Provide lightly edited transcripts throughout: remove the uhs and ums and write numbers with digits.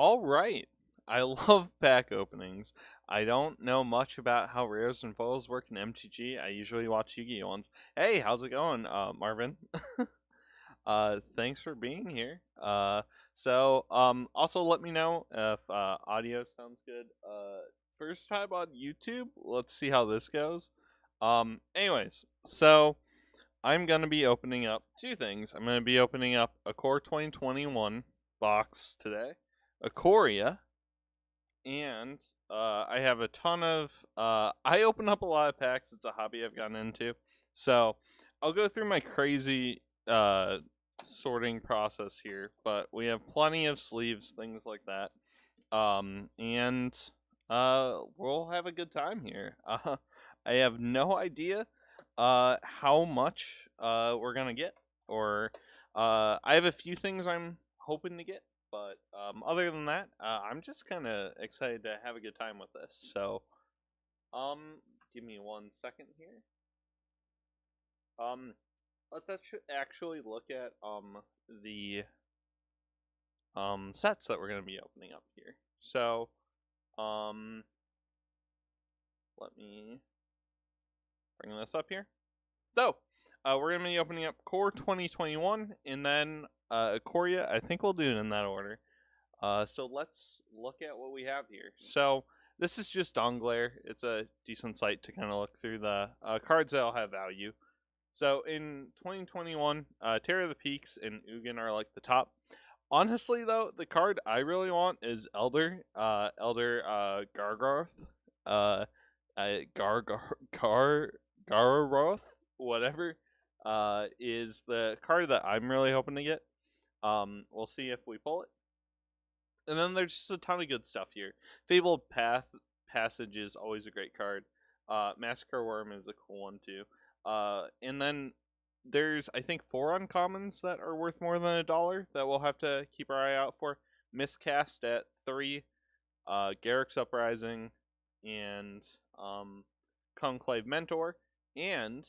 All right. I love pack openings. I don't know much about how rares and foils work in MTG. I usually watch Yu-Gi-Oh ones. Hey, how's it going, Marvin? Thanks for being here. Also let me know if audio sounds good. First time on YouTube. Let's see how this goes. Anyways, so I'm gonna be opening up two things. I'm gonna be opening up a Core 2021 box today, Ikoria, and I have a ton of. I open up a lot of packs. It's a hobby I've gotten into, so I'll go through my crazy sorting process here. But we have plenty of sleeves, things like that, and we'll have a good time here. I have no idea how much we're gonna get, or I have a few things I'm hoping to get. But other than that, I'm just kind of excited to have a good time with this. So, give me 1 second here. Let's actually look at the sets that we're gonna be opening up here. So, let me bring this up here. So, we're gonna be opening up Core 2021, and then Ikoria. I think we'll do it in that order. So let's look at what we have here. So this is just Onglair. It's a decent site to kind of look through the cards that'll have value. So in 2021, Terror of the Peaks and Ugin are like the top. Honestly, though, the card I really want is Elder Gargaroth, Gargaroth, whatever, is the card that I'm really hoping to get. We'll see if we pull it. And then there's just a ton of good stuff here. Fabled Passage is always a great card. Massacre Worm is a cool one too. And then there's, I think, 4 uncommons that are worth more than $1 that we'll have to keep our eye out for. Miscast at 3, Garrick's Uprising, and Conclave Mentor, and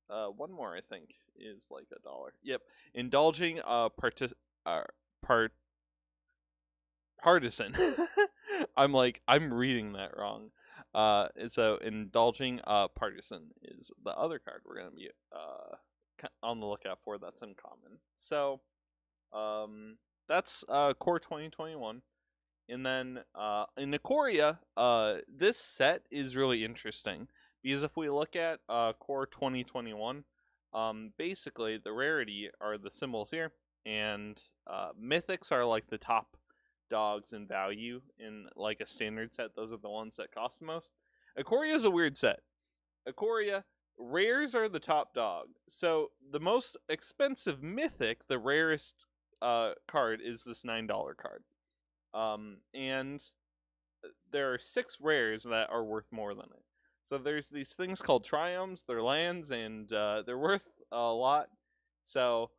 one more I think is like $1. Yep, Indulging Partisan. I'm reading that wrong. So Indulging Partisan is the other card we're gonna be on the lookout for. That's uncommon. So that's Core 2021. And then in Ikoria, this set is really interesting because if we look at Core 2021, basically the rarity are the symbols here, and mythics are like the top dogs in value in like a standard set. Those are the ones that cost the most. Ikoria is a weird set. Ikoria, rares are the top dog. So the most expensive mythic, the rarest card, is this $9 card. And there are 6 rares that are worth more than it. So there's these things called triomes. They're lands, and they're worth a lot. So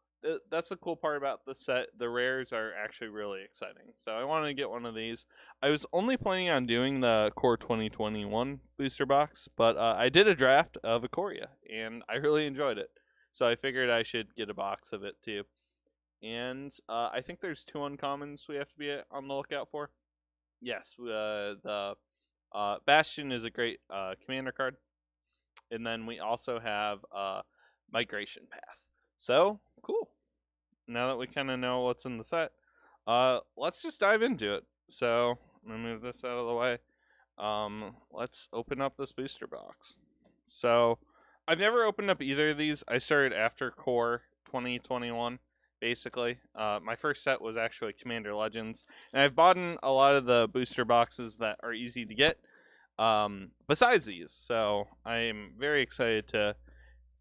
that's the cool part about the set. The rares are actually really exciting. So I wanted to get one of these. I was only planning on doing the Core 2021 booster box, but I did a draft of Ikoria, and I really enjoyed it. So I figured I should get a box of it too. And I think there's 2 uncommons we have to be on the lookout for. Yes, the Bastion is a great commander card. And then we also have Migration Path. So, cool. Now that we kind of know what's in the set, let's just dive into it. So, I'm going to move this out of the way. Let's open up this booster box. So, I've never opened up either of these. I started after Core 2021. Basically, my first set was actually Commander Legends, and I've bought in a lot of the booster boxes that are easy to get, besides these, so I am very excited to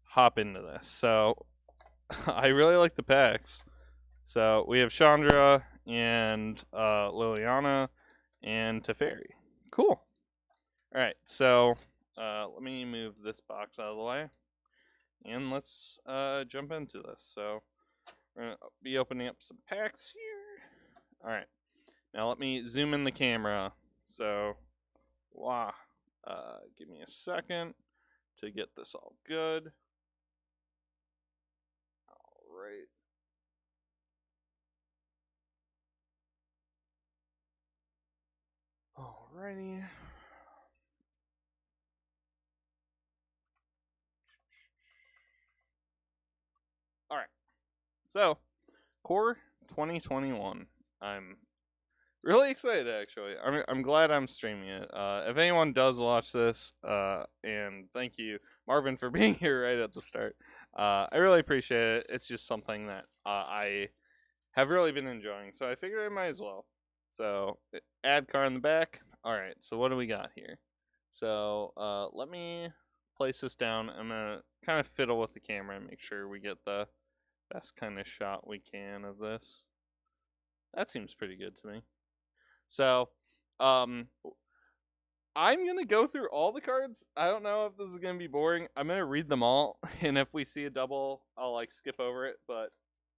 hop into this. So, I really like the packs. So, we have Chandra, and Liliana, and Teferi. Cool. Alright, so, let me move this box out of the way, and let's jump into this. So, we're going to be opening up some packs here. Alright. Now let me zoom in the camera. So, wow. Give me a second to get this all good. Alright. Alrighty. Alright. So, Core 2021. I'm really excited, actually. I'm glad I'm streaming it. If anyone does watch this, and thank you, Marvin, for being here right at the start. I really appreciate it. It's just something that I have really been enjoying, so I figured I might as well. So, add card in the back. Alright, so what do we got here? So, let me place this down. I'm going to kind of fiddle with the camera and make sure we get the best kind of shot we can of this. That seems pretty good to me. So, I'm going to go through all the cards. I don't know if this is going to be boring. I'm going to read them all, and if we see a double, I'll, like, skip over it, but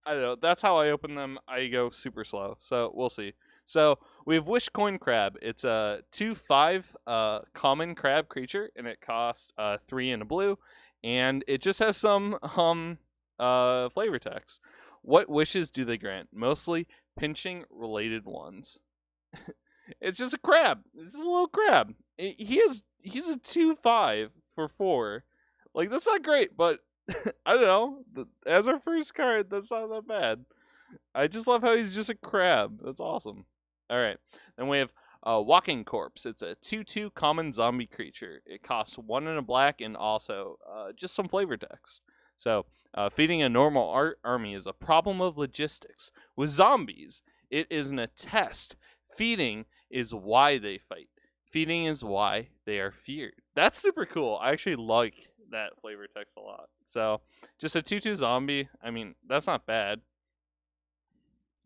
I don't know. That's how I open them. I go super slow, so we'll see. So, we have Wishcoin Crab. It's a 2/5 common crab creature, and it costs 3 and a blue, and it just has some flavor text. What wishes do they grant? Mostly pinching related ones. It's just a crab. It's just a little crab. He's a 2/5 for 4. Like, that's not great, but I don't know. As our first card, that's not that bad. I just love how he's just a crab. That's awesome. Alright. Then we have Walking Corpse. It's a 2/2 common zombie creature. It costs 1 and a black and also just some flavor text. So, feeding a normal army is a problem of logistics. With zombies, it isn't a test. Feeding is why they fight. Feeding is why they are feared. That's super cool. I actually like that flavor text a lot. So, just a 2/2 zombie. I mean, that's not bad.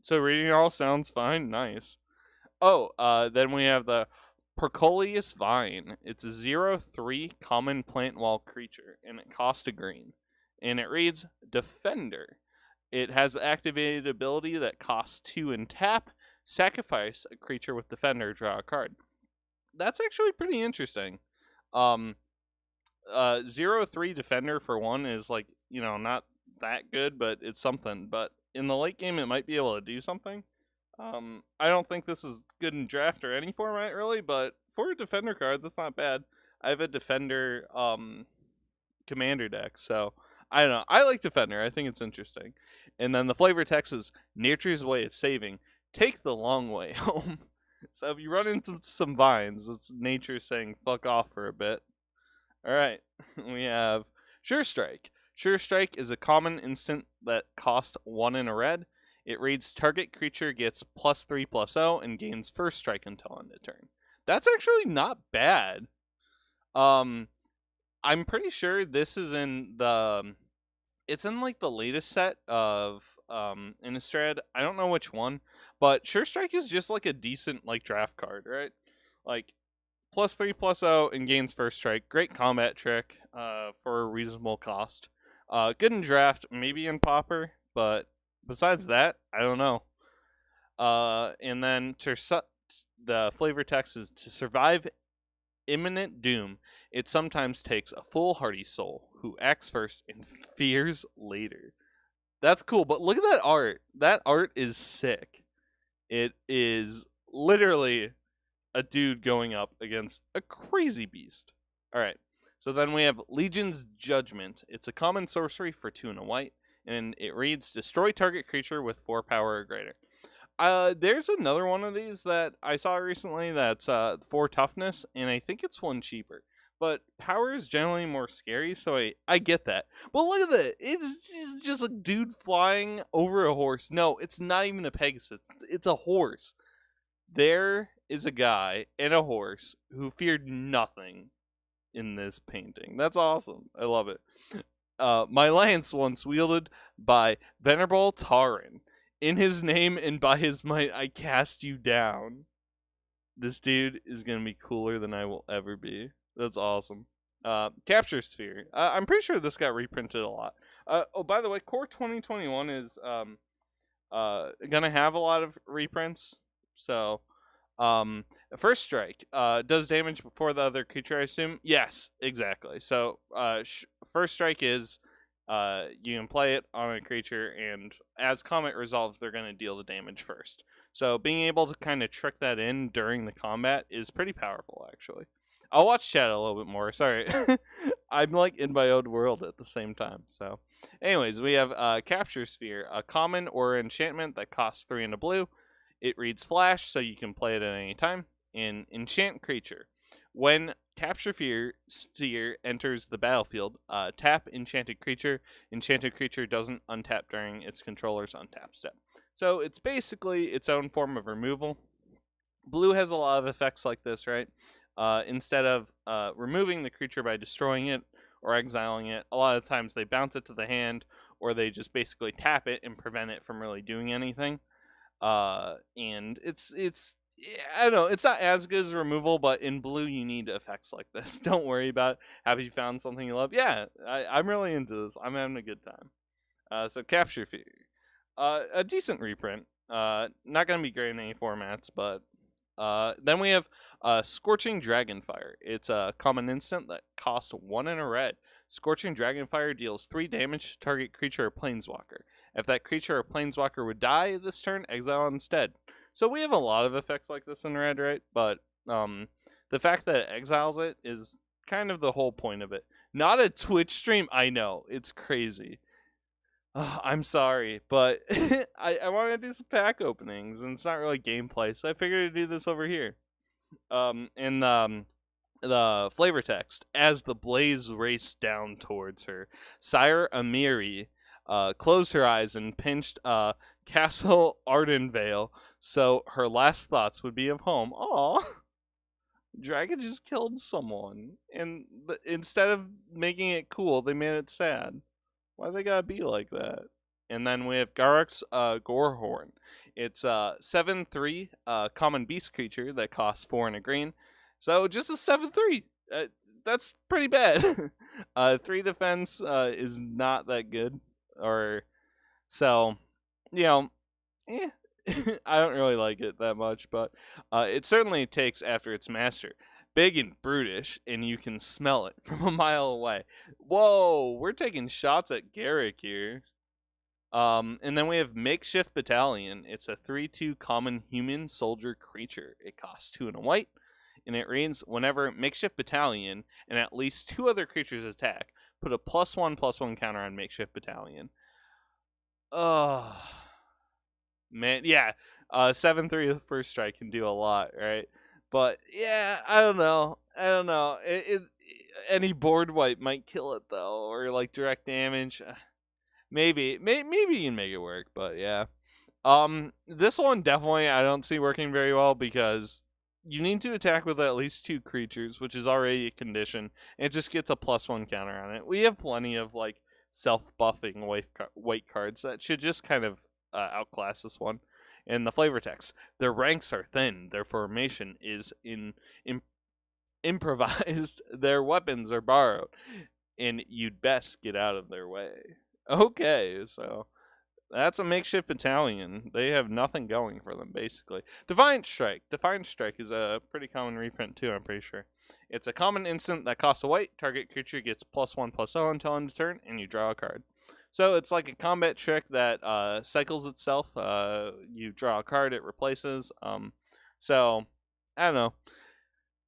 So, reading it all sounds fine. Nice. Oh, then we have the Parcoleus Vine. It's a 0/3 common plant wall creature, and it costs a green. And it reads Defender. It has the activated ability that costs 2 and tap. Sacrifice a creature with Defender, draw a card. That's actually pretty interesting. 0/3 Defender for 1 is, like, you know, not that good, but it's something. But in the late game, it might be able to do something. I don't think this is good in draft or any format, really, but for a Defender card, that's not bad. I have a Defender commander deck, so I don't know. I like Defender. I think it's interesting. And then the flavor text is Nature's way of saving. Take the long way home. So if you run into some vines, it's nature saying fuck off for a bit. Alright. We have Sure Strike. Sure Strike is a common instant that costs 1 and a red. It reads target creature gets +3/+0 and gains first strike until end of turn. That's actually not bad. I'm pretty sure this is in the... It's in, like, the latest set of Innistrad. I don't know which one. But Sure Strike is just, like, a decent, like, draft card, right? Like, +3/+0 and gains first strike. Great combat trick for a reasonable cost. Good in draft, maybe in Pauper. But besides that, I don't know. And then the flavor text is to survive imminent doom, it sometimes takes a foolhardy soul who acts first and fears later. That's cool, but look at that art. That art is sick. It is literally a dude going up against a crazy beast. Alright, so then we have Legion's Judgment. It's a common sorcery for 2 and a white, and it reads destroy target creature with 4 power or greater. There's another one of these that I saw recently that's 4 toughness, and I think it's 1 cheaper. But power is generally more scary, so I get that. But look at that! It's just a dude flying over a horse. No, it's not even a Pegasus. It's a horse. There is a guy and a horse who feared nothing in this painting. That's awesome. I love it. My lance once wielded by Venerable Tauren. In his name and by his might, I cast you down. This dude is going to be cooler than I will ever be. That's awesome. Capture Sphere. I'm pretty sure this got reprinted a lot. Oh, by the way, Core 2021 is going to have a lot of reprints. So, First Strike does damage before the other creature, I assume? Yes, exactly. So, First Strike is You can play it on a creature, and as combat resolves, they're going to deal the damage first. So being able to kind of trick that in during the combat is pretty powerful, actually. I'll watch chat a little bit more. Sorry. I'm like in my own world at the same time. So anyways, we have Capture Sphere, a common or enchantment that costs 3 and a blue. It reads flash, so you can play it at any time. An enchant creature. When Capture Sphere enters the battlefield, tap enchanted creature. Enchanted creature doesn't untap during its controller's untap step. So it's basically its own form of removal. Blue has a lot of effects like this, right? Instead of removing the creature by destroying it or exiling it, a lot of times they bounce it to the hand, or they just basically tap it and prevent it from really doing anything. And it's I don't know, it's not as good as removal, but in blue you need effects like this. Don't worry about it. Have you found something you love? Yeah, I'm really into this. I'm having a good time. So Capture Sphere. A decent reprint. Not going to be great in any formats, but then we have Scorching Dragonfire. It's a common instant that costs 1 and a red. Scorching Dragonfire deals 3 damage to target creature or planeswalker. If that creature or planeswalker would die this turn, exile instead. So we have a lot of effects like this in red, right? But the fact that it exiles it is kind of the whole point of it. Not a Twitch stream, I know. It's crazy. I'm sorry, but I want to do some pack openings, and it's not really gameplay, so I figured to do this over here. In the flavor text, as the blaze raced down towards her, Sire Amiri closed her eyes and pinched Castle Ardenvale, so her last thoughts would be of home. Aww. Dragon just killed someone, and instead of making it cool, they made it sad. Why they gotta be like that? And then we have Garruk's Gorehorn. It's a 7/3 common beast creature that costs 4 and a green. So just a 7/3. That's pretty bad. 3 defense is not that good. So, you know, I don't really like it that much, but it certainly takes after its master. Big and brutish, and you can smell it from a mile away. Whoa, we're taking shots at Garruk here. And then we have Makeshift Battalion. It's a 3/2 common human soldier creature. It costs 2 and a white, and it reads, whenever Makeshift Battalion and at least 2 other creatures attack, put a +1/+1 counter on Makeshift Battalion. Man, yeah, 7/3 with first strike can do a lot, right? But yeah, I don't know. Any board wipe might kill it though, or like direct damage. Maybe you can make it work, but yeah. This one definitely I don't see working very well because you need to attack with at least 2 creatures, which is already a condition. And it just gets a +1 counter on it. We have plenty of like self-buffing white cards that should just kind of outclass this one. In the flavor text, their ranks are thin, their formation is improvised, their weapons are borrowed, and you'd best get out of their way. Okay, so that's a Makeshift Battalion. They have nothing going for them, basically. Defiant Strike. Defiant Strike is a pretty common reprint, too, I'm pretty sure. It's a common instant that costs a white. Target creature gets +1/+0 until end of turn, and you draw a card. So it's like a combat trick that cycles itself. You draw a card, it replaces. So, I don't know.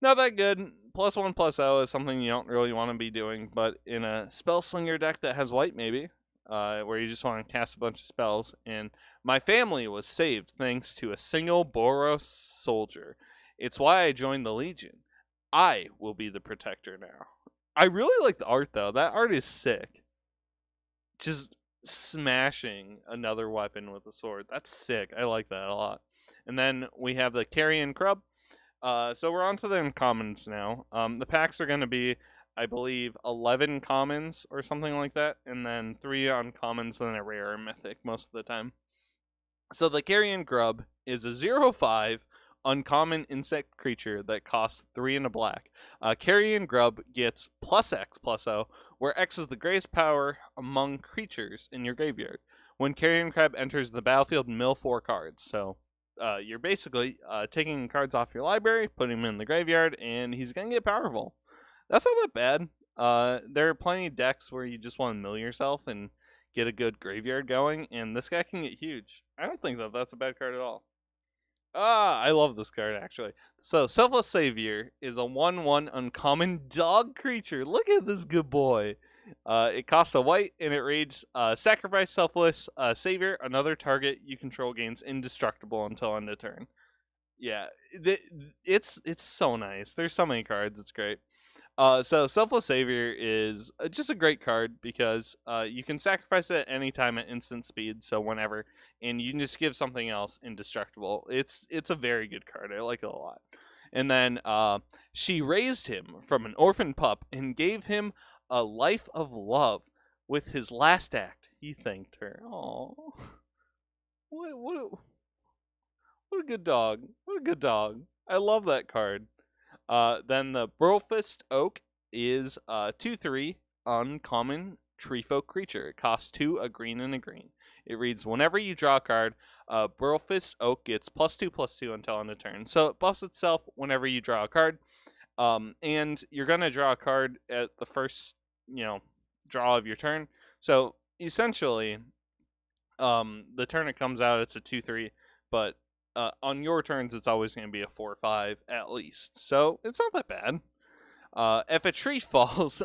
Not that good. +1/+0 is something you don't really want to be doing, but in a Spellslinger deck that has white, maybe, where you just want to cast a bunch of spells. And my family was saved thanks to a single Boros soldier. It's why I joined the Legion. I will be the protector now. I really like the art, though. That art is sick. Just smashing another weapon with a sword. That's sick. I like that a lot. And then we have the Carrion Crub. So we're on to the uncommons now. The packs are going to be, I believe, 11 commons or something like that. And then 3 uncommons and a rare or mythic most of the time. So the Carrion Grub is a 0/5 uncommon insect creature that costs 3 and a black. Carrion Grub gets +X/+0, where X is the greatest power among creatures in your graveyard. When Carrion Crab enters the battlefield, mill 4 cards. So you're basically taking cards off your library, putting them in the graveyard, and he's going to get powerful. That's not that bad. There are plenty of decks where you just want to mill yourself and get a good graveyard going, and this guy can get huge. I don't think that that's a bad card at all. I love this card, actually. So, Selfless Savior is a 1/1 uncommon dog creature. Look at this good boy. It costs a white, and it reads, sacrifice Selfless Savior. Another target you control gains indestructible until end of turn. Yeah, it's so nice. There's so many cards. It's great. So Selfless Savior is just a great card because you can sacrifice it at any time at instant speed, so whenever, and you can just give something else indestructible. It's a very good card. I like it a lot. And then she raised him from an orphan pup and gave him a life of love. With his last act, he thanked her. Aww. What a good dog. What a good dog. I love that card. Then the Brofist Oak is 2/3 uncommon tree folk creature. It costs 2, a green and a green. It reads, whenever you draw a card, Brofist Oak gets +2/+2 until end of turn. So it buffs itself whenever you draw a card. And you're going to draw a card at the first, draw of your turn. So essentially, the turn it comes out, it's a 2/3, but on your turns, it's always going to be a 4/5 at least. So it's not that bad. If a tree falls,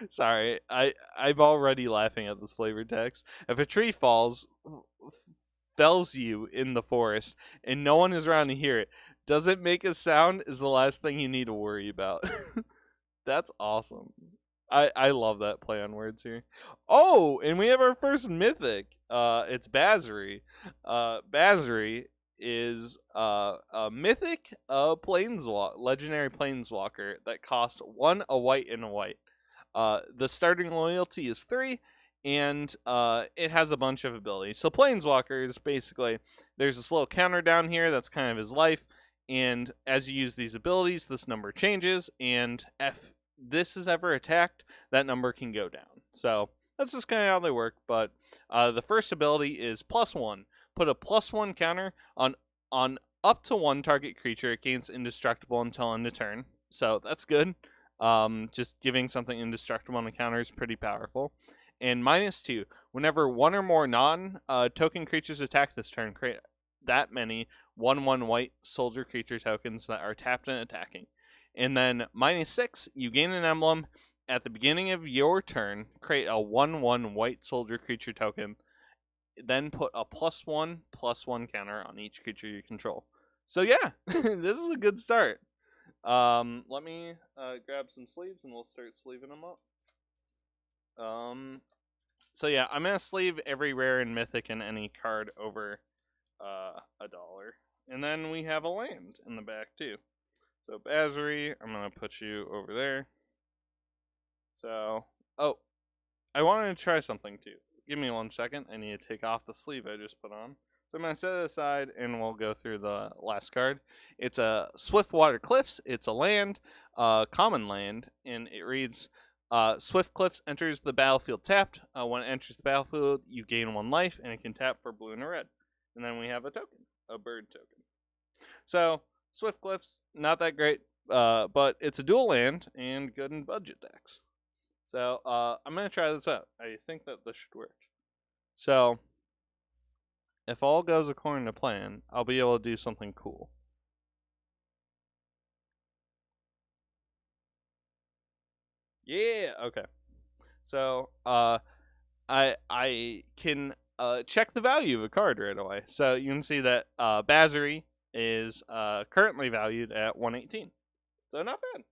sorry, I'm already laughing at this flavored text. If a tree fells you in the forest, and no one is around to hear it, doesn't make a sound is the last thing you need to worry about. That's awesome. I love that play on words here. Oh, and we have our first mythic. It's Basri. Basri is a mythic legendary planeswalker that costs 1, a white, and a white. The starting loyalty is 3, and it has a bunch of abilities. So planeswalkers, basically, there's this little counter down here that's kind of his life, and as you use these abilities, this number changes, and if this is ever attacked, that number can go down. So that's just kind of how they work. But the first ability is +1. Put a +1 counter on up to 1 target creature. It gains indestructible until end of turn. So that's good. Just giving something indestructible on a counter is pretty powerful. And -2. Whenever 1 or more non-token creatures attack this turn, create that many 1/1 white soldier creature tokens that are tapped and attacking. And then -6, you gain an emblem. At the beginning of your turn, create a 1/1 white soldier creature token. Then put a +1/+1 counter on each creature you control. So yeah, this is a good start. Let me grab some sleeves and we'll start sleeving them up. So yeah, I'm going to sleeve every rare and mythic and any card over $1. And then we have a land in the back too. So Basri, I'm going to put you over there. So, I wanted to try something too. Give me 1 second. I need to take off the sleeve I just put on. So I'm going to set it aside and we'll go through the last card. It's a Swiftwater Cliffs. It's a land, common land, and it reads, Swift Cliffs enters the battlefield tapped. When it enters the battlefield, you gain 1 life, and it can tap for blue and a red. And then we have a token, a bird token. So, Swift Cliffs, not that great, but it's a dual land and good in budget decks. So, I'm going to try this out. I think that this should work. So, if all goes according to plan, I'll be able to do something cool. Yeah, okay. So, I can check the value of a card right away. So, you can see that Basri is currently valued at 118. So, not bad.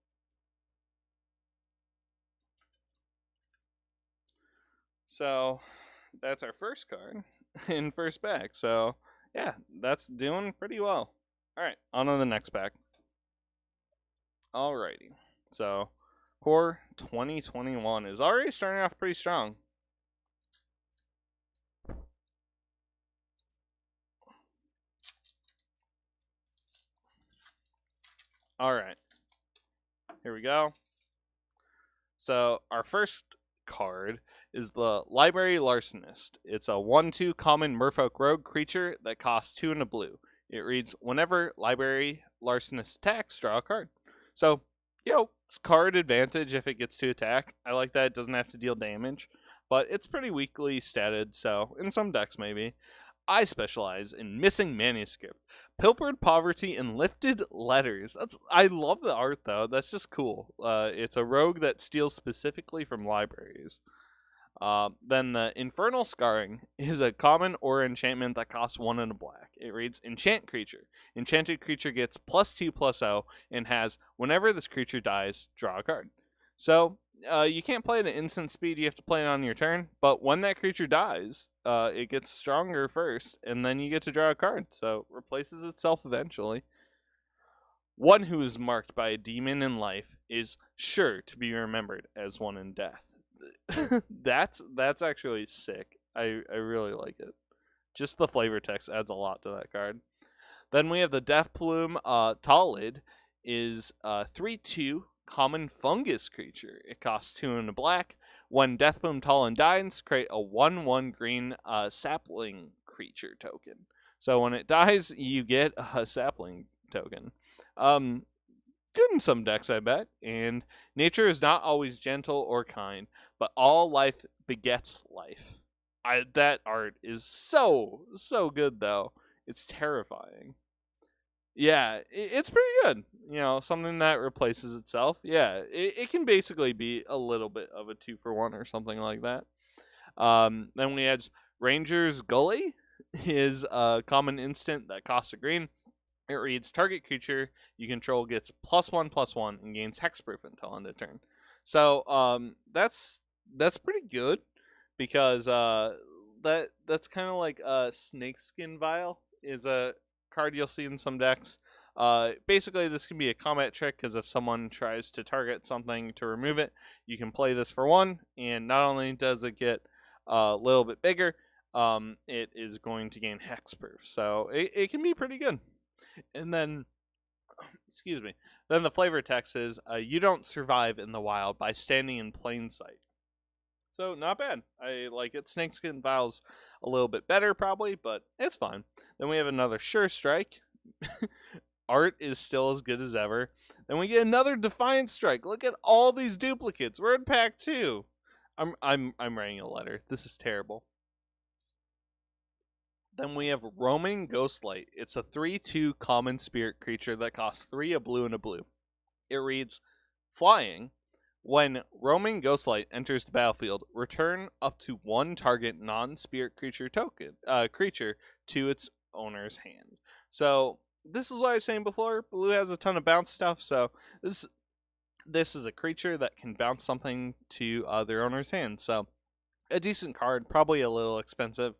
So, that's our first card in first pack. So, yeah, that's doing pretty well. Alright, on to the next pack. Alrighty. So, Core 2021 is already starting off pretty strong. Alright. Here we go. So, our first card is the Library Arsonist. It's a 1/2 common merfolk rogue creature that costs 2 and a blue. It reads, whenever Library Arsonist attacks, draw a card. So, card advantage if it gets to attack. I like that it doesn't have to deal damage, but it's pretty weakly statted, so in some decks maybe. I specialize in missing manuscript, pilfered poverty, and lifted letters. I love the art though. That's just cool. It's a rogue that steals specifically from libraries. Then the Infernal Scarring is a common or enchantment that costs 1 and a black. It reads Enchant Creature. Enchanted creature gets +2/+0 and has, whenever this creature dies, draw a card. So you can't play it at instant speed, you have to play it on your turn, but when that creature dies, it gets stronger first, and then you get to draw a card, so replaces itself eventually. One who is marked by a demon in life is sure to be remembered as one in death. That's actually sick. I really like it. Just the flavor text adds a lot to that card. Then we have the Death Plume. Talid is 3/2 common fungus creature. It costs 2 and a black. When Deathbloom Talon dies, create a 1/1 green sapling creature token. So when it dies, you get a sapling token. Good in some decks, I bet. And nature is not always gentle or kind, but all life begets life. That art is so good, though. It's terrifying. Yeah, it's pretty good. You know, something that replaces itself. Yeah, it can basically be a little bit of a 2-for-1 or something like that. Then we had Ranger's Gully is a common instant that costs a green. It reads target creature you control gets +1/+1 and gains hexproof until end of turn. So that's pretty good because that's kind of like Snakeskin Vial is a card you'll see in some decks. Basically, this can be a combat trick because if someone tries to target something to remove it, you can play this for 1, and not only does it get a little bit bigger, it is going to gain hexproof. So it can be pretty good. And then, excuse me, then the flavor text is, you don't survive in the wild by standing in plain sight. So, not bad. I like it. Snakeskin Vial's a little bit better, probably, but it's fine. Then we have another Sure Strike. Art is still as good as ever. Then we get another Defiant Strike. Look at all these duplicates. We're in pack 2. I'm writing a letter. This is terrible. Then we have Roaming Ghostlight. It's a 3/2 common spirit creature that costs 3 a blue and a blue. It reads, Flying. When Roaming Ghostlight enters the battlefield, return up to 1 target non-spirit creature creature to its owner's hand. So this is what I was saying before. Blue has a ton of bounce stuff, so this is a creature that can bounce something to their owner's hand. So a decent card, probably a little expensive.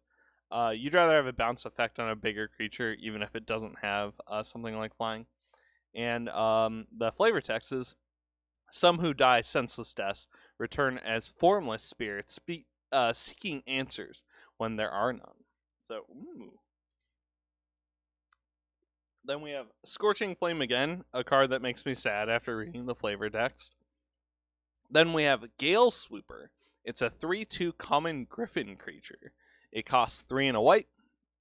You'd rather have a bounce effect on a bigger creature, even if it doesn't have something like flying. And the flavor text is, some who die senseless deaths return as formless spirits, seeking answers when there are none. So, ooh. Then we have Scorching Flame again, a card that makes me sad after reading the flavor text. Then we have Gale Swooper. It's a 3/2 common griffin creature. It costs 3 and a white,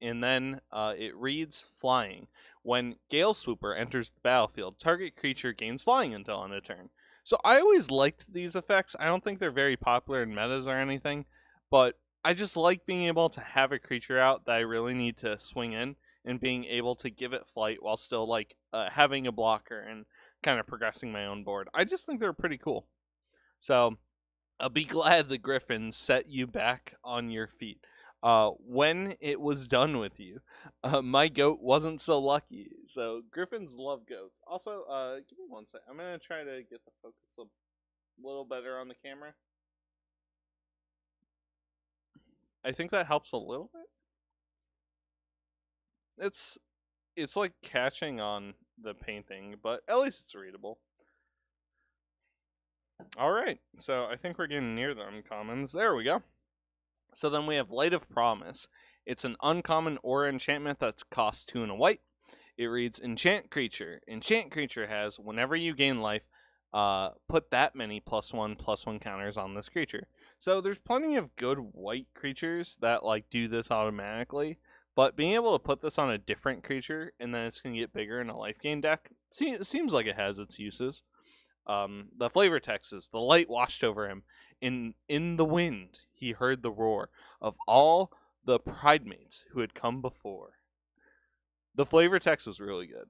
and then it reads Flying. When Gale Swooper enters the battlefield, target creature gains flying until end of turn. So I always liked these effects. I don't think they're very popular in metas or anything, but I just like being able to have a creature out that I really need to swing in and being able to give it flight while still like having a blocker and kind of progressing my own board. I just think they're pretty cool. So I'll be glad the Griffins set you back on your feet. When it was done with you, my goat wasn't so lucky. So Griffins love goats. Also, give me 1 sec. I'm gonna try to get the focus a little better on the camera. I think that helps a little bit. It's like catching on the painting, but at least it's readable. Alright, so I think we're getting near the uncommons. There we go. So then we have Light of Promise. It's an uncommon aura enchantment that costs 2 and a white. It reads Enchant Creature. Enchant Creature has, whenever you gain life, put that many +1/+1 counters on this creature. So there's plenty of good white creatures that like do this automatically, but being able to put this on a different creature and then it's going to get bigger in a life gain deck seems like it has its uses. The flavor text is, the light washed over him. In the wind, he heard the roar of all the pridemates who had come before. The flavor text was really good.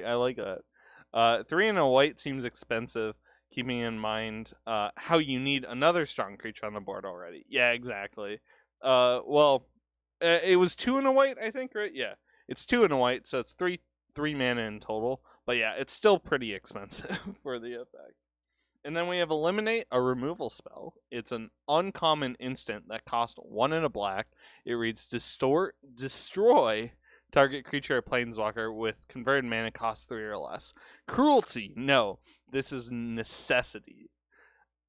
I like that. 3 and a white seems expensive, keeping in mind how you need another strong creature on the board already. Yeah, exactly. Well, it was 2 and a white, I think, right? Yeah, it's 2 and a white, so it's three mana in total. But yeah, it's still pretty expensive for the effect. And then we have Eliminate, a removal spell. It's an uncommon instant that costs 1 and a black. It reads destroy target creature or planeswalker with converted mana cost 3 or less. Cruelty, no. This is necessity.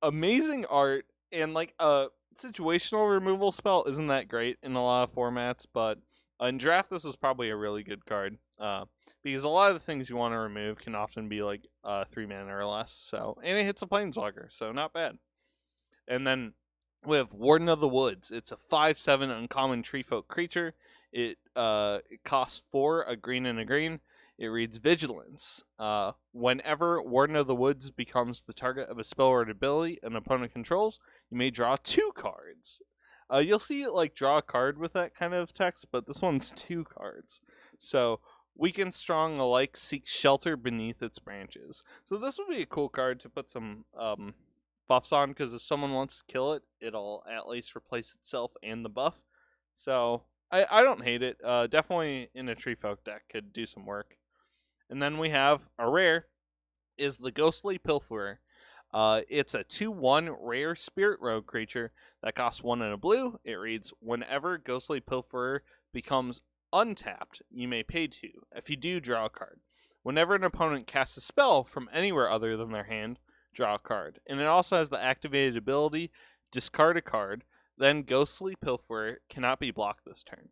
Amazing art, and like a situational removal spell isn't that great in a lot of formats, but in draft this was probably a really good card. Because a lot of the things you want to remove can often be like 3 mana or less. So, and it hits a planeswalker, so not bad. And then we have Warden of the Woods. It's a 5/7 uncommon tree folk creature. It costs 4, a green and a green. It reads Vigilance. Whenever Warden of the Woods becomes the target of a spell or ability an opponent controls, you may draw 2 cards. You'll see it like draw a card with that kind of text, but this one's 2 cards. So, weak and strong alike seek shelter beneath its branches. So this would be a cool card to put some buffs on, because if someone wants to kill it, it'll at least replace itself and the buff. So I don't hate it. Definitely in a tree folk deck could do some work. And then we have a rare, is the Ghostly Pilferer. It's a 2/1 rare spirit rogue creature that costs 1 and a blue. It reads, whenever Ghostly Pilferer becomes untapped, you may pay 2. If you do, draw a card. Whenever an opponent casts a spell from anywhere other than their hand, draw a card. And it also has the activated ability, discard a card, then Ghostly Pilferer cannot be blocked this turn.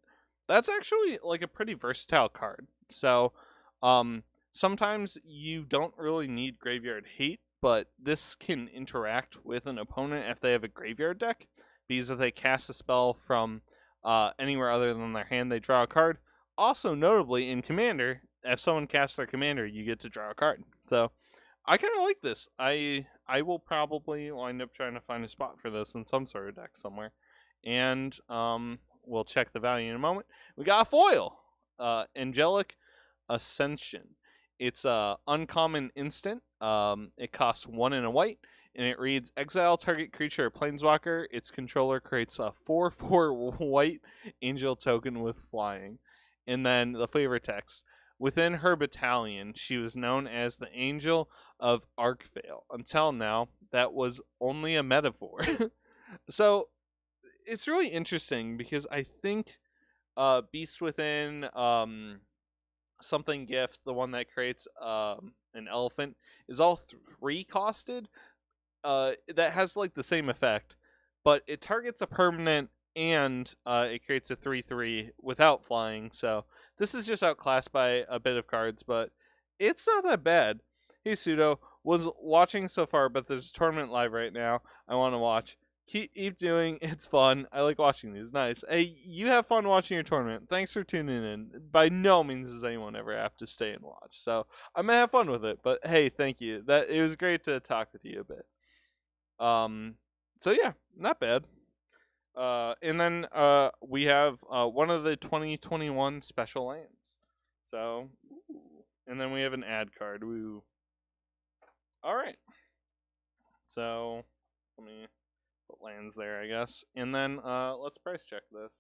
That's actually like a pretty versatile card. So, sometimes you don't really need Graveyard Hate, but this can interact with an opponent if they have a graveyard deck, because if they cast a spell from anywhere other than their hand, they draw a card. Also, notably, in Commander, if someone casts their Commander, you get to draw a card. So, I kind of like this. I will probably wind up trying to find a spot for this in some sort of deck somewhere. And we'll check the value in a moment. We got a foil! Angelic Ascension. It's a uncommon instant. It costs 1 and a white. And it reads, exile target creature or planeswalker. Its controller creates a 4/4 white angel token with flying. And then the flavor text. Within her battalion, she was known as the Angel of Archfail. Until now, that was only a metaphor. So, it's really interesting because I think Beast Within something gift, the one that creates an elephant, is all 3 costed. That has like the same effect, but it targets a permanent and it creates a 3/3 without flying. So this is just outclassed by a bit of cards, but it's not that bad. Hey Pseudo, was watching so far, but there's a tournament live right now. I want to watch. Keep doing. It's fun. I like watching these. Nice. Hey, you have fun watching your tournament. Thanks for tuning in. By no means does anyone ever have to stay and watch. So I'm gonna have fun with it. But hey, thank you. It was great to talk with you a bit. So yeah, not bad. And then we have one of the 2021 special lands. So, and then we have an ad card. Woo. All right. So let me put lands there, I guess. And then let's price check this.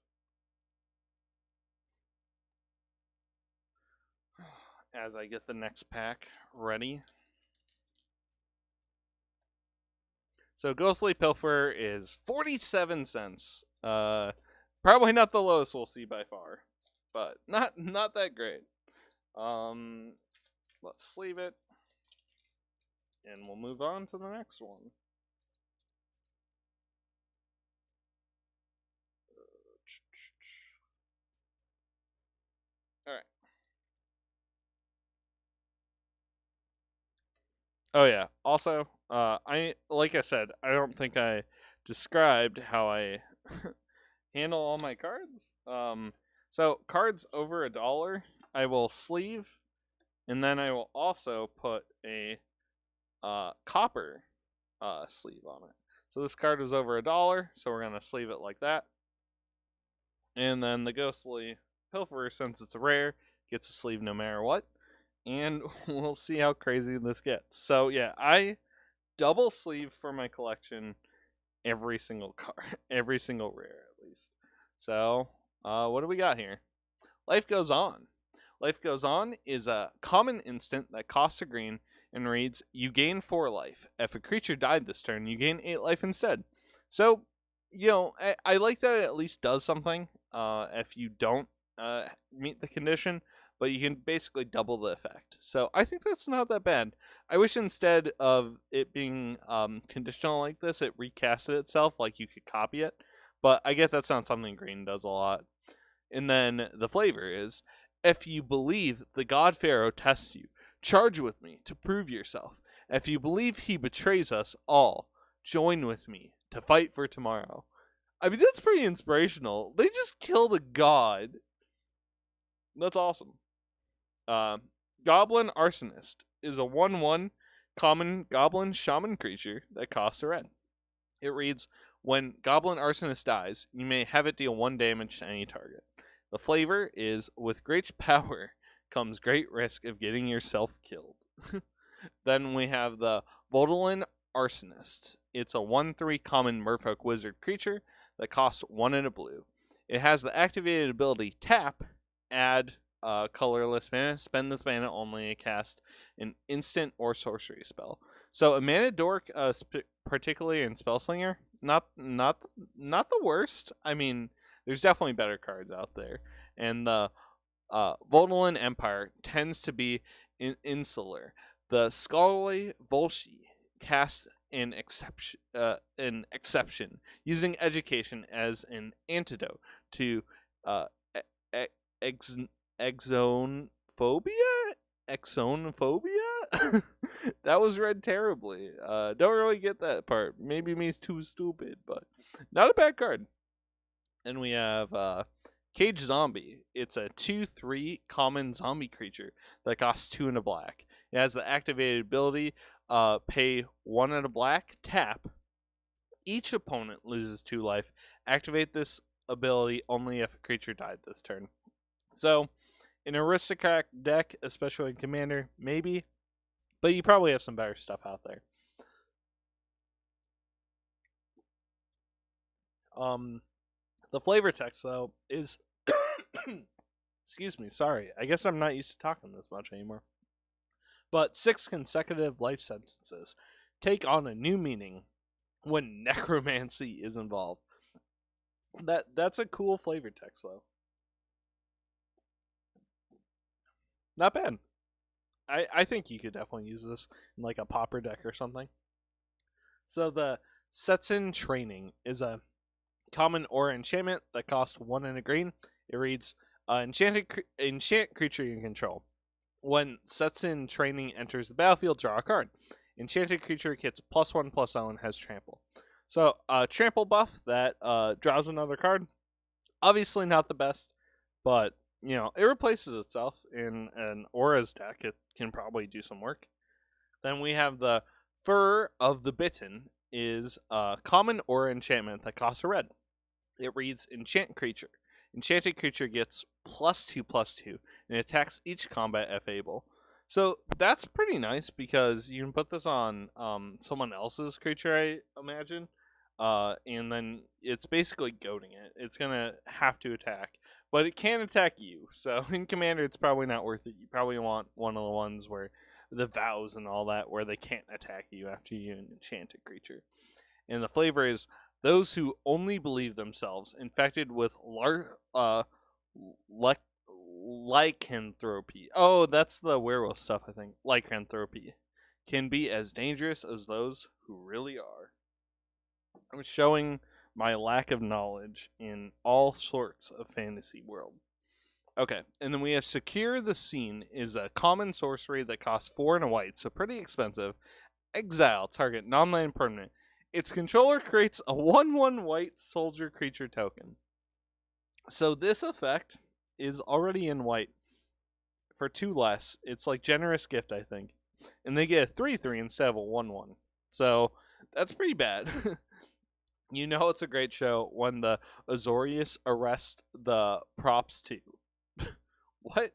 As I get the next pack ready. So Ghostly Pilferer is 47 cents. Probably not the lowest we'll see by far, but not that great. Let's sleeve it, and we'll move on to the next one. All right. Oh yeah. Also, like I said, I don't think I described how I handle all my cards. So cards over $1, I will sleeve, and then I will also put a copper sleeve on it. So this card was over $1, so we're going to sleeve it like that. And then the Ghostly Pilferer, since it's a rare, gets a sleeve no matter what. And we'll see how crazy this gets. So yeah, I double sleeve for my collection every single card, every single rare at least. So what do we got here? Life Goes On. Life Goes On is a common instant that costs a green and reads, you gain 4 life. If a creature died this turn, you gain 8 life instead. So, you know, I like that it at least does something if you don't meet the condition, but you can basically double the effect. So I think that's not that bad. I wish instead of it being conditional like this, it recasted itself, like you could copy it. But I guess that's not something green does a lot. And then the flavor is, if you believe the God Pharaoh tests you, charge with me to prove yourself. If you believe he betrays us all, join with me to fight for tomorrow. I mean, that's pretty inspirational. They just killed a god. That's awesome. Goblin Arsonist is a 1/1 common goblin shaman creature that costs a red. It reads, when Goblin Arsonist dies, you may have it deal 1 damage to any target. The flavor is, with great power comes great risk of getting yourself killed. Then we have the Volcanic Arsonist. It's a 1/3 common merfolk wizard creature that costs 1 and a blue. It has the activated ability tap, add colorless mana, spend this mana only to cast an instant or sorcery spell. So a mana dork, particularly in Spellslinger, not the worst. I mean, there's definitely better cards out there, and the Volcanic Empire tends to be insular. The Scholarly Volsci cast an exception, using education as an antidote to exonophobia. That was read terribly. Don't really get that part. Maybe me's too stupid, but not a bad card. And we have Cage Zombie. It's a 2/3 common zombie creature that costs 2 and a black. It has the activated ability, pay 1 and a black, tap. Each opponent loses 2 life. Activate this ability only if a creature died this turn. So, an aristocrat deck, especially in Commander, maybe, but you probably have some better stuff out there. The flavor text, though, is... Excuse me, sorry. I guess I'm not used to talking this much anymore. But 6 consecutive life sentences take on a new meaning when necromancy is involved. That's a cool flavor text, though. Not bad. I think you could definitely use this in like a popper deck or something. So the Setsin Training is a common aura enchantment that costs 1 and a green. It reads, enchant creature you control. When Setsin Training enters the battlefield, draw a card. Enchanted creature gets +1/+0 and has trample. So trample buff that draws another card. Obviously not the best, but you know, it replaces itself in an Aura's deck. It can probably do some work. Then we have the Fur of the Bitten, is a common Aura enchantment that costs a red. It reads, enchant creature. Enchanted creature gets +2/+2 and attacks each combat if able. So that's pretty nice because you can put this on someone else's creature, I imagine. And then it's basically goading it. It's going to have to attack. But it can attack you. So in Commander, it's probably not worth it. You probably want one of the ones where the vows and all that, where they can't attack you after you enchant a creature. And the flavor is, those who only believe themselves infected with lycanthropy. Oh, that's the werewolf stuff, I think. Lycanthropy can be as dangerous as those who really are. I'm showing my lack of knowledge in all sorts of fantasy world. Okay, and then we have Secure the Scene, is a common sorcery that costs 4 and a white, so pretty expensive. Exile target non-land permanent. Its controller creates a 1/1 white soldier creature token. So this effect is already in white for 2 less. It's like Generous Gift, I think. and they get a 3/3 instead of a 1/1. So that's pretty bad. You know it's a great show when the Azorius arrest the props too. What?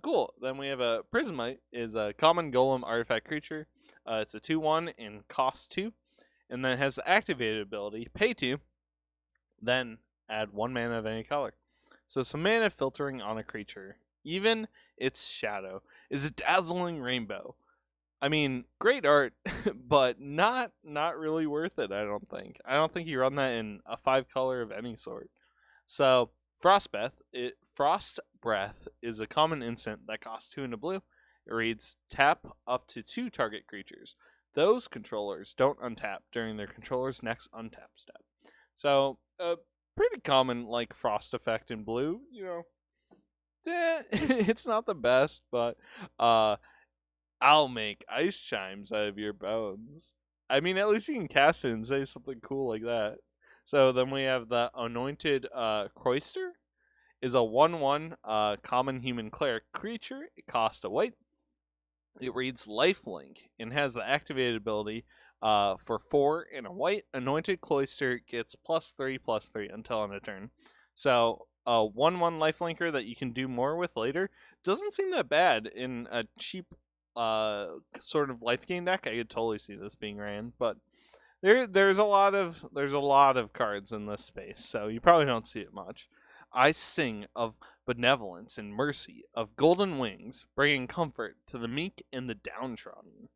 Cool. Then we have a Prismite, is a common golem artifact creature. It's a 2/1 and costs 2, and then it has the activated ability, pay 2, then add 1 mana of any color. So some mana filtering on a creature, even its shadow, is a dazzling rainbow. I mean, great art, but not really worth it, I don't think. I don't think you run that in a 5 color of any sort. So Frost Breath is a common instant that costs 2 and a blue. It reads, tap up to 2 target creatures. Those controllers don't untap during their controller's next untap step. So, pretty common, like, frost effect in blue, you know. It's not the best, but, I'll make ice chimes out of your bones. I mean, at least you can cast it and say something cool like that. So then we have the Anointed Cloister, is a 1/1 common human cleric creature. It costs a white. It reads Lifelink and has the activated ability for 4 and a white. Anointed Cloister gets +3/+3 until end of turn. So a 1/1 lifelinker that you can do more with later doesn't seem that bad in a cheap sort of life gain deck. I could totally see this being ran, but there's a lot of cards in this space, so you probably don't see it much. I sing of benevolence and mercy, of golden wings, bringing comfort to the meek and the downtrodden.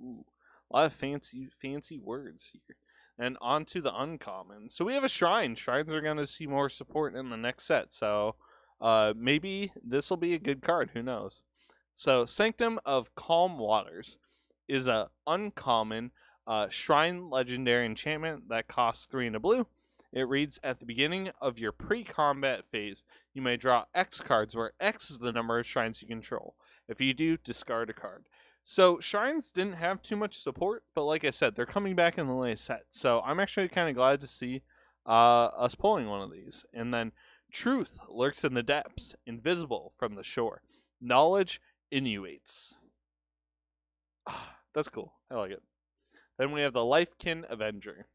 Ooh, a lot of fancy words here. And on to the uncommon. So we have a shrine. Shrines are going to see more support in the next set, so maybe this will be a good card. Who knows? So Sanctum of Calm Waters is a uncommon shrine legendary enchantment that costs 3 and a blue. It reads, at the beginning of your pre-combat phase, you may draw X cards, where X is the number of shrines you control. If you do, discard a card. So shrines didn't have too much support, but like I said, they're coming back in the latest set. So I'm actually kind of glad to see us pulling one of these. And then Truth lurks in the depths, invisible from the shore. Knowledge innuates. That's cool. I like it. Then we have the Lifekin Avenger.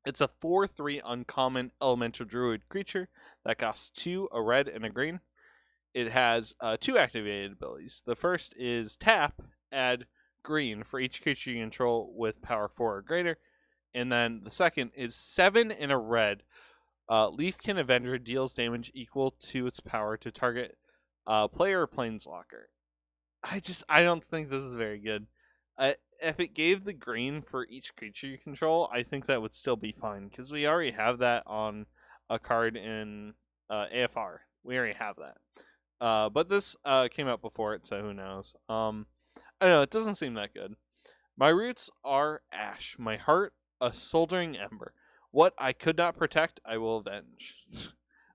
It's a 4/3 uncommon elemental druid creature that costs 2, a red, and a green. It has 2 activated abilities. The first is tap, add green for each creature you control with power 4 or greater. And then the second is 7 and a red. Leafkin Avenger deals damage equal to its power to target player or planeswalker. I don't think this is very good. If it gave the green for each creature you control, I think that would still be fine, because we already have that on a card in AFR. We already have that. But this came out before it, so who knows. I don't know, it doesn't seem that good. My roots are ash, my heart a soldering ember. What I could not protect, I will avenge.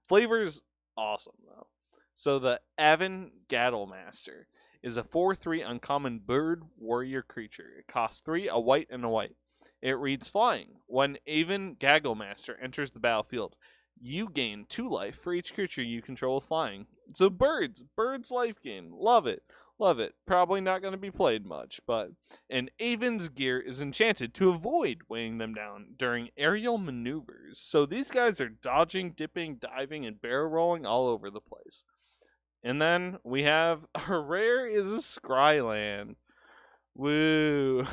Flavor's awesome, though. So the Avon Gaddlemaster is a 4/3 uncommon bird warrior creature. It costs 3, a white, and a white. It reads Flying. When Avon Gaddlemaster enters the battlefield, you gain 2 life for each creature you control with flying. So birds life gain. Love it. Probably not going to be played much, but and Avon's gear is enchanted to avoid weighing them down during aerial maneuvers. So these guys are dodging, dipping, diving, and barrel rolling all over the place. And then we have a rare is a Scryland. Woo!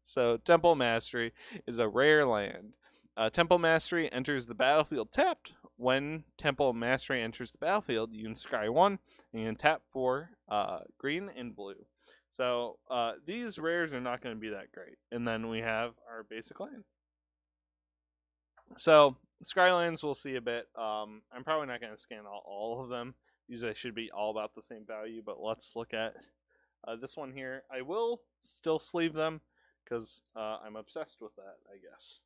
So Temple Mastery is a rare land. Temple Mastery enters the battlefield tapped. When Temple Mastery enters the battlefield, you can scry 1 and you can tap 4 green and blue. So these rares are not going to be that great. And then we have our basic land. So Scrylands we'll see a bit. I'm probably not going to scan all of them. These should be all about the same value, but let's look at this one here. I will still sleeve them because I'm obsessed with that, I guess.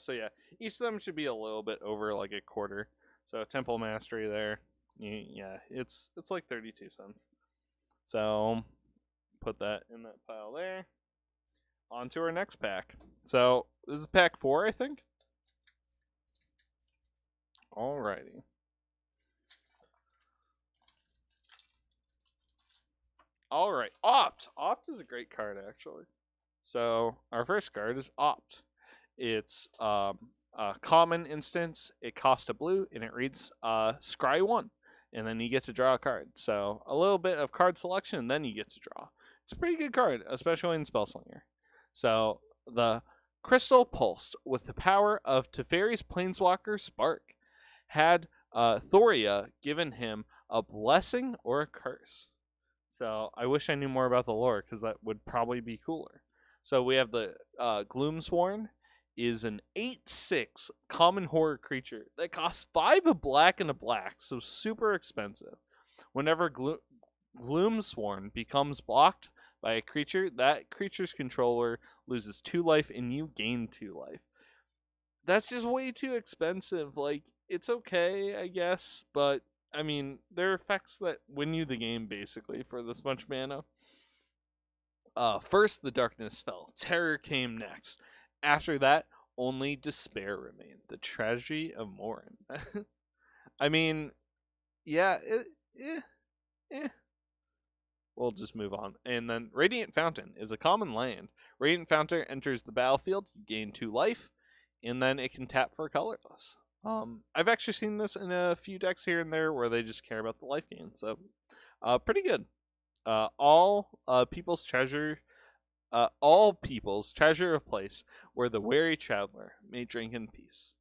So yeah, each of them should be a little bit over like a quarter. So Temple Mastery there, yeah, it's like 32 cents. So put that in that pile there. On to our next pack. So this is pack 4, I think. Alrighty. All right, Opt. Opt is a great card, actually. So our first card is Opt. It's a common instance. It costs a blue, and it reads Scry 1. And then you get to draw a card. So a little bit of card selection, and then you get to draw. It's a pretty good card, especially in Spellslinger. So the Crystal Pulsed, with the power of Teferi's Planeswalker Spark, had Thoria given him a blessing or a curse. So I wish I knew more about the lore, because that would probably be cooler. So we have the Gloomsworn, is an 8/6 common horror creature that costs 5 a black and a black, so super expensive. Whenever Gloomsworn becomes blocked by a creature, that creature's controller loses 2 life and you gain 2 life. That's just way too expensive. Like, it's okay, I guess, but I mean, there are effects that win you the game basically for this much mana. First, the darkness fell. Terror came next. After that, only despair remained. The tragedy of Morin. I mean, yeah, we'll just move on. And then Radiant Fountain is a common land. Radiant Fountain enters the battlefield, you gain 2 life, and then it can tap for colorless. I've actually seen this in a few decks here and there where they just care about the life gain, so pretty good. All people's treasure of place where the weary traveler may drink in peace.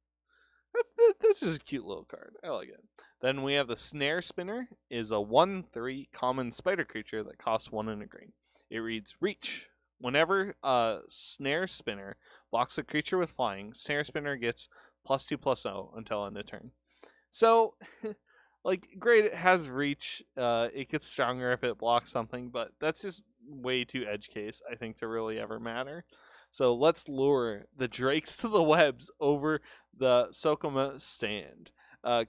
That's just a cute little card. I like it. Then we have the Snare Spinner, is a 1/3 common spider creature that costs 1 and a green. It reads Reach. Whenever Snare Spinner blocks a creature with flying, Snare Spinner gets +2/+0 until end of turn. So, like, great, it has Reach. It gets stronger if it blocks something, but that's just way too edge case, I think, to really ever matter. So let's lure the drakes to the webs over the Sokoma stand.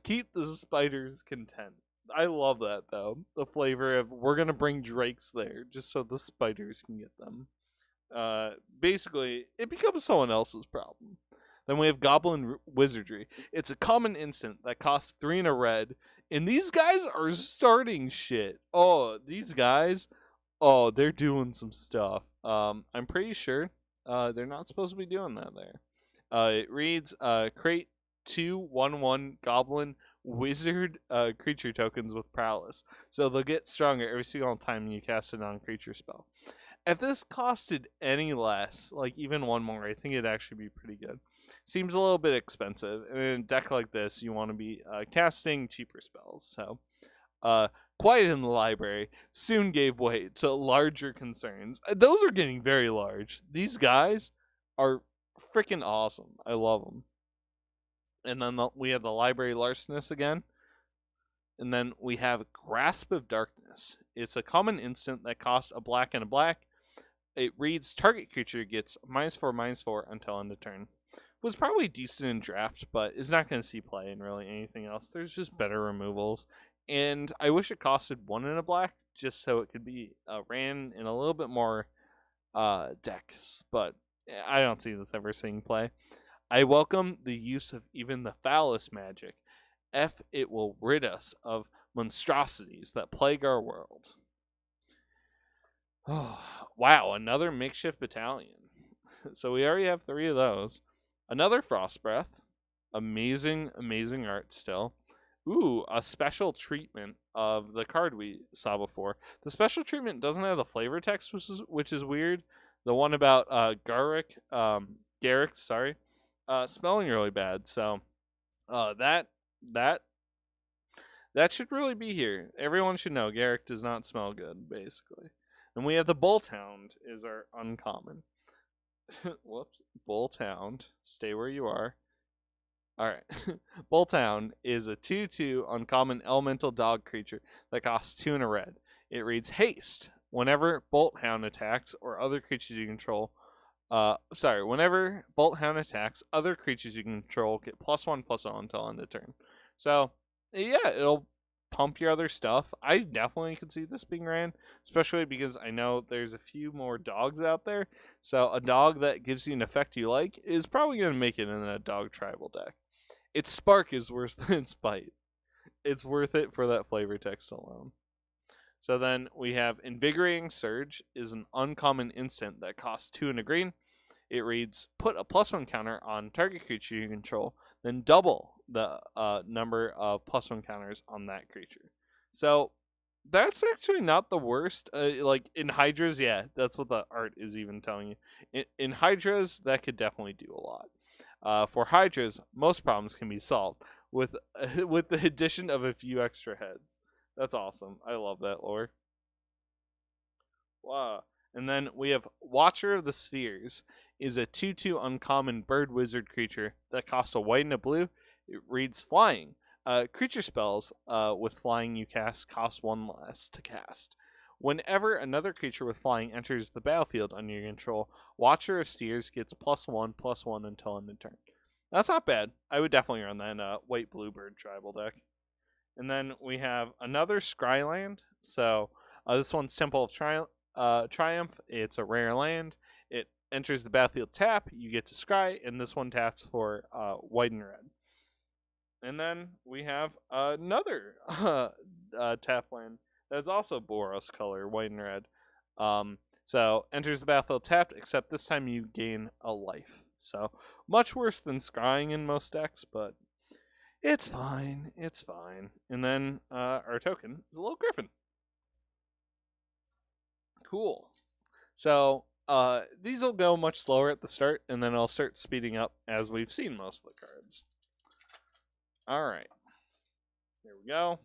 Keep the spiders content. I love that, though. The flavor of, we're going to bring drakes there just so the spiders can get them. Basically, it becomes someone else's problem. Then we have Goblin Wizardry. It's a common instant that costs 3 and a red. And these guys are starting shit. Oh, these guys, they're doing some stuff. I'm pretty sure they're not supposed to be doing that there. It reads, create 2/1/1 Goblin Wizard creature tokens with prowess. So they'll get stronger every single time you cast a non-creature spell. If this costed any less, like even 1 more, I think it'd actually be pretty good. Seems a little bit expensive. And in a deck like this, you want to be casting cheaper spells. So, Quiet in the Library soon gave way to larger concerns. Those are getting very large. These guys are freaking awesome. I love them. And then we have the Library Larcenist again. And then we have Grasp of Darkness. It's a common instant that costs a black and a black. It reads, target creature gets -4/-4 until end of turn. Was probably decent in draft, but is not going to see play in really anything else. There's just better removals. And I wish it costed 1 and a black, just so it could be ran in a little bit more decks. But I don't see this ever seeing play. I welcome the use of even the foulest magic. It will rid us of monstrosities that plague our world. Oh, wow, another makeshift battalion. So we already have 3 of those. Another Frost Breath. Amazing, amazing art still. Ooh, a special treatment of the card we saw before. The special treatment doesn't have the flavor text, which is weird. The one about Garrick, spelling really bad. So that should really be here. Everyone should know Garrick does not smell good, basically. And we have the Bolt Hound is our uncommon. Whoops. Bolt Hound. Stay where you are. Alright. Bolt Hound is a 2/2 uncommon elemental dog creature that costs 2 and a red. It reads Haste. Whenever Bolt Hound attacks or other creatures you control. Whenever Bolt Hound attacks, other creatures you control get +1/+0 until end of turn. So, yeah, it'll pump your other stuff. I definitely could see this being ran, especially because I know there's a few more dogs out there. So a dog that gives you an effect you like is probably going to make it in a dog tribal deck. Its Spark is worse than its Bite. It's worth it for that flavor text alone. So then we have Invigorating Surge is an uncommon instant that costs 2 and a green. It reads, put a +1 counter on target creature you control, then double the number of +1 counters on that creature. So that's actually not the worst. Like in Hydras, yeah, that's what the art is even telling you. In Hydras, that could definitely do a lot. For Hydras, most problems can be solved with the addition of a few extra heads. That's awesome. I love that lore. Wow. And then we have Watcher of the Spheres is a 2/2 uncommon bird wizard creature that costs a white and a blue. It reads flying. Creature spells with flying you cast cost 1 less to cast. Whenever another creature with flying enters the battlefield under your control, Watcher of Spheres gets +1/+1 until end of turn. That's not bad. I would definitely run that in a white bluebird tribal deck. And then we have another Scryland. So this one's Temple of Triumph. It's a rare land. It enters the battlefield tap. You get to scry, and this one taps for white and red. And then we have another tap land that's also Boros color, white and red. So enters the battlefield tapped, except this time you gain a life. So much worse than scrying in most decks, but it's fine. It's fine. And then our token is a little griffin. Cool. So these will go much slower at the start, and then I'll start speeding up as we've seen most of the cards. All right. Here we go.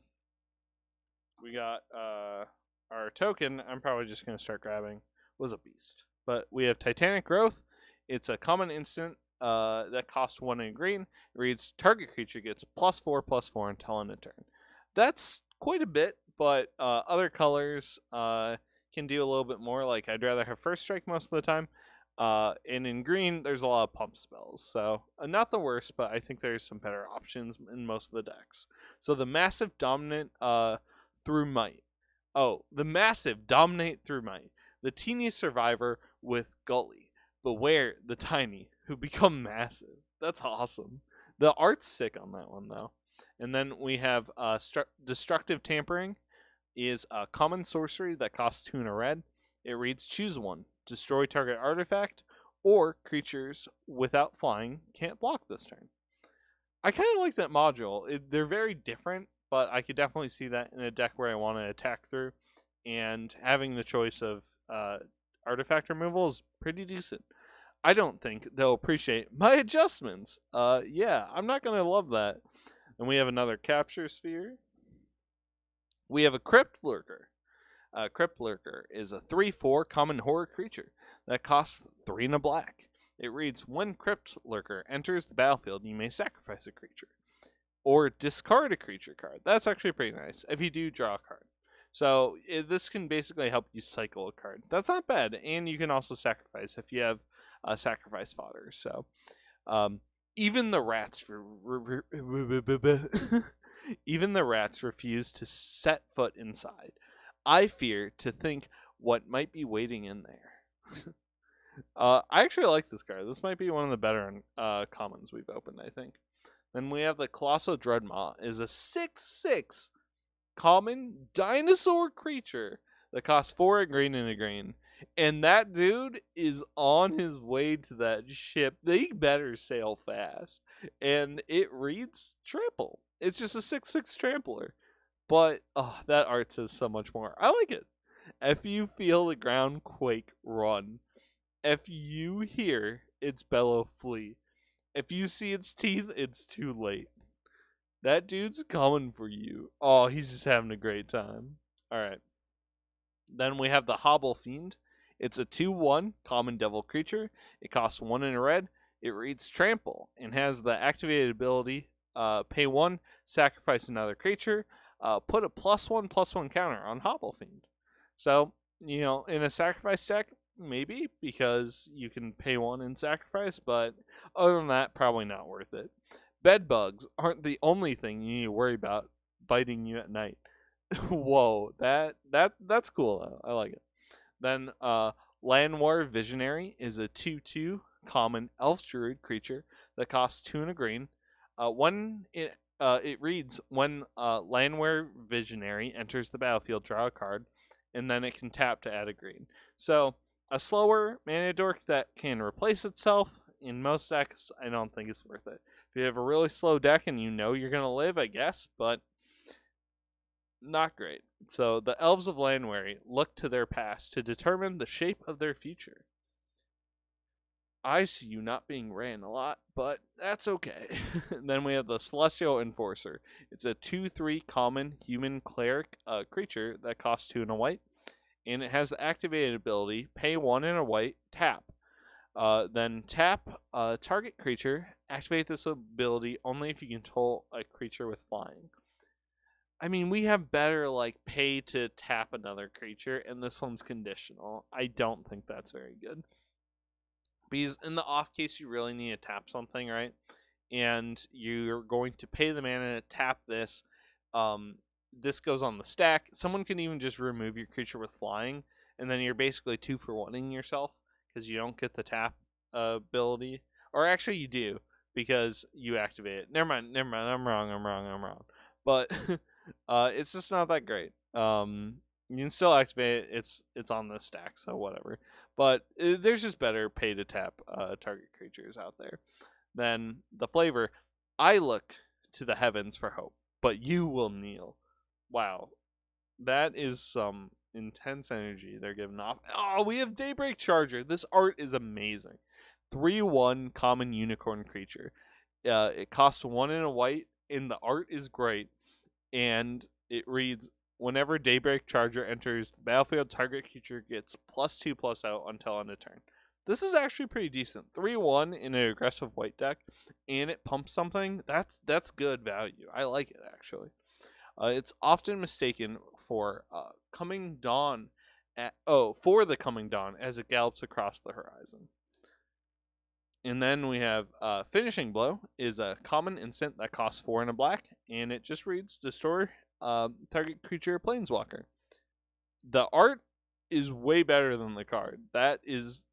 We got our token. I'm probably just going to start grabbing. Was a beast. But we have Titanic Growth. It's a common instant that costs 1 in green. It reads, target creature gets +4/+4 until end of turn. That's quite a bit, but other colors can do a little bit more. Like, I'd rather have First Strike most of the time. And in green, there's a lot of pump spells. So, not the worst, but I think there's some better options in most of the decks. So, the Massive Dominant through Might. Oh, the Massive Dominate through Might. The teeny survivor with Gully. Beware the tiny who become massive. That's awesome. The art's sick on that one, though. And then we have Destructive Tampering is a common sorcery that costs 2 and a red. It reads, choose one. Destroy target artifact, or creatures without flying can't block this turn. I kind of like that module. They're very different, but I could definitely see that in a deck where I want to attack through. And having the choice of artifact removal is pretty decent. I don't think they'll appreciate my adjustments. Yeah, I'm not going to love that. And we have another Capture Sphere. We have a Crypt Lurker. Crypt Lurker is a 3/4 common horror creature that costs 3 and a black. It reads, when Crypt Lurker enters the battlefield, you may sacrifice a creature. Or discard a creature card. That's actually pretty nice, if you do draw a card. So this can basically help you cycle a card. That's not bad, and you can also sacrifice if you have sacrifice fodder. So even the rats even the rats refuse to set foot inside. I fear to think what might be waiting in there. I actually like this card. This might be one of the better commons we've opened, I think. Then we have the Colossal Dreadmaw. Is a 6/6 common dinosaur creature that costs 4 green and a green. And that dude is on his way to that ship. They better sail fast. And it reads trample. It's just a 6/6 trampler. But that art says so much more. I like it. If you feel the ground quake, run. If you hear its bellow, flee. If you see its teeth, it's too late. That dude's coming for you. Oh, he's just having a great time. Alright. Then we have the Hobble Fiend. It's a 2/1 common devil creature. It costs 1 and a red. It reads Trample and has the activated ability, pay 1, sacrifice another creature, put a +1/+1 counter on Hobble Fiend. So, in a sacrifice deck, maybe, because you can pay 1 and sacrifice, but other than that, probably not worth it. Bed bugs aren't the only thing you need to worry about biting you at night. Whoa, that's cool though. I like it. Then Llanowar Visionary is a 2/2 common elf druid creature that costs 2 and a green. When it it reads, when Landwehr Visionary enters the battlefield, draw a card, and then it can tap to add a green. So a slower mana dork that can replace itself in most decks, I don't think it's worth it. If you have a really slow deck and you know you're going to live, I guess, but not great. So the Elves of Landwehr look to their past to determine the shape of their future. I see you not being ran a lot, but that's okay. Then we have the Celestial Enforcer. It's a 2/3 common human cleric creature that costs 2 and a white, and it has the activated ability, pay 1 and a white, tap. Then tap target creature, activate this ability only if you control a creature with flying. I mean, we have better, like, pay to tap another creature, and this one's conditional. I don't think that's very good. Because in the off case you really need to tap something, right? And you're going to pay the mana to tap this. This goes on the stack. Someone can even just remove your creature with flying, and then you're basically 2 for 1ing yourself because you don't get the tap ability. Or actually you do, because you activate it. Never mind, I'm wrong. But it's just not that great. You can still activate it. It's on the stack, so whatever. But there's just better pay to tap target creatures out there. Then the flavor, I look to the heavens for hope, but you will kneel. Wow, that is some intense energy they're giving off. Oh, we have Daybreak Charger. This art is amazing. 3/1 common unicorn creature. It costs 1 and a white, and the art is great. And it reads, whenever Daybreak Charger enters the battlefield, target creature gets +2/+out until end of turn. This is actually pretty decent. 3/1 in an aggressive white deck, and it pumps something. That's good value. I like it, actually. It's often mistaken for Coming Dawn for the Coming Dawn as it gallops across the horizon. And then we have Finishing Blow is a common instant that costs 4 and a black, and it just reads, destroy target creature Planeswalker. The art is way better than the card. That is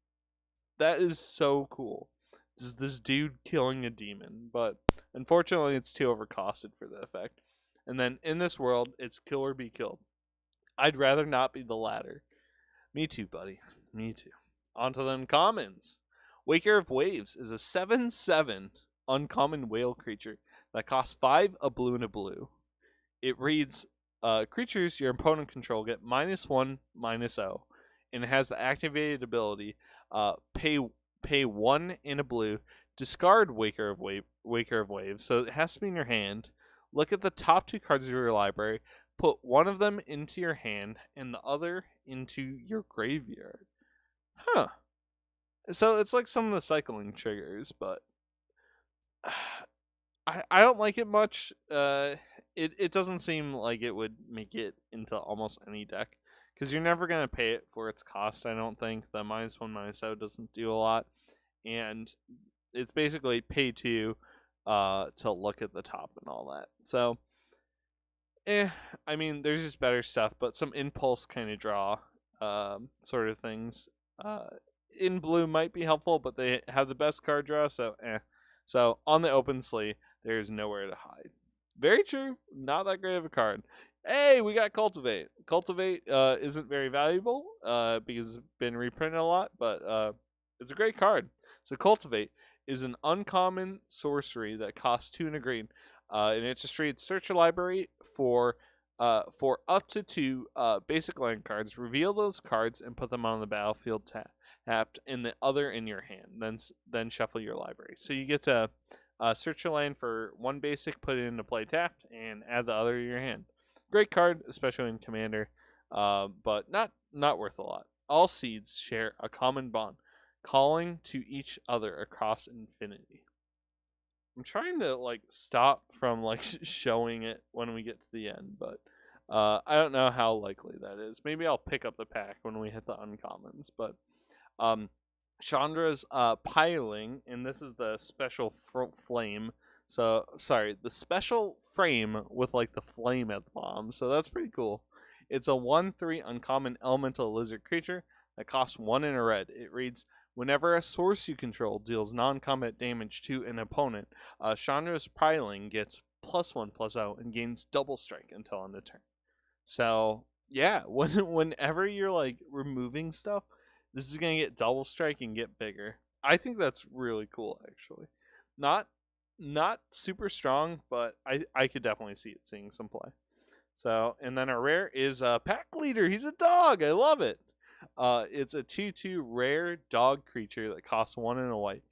so cool. This dude killing a demon, but unfortunately it's too overcosted for the effect. And then in this world, it's kill or be killed. I'd rather not be the latter. Me too, buddy. Me too. On to the uncommons. Waker of Waves is a 7/7 uncommon whale creature that costs 5, a blue, and a blue. It reads, creatures your opponent control get -1/-0, and it has the activated ability, pay 1 and a blue, discard Waker of Waves, so it has to be in your hand. Look at the top 2 cards of your library, put one of them into your hand, and the other into your graveyard. Huh. So it's like some of the cycling triggers, but I don't like it much. It doesn't seem like it would make it into almost any deck, because you're never going to pay it for its cost, I don't think. The -1/-0 doesn't do a lot, and it's basically pay 2 to look at the top and all that. So, I mean, there's just better stuff, but some impulse kind of draw sort of things in blue might be helpful, but they have the best card draw, so So on the open slate, there's nowhere to hide. Very true. Not that great of a card. Hey, we got Cultivate. Cultivate isn't very valuable because it's been reprinted a lot, but it's a great card. So Cultivate is an uncommon sorcery that costs 2 and a green, and it just reads, search your library for up to 2 basic land cards. Reveal those cards and put them on the battlefield tapped, and the other in your hand. Then shuffle your library. So you get to search your land for 1 basic, put it into play tapped, and add the other to your hand. Great card, especially in Commander, but not worth a lot. All seeds share a common bond, calling to each other across infinity. I'm trying to stop from showing it when we get to the end, but I don't know how likely that is. Maybe I'll pick up the pack when we hit the uncommons, but Chandra's piling, and this is the special flame. So, sorry, the special frame with the flame at the bottom. So that's pretty cool. It's a 1/3 uncommon elemental lizard creature that costs 1 and a red. It reads, whenever a source you control deals non-combat damage to an opponent, Chandra's piling gets +1/+0 and gains double strike until end of turn. So yeah, whenever you're like removing stuff, this is gonna get double strike and get bigger. I think that's really cool, actually. Not super strong, but I could definitely see it seeing some play. So, and then our rare is Pack Leader. He's a dog. I love it. It's a 2/2 rare dog creature that costs 1 and a white.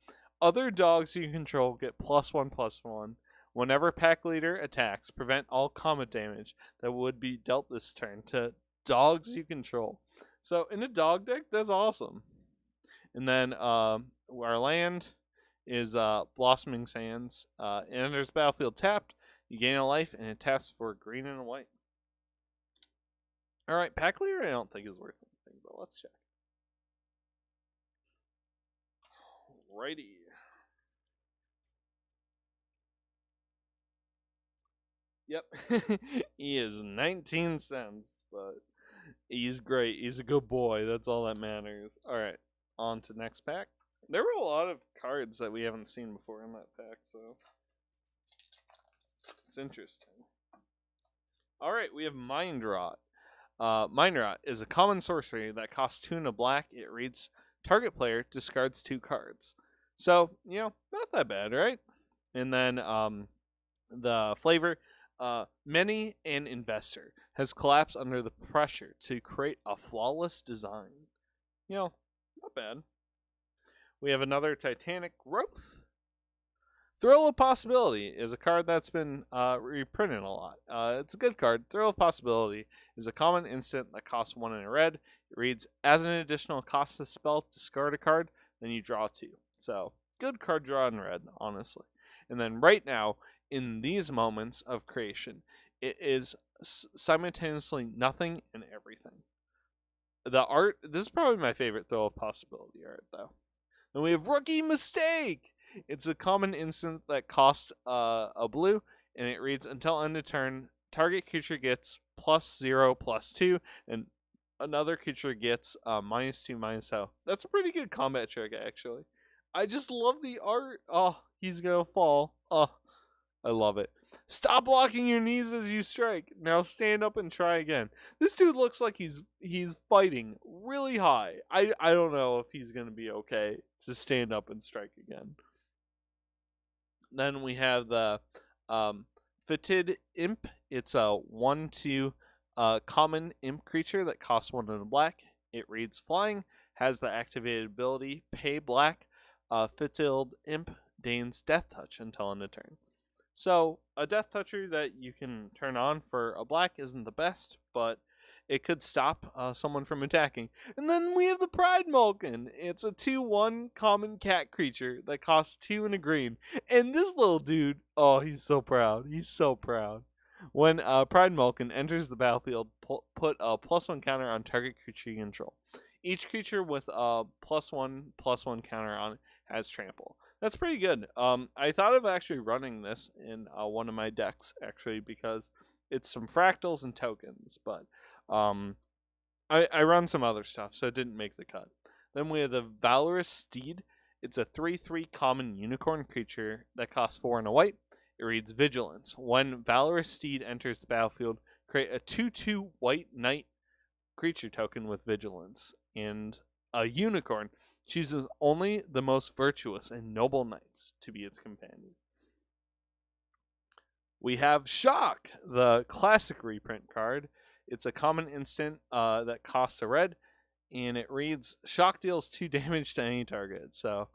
Other dogs you control get +1/+1. Whenever Pack Leader attacks, prevent all combat damage that would be dealt this turn to dogs you control. So in a dog deck, that's awesome. And then our land is Blossoming Sands. It enters battlefield tapped. You gain a life, and it taps for green and a white. All right, Pack Leader I don't think is worth anything, but let's check. Alrighty. Yep. He is 19 cents, but he's great. He's a good boy. That's all that matters. All right, on to next pack. There were a lot of cards that we haven't seen before in that pack, so it's interesting. All right, we have Mind Rot. Mind Rot is a common sorcery that costs 2 and a black. It reads, target player discards 2 cards. So, you know, not that bad, right? And then the flavor, many an investor has collapsed under the pressure to create a flawless design. You know, not bad. We have another Titanic Growth. Thrill of Possibility is a card that's been reprinted a lot. It's a good card. Thrill of Possibility is a common instant that costs 1 and a red. It reads, as an additional cost of spell, discard a card, then you draw 2. So, good card draw in red, honestly. And then right now, in these moments of creation, it is simultaneously nothing and everything. The art, this is probably my favorite Thrill of Possibility art, though. Then we have Rookie Mistake! It's a common instant that costs a blue, and it reads, until end of turn, target creature gets +0/+2, and another creature gets -2/-0. That's a pretty good combat trick, actually. I just love the art. Oh, he's gonna fall. Oh, I love it. Stop blocking your knees as you strike. Now stand up and try again. This dude looks like he's fighting really high. I don't know if he's gonna be okay to stand up and strike again. Then we have the Fetid Imp. It's a 1/2 common imp creature that costs 1 and a black. It reads flying, has the activated ability pay black. Fetid Imp gains Death Touch until end of turn. So a Death Toucher that you can turn on for a black isn't the best, but it could stop someone from attacking. And then we have the Pride Malkin. It's a 2/1 common cat creature that costs 2 and a green. And this little dude, oh, he's so proud. He's so proud. When Pride Malkin enters the battlefield, put a +1 counter on target creature you control. Each creature with a +1/+1 counter on it has trample. That's pretty good. I thought of actually running this in one of my decks, actually, because it's some fractals and tokens, but I run some other stuff, so it didn't make the cut. Then we have the Valorous Steed. It's a 3/3 common unicorn creature that costs 4 and a white. It reads Vigilance. When Valorous Steed enters the battlefield, create a 2/2 white knight creature token with Vigilance. And a unicorn chooses only the most virtuous and noble knights to be its companion. We have Shock, the classic reprint card. It's a common instant that costs a red, and it reads, Shock deals 2 damage to any target. So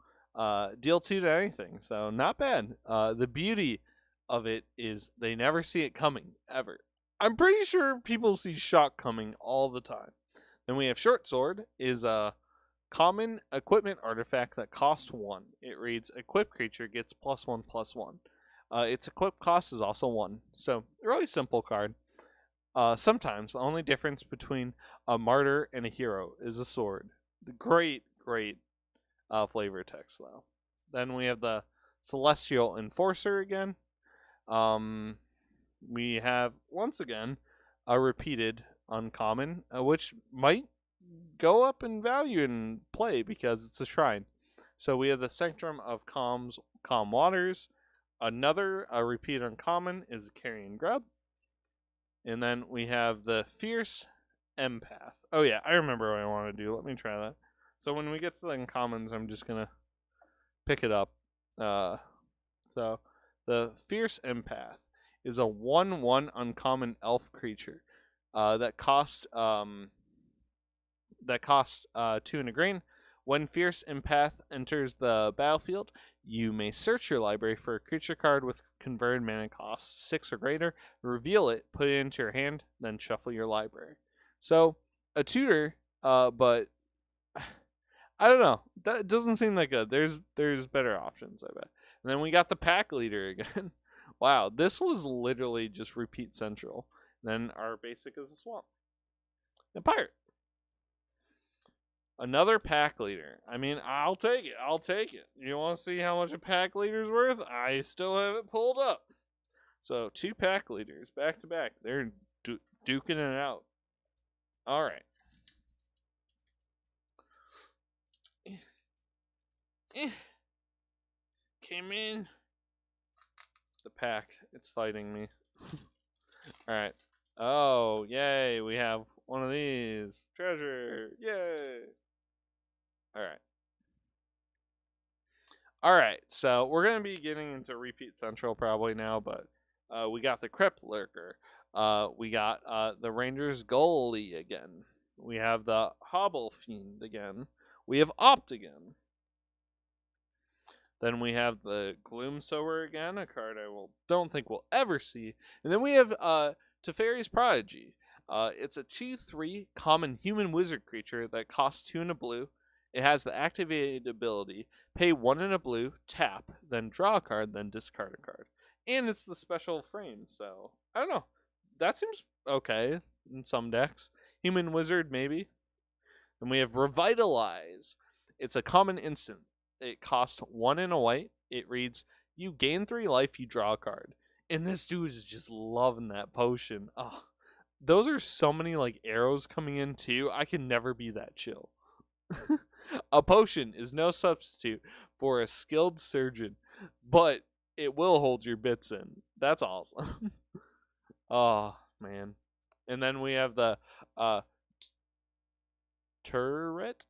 deal 2 to anything, so not bad. The beauty of it is they never see it coming, ever. I'm pretty sure people see Shock coming all the time. Then we have Short Sword, is a common equipment artifact that costs 1. It reads, equip creature gets +1/+1. Its equip cost is also 1. So, really simple card. Sometimes the only difference between a martyr and a hero is a sword. Great flavor text, though. Then we have the Celestial Enforcer again. We have, once again, a repeated uncommon, which might go up in value in play because it's a shrine. So we have the Sanctum of Calm Waters. Another repeat uncommon is the Carrion Grub. And then we have the Fierce Empath. Oh yeah, I remember what I want to do. Let me try that. So when we get to the uncommons, I'm just going to pick it up. So the Fierce Empath is a 1/1 uncommon elf creature that costs 2 and a green. When Fierce Empath enters the battlefield, you may search your library for a creature card with converted mana cost 6 or greater, reveal it, put it into your hand, then shuffle your library. So, a tutor, but I don't know. That doesn't seem that good. There's better options, I bet. And then we got the Pack Leader again. Wow, this was literally just repeat central. Then our basic is a Swamp. And Pirate. Another Pack Leader. I mean, I'll take it. I'll take it. You want to see how much a Pack Leader's worth? I still have it pulled up. So, 2 Pack Leaders back to back. They're duking it out. All right. Came in. The pack. It's fighting me. All right. Oh, yay. We have one of these. Treasure. Yay. All right. All right. So we're going to be getting into Repeat Central probably now, but we got the Crypt Lurker. We got the Ranger's Goalie again. We have the Hobble Fiend again. We have Opt again. Then we have the Gloom Sower again, a card I don't think we'll ever see. And then we have Teferi's Prodigy. It's a 2/3 common human wizard creature that costs 2 and a blue. It has the activated ability, pay 1 and a blue, tap, then draw a card, then discard a card. And it's the special frame, so I don't know. That seems okay in some decks. Human Wizard, maybe. And we have Revitalize. It's a common instant. It costs 1 and a white. It reads, you gain 3 life, you draw a card. And this dude is just loving that potion. Oh, those are so many like arrows coming in too. I can never be that chill. A potion is no substitute for a skilled surgeon, but it will hold your bits in. That's awesome. Oh, man. And then we have the turret.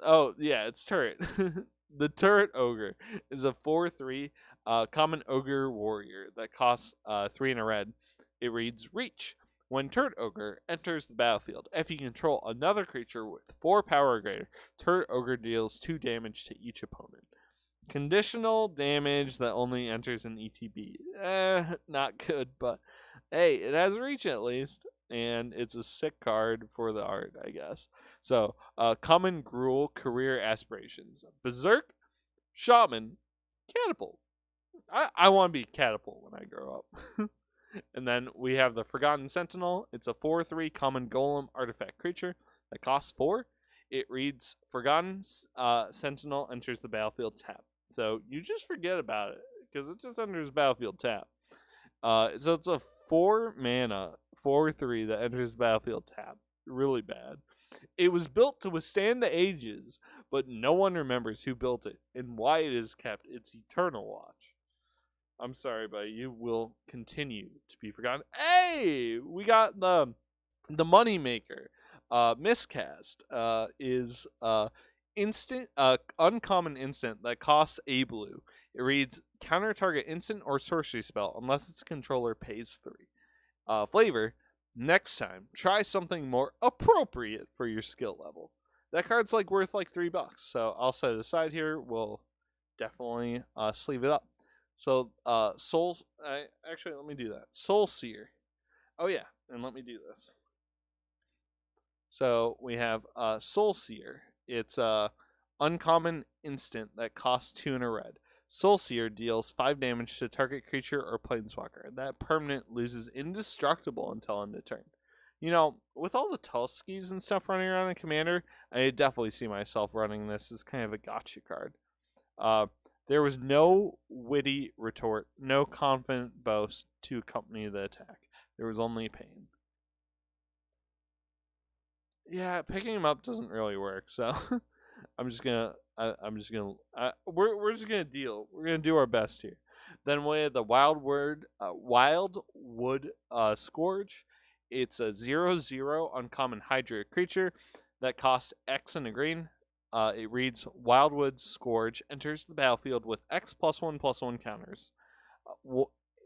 Oh, yeah, it's turret. The Turret Ogre is a 4/3 common ogre warrior that costs 3 and a red. It reads Reach. When Turret Ogre enters the battlefield, if you control another creature with 4 power or greater, Turret Ogre deals 2 damage to each opponent. Conditional damage that only enters in ETB. Not good, but hey, it has Reach at least. And it's a sick card for the art, I guess. So, Common Gruel Career Aspirations. Berserk, Shaman, Catapult. I want to be Catapult when I grow up. And then we have the Forgotten Sentinel. It's a 4/3 common golem artifact creature that costs 4. It reads Forgotten Sentinel enters the battlefield tap. So you just forget about it because it just enters the battlefield tap. So it's a 4 mana 4/3 that enters the battlefield tap. Really bad. It was built to withstand the ages, but no one remembers who built it and why it is kept its eternal watch. I'm sorry, but you will continue to be forgotten. Hey, we got the Moneymaker. Miscast is instant uncommon instant that costs a blue. It reads counter target instant or sorcery spell unless its controller pays 3. Flavor, next time try something more appropriate for your skill level. That card's like worth like $3, so I'll set it aside here. We'll definitely sleeve it up. So, actually, let me do that. Soul Seer. Oh, yeah, and let me do this. So, we have Soul Seer. It's a uncommon instant that costs 2 and a red. Soul Seer deals 5 damage to target creature or planeswalker. That permanent loses indestructible until end of turn. You know, with all the Tuskies and stuff running around in Commander, I definitely see myself running this as kind of a gotcha card. There was no witty retort, no confident boast to accompany the attack. There was only pain. Yeah, picking him up doesn't really work, so we're just gonna deal. We're gonna do our best here. Then we have the Wildwood Scourge. It's a 0/0 uncommon Hydra creature that costs X and a green. It reads Wildwood Scourge enters the battlefield with X +1/+1 counters.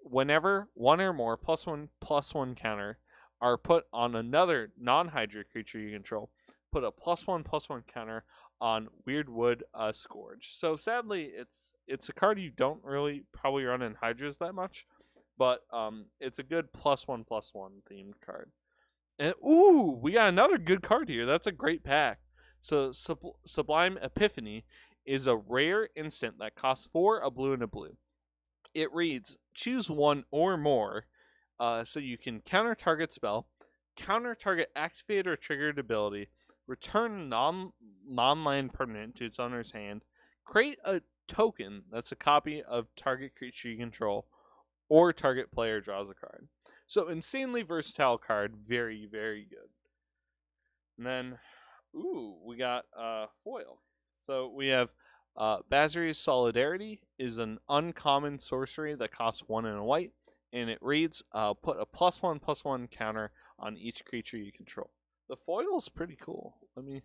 Whenever one or more +1/+1 counter are put on another non-Hydra creature you control, put a +1/+1 counter on Weirdwood Scourge. So sadly, it's a card you don't really probably run in Hydras that much, but it's a good +1/+1 themed card. And ooh, we got another good card here. That's a great pack. So Sublime Epiphany is a rare instant that costs 4, a blue and a blue. It reads, choose one or more, so you can counter target spell, counter target activated or triggered ability, return non-land permanent to its owner's hand, create a token that's a copy of target creature you control, or target player draws a card. So insanely versatile card, very, very good. And then, ooh, we got foil. So we have Bazari's Solidarity is an uncommon sorcery that costs 1 and a white, and it reads, put a +1/+1 counter on each creature you control. The foil is pretty cool. Let me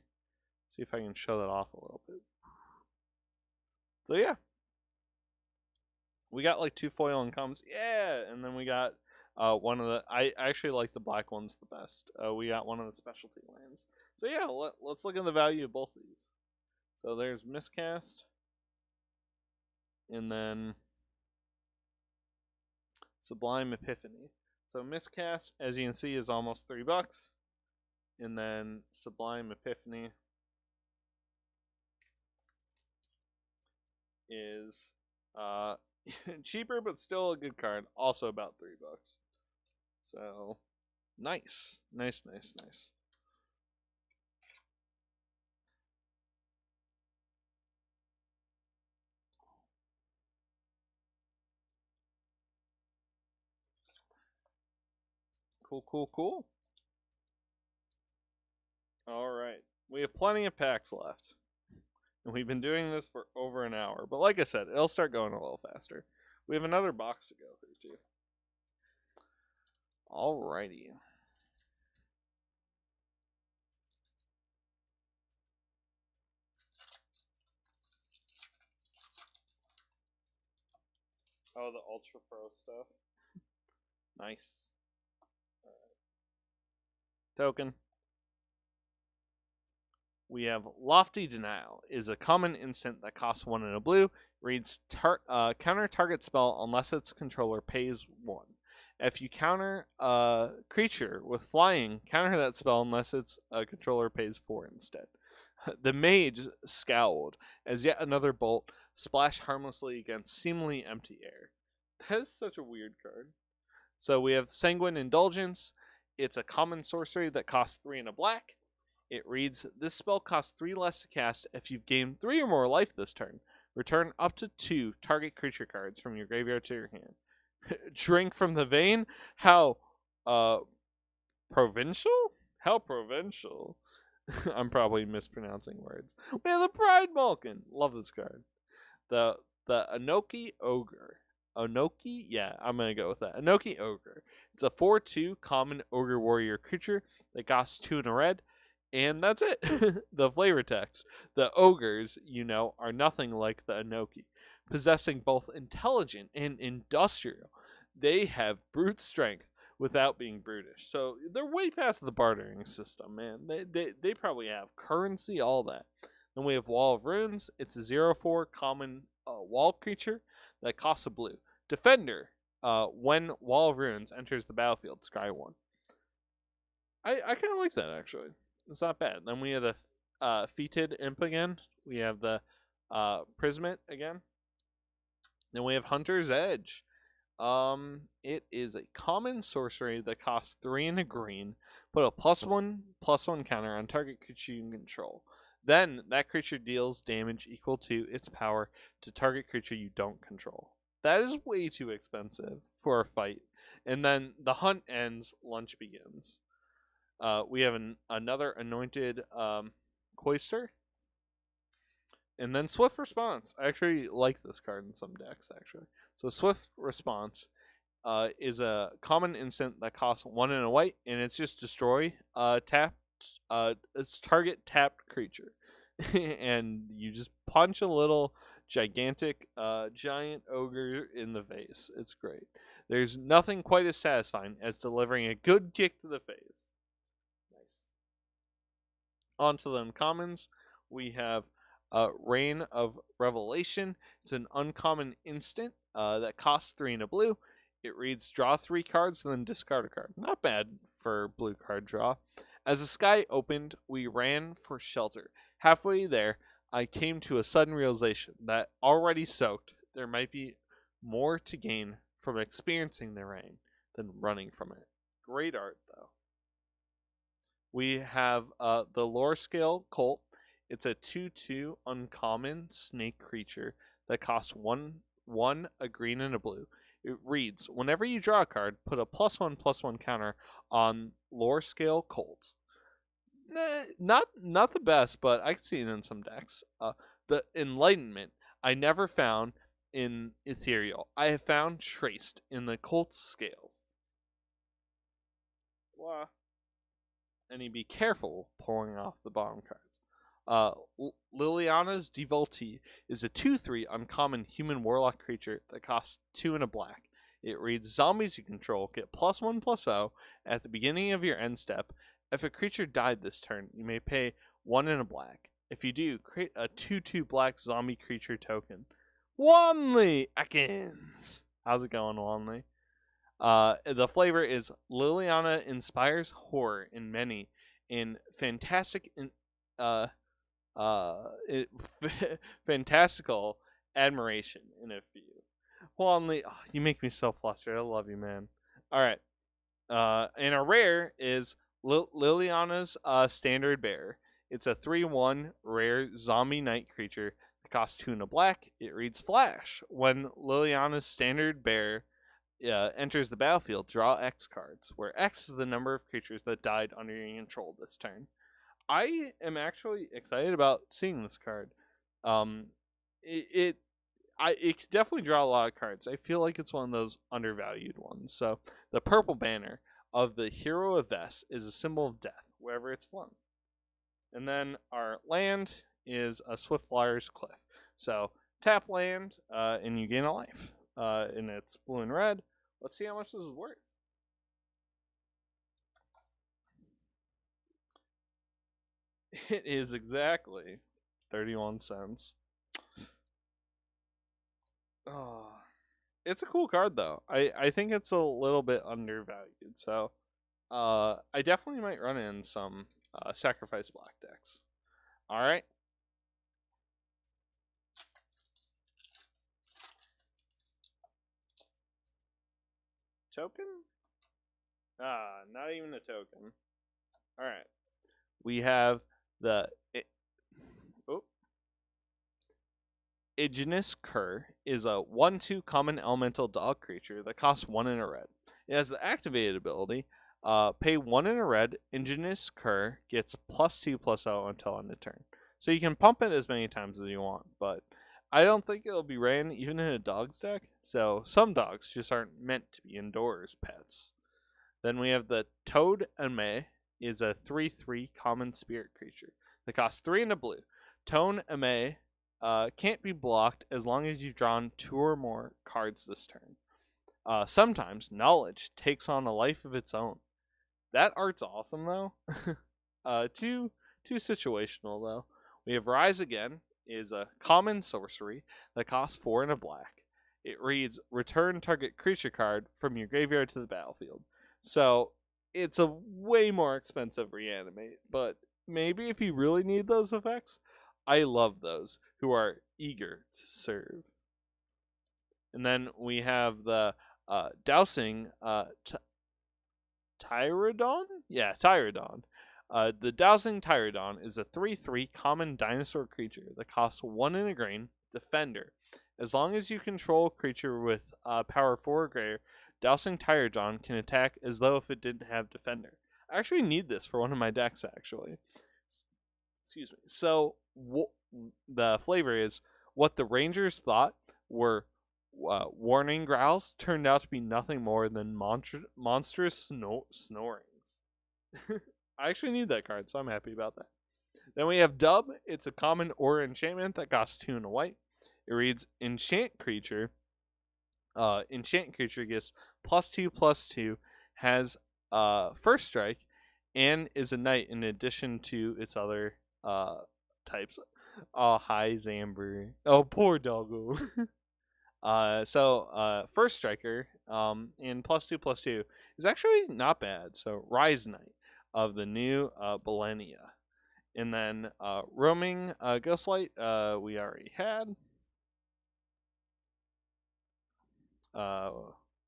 see if I can show that off a little bit. So yeah, we got like 2 foil uncommons. Yeah, and then we got one of the. I actually like the black ones the best. We got one of the specialty lands. So yeah, let's look at the value of both of these. So there's Miscast, and then Sublime Epiphany. So Miscast, as you can see, is almost $3, and then Sublime Epiphany is cheaper, but still a good card. Also about $3. So nice. Cool. All right, we have plenty of packs left, and we've been doing this for over an hour. But like I said, it'll start going a little faster. We have another box to go through too. Alrighty. Oh, the Ultra Pro stuff. Nice. All right. Token. We have Lofty Denial. Is a common instant that costs 1 and a blue. Reads counter target spell unless its controller pays 1. If you counter a creature with flying, counter that spell unless its controller pays 4 instead. The mage scowled as yet another bolt splashed harmlessly against seemingly empty air. That is such a weird card. So we have Sanguine Indulgence. It's a common sorcery that costs 3 and a black. It reads, this spell costs 3 less to cast if you've gained 3 or more life this turn. Return up to 2 target creature cards from your graveyard to your hand. Drink from the vein? How provincial? How provincial? I'm probably mispronouncing words. We have the Pride Vulcan. Love this card. The Anoki Ogre. Anoki? Yeah, I'm going to go with that. Anoki Ogre. It's a 4/2 common Ogre Warrior creature that costs 2 and a red. And that's it. The flavor text. The ogres, are nothing like the Anoki, possessing both intelligent and industrial. They have brute strength without being brutish. So they're way past the bartering system, man. They probably have currency, all that. Then we have Wall of Runes. It's a 0/4 common wall creature that costs a blue. Defender. When Wall of Runes enters the battlefield, scry 1. I kind of like that, actually. It's not bad. Then we have the Fetid Imp again. We have the Prismet again. Then we have Hunter's Edge. It is a common sorcery that costs 3 and a green. Put a +1/+1 counter on target creature you control. Then that creature deals damage equal to its power to target creature you don't control. That is way too expensive for a fight. And then the hunt ends, lunch begins. We have another Anointed Cloister. And then Swift Response. I actually like this card in some decks, actually. So Swift Response is a common instant that costs 1 and a white, and it's just destroy it's target tapped creature. And you just punch a little gigantic giant ogre in the face. It's great. There's nothing quite as satisfying as delivering a good kick to the face. Nice. On to the uncommons, we have Reign of Revelation. It's an uncommon instant that costs 3 and a blue. It reads draw 3 cards and then discard a card. Not bad for blue card draw. As the sky opened, we ran for shelter. Halfway there, I came to a sudden realization that already soaked, there might be more to gain from experiencing the rain than running from it. Great art, though. We have the Lore Scale Colt. It's a 2/2 uncommon snake creature that costs 1, a green, and a blue. It reads, whenever you draw a card, put a +1/+1 counter on Lore Scale Colt. Not the best, but I can see it in some decks. The Enlightenment I never found in Ethereal. I have found traced in the Colt's scales. Wow. And you be careful pulling off the bottom cards. Liliana's Devotee is a 2/3 uncommon human warlock creature that costs 2 and a black. It reads, zombies you control get +1/+0 at the beginning of your end step. If a creature died this turn, you may pay 1 and a black. If you do, create a 2/2 black zombie creature token. Wanley Ekans! How's it going, Wanley? The flavor is Liliana inspires horror in many, in fantastic, fantastical admiration in a few. Wanley, oh, you make me so flustered. I love you, man. All right. And a rare is Liliana's Standard Bearer. It's a 3/1 rare zombie knight creature that costs 2 and a black. It reads Flash. When Liliana's Standard Bearer enters the battlefield, draw X cards, where X is the number of creatures that died under your control this turn. I am actually excited about seeing this card. It could definitely draw a lot of cards. I feel like it's one of those undervalued ones. So the purple banner of the Hero of Vest is a symbol of death wherever it's flung. And then our land is a Swiftflyer's Cliff. So tap land and you gain a life. And it's blue and red. Let's see how much this is worth. It is exactly 31 cents. Oh, it's a cool card though. I think it's a little bit undervalued. So I definitely might run in some sacrifice black decks. All right. Token? Not even a token. All right. We have the Ignis Cur is a 1/2 common elemental dog creature that costs 1 and a red. It has the activated ability, pay 1 and a red, Ignis Cur gets +2/+0 until end of turn. So you can pump it as many times as you want, but I don't think it'll be ran even in a dog's deck, so some dogs just aren't meant to be indoors pets. Then we have the Toad Ame, is a 3/3 common spirit creature that costs 3 and a blue. Toad Ame can't be blocked as long as you've drawn 2 or more cards this turn. Sometimes knowledge takes on a life of its own. That art's awesome though. Too situational though. We have Rise Again, is a common sorcery that costs 4 and a black. It reads return target creature card from your graveyard to the battlefield. So it's a way more expensive reanimate, but maybe if you really need those effects, I love those who are eager to serve. And then we have the Dowsing Tyrodon? Yeah, Tyrodon. The Dowsing Tyrodon is a 3/3 common dinosaur creature that costs 1 and a green, Defender. As long as you control a creature with power 4 or greater, Dowsing Tyrodon can attack as though if it didn't have Defender. I actually need this for one of my decks, actually. Excuse me. So, the flavor is what the Rangers thought were Warning growls turned out to be nothing more than monstrous snorings. I actually need that card, so I'm happy about that. Then we have Dub. It's a common or enchantment that costs 2 and a white. It reads Enchant creature. Enchant creature gets +2/+2, has first strike, and is a knight in addition to its other types. Oh, hi Zamber. Oh, poor doggo. First striker, in +2/+2 is actually not bad. So Rise Knight of the new Millennia. And then Roaming Ghostlight, we already had. I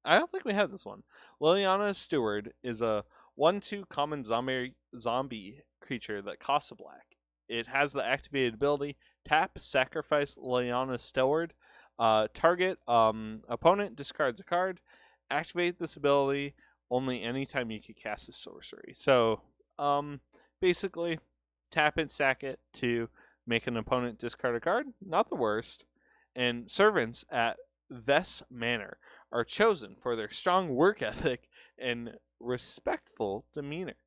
don't think we had this one. Liliana's Steward is a 1/2 common zombie creature that costs a black. It has the activated ability tap, sacrifice Liliana's Steward. Target opponent discards a card. Activate this ability only anytime you can cast a sorcery. So basically, tap it, sack it to make an opponent discard a card. Not the worst. And servants at Vess Manor are chosen for their strong work ethic and respectful demeanor.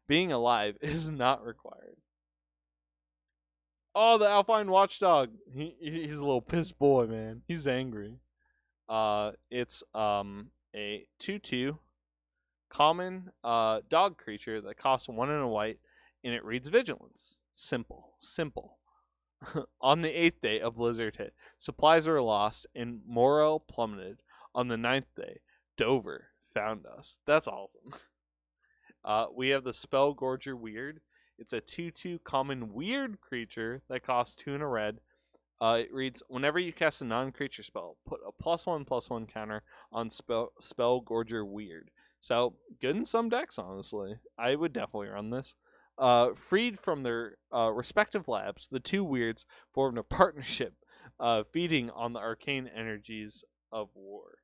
Being alive is not required. Oh, the Alpine Watchdog. He's a little pissed boy, man. He's angry. It's a 2/2 common dog creature that costs 1 and a white, and it reads Vigilance. Simple. On the 8th day, a blizzard hit. Supplies were lost, and morale plummeted. On the 9th day, Dover found us. That's awesome. We have the Spellgorger Weird. It's a 2/2 common weird creature that costs 2 and a red. It reads, whenever you cast a non-creature spell, put a +1/+1 counter on Spellgorger Weird. So, good in some decks, honestly. I would definitely run this. Freed from their respective labs, the two weirds formed a partnership, feeding on the arcane energies of war.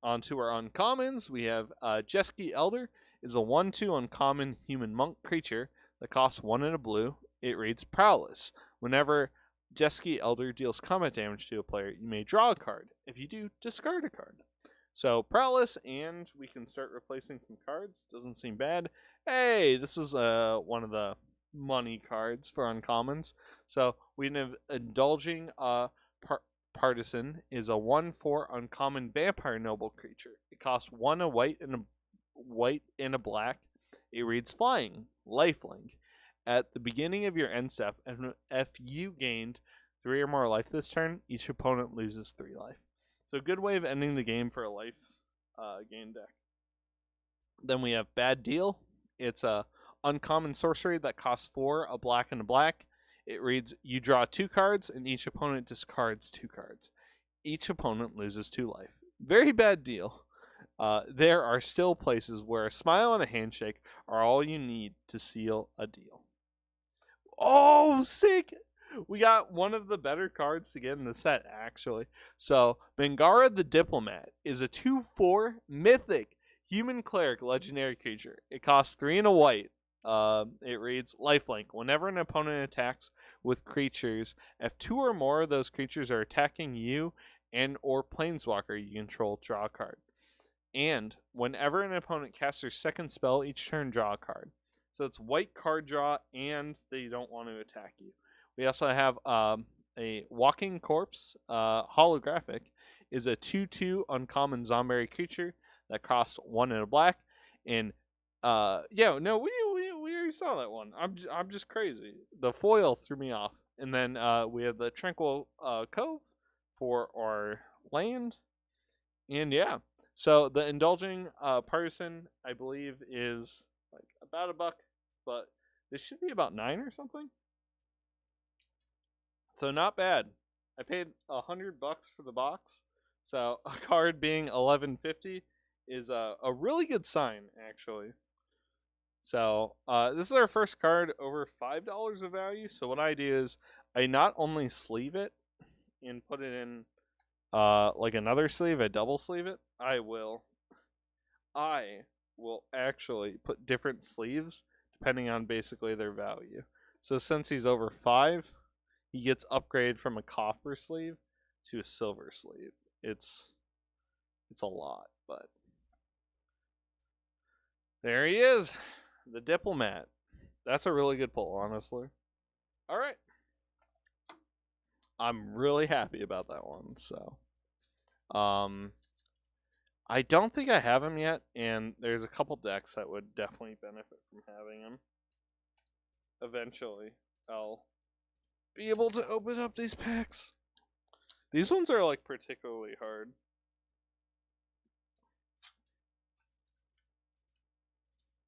On to our uncommons, we have Jeski Elder is a 1/2 uncommon human monk creature that costs 1 and a blue. It reads Prowess. Whenever Jeski Elder deals combat damage to a player, you may draw a card. If you do, discard a card. So Prowess, and we can start replacing some cards. Doesn't seem bad. Hey, this is one of the money cards for uncommons. So we have Indulging Partisan is a 1/4 uncommon vampire noble creature. It costs 1 a white and a black. It reads Flying, Lifelink. At the beginning of your end step, and if you gained 3 or more life this turn, each opponent loses 3 life. So good way of ending the game for a life gain deck. Then we have Bad Deal. It's a uncommon sorcery that costs 4, a black and a black. It reads, you draw 2 cards and each opponent discards 2 cards. Each opponent loses 2 life. Very bad deal. There are still places where a smile and a handshake are all you need to seal a deal. Oh, sick! We got one of the better cards to get in the set, actually. So, Bangara the Diplomat is a 2/4 mythic human cleric legendary creature. It costs 3 and a white. It reads Lifelink. Whenever an opponent attacks with creatures, if 2 or more of those creatures are attacking you and or planeswalker you control, draw a card. And whenever an opponent casts their second spell each turn, draw a card. So it's white card draw, and they don't want to attack you. We also have a Walking Corpse, holographic, is a 2/2 uncommon zombie creature that costs 1 and a black. And we already saw that one. I'm just crazy. The foil threw me off. And then we have the Tranquil Cove for our land. And yeah, so the Indulging Partisan, I believe, is like about $1, but this should be about 9 or something. So not bad. I paid $100 for the box. So a card being $11.50 is a really good sign, actually. So this is our first card over $5 of value. So what I do is I not only sleeve it and put it in like another sleeve, I double sleeve it. I will actually put different sleeves depending on basically their value. So since he's over 5, he gets upgraded from a copper sleeve to a Silver Sleeve. It's a lot, but there he is, the Diplomat. That's a really good pull, honestly. All right. I'm really happy about that one. So, I don't think I have him yet, and there's a couple decks that would definitely benefit from having him. Eventually, I'll be able to open up these packs. These ones are like particularly hard.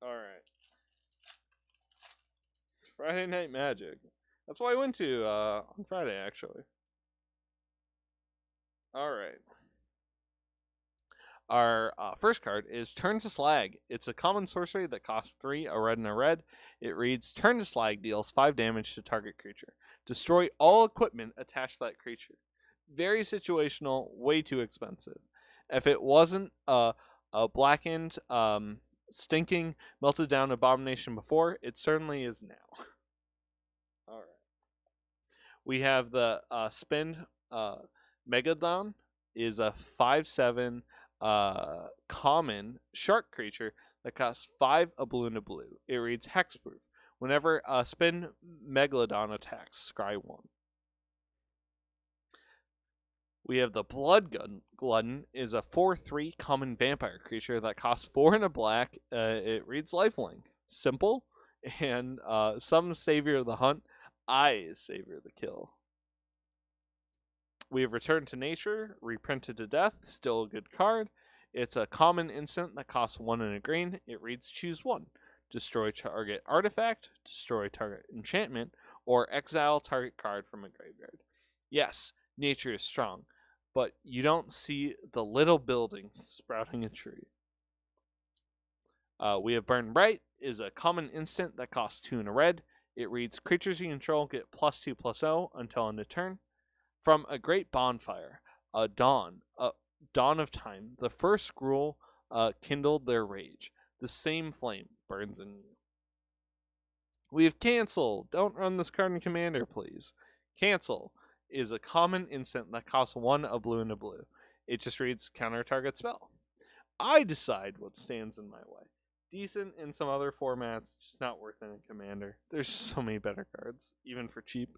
All right. Friday Night Magic. That's why I went to on Friday, actually. All right. Our first card is Turn to Slag. It's a common sorcery that costs 3, a red and a red. It reads, Turn to Slag deals 5 damage to target creature. Destroy all equipment attached to that creature. Very situational, way too expensive. If it wasn't a blackened, stinking, melted down abomination before, it certainly is now. All right. We have the Spend Megalodon is a 5/7 common shark creature that costs 5, a blue and a blue. It reads Hexproof. Whenever Spin Megalodon attacks, scry 1. We have the Blood Glutton is a 4/3 common vampire creature that costs 4 and a black. It reads Lifelink. Simple. And some Savior of the Hunt. I is Savior of the Kill. We have Return to Nature, reprinted to death, still a good card. It's a common instant that costs 1 and a green. It reads Choose 1. Destroy target artifact, destroy target enchantment, or exile target card from a graveyard. Yes, nature is strong, but you don't see the little buildings sprouting a tree. We have Burn Bright, is a common instant that costs 2 and a red. It reads creatures you control get +2/+0 until end of turn. From a great bonfire, a dawn of time, the first scroll kindled their rage. The same flame burns in you. We have Cancel. Don't run this card in Commander, please. Cancel is a common instant that costs 1, a blue and a blue. It just reads counter target spell. I decide what stands in my way. Decent in some other formats, just not worth it in Commander. There's so many better cards, even for cheap.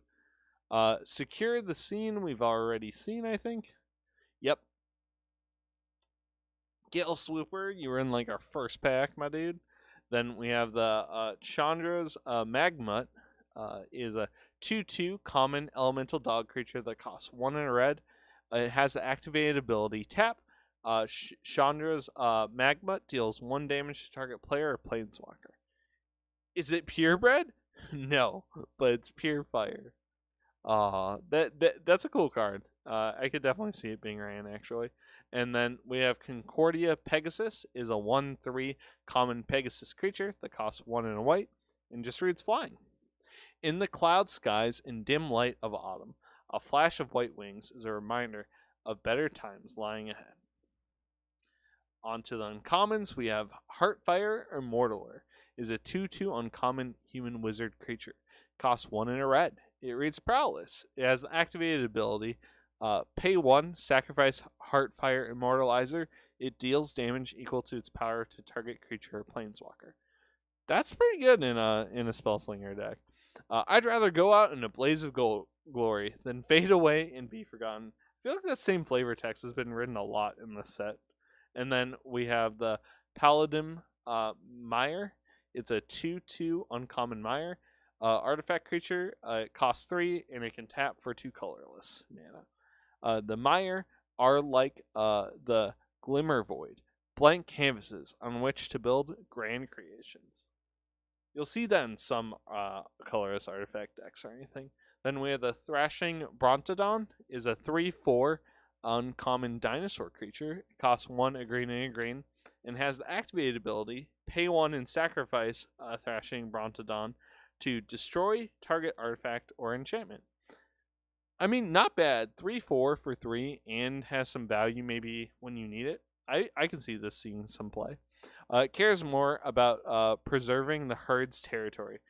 Secure the Scene, we've already seen, I think. Yep. Gale Swooper, you were in like our first pack, my dude. Then we have the Chandra's Magmut, is a 2/2 common elemental dog creature that costs 1 and a red. It has the activated ability Tap. Chandra's Magmut deals 1 damage to target player or planeswalker. Is it purebred? No, but it's pure fire. That's a cool card. I could definitely see it being ran, actually. And then we have Concordia Pegasus, is a 1/3 common Pegasus creature that costs 1 and a white, and just reads Flying. In the cloud skies in dim light of autumn, a flash of white wings is a reminder of better times lying ahead. On to the uncommons, we have Heartfire Immortaler, is a 2/2 uncommon human wizard creature, costs 1 and a red. It reads Prowess. It has an activated ability. Pay 1, sacrifice Heartfire Immortalizer. It deals damage equal to its power to target creature or planeswalker. That's pretty good in a Spellslinger deck. I'd rather go out in a blaze of glory than fade away and be forgotten. I feel like that same flavor text has been written a lot in this set. And then we have the Paladin Mire. It's a 2/2 uncommon Mire. Artifact creature, it costs 3, and it can tap for 2 colorless mana. The Mire are like the Glimmer Void, blank canvases on which to build grand creations. You'll see that in some colorless artifact decks or anything. Then we have the Thrashing Brontodon, is a 3/4 uncommon dinosaur creature. It costs 1, a green and a green, and has the activated ability, pay 1 and sacrifice Thrashing Brontodon to destroy target artifact or enchantment. I mean, not bad. 3/4 for 3 and has some value maybe when you need it. I can see this seeing some play. It cares more about preserving the herd's territory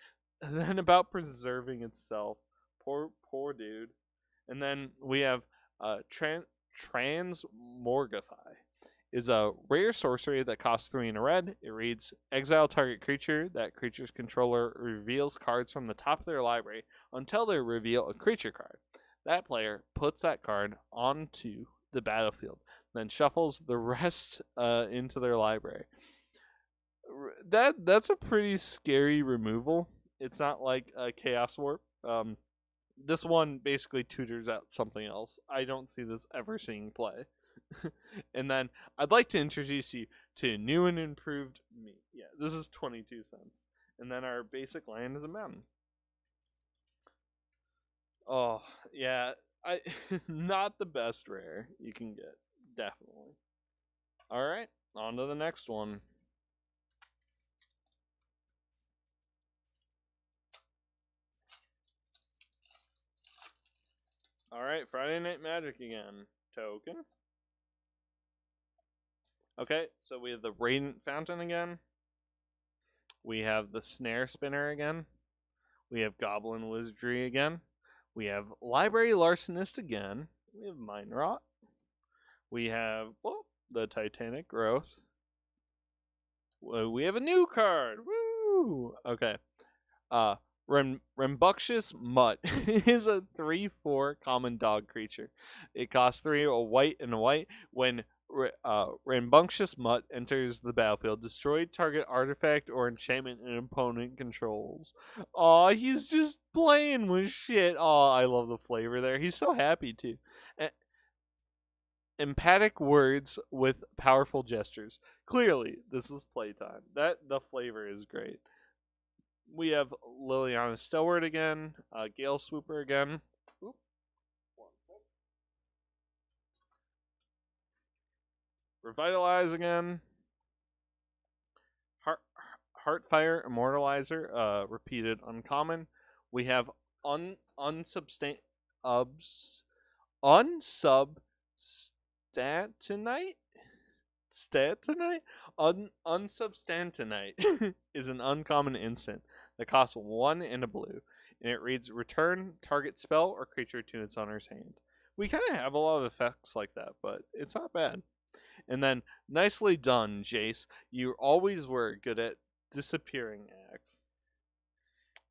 than about preserving itself. Poor dude. And then we have Transmorgify is a rare sorcery that costs 3 and a red. It reads, exile target creature. That creature's controller reveals cards from the top of their library until they reveal a creature card. That player puts that card onto the battlefield, then shuffles the rest into their library. That's a pretty scary removal. It's not like a Chaos Warp. This one basically tutors out something else. I don't see this ever seeing play. And then I'd like to introduce you to new and improved me. Yeah, this is 22 cents. And then our basic land is a mountain. Oh, yeah. Not the best rare you can get. Definitely. Alright, on to the next one. Alright, Friday Night Magic again. Token. Okay, so we have the Radiant Fountain again. We have the Snare Spinner again. We have Goblin Wizardry again. We have Library Arsonist again. We have Mind Rot. We have the Titanic Growth. We have a new card. Woo! Okay. Rambunctious Mutt is a 3/4 common dog creature. It costs 3, a white and a white. When Rambunctious Mutt enters the battlefield, destroy target artifact or enchantment an opponent controls. Aw, he's just playing with shit. Aw, I love the flavor there. He's so happy too. Emphatic words with powerful gestures. Clearly, this was playtime. The flavor is great. We have Liliana Stoward again, Gale Swooper again. Oop. Revitalize again. Heartfire Immortalizer, repeated uncommon. We have Unsubstantinite. Unsubstantinite is an uncommon instant that costs 1 and a blue, and it reads, return target spell or creature to its owner's hand. We kind of have a lot of effects like that, but it's not bad. And then, nicely done, Jace. You always were good at disappearing acts.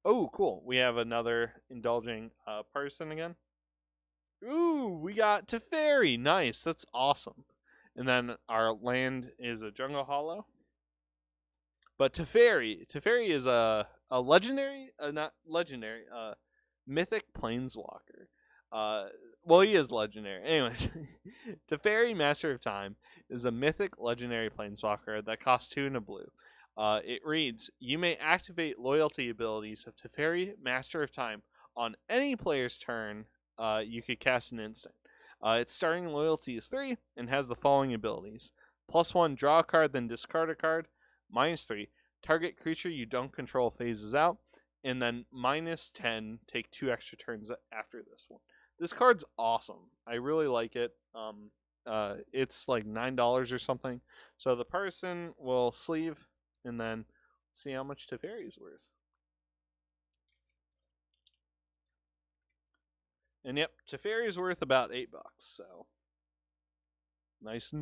Oh, cool. We have another indulging person again. Ooh, we got Teferi. Nice. That's awesome. And then our land is a Jungle Hollow. But Teferi is a legendary, not legendary, mythic planeswalker. Well, he is legendary. Anyways, Teferi, Master of Time, is a mythic legendary planeswalker that costs 2 and a blue. It reads, you may activate loyalty abilities of Teferi, Master of Time, on any player's turn. You could cast an instant. Its starting loyalty is 3 and has the following abilities. +1, draw a card, then discard a card. -3, target creature you don't control phases out. And then -10, take 2 extra turns after this one. This card's awesome. I really like it. It's like $9 or something. So the person will sleeve and then see how much Teferi's worth. And yep, Teferi is worth about $8, so nice.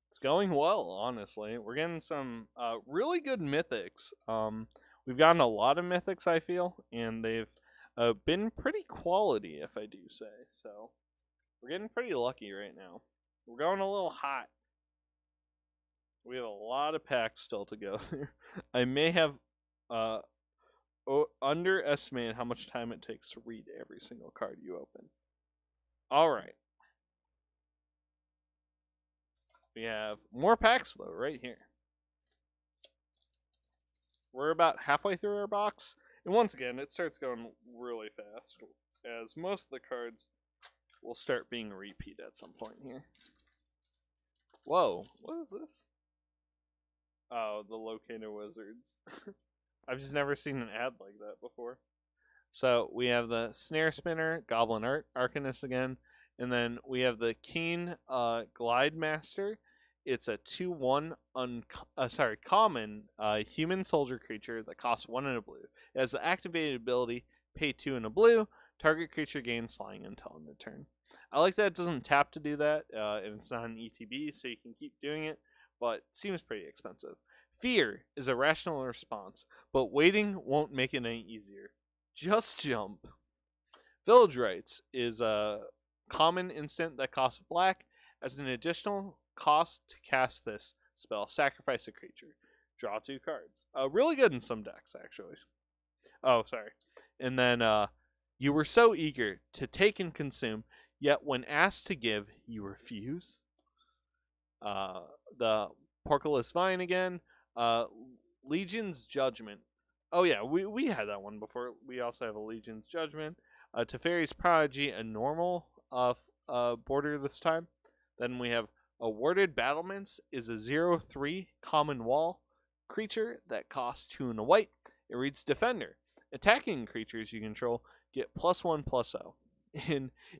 It's going well, honestly. We're getting some really good mythics. We've gotten a lot of mythics, I feel, and they've been pretty quality, if I do say. So we're getting pretty lucky right now. We're going a little hot. We have a lot of packs still to go. I may have underestimated how much time it takes to read every single card you open. All right. We have more packs, though, right here. We're about halfway through our box. And once again, it starts going really fast, as most of the cards will start being repeat at some point here. Whoa, what is this? Oh, the Locator Wizards. I've just never seen an ad like that before. So we have the Snare Spinner, Goblin Arsonist again, and then we have the Keen Glide Master. It's a 2/1 common human soldier creature that costs 1 and a blue. It has the activated ability, pay 2 and a blue. Target creature gains flying until end of turn. I like that it doesn't tap to do that, and it's not an ETB, so you can keep doing it, but seems pretty expensive. Fear is a rational response, but waiting won't make it any easier. Just jump. Village Rites is a common instant that costs black. As an additional cost to cast this spell, sacrifice a creature. Draw 2 cards. Really good in some decks, actually. Oh, sorry. And then, you were so eager to take and consume, yet when asked to give, you refuse. The Parcoleus Vine again. Legion's Judgment. Oh yeah, we had that one before. We also have a Legion's Judgment. Teferi's Prodigy, a normal border this time. Then we have Awarded Battlements is a 0/3 common wall creature that costs 2 and a white. It reads Defender. Attacking creatures you control get +1/+0.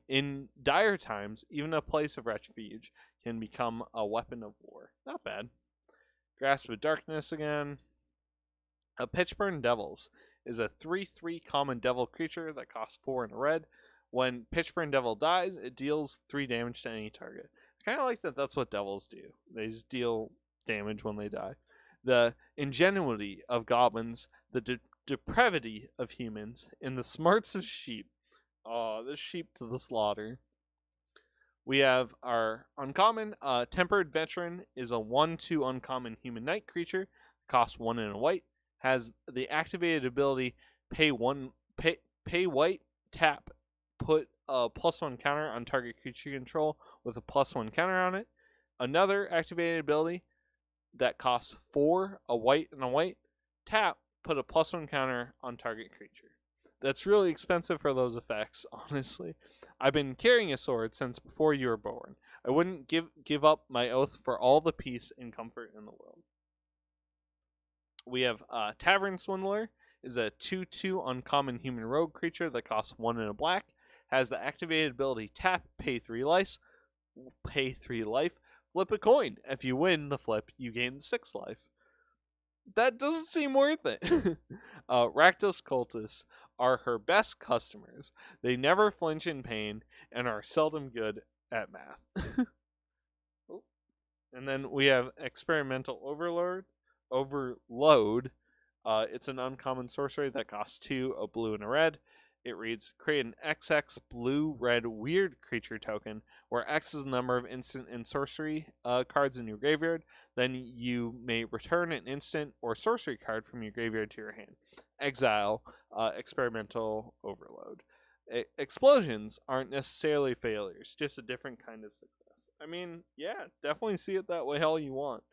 In dire times, even a place of refuge can become a weapon of war. Not bad. Grasp of Darkness again. A Pitchburn Devils is a 3/3 common devil creature that costs 4 and a red. When Pitchburn Devil dies, it deals 3 damage to any target. I kind of like that that's what devils do. They just deal damage when they die. The ingenuity of goblins, the depravity of humans, and the smarts of sheep. Oh, the sheep to the slaughter. We have our uncommon. Tempered Veteran is a 1/2 uncommon human knight creature. Costs 1 and a white. Has the activated ability pay white, tap, put a +1 counter on target creature control with a +1 counter on it. Another activated ability that costs 4, a white and a white, tap, put a +1 counter on target creature. That's really expensive for those effects, honestly. I've been carrying a sword since before you were born. I wouldn't give up my oath for all the peace and comfort in the world. We have Tavern Swindler is a 2/2 uncommon human rogue creature that costs 1 and a black. Has the activated ability tap, pay 3 life. Flip a coin. If you win the flip, you gain 6 life. That doesn't seem worth it. Rakdos Cultists are her best customers. They never flinch in pain and are seldom good at math. And then we have Experimental Overload. It's an uncommon sorcery that costs 2, a blue and a red. It reads, create an XX blue-red weird creature token, where X is the number of instant and sorcery cards in your graveyard. Then you may return an instant or sorcery card from your graveyard to your hand. Exile, Experimental Overload. Explosions aren't necessarily failures, just a different kind of success. I mean, yeah, definitely see it that way all you want.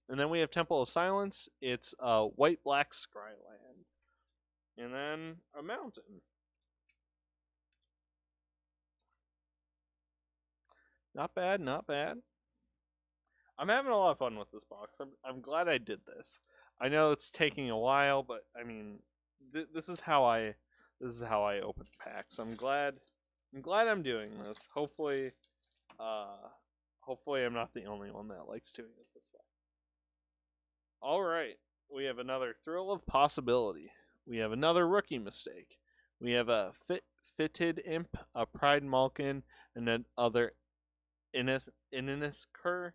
And then we have Temple of Silence. It's white-black Scryland. And then a mountain. Not bad, not bad. I'm having a lot of fun with this box. I'm glad I did this. I know it's taking a while, but I mean, this is how I open packs. I'm glad I'm doing this. Hopefully I'm not the only one that likes doing it this way. All right, we have another Thrill of Possibility. We have another Rookie Mistake. We have a Fitted Imp, a Pride Malkin, and another Innis Cur,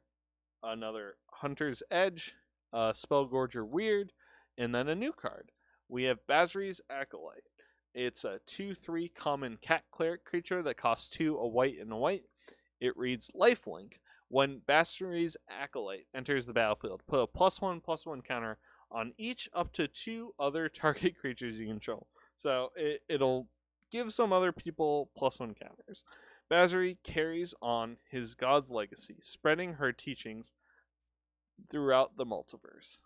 another Hunter's Edge, a Spellgorger Weird, and then a new card. We have Basri's Acolyte. It's a 2/3 common cat cleric creature that costs 2, a white and a white. It reads Lifelink. When Basri's Acolyte enters the battlefield, put a +1/+1 counter on each up to 2 other target creatures you control. So it'll give some other people +1 counters. Basri carries on his god's legacy, spreading her teachings throughout the multiverse.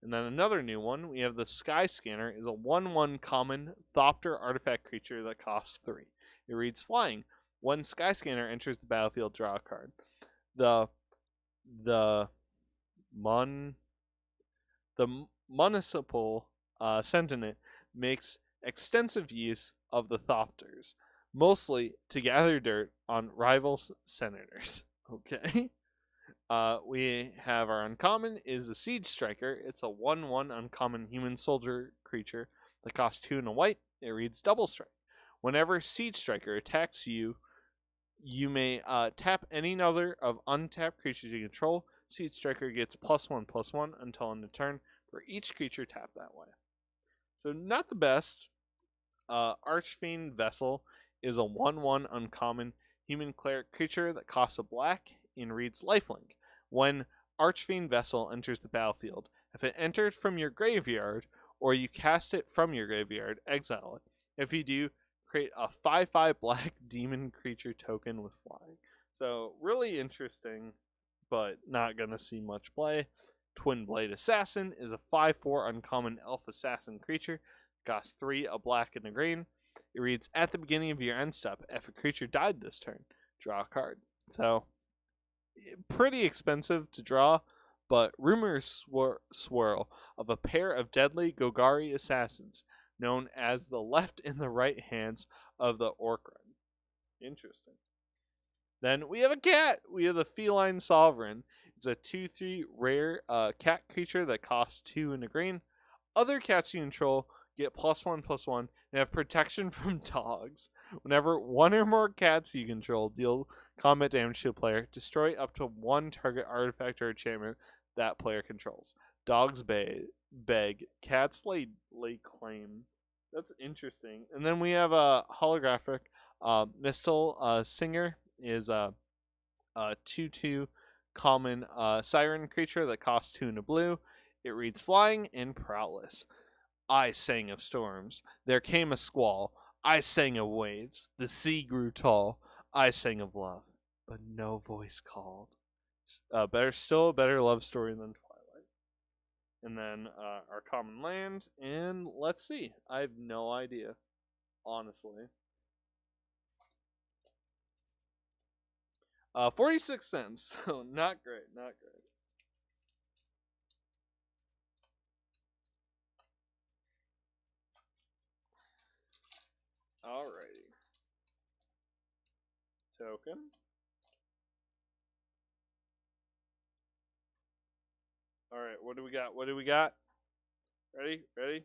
And then another new one, we have the Sky Scanner, is a 1/1 common Thopter artifact creature that costs 3. It reads Flying. When Sky Scanner enters the battlefield, draw a card. The municipal Sentinel makes extensive use of the Thopters, mostly to gather dirt on rivals senators. Okay. We have our uncommon is a Siege Striker. It's a 1/1 uncommon human soldier creature that costs 2 and a white. It reads Double Strike. Whenever Siege Striker attacks you, you may tap any other of untapped creatures you control. Siege Striker gets +1/+1 until end of turn for each creature tapped that way. So not the best. Archfiend Vessel is a 1/1 uncommon human cleric creature that costs a black and reads lifelink. When Archfiend Vessel enters the battlefield, if it entered from your graveyard or you cast it from your graveyard, exile it. If you do, create a 5/5 black demon creature token with flying. So really interesting, but not going to see much play. Twin Blade Assassin is a 5/4 uncommon elf assassin creature. Costs 3, a black and a green. It reads, at the beginning of your end step, if a creature died this turn, draw a card. So, pretty expensive to draw, but rumors swirl of a pair of deadly Golgari assassins, known as the left and the right hands of the Orcren. Interesting. Then we have a cat. We have the Feline Sovereign. It's a 2/3 rare cat creature that costs 2 and a green. Other cats you control get +1/+1 and have protection from dogs. Whenever one or more cats you control deal combat damage to a player, destroy up to one target artifact or enchantment that player controls. Dogs beg, cats lay claim. That's interesting. And then we have a holographic Mistal Singer is a 2/2 common siren creature that costs 2 and a blue. It reads flying and prowess. I sang of storms. There came a squall. I sang of waves. The sea grew tall. I sang of love, but no voice called. Still a better love story than Twilight. And then our common land. And let's see. I have no idea, honestly. 46 cents. So not great. Not great. Alrighty. Token. Alright, what do we got? What do we got? Ready? Ready?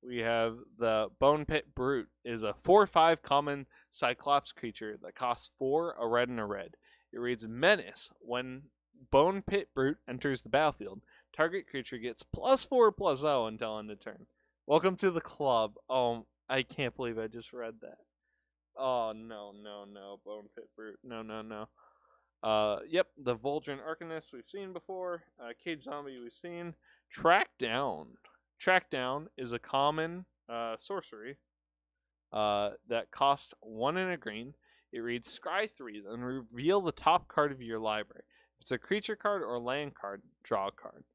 We have the Bone Pit Brute. Is a 4/5 common Cyclops creature that costs 4, a red and a red. It reads Menace. When Bone Pit Brute enters the battlefield, target creature gets +4/+0 until end of turn. Welcome to the club. Oh, I can't believe I just read that. Oh, no. Bone Pit Brute. No. Yep, the Volcanic Arsonist we've seen before. Cage Zombie we've seen. Track Down. Track Down is a common sorcery that costs 1 and a green. It reads Scry 3, then reveal the top card of your library. If it's a creature card or land card, draw a card.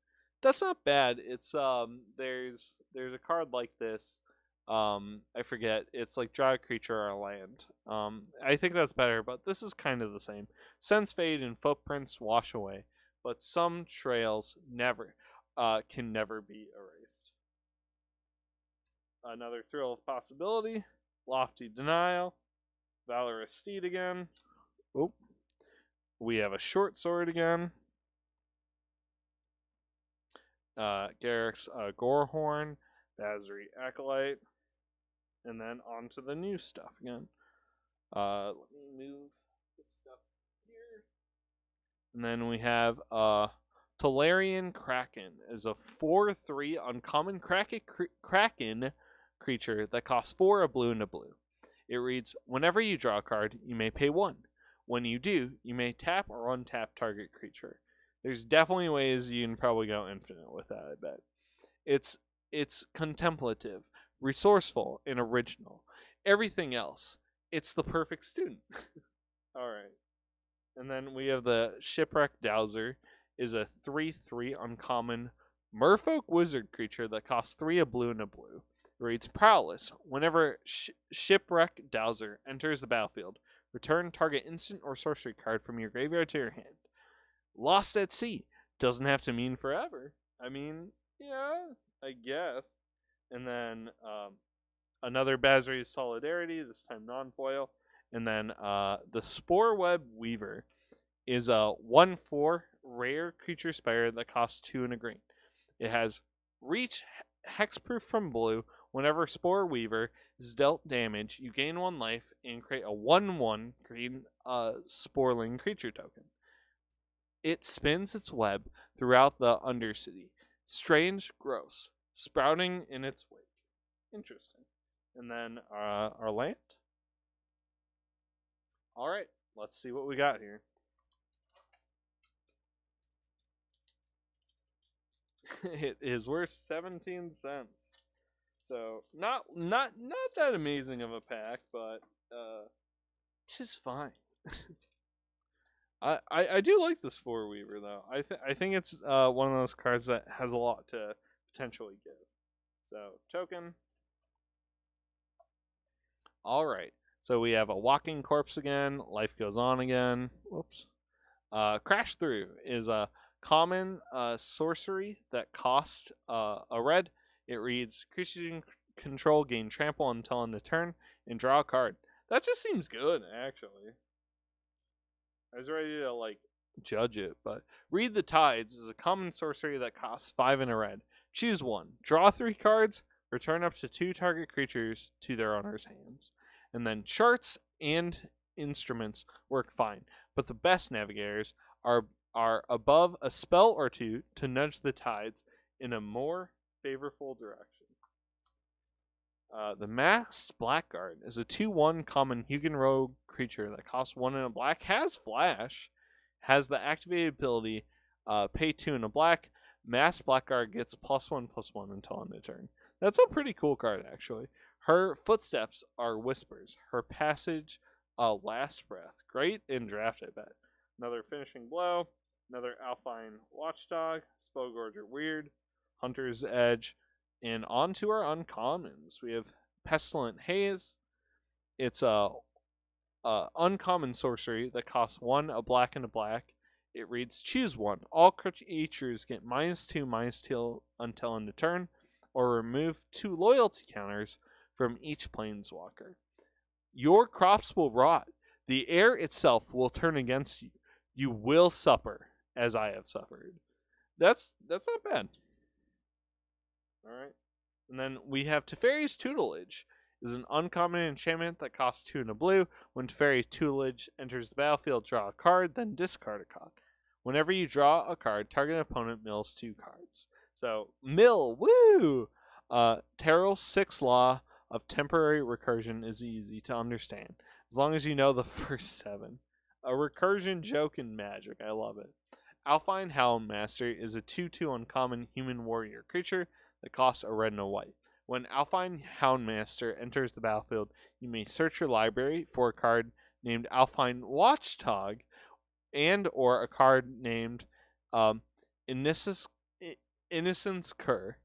That's not bad. It's there's a card like this. I forget. It's like draw a creature or a land. I think that's better, but this is kind of the same. Sense fade and footprints wash away, but some trails can never be erased. Another Thrill of Possibility, Lofty Denial, Valorous Steed again. Oop. We have a Short Sword again. Garrick's Gorehorn, Bazri Acolyte, and then on to the new stuff again. Let me move this stuff here. And then we have Talarian Kraken is a 4/3 uncommon Kraken creature that costs 4, a blue and a blue. It reads, whenever you draw a card, you may pay 1. When you do, you may tap or untap target creature. There's definitely ways you can probably go infinite with that, I bet. It's contemplative, resourceful, and original. Everything else, it's the perfect student. Alright. And then we have the Shipwreck Dowser. Is a 3/3 uncommon Merfolk Wizard creature that costs 3, a blue and a blue. It reads Prowess. Whenever Shipwreck Dowser enters the battlefield, return target instant or sorcery card from your graveyard to your hand. Lost at Sea. Doesn't have to mean forever. I mean, yeah, I guess. And then another Bazri Solidarity, this time non-foil. And then the Spore Web Weaver is a 1/4 rare creature spire that costs 2 and a green. It has reach hexproof from blue. Whenever Spore Weaver is dealt damage, you gain 1 life and create a 1/1 green Sporling creature token. It spins its web throughout the Undercity. Strange, gross, sprouting in its wake. Interesting. And then our land. All right, let's see what we got here. It is worth 17 cents. So not that amazing of a pack, but tis fine. I do like the Spore Weaver though. I think it's one of those cards that has a lot to potentially give. So token. All right. So we have a walking corpse again. Life goes on again. Whoops. Crash Through is a common sorcery that costs a red. It reads, creatures you control gain trample until end of turn and draw a card. That just seems good, actually. I was ready to, like, judge it, but Read the Tides is a common sorcery that costs 5 and a red. Choose one. Draw 3 cards. Return up to 2 target creatures to their owner's hands. And then charts and instruments work fine, but the best navigators are above a spell or two to nudge the tides in a more favorable direction. The Masked Blackguard is a 2/1 common Hugin Rogue creature that costs 1 and a black, has flash, has the activated ability, pay 2 and a black. Masked Blackguard gets +1/+1 until end of turn. That's a pretty cool card, actually. Her footsteps are whispers. Her passage, last breath. Great in draft, I bet. Another finishing blow. Another Alpine Watchdog. Spellgorger Weird. Hunter's Edge. And on to our uncommons. We have Pestilent Haze. It's a uncommon sorcery that costs 1, a black and a black. It reads, choose one. All creatures get -2/-2 until end of turn, or remove 2 loyalty counters from each planeswalker. Your crops will rot. The air itself will turn against you. You will suffer, as I have suffered. That's not bad. Alright. And then we have Teferi's Tutelage. Is an uncommon enchantment that costs 2 and a blue. When Teferi's Tutelage enters the battlefield, draw a card, then discard a card. Whenever you draw a card, target opponent mills 2 cards. So, mill, woo! Terrell's 6th law of temporary recursion is easy to understand, as long as you know the first 7. A recursion joke in Magic, I love it. Alchemist Houndmaster is a 2/2 uncommon human warrior creature that costs a red and a white. When Alchemist Houndmaster enters the battlefield, you may search your library for a card named Alchemist Watchdog and or a card named Innocence Cur.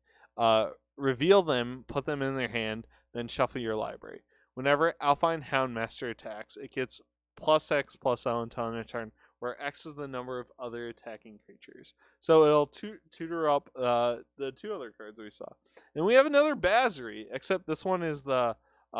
Reveal them, put them in their hand, then shuffle your library. Whenever Alchemist Houndmaster attacks, it gets +X/+0 until end of turn, where X is the number of other attacking creatures. So it'll tutor up the 2 other cards we saw. And we have another Basri, except this one is the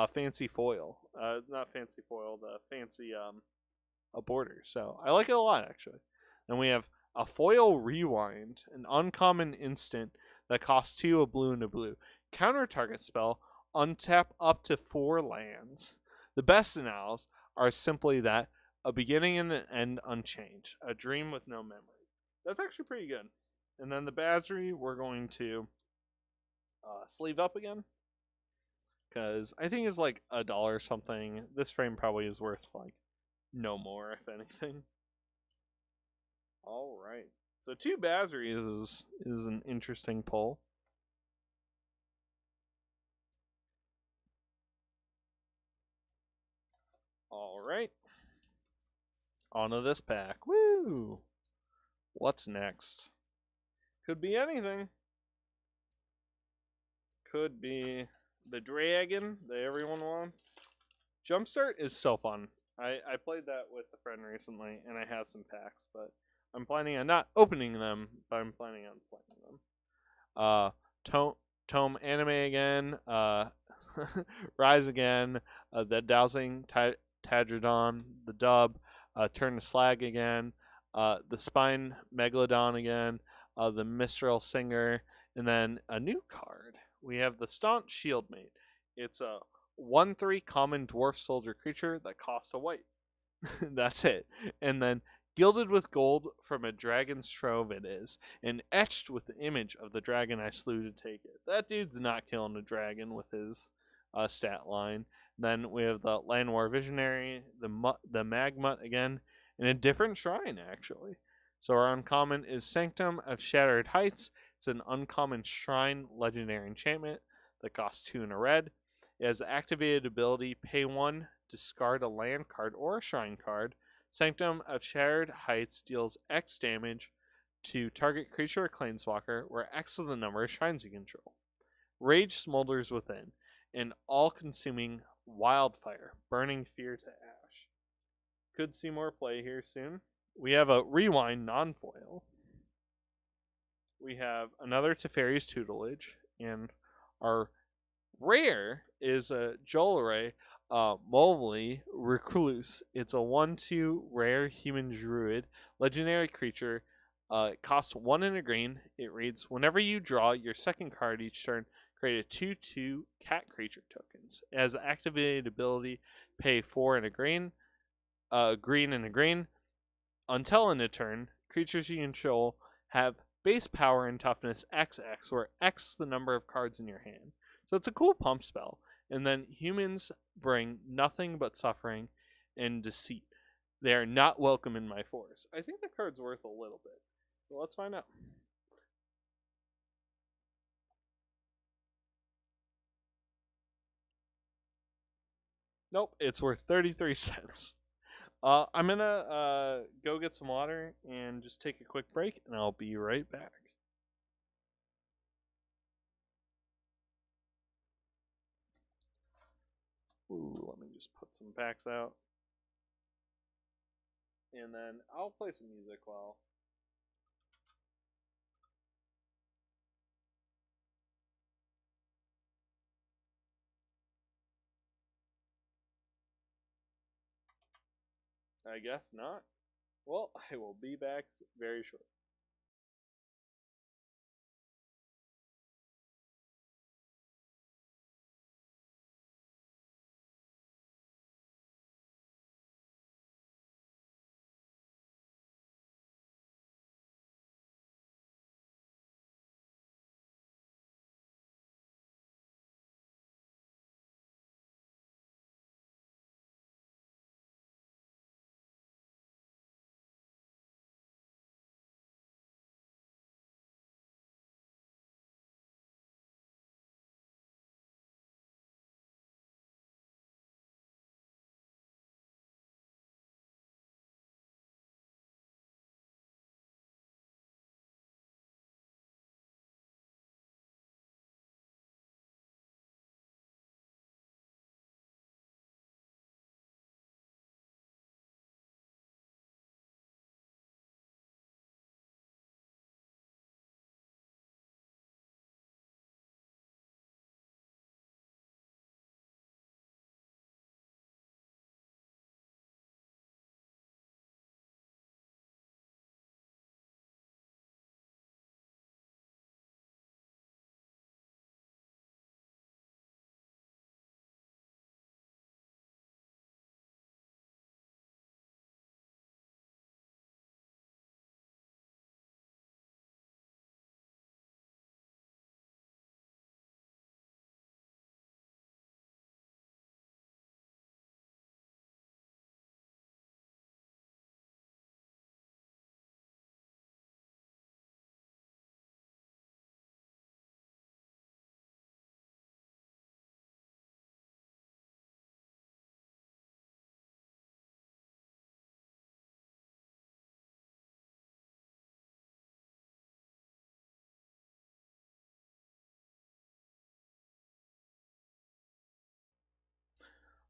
fancy foil. Not fancy foil, the fancy a border. So I like it a lot, actually. Then we have a Foil Rewind, an uncommon instant that costs 2, a blue and a blue. Counter target spell, untap up to 4 lands. The best analysis are simply that, a beginning and an end unchanged. A dream with no memory. That's actually pretty good. And then the Basri, we're going to sleeve up again. Because I think it's like $1 or something. This frame probably is worth like no more, if anything. Alright. So 2 Basri is an interesting pull. Alright. On to this pack. Woo! What's next? Could be anything. Could be the dragon that everyone wants. Jumpstart is so fun. I played that with a friend recently, and I have some packs, but I'm planning on not opening them, but I'm planning on playing them. Tome Anime again. Rise again. The Dowsing Tadrodon. The Dub. Turn to Slag again. The Spine Megalodon again. The Mistral Singer. And then a new card. we have the Staunch Shieldmate. It's a 1/3 common dwarf soldier creature that costs a white. That's it. And then gilded with gold from a dragon's trove it is, and etched with the image of the dragon I slew to take it. That dude's not killing a dragon with his stat line. Then we have the Llanowar Visionary, the Magmut again, in a different shrine actually. So our uncommon is Sanctum of Shattered Heights. It's an uncommon shrine legendary enchantment that costs 2 and a red. It has the activated ability, pay 1, discard a land card or a shrine card. Sanctum of Shattered Heights deals X damage to target creature or planeswalker, where X is the number of shrines you control. Rage smolders within, an all-consuming wildfire, burning fear to ash. Could see more play here soon. We have a Rewind non-foil. We have another Teferi's Tutelage, and our rare is a Jolare Molly Recluse. It's a 1/2 rare human druid, legendary creature. It costs 1 and a green. It reads, whenever you draw your second card each turn, create a 2/2 cat creature tokens. It has the activated ability, pay 4 and a green, green and a green. Until in a turn, creatures you control have base power and toughness XX, where X is the number of cards in your hand. So it's a cool pump spell. And then humans bring nothing but suffering and deceit. They are not welcome in my forest. I think the card's worth a little bit. So let's find out. Nope, it's worth 33 cents. I'm going to go get some water and just take a quick break, and I'll be right back. Ooh, let me just put some packs out. And then I'll play some music while... I guess not. Well, I will be back very shortly.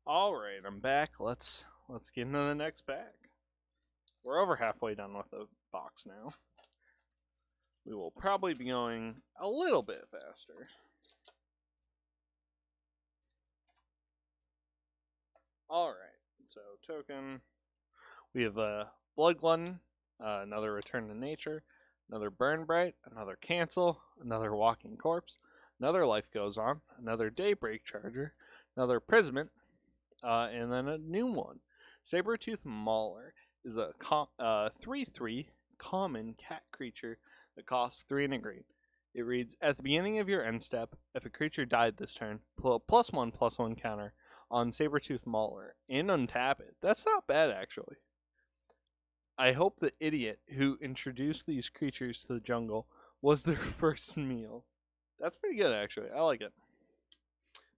Alright, I'm back. Let's get into the next pack. We're over halfway done with the box now. We will probably be going a little bit faster. Alright, so token. We have a Blood Glutton, another Return to Nature, another Burn Bright, another Cancel, another Walking Corpse, Another life goes on, another Daybreak Charger, another Prismate, and then a new one. Sabretooth Mauler is a 3/3 common cat creature that costs 3 and a green. It reads, at the beginning of your end step, if a creature died this turn, pull a +1/+1 counter on Sabretooth Mauler and untap it. That's not bad, actually. I hope the idiot who introduced these creatures to the jungle was their first meal. That's pretty good, actually. I like it.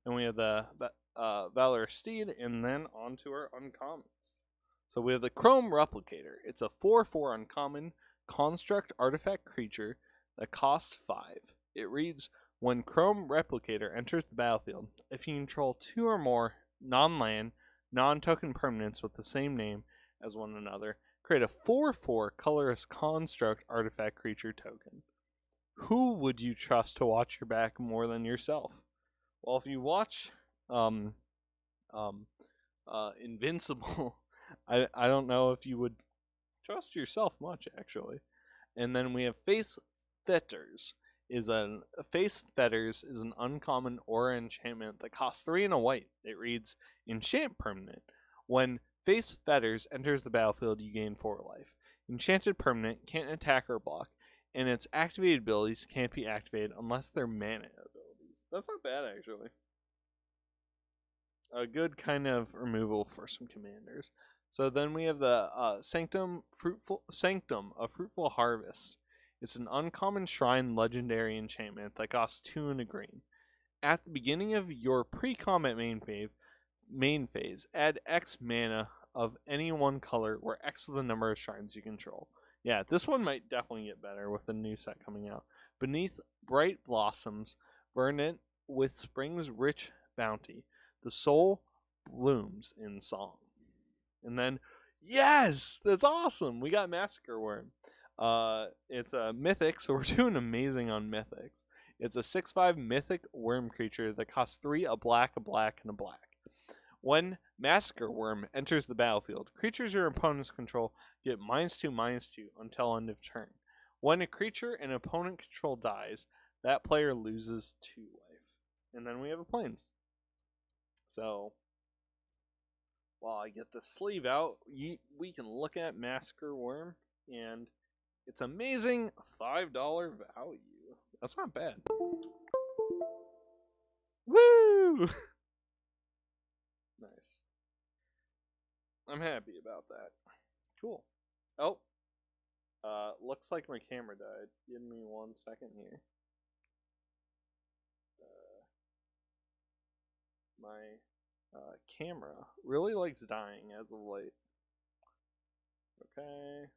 And we have the Valorous Steed, and then on to our uncommons. So we have the Chrome Replicator. It's a 4/4 uncommon construct artifact creature that costs 5. It reads, when Chrome Replicator enters the battlefield, if you control 2 or more non-land, non-token permanents with the same name as one another, create a 4/4 colorless construct artifact creature token. Who would you trust to watch your back more than yourself? Well, if you watch Invincible, I don't know if you would trust yourself much, actually. And then we have Face Fetters. Face Fetters is an uncommon aura enchantment that costs 3 and a white. It reads, enchant permanent. When Face Fetters enters the battlefield, you gain 4 life. Enchanted permanent can't attack or block, and its activated abilities can't be activated unless they're mana abilities. That's not bad, actually. A good kind of removal for some commanders. So then we have the Sanctum, a Fruitful Harvest. It's an uncommon shrine legendary enchantment that costs 2 and a green. At the beginning of your pre-combat main phase, add X mana of any one color where X is the number of shrines you control. Yeah, this one might definitely get better with the new set coming out. Beneath bright blossoms, verdant with spring's rich bounty, the soul blooms in song. And then, yes, that's awesome. We got Massacre Worm. It's a mythic, so we're doing amazing on mythics. It's a 6/5 mythic worm creature that costs 3, a black, and a black. When Massacre Worm enters the battlefield, creatures your opponents control get -2/-2 until end of turn. When a creature an opponent control dies, that player loses 2 life. And then we have a Plains. So, while I get the sleeve out, we can look at Massacre Worm, and it's amazing $5 value. That's not bad. Woo! Nice. I'm happy about that. Cool. Oh. Looks like my camera died. Give me 1 second here. My camera really likes dying as of late. Okay.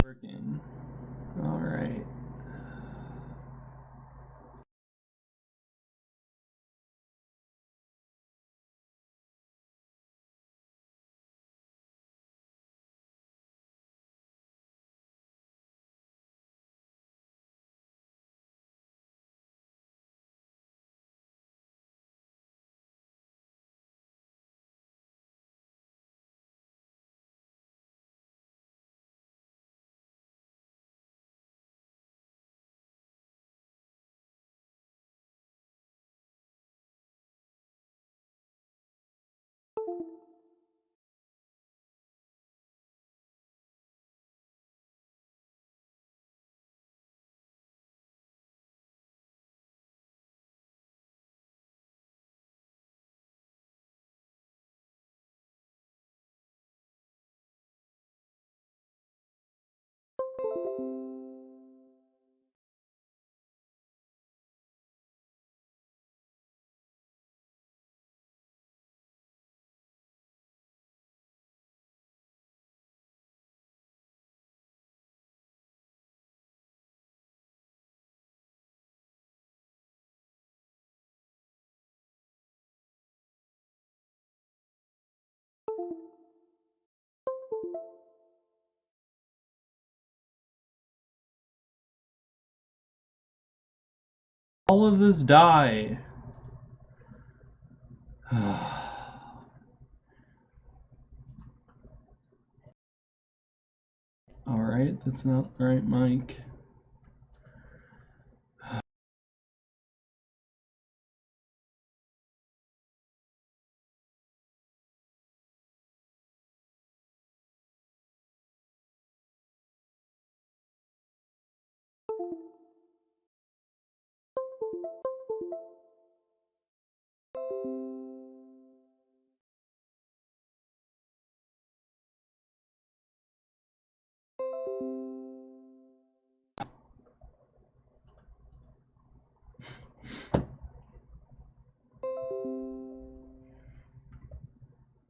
Working. All right. All of this die. Alright, that's not the right mic.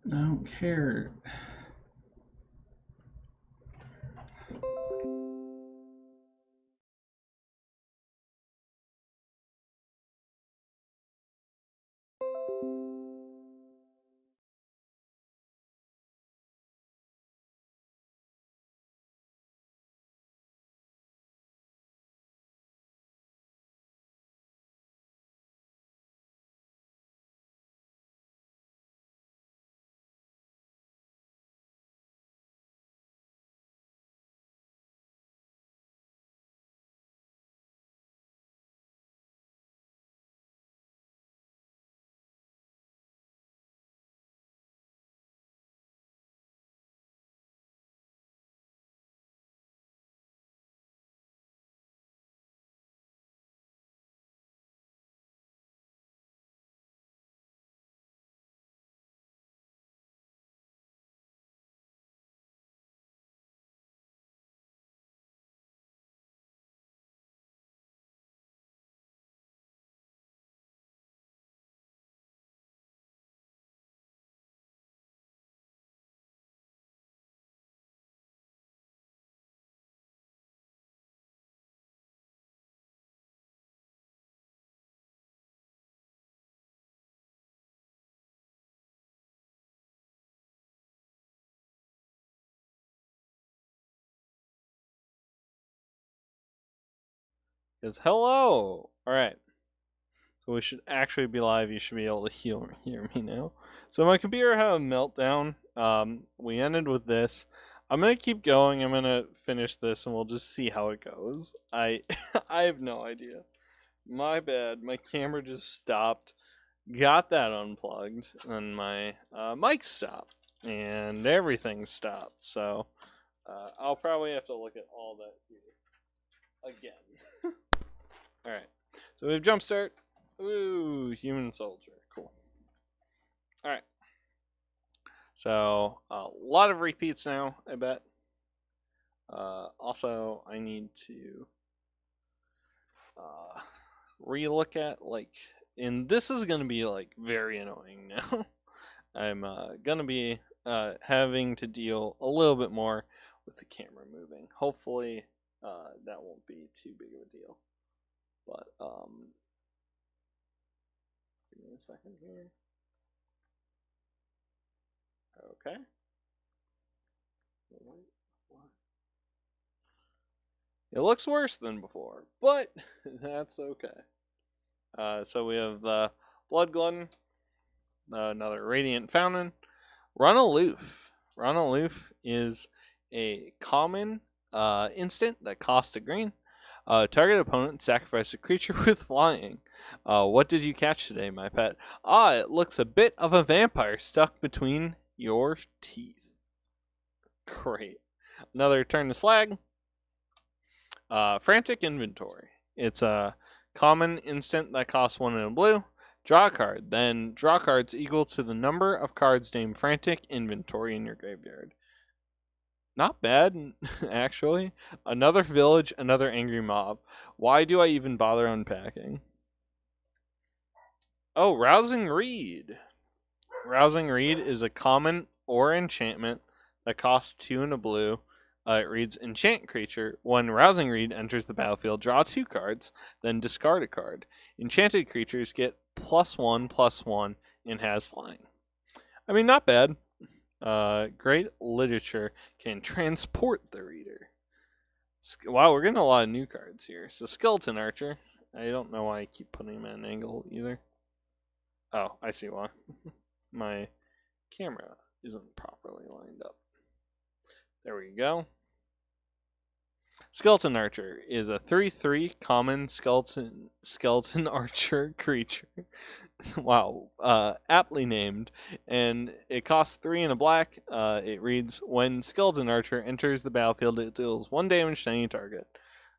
I don't care. Because hello! Alright. So we should actually be live. You should be able to hear me now. So my computer had a meltdown. We ended with this. I'm gonna keep going. I'm gonna finish this and we'll just see how it goes. I have no idea. My bad. My camera just stopped. Got that unplugged. And my mic stopped. And everything stopped. So I'll probably have to look at all that here again. Alright. So we have Jumpstart. Ooh, Human Soldier. Cool. Alright. So, a lot of repeats now, I bet. Also, I need to relook at, like, and this is going to be, like, very annoying now. I'm going to be having to deal a little bit more with the camera moving. Hopefully that won't be too big of a deal. But give me a second here. Okay. It looks worse than before, but that's okay. So we have the Blood Glutton, another Radiant Fountain. Run Aloof. Run Aloof is a common instant that costs a green. Target opponent sacrifice a creature with flying. What did you catch today, my pet? It looks a bit of a vampire stuck between your teeth. Great. Another turn to slag. Frantic Inventory. It's a common instant that costs 1 in a blue. Draw a card. Then draw cards equal to the number of cards named Frantic Inventory in your graveyard. Not bad, actually. Another village, another angry mob. Why do I even bother unpacking? Oh, Rousing Reed. Rousing Reed is a common or enchantment that costs 2 in a blue. It reads, enchant creature. When Rousing Reed enters the battlefield, draw 2 cards, then discard a card. Enchanted creatures get +1/+1 and has flying. I mean, not bad. Great literature can transport the reader. Wow, we're getting a lot of new cards here. So Skeleton Archer. I don't know why I keep putting him at an angle either. Oh, I see why. My camera isn't properly lined up. There we go. Skeleton Archer is a 3/3 common skeleton archer creature. Wow, aptly named, and it costs 3 and a black. It reads, when Skeleton Archer enters the battlefield, it deals 1 damage to any target.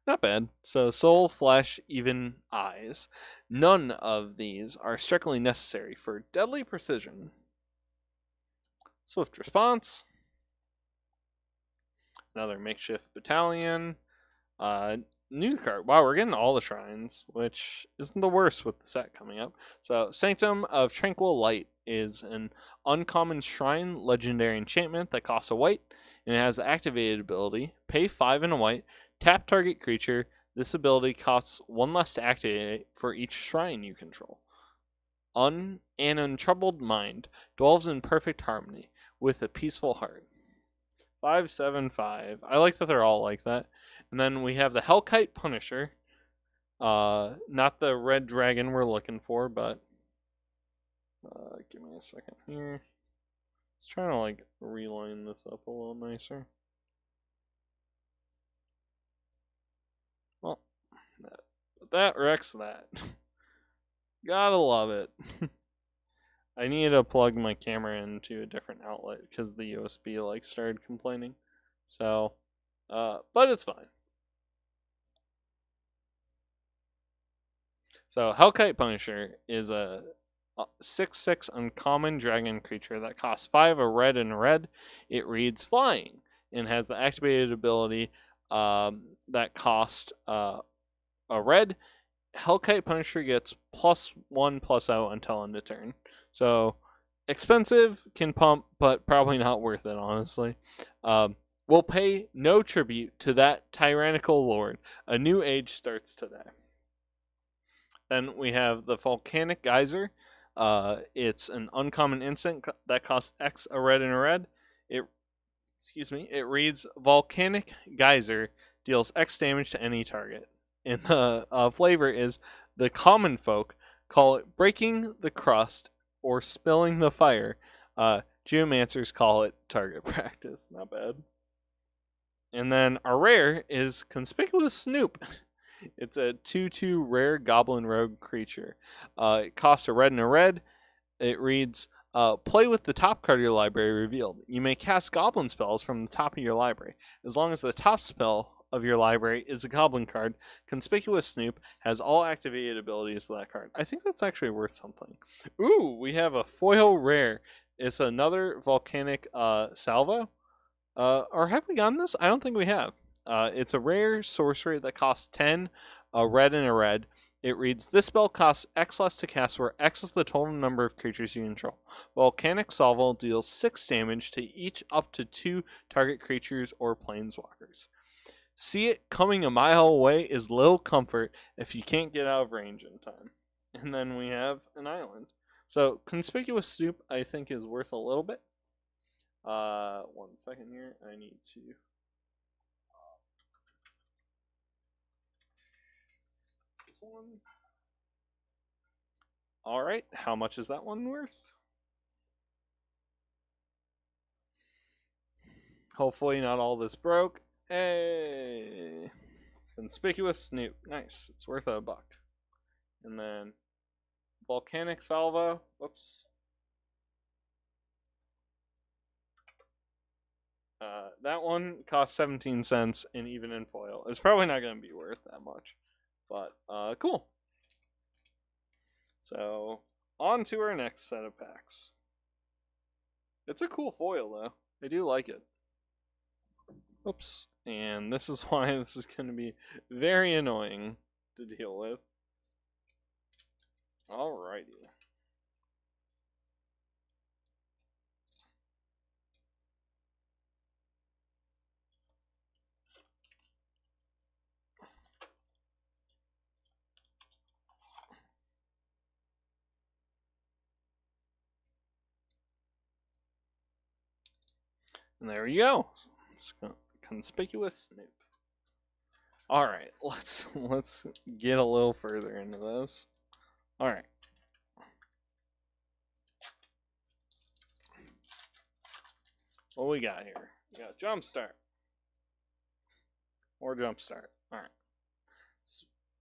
Not bad. So soul, flesh, even eyes. None of these are strictly necessary for deadly precision. Swift response. Another makeshift battalion. New card. Wow, we're getting all the shrines, which isn't the worst with the set coming up. So, Sanctum of Tranquil Light is an uncommon shrine legendary enchantment that costs a white, and it has the activated ability. Pay 5 and a white, tap target creature. This ability costs 1 less to activate for each shrine you control. An untroubled mind dwells in perfect harmony with a peaceful heart. 5/7/5. I like that they're all like that. And then we have the Hellkite Punisher. Not the red dragon we're looking for, but give me a second here. Just trying to like reline this up a little nicer. Well, that wrecks that. Gotta love it. I need to plug my camera into a different outlet because the USB like started complaining. So, but it's fine. So, Hellkite Punisher is a 6/6 uncommon dragon creature that costs 5, a red and a red. It reads Flying and has the activated ability that costs a red. Hellkite Punisher gets +1/+0 until end of turn. So, expensive, can pump, but probably not worth it, honestly. We'll pay no tribute to that tyrannical lord. A new age starts today. Then we have the Volcanic Geyser. It's an uncommon instant that costs X, a red and a red. It reads Volcanic Geyser deals X damage to any target. And the flavor is the common folk call it breaking the crust or spilling the fire. Geomancers call it target practice. Not bad. And then our rare is Conspicuous Snoop. It's a 2/2 rare goblin rogue creature. It costs a red and a red. It reads, play with the top card of your library revealed. You may cast goblin spells from the top of your library. As long as the top spell of your library is a goblin card, Conspicuous Snoop has all activated abilities of that card. I think that's actually worth something. Ooh, we have a foil rare. It's another Volcanic Salvo. Or have we gotten this? I don't think we have. It's a rare sorcery that costs 10, a red and a red. It reads, this spell costs X less to cast, where X is the total number of creatures you control. Volcanic Sovereign deals 6 damage to each up to 2 target creatures or planeswalkers. See it coming a mile away is little comfort if you can't get out of range in time. And then we have an island. So Conspicuous Snoop, I think, is worth a little bit. 1 second here. I need to... this one. Alright, how much is that one worth? Hopefully not all this broke. Hey! Conspicuous Snoop. Nice. It's worth $1. And then Volcanic Salvo. Whoops. That one costs 17 cents, and even in foil, it's probably not going to be worth that much. But, cool. So, on to our next set of packs. It's a cool foil, though. I do like it. Oops. And this is why this is going to be very annoying to deal with. Alrighty. And there we go. Conspicuous Snoop. Alright, let's get a little further into this. Alright. What we got here? We got Jumpstart. Or Jumpstart. Alright.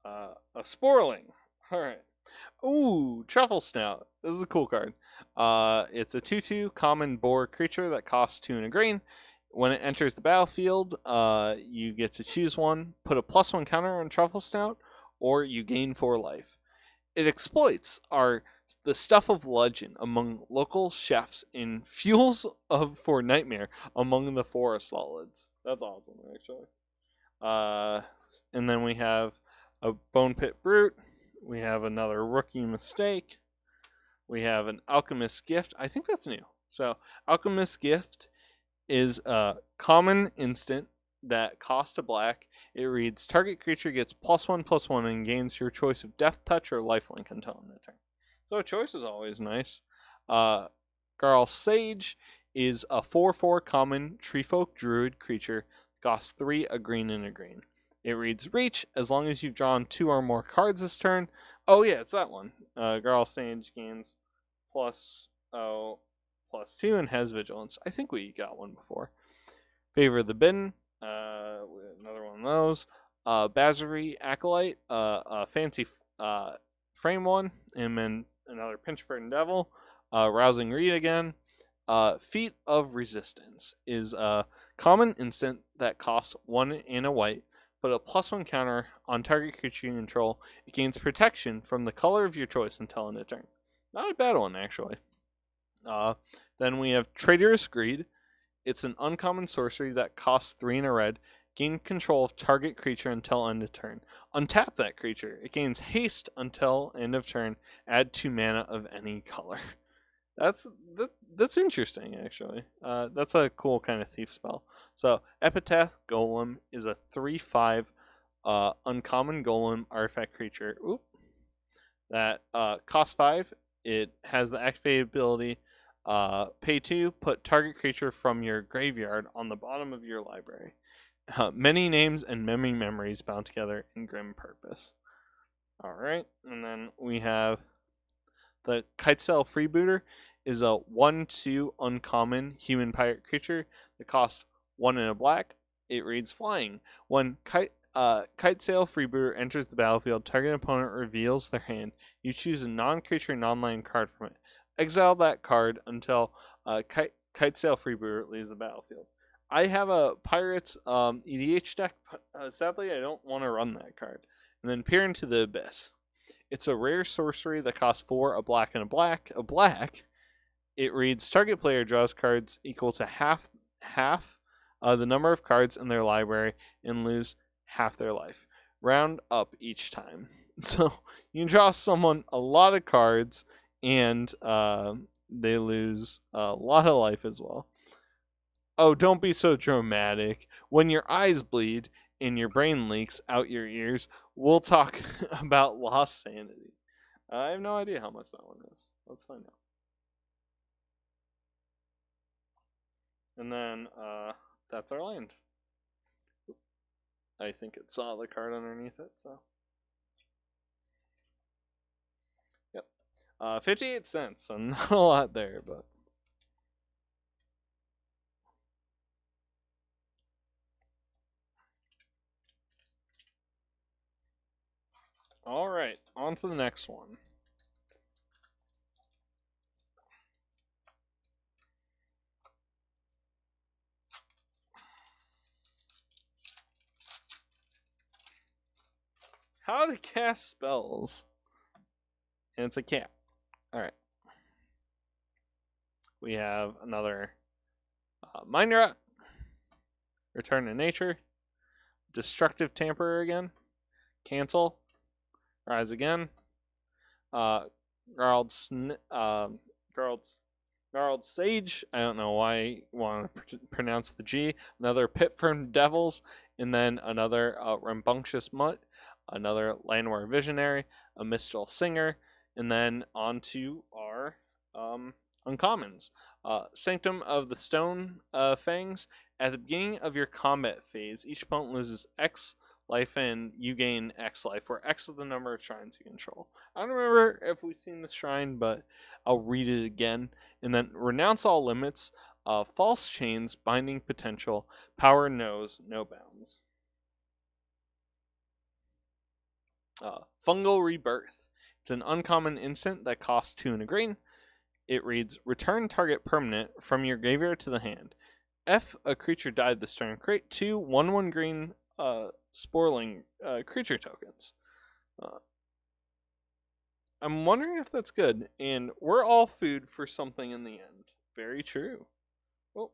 A Sporling. Alright. Ooh, Truffle Snout. This is a cool card. It's a 2/2 common boar creature that costs 2 and a green. When it enters the battlefield, you get to choose one, put a +1 counter on Truffle Snout, or you gain 4 life. It exploits the stuff of legend among local chefs in fuels for nightmare among the forest solids. That's awesome, actually. And then we have a Bone Pit Brute. We have another Rookie Mistake. We have an Alchemist Gift. I think that's new. So, Alchemist Gift is a common instant that costs a black. It reads, target creature gets +1/+1 and gains your choice of Death Touch or Lifelink until end of turn. So, a choice is always nice. Garl Sage is a 4/4 common Treefolk Druid creature. Costs 3, a green and a green. It reads, reach as long as you've drawn 2 or more cards this turn. Oh yeah, it's that one. Garl Sage gains +2 and has vigilance. I think we got one before. Favor the Bidden. Another one of those. Bazari Acolyte. A fancy frame one. And then another Pinch Burden Devil. Rousing Reed again. Feat of Resistance is a common instant that costs 1 and a white. Put a +1 counter on target creature you control. It gains protection from the color of your choice until end of turn. Not a bad one, actually. Then we have Traitorous Greed. It's an uncommon sorcery that costs 3 and a red. Gain control of target creature until end of turn. Untap that creature. It gains haste until end of turn. Add 2 mana of any color. That's interesting, actually. That's a cool kind of thief spell. So, Epitaph Golem is a 3/5 uncommon golem artifact creature. Oop. That costs 5. It has the activated ability, pay 2, put target creature from your graveyard on the bottom of your library. Many names and many memories bound together in grim purpose. Alright, and then we have the Kitesail Freebooter is a 1/2 uncommon human pirate creature that costs 1 and a black. It reads flying. When Kitesail Freebooter enters the battlefield, target opponent reveals their hand. You choose a non-creature, non-land card from it. Exile that card until Kitesail Freebooter leaves the battlefield. I have a Pirates EDH deck, but sadly I don't want to run that card. And then Peer into the Abyss. It's a rare sorcery that costs 4, a black and a black. A black. It reads, target player draws cards equal to half the number of cards in their library and lose half their life. Round up each time. So you can draw someone a lot of cards, and they lose a lot of life as well. Oh, don't be so dramatic. When your eyes bleed and your brain leaks out your ears, we'll talk about lost sanity. I have no idea how much that one is. Let's find out. And then that's our land. I think it saw the card underneath it, so. Yep. 58 cents, so not a lot there, but. Alright, on to the next one. How to cast spells. And it's a cat. Alright. We have another Mind Rock. Return to Nature. Destructive Tamperer again. Cancel. Rise again. Garled Sage. I don't know why I want to pronounce the G. Another Pitfern Devils. And then another Rambunctious Mutt. Another Landwehr Visionary. A Mistral Singer. And then on to our uncommons. Sanctum of the Stone Fangs. At the beginning of your combat phase, each opponent loses X life and you gain X life, where X is the number of shrines you control. I don't remember if we've seen this shrine, but I'll read it again. And then Renounce all limits, false chains, binding potential, power knows no bounds. Fungal Rebirth. It's an uncommon instant that costs 2 and a green. It reads, return target permanent from your graveyard to the hand. If a creature died this turn, create 2 1/1 green Sporling creature tokens. I'm wondering if that's good. And we're all food for something in the end. Very true. Oh.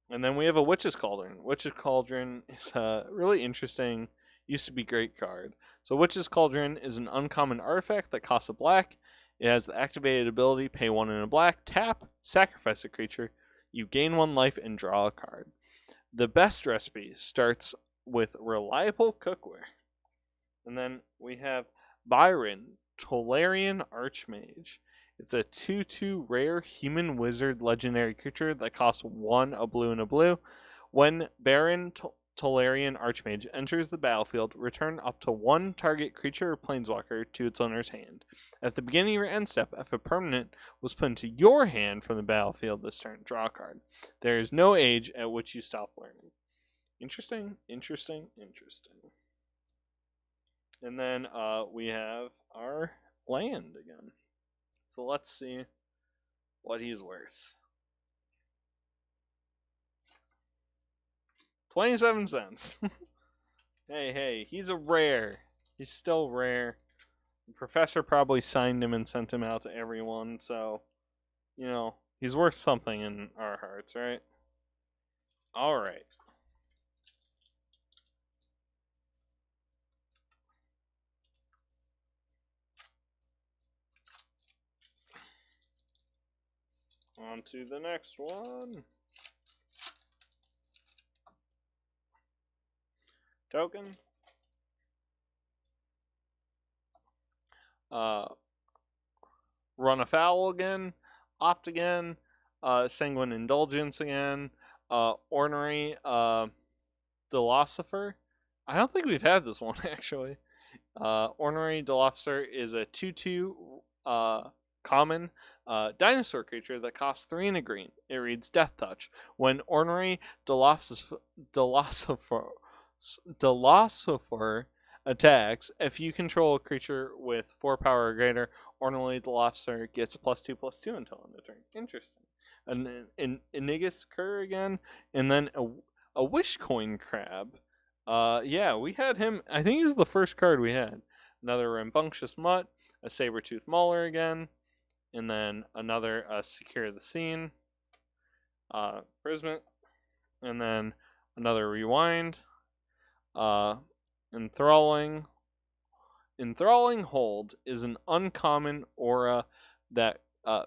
And then we have a Witch's Cauldron. Witch's Cauldron is a really interesting, used to be great card. So Witch's Cauldron is an uncommon artifact that costs a black. It has the activated ability, pay 1 and a black, tap, sacrifice a creature. You gain 1 life and draw a card. The best recipe starts with reliable cookware. And then we have Byron, Talarian Archmage. It's a 2/2 rare human wizard legendary creature that costs 1 a blue and a blue. When Baron Talarian Archmage enters the battlefield, return up to 1 target creature or planeswalker to its owner's hand. At the beginning of your end step, if a permanent was put into your hand from the battlefield this turn, draw a card. There is no age at which you stop learning. Interesting. And then we have our land again. So let's see what he's worth. 27 cents. Hey, he's a rare. He's still rare. The professor probably signed him and sent him out to everyone, so, he's worth something in our hearts, right? Alright. On to the next one. Token. Run afoul again. Opt again. Sanguine Indulgence again. Ornery Delosifer. I don't think we've had this one, actually. Ornery Delosifer is a 2/2 common dinosaur creature that costs 3 and a green. It reads Death Touch. When Ornery Delosifer attacks, if you control a creature with 4 power or greater, Ornery Delosifer gets +2/+2 until end of turn. Interesting. An Inigus Cur again, and then a Wishcoin Crab. Yeah, we had him. I think he was the first card we had. Another Rambunctious Mutt, a Sabretooth Mauler again, and then another Secure the Scene, Prismet, and then another Rewind, and Enthralling Hold is an uncommon aura that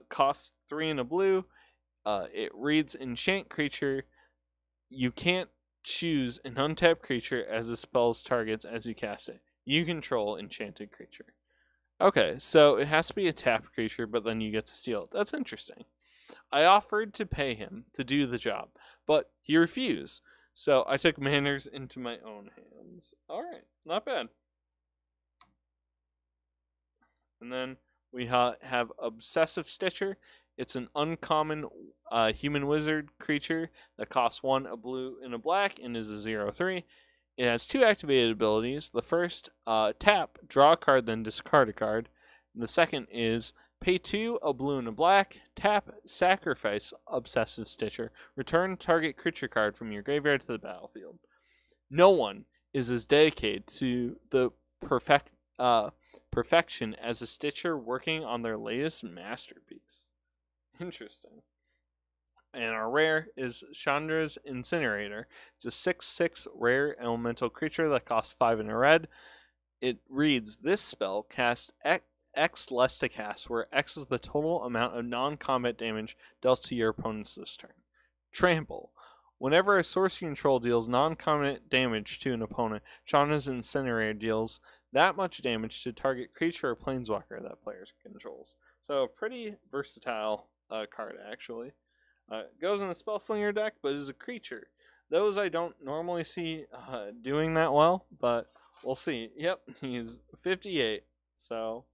costs 3 and a blue. It reads enchant creature. You can't choose an untapped creature as the spell's targets as you cast it. You control enchanted creature. Okay, so it has to be a tapped creature, but then you get to steal it. That's interesting. I offered to pay him to do the job, but he refused. So I took manners into my own hands. Alright, not bad. And then we have Obsessive Stitcher. It's an uncommon human wizard creature that costs 1, a blue, and a black, and is a 0/3. It has 2 activated abilities. The first, tap, draw a card, then discard a card. And the second is pay 2, a blue and a black, tap, sacrifice Obsessive Stitcher, return target creature card from your graveyard to the battlefield. No one is as dedicated to the perfection as a Stitcher working on their latest masterpiece. Interesting. And our rare is Chandra's Incinerator. It's a 6/6 rare elemental creature that costs 5 and a red. It reads, this spell casts X less to cast, where X is the total amount of non-combat damage dealt to your opponents this turn. Trample. Whenever a sorcery control deals non-combat damage to an opponent, Chandra's Incinerator deals that much damage to target creature or planeswalker that player controls. So pretty versatile card, actually. Goes in the Spellslinger deck, but is a creature. Those I don't normally see doing that well, but we'll see. Yep, he's 58. So,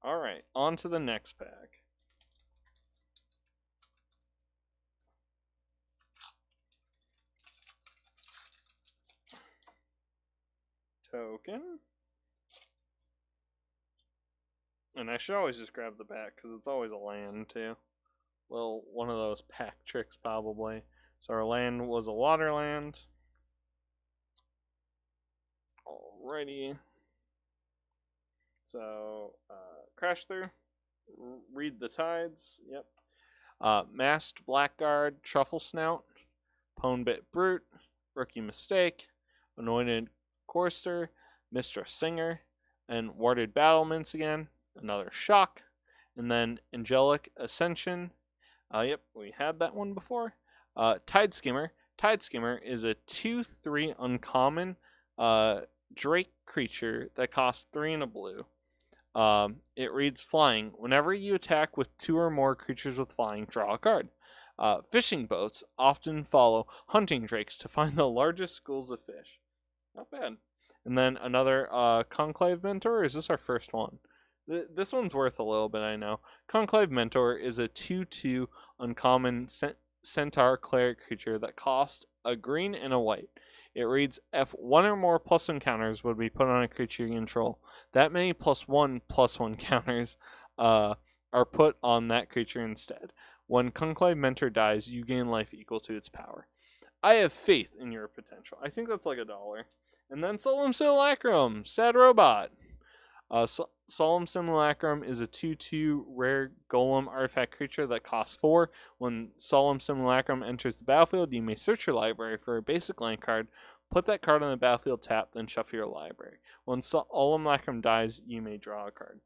alright, on to the next pack. Token. And I should always just grab the back, because it's always a land, too. Well, one of those pack tricks, probably. So our land was a water land. Alrighty. So, Crash Through. Read the Tides. Yep. Masked Blackguard, Truffle Snout. Pwnbit Brute. Rookie Mistake. Anointed Chorister. Mistress Singer. And Warded Battlements again. Another Shock. And then Angelic Ascension. Yep, we had that one before. Tide Skimmer. Tide Skimmer is a 2/3 uncommon Drake creature that costs 3 and a blue. It reads Flying. Whenever you attack with 2 or more creatures with flying, draw a card. Fishing boats often follow hunting drakes to find the largest schools of fish. Not bad. And then another Conclave Mentor. Is this our first one? This one's worth a little bit, I know. Conclave Mentor is a 2/2 uncommon Centaur Cleric creature that costs a green and a white. It reads, if 1 or more +1 counters would be put on a creature you control, that many +1/+1 counters are put on that creature instead. When Conclave Mentor dies, you gain life equal to its power. I have faith in your potential. I think that's like $1. And then Solemn Simulacrum, Sad Robot. Solemn Simulacrum is a 2/2 rare golem artifact creature that costs 4. When Solemn Simulacrum enters the battlefield, you may search your library for a basic land card, put that card on the battlefield tapped, then shuffle your library. When Solemn Simulacrum dies, you may draw a card.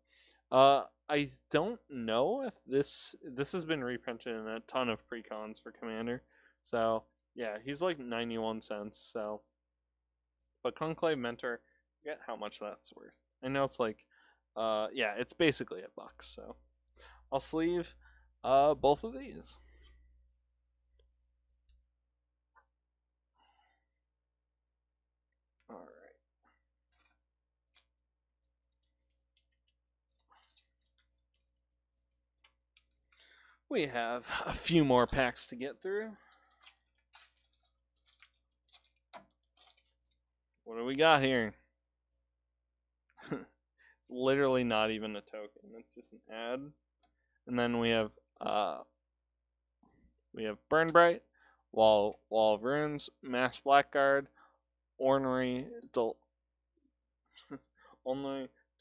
I don't know if this has been reprinted in a ton of precons for Commander. So, yeah, he's like 91 cents, so. But Conclave Mentor, forget how much that's worth. I know it's like, yeah, it's basically $1, so. I'll sleeve both of these. Alright. We have a few more packs to get through. What do we got here? Literally not even a token. It's just an ad. And then we have Burn Bright, Wall of Runes, Mass Blackguard, Ornery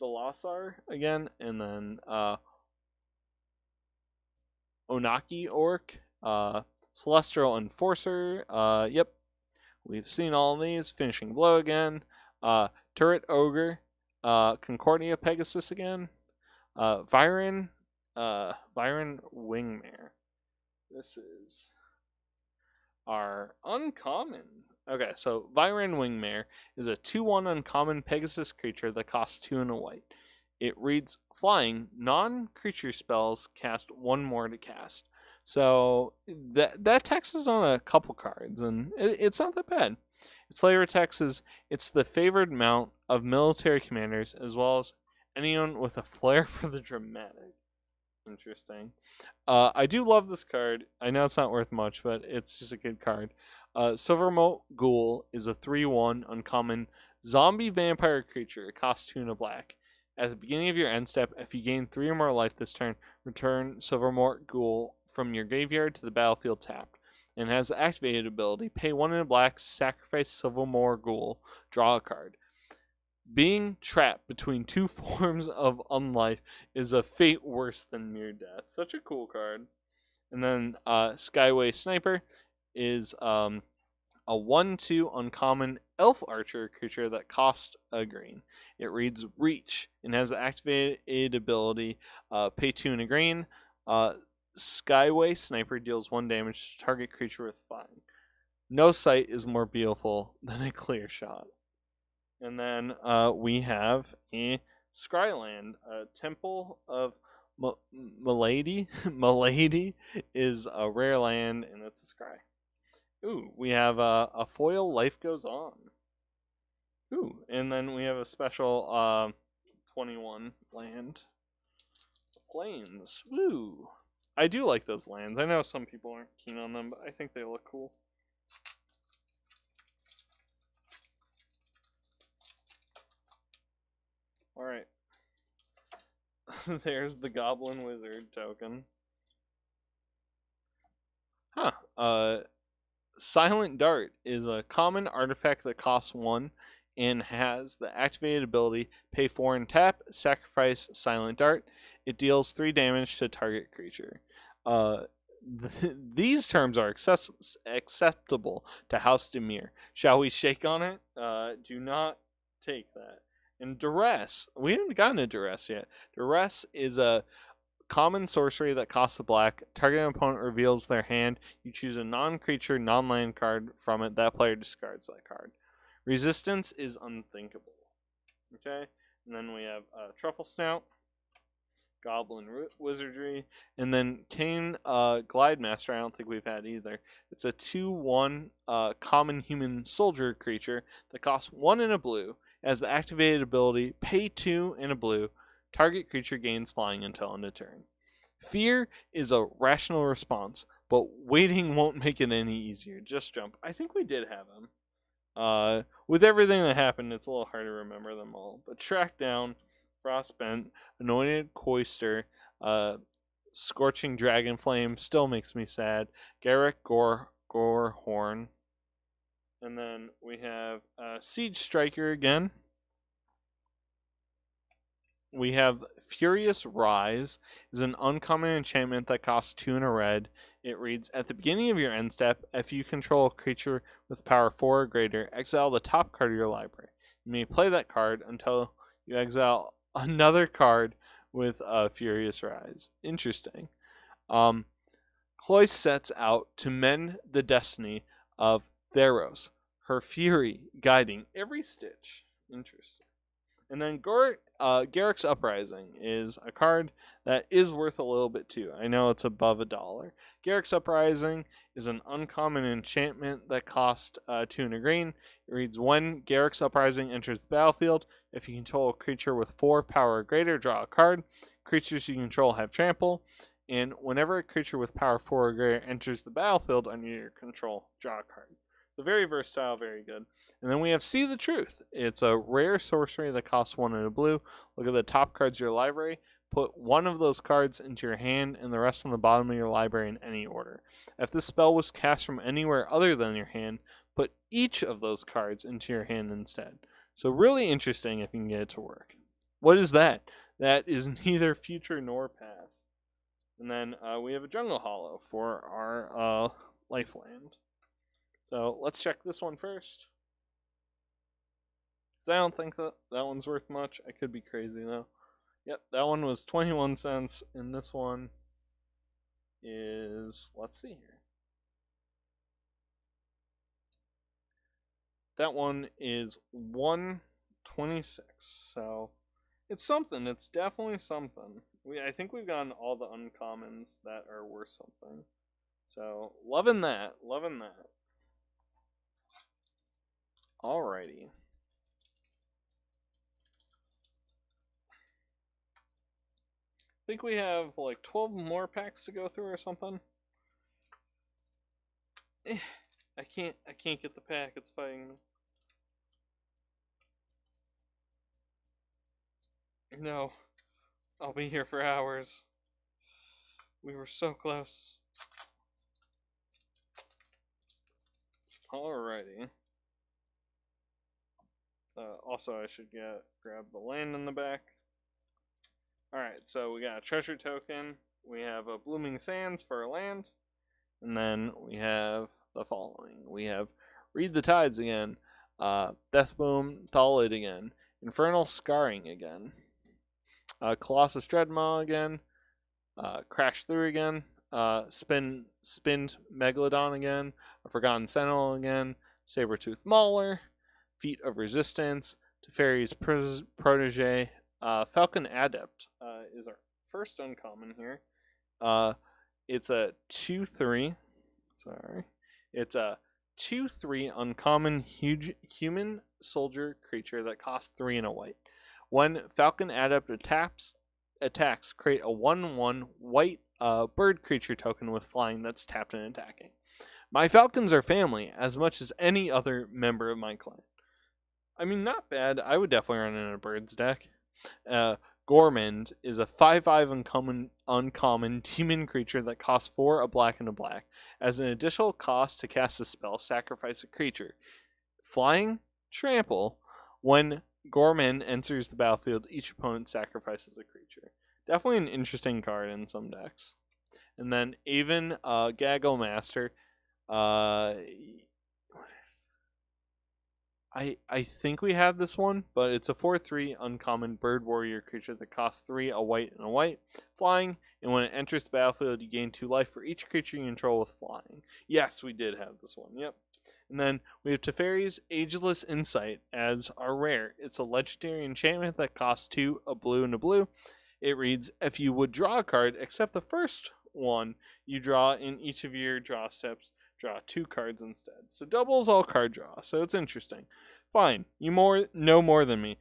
Delasar again, and then Onaki Orc, Celestial Enforcer. Yep, we've seen all of these. Finishing Blow again. Turret Ogre, Concordia Pegasus again, Byron Wingmare. This is our uncommon. Okay, so Byron Wingmare is a 2/1 uncommon Pegasus creature that costs 2 and a white. It reads flying, non-creature spells cast 1 more to cast. So that text is on a couple cards, and it's not that bad. Its flavor text is it's the favored mount of military commanders, as well as anyone with a flair for the dramatic. Interesting. I do love this card. I know it's not worth much, but it's just a good card. Silvermote Ghoul is a 3/1 uncommon zombie vampire creature. It costs 2 and a black. At the beginning of your end step, if you gain 3 or more life this turn, return Silvermote Ghoul from your graveyard to the battlefield tapped. And has the activated ability, pay 1 and a black, sacrifice Silvermote Ghoul, draw a card. Being trapped between 2 forms of unlife is a fate worse than mere death. Such a cool card. And then Skyway Sniper is a 1/2 uncommon elf archer creature that costs a green. It reads Reach and has the activated ability, pay 2 and a green. Skyway Sniper deals 1 damage to target creature with flying. No sight is more beautiful than a clear shot. And then we have a Scryland, Temple of Milady. Milady is a rare land, and it's a scry. Ooh, we have a foil Life Goes On. Ooh, and then we have a special 21 land. Plains. Woo! I do like those lands. I know some people aren't keen on them, but I think they look cool. Alright. There's the Goblin Wizard token. Silent Dart is a common artifact that costs 1 and has the activated ability, pay 4 and tap, sacrifice Silent Dart. It deals 3 damage to target creature. These terms are acceptable to House Demir. Shall we shake on it? Do not take that. And Duress, we haven't gotten a Duress yet. Duress is a common sorcery that costs a black. Target opponent reveals their hand. You choose a non-creature, non-land card from it. That player discards that card. Resistance is unthinkable. Okay? And then we have Truffle Snout, Goblin Wizardry, and then Kane Glide Master. I don't think we've had either. It's a 2/1 common human soldier creature that costs 1 and a blue. As the activated ability, pay 2 and a blue. Target creature gains flying until end of turn. Fear is a rational response, but waiting won't make it any easier. Just jump. I think we did have them. With everything that happened, it's a little hard to remember them all. But Track Down, Frostbent, Anointed Coister, Scorching Dragon Flame still makes me sad. Garrick Gorehorn. And then we have Siege Striker again. We have Furious Rise. Is an uncommon enchantment that costs 2 and a red. It reads, at the beginning of your end step, if you control a creature with power 4 or greater, exile the top card of your library. You may play that card until you exile another card with Furious Rise. Interesting. Cloyce sets out to mend the destiny of Theros, her fury guiding every stitch. Interesting. And then Garrick's Uprising is a card that is worth a little bit too. I know it's above $1. Garrick's Uprising is an uncommon enchantment that costs 2 and a green. It reads, when Garrick's Uprising enters the battlefield, if you control a creature with 4 power or greater, draw a card. Creatures you control have trample. And whenever a creature with power 4 or greater enters the battlefield under your control, draw a card. So very versatile, very good. And then we have See the Truth. It's a rare sorcery that costs 1 and a blue. Look at the top cards of your library. Put 1 of those cards into your hand and the rest on the bottom of your library in any order. If this spell was cast from anywhere other than your hand, put each of those cards into your hand instead. So really interesting if you can get it to work. What is that? That is neither future nor past. And then we have a Jungle Hollow for our Lifeland. So let's check this one first. So I don't think that one's worth much. I could be crazy though. Yep, that one was 21 cents, and this one is, let's see here. That one is 126. So it's something. It's definitely something. I think we've gotten all the uncommons that are worth something. So loving that. Loving that. Alrighty. I think we have like 12 more packs to go through or something. I can't get the pack. It's fighting me. No. I'll be here for hours. We were so close. Alrighty. Also, I should grab the land in the back. Alright, so we got a treasure token. We have a Blooming Sands for a land. And then we have the following. We have Read the Tides again. Deathboom, Thalid again. Infernal Scarring again. Colossal Dreadmaw again. Crash Through again. Spinned Megalodon again. A Forgotten Sentinel again. Sabretooth Mauler. Feat of Resistance. Teferi's Protege. Falcon Adept is our first uncommon here. It's a 2/3. Sorry. It's a 2/3 uncommon human soldier creature that costs 3 and a white. When Falcon Adept attacks, create a 1/1 white bird creature token with flying that's tapped and attacking. My Falcons are family as much as any other member of my clan. I mean, not bad. I would definitely run in a birds deck. Gormand is a 5/5 uncommon demon creature that costs 4, a black and a black. As an additional cost to cast a spell, sacrifice a creature. Flying, trample. When Gormand enters the battlefield, each opponent sacrifices a creature. Definitely an interesting card in some decks. And then Avon Gaggle Master. I think we have this one, but it's a 4/3 uncommon bird warrior creature that costs 3, a white and a white, flying, and when it enters the battlefield, you gain 2 life for each creature you control with flying. Yes, we did have this one, yep. And then we have Teferi's Ageless Insight as our rare. It's a legendary enchantment that costs 2, a blue and a blue. It reads, if you would draw a card, except the first one you draw in each of your draw steps, draw 2 cards instead. So doubles all card draw. So it's interesting. Fine, you know more than me.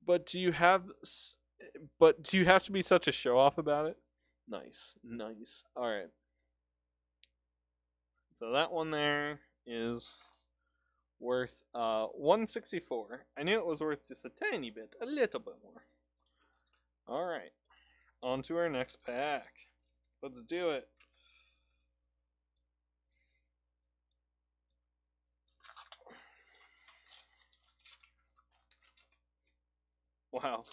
But do you have to be such a show off about it? Nice. All right. So that one there is worth 164. I knew it was worth just a tiny bit, a little bit more. All right. On to our next pack. Let's do it. Wow.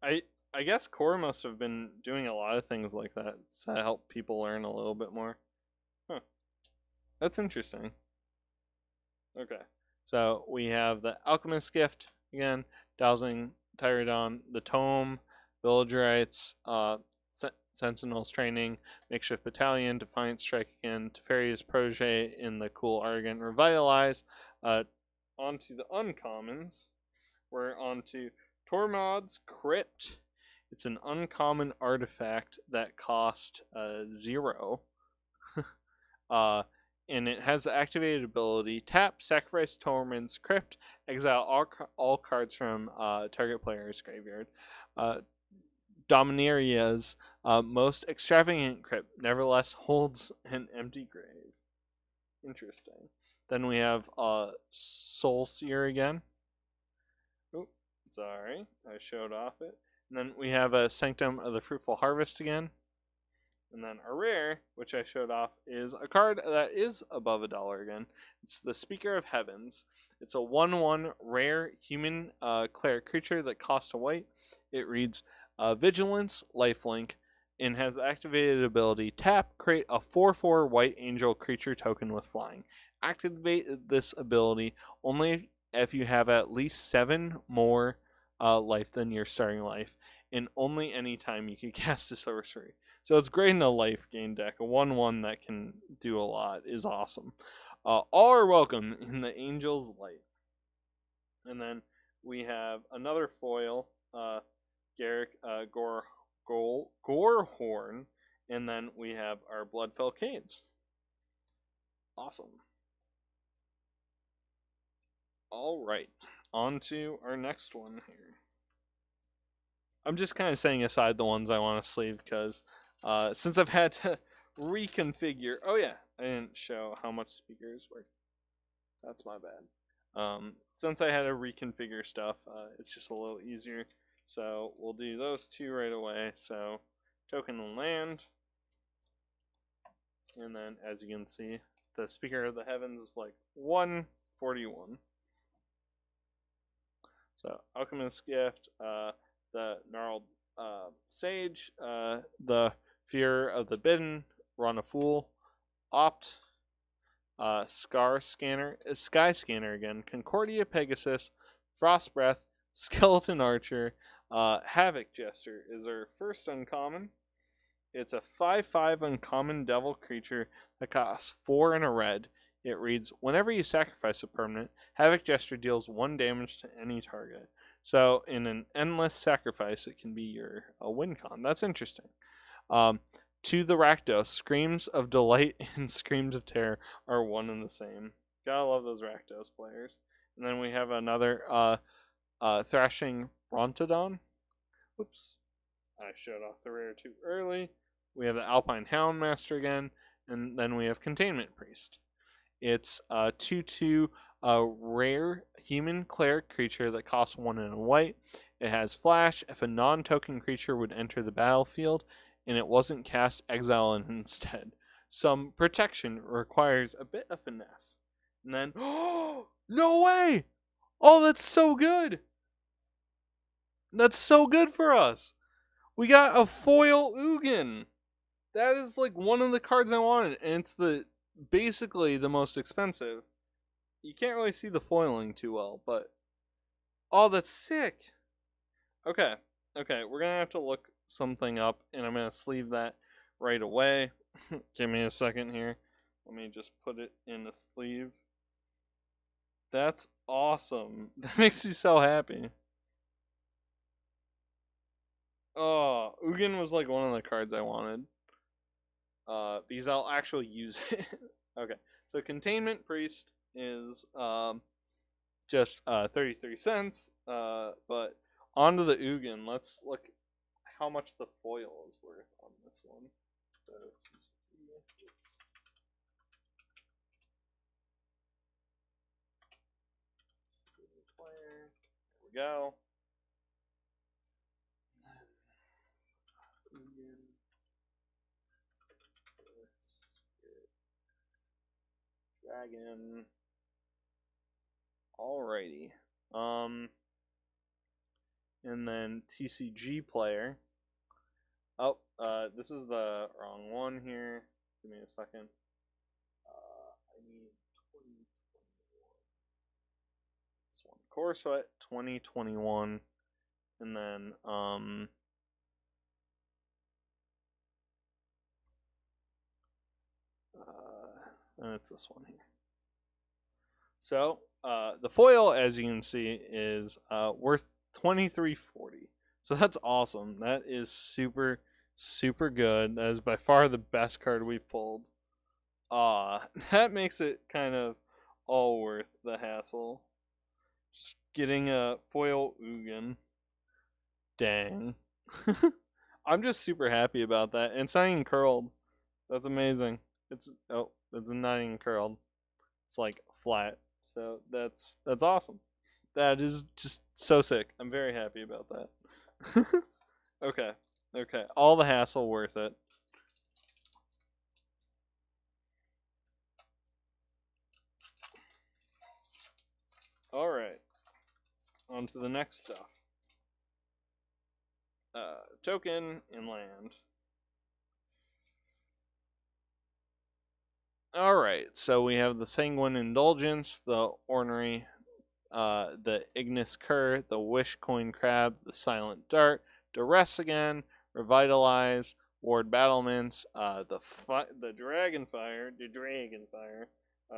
I guess Core must have been doing a lot of things like that to help people learn a little bit more. Huh. That's interesting. Okay. So we have the Alchemist Gift again, Dowsing Tyrodon, the Tome, Villagerites, Sentinel's Training, Makeshift Battalion, Defiant Strike again, Teferi's Protege in the Cool Arrogant Revitalize. Onto the uncommons. We're onto Tormod's Crypt. It's an uncommon artifact that costs 0. And it has the activated ability, tap, sacrifice Tormod's Crypt, exile all cards from target player's graveyard. Dominaria's most extravagant crypt nevertheless holds an empty grave. Interesting. Then we have Soul Seer again. Oop, sorry, I showed off it. And then we have a Sanctum of the Fruitful Harvest again. And then our rare, which I showed off, is a card that is above $1 again. It's the Speaker of Heavens. It's a 1/1 rare human cleric creature that costs a white. It reads Vigilance, Lifelink, and has the activated ability tap, create a 4/4 white angel creature token with flying. Activate this ability only if you have at least 7 more life than your starting life, and only any time you can cast a sorcery. So it's great in a life gain deck. A 1/1 that can do a lot is awesome. All are welcome in the Angel's Light. And then we have another foil, Garrick Gorehorn, and then we have our Bloodfell Caves. Awesome. All right, on to our next one here. I'm just kind of setting aside the ones I want to sleeve because since I've had to reconfigure. Oh yeah, I didn't show how much speakers work. That's my bad. Since I had to reconfigure stuff, it's just a little easier. So we'll do those 2 right away. So token and land. And then as you can see, the Speaker of the Heavens is like 141. So Alchemist Gift, the Gnarled Sage, the Fear of the Bidden, Run a Fool, Opt, Sky Scanner again, Concordia Pegasus, Frost Breath, Skeleton Archer, Havoc Jester is our first uncommon. It's a 5/5 uncommon devil creature that costs 4 and a red. It reads, whenever you sacrifice a permanent, Havoc Jester deals 1 damage to any target. So in an endless sacrifice, it can be your win con. That's interesting. To the Rakdos, Screams of Delight and Screams of Terror are one and the same. Gotta love those Rakdos players. And then we have another Thrashing Brontodon. Oops. I showed off the rare too early. We have the Alpine Houndmaster again. And then we have Containment Priest. It's a 2/2 rare human cleric creature that costs 1 and a white. It has flash. If a non-token creature would enter the battlefield and it wasn't cast, exile it instead. Some protection requires a bit of finesse. And then, oh, no way! Oh, that's so good! That's so good for us! We got a foil Ugin! That is like one of the cards I wanted, and it's basically the most expensive. You can't really see the foiling too well, but oh, that's sick. Okay, we're gonna have to look something up, and I'm gonna sleeve that right away. Give me a second here. Let me just put it in the sleeve. That's awesome. That makes me so happy. Oh, Ugin was like one of the cards I wanted. Because I'll actually use it. Okay, so Containment Priest is just 33 cents. But onto the Ugin. Let's look how much the foil is worth on this one. So there we go. Dragon. Alrighty. And then TCG player. Oh, this is the wrong one here. Give me a second. I need 2021. This one. Core Sweat 2021. And then, and it's this one here. So, the foil, as you can see, is worth $23.40. So that's awesome. That is super, super good. That is by far the best card we've pulled. That makes it kind of all worth the hassle. Just getting a foil Ugin. Dang. I'm just super happy about that. And it's not even curled. That's amazing. It's not even curled. It's like flat. So that's awesome. That is just so sick. I'm very happy about that. Okay. All the hassle worth it. Alright. On to the next stuff. Token and land. Alright, so we have the Sanguine Indulgence, the Ornery the Ignis Cur, the Wish Coin Crab, the Silent Dart, Duress again, Revitalize, Ward Battlements, the Dragonfire,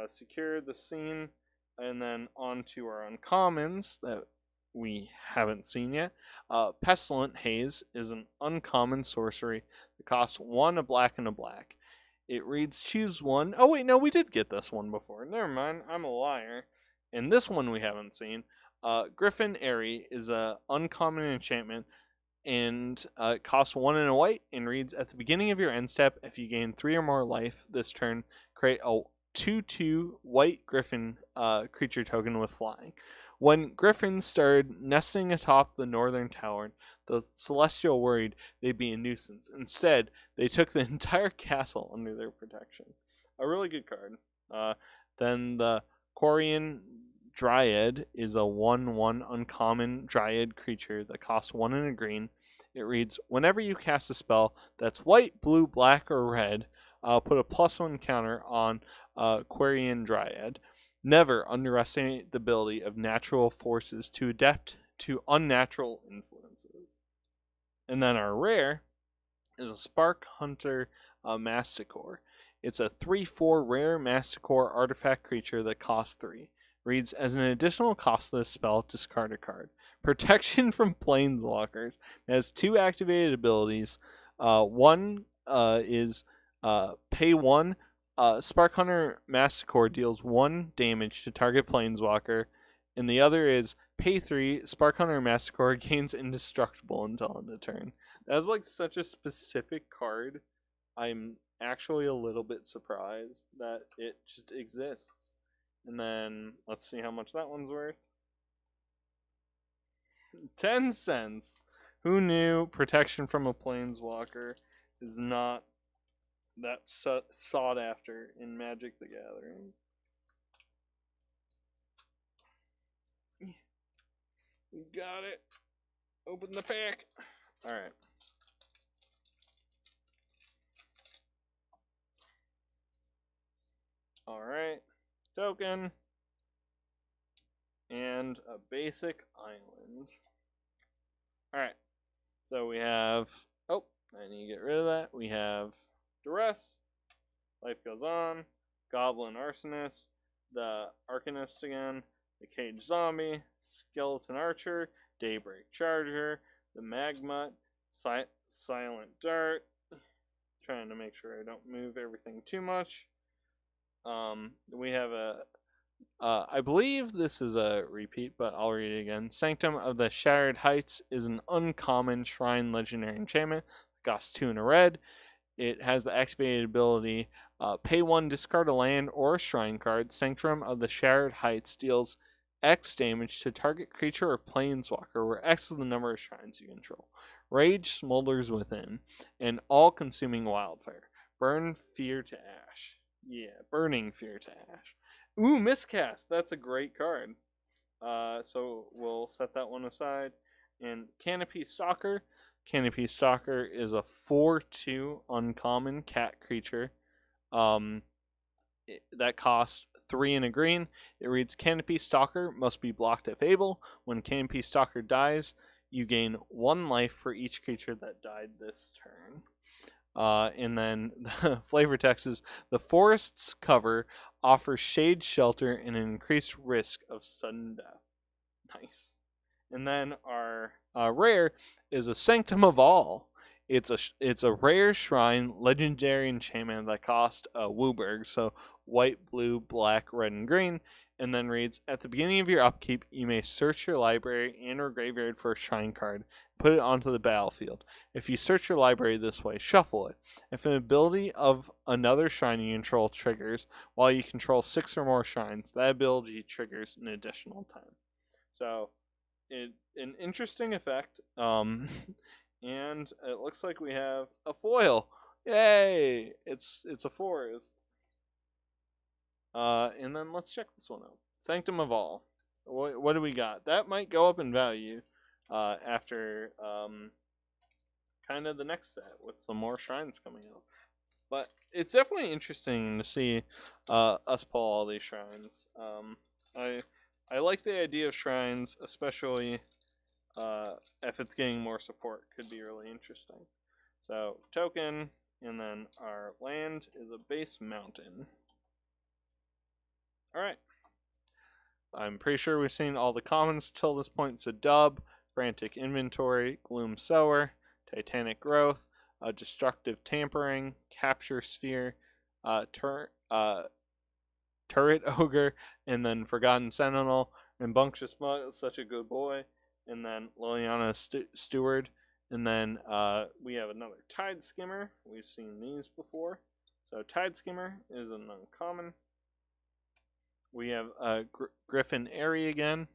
Secure the Scene, and then on to our uncommons that we haven't seen yet. Pestilent Haze is an uncommon sorcery that costs 1 a black and a black. It reads choose one. Oh wait, no, we did get this one before. Never mind, I'm a liar. And this one we haven't seen. Griffin Airy is a uncommon enchantment, and it costs 1 and a white and reads at the beginning of your end step. If you gain 3 or more life this turn, create a 2/2 white griffin creature token with flying. When griffins started nesting atop the northern tower, the Celestial worried they'd be a nuisance. Instead, they took the entire castle under their protection. A really good card. Then the Quarian Dryad is a 1/1 uncommon Dryad creature that costs 1 and a green. It reads, whenever you cast a spell that's white, blue, black, or red, put a +1 counter on Quarian Dryad. Never underestimate the ability of natural forces to adapt to unnatural influences. And then our rare is a Spark Hunter Massacre. It's a 3/4 rare Massacre artifact creature that costs 3. Reads, as an additional costless spell, discard a card. Protection from Planeswalkers. It has 2 activated abilities. One is pay 1. Spark Hunter Massacre deals 1 damage to target Planeswalker, and the other is pay 3. Spark Hunter Massacre gains indestructible until end of turn. That's like such a specific card. I'm actually a little bit surprised that it just exists. And then let's see how much that one's worth. 10 cents. Who knew protection from a Planeswalker is not that sought after in Magic the Gathering? We got it. Open the pack. Alright. Alright. Token. And a basic island. Alright. So we have... Oh, I need to get rid of that. We have Duress. Life Goes On. Goblin Arsonist. The Arcanist again. The Cage Zombie. Skeleton Archer. Daybreak Charger. The Magmut. Silent Dart. Trying to make sure I don't move everything too much. We have a... I believe this is a repeat, but I'll read it again. Sanctum of the Shattered Heights is an uncommon shrine legendary enchantment. It costs 2 and a red. It has the activated ability, pay 1, discard a land or a shrine card. Sanctum of the Shattered Heights deals X damage to target creature or planeswalker, where X is the number of shrines you control. Rage smolders within, and all-consuming wildfire. Burn fear to ash. Yeah, burning fear to ash. Ooh, Miscast. That's a great card. So we'll set that one aside. And Canopy Stalker. Canopy Stalker is a 4/2 uncommon cat creature. That costs 3 and a green. It reads, Canopy Stalker must be blocked if able. When Canopy Stalker dies, you gain 1 life for each creature that died this turn. And then the flavor text is, the forest's cover offers shade, shelter, and an increased risk of sudden death. Nice. And then our rare is a Sanctum of All. It's a rare shrine legendary enchantment that costs a Wooburg, so white, blue, black, red, and green. And then reads, at the beginning of your upkeep, you may search your library and or graveyard for a shrine card. Put it onto the battlefield. If you search your library this way, shuffle it. If an ability of another shrine you control triggers, while you control 6 or more shrines, that ability triggers an additional time. So, an interesting effect. And it looks like we have a foil. Yay! It's a forest. And then let's check this one out. Sanctum of All. What do we got? That might go up in value after kind of the next set with some more shrines coming out. But it's definitely interesting to see us pull all these shrines. I like the idea of shrines, especially if it's getting more support. Could be really interesting. So, token, and then our land is a base mountain. Alright. I'm pretty sure we've seen all the commons till this point. It's a dub, Frantic Inventory, Gloom Sower, Titanic Growth, Destructive Tampering, Capture Sphere, Turret Ogre, and then Forgotten Sentinel, Rambunctious Mutt, such a good boy, and then Liliana Steward, and then we have another Tide Skimmer. We've seen these before. So Tide Skimmer is an uncommon. We have Griffin Airy again.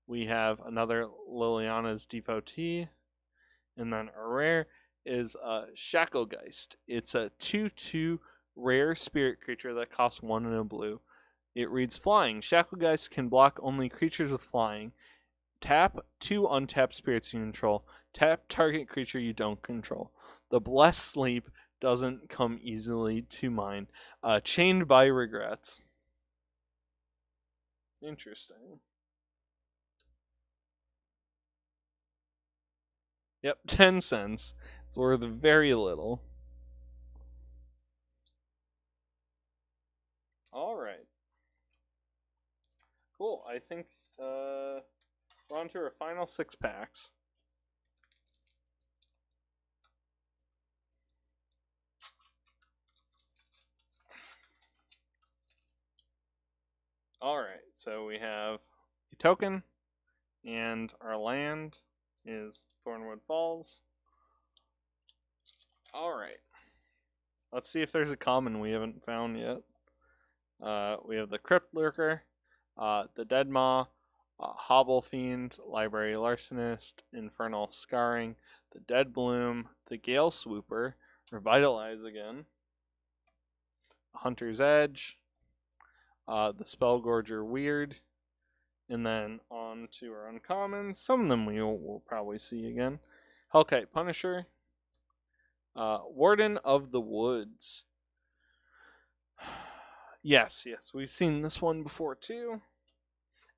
We have another Liliana's Devotee. And then our rare is Shacklegeist. It's a 2/2 rare spirit creature that costs 1 and a blue. It reads Flying. Shacklegeist can block only creatures with flying. Tap 2 untapped spirits you control. Tap target creature you don't control. The Blessed Sleep doesn't come easily to mind. Chained by Regrets. Interesting. Yep, 10 cents. It's worth very little. Alright. Cool. I think we're on to our final 6 packs. Alright, so we have a token, and our land is Thornwood Falls. Alright. Let's see if there's a common we haven't found yet. We have the Crypt Lurker, the Dreadmaw, Hobble Fiend, Library Arsonist, Infernal Scarring, the Dead Bloom, the Gale Swooper, Revitalize again, Hunter's Edge, the Spellgorger Weird, and then on to our uncommons. Some of them we'll probably see again. Hellkite Punisher, Warden of the Woods. Yes, we've seen this one before too.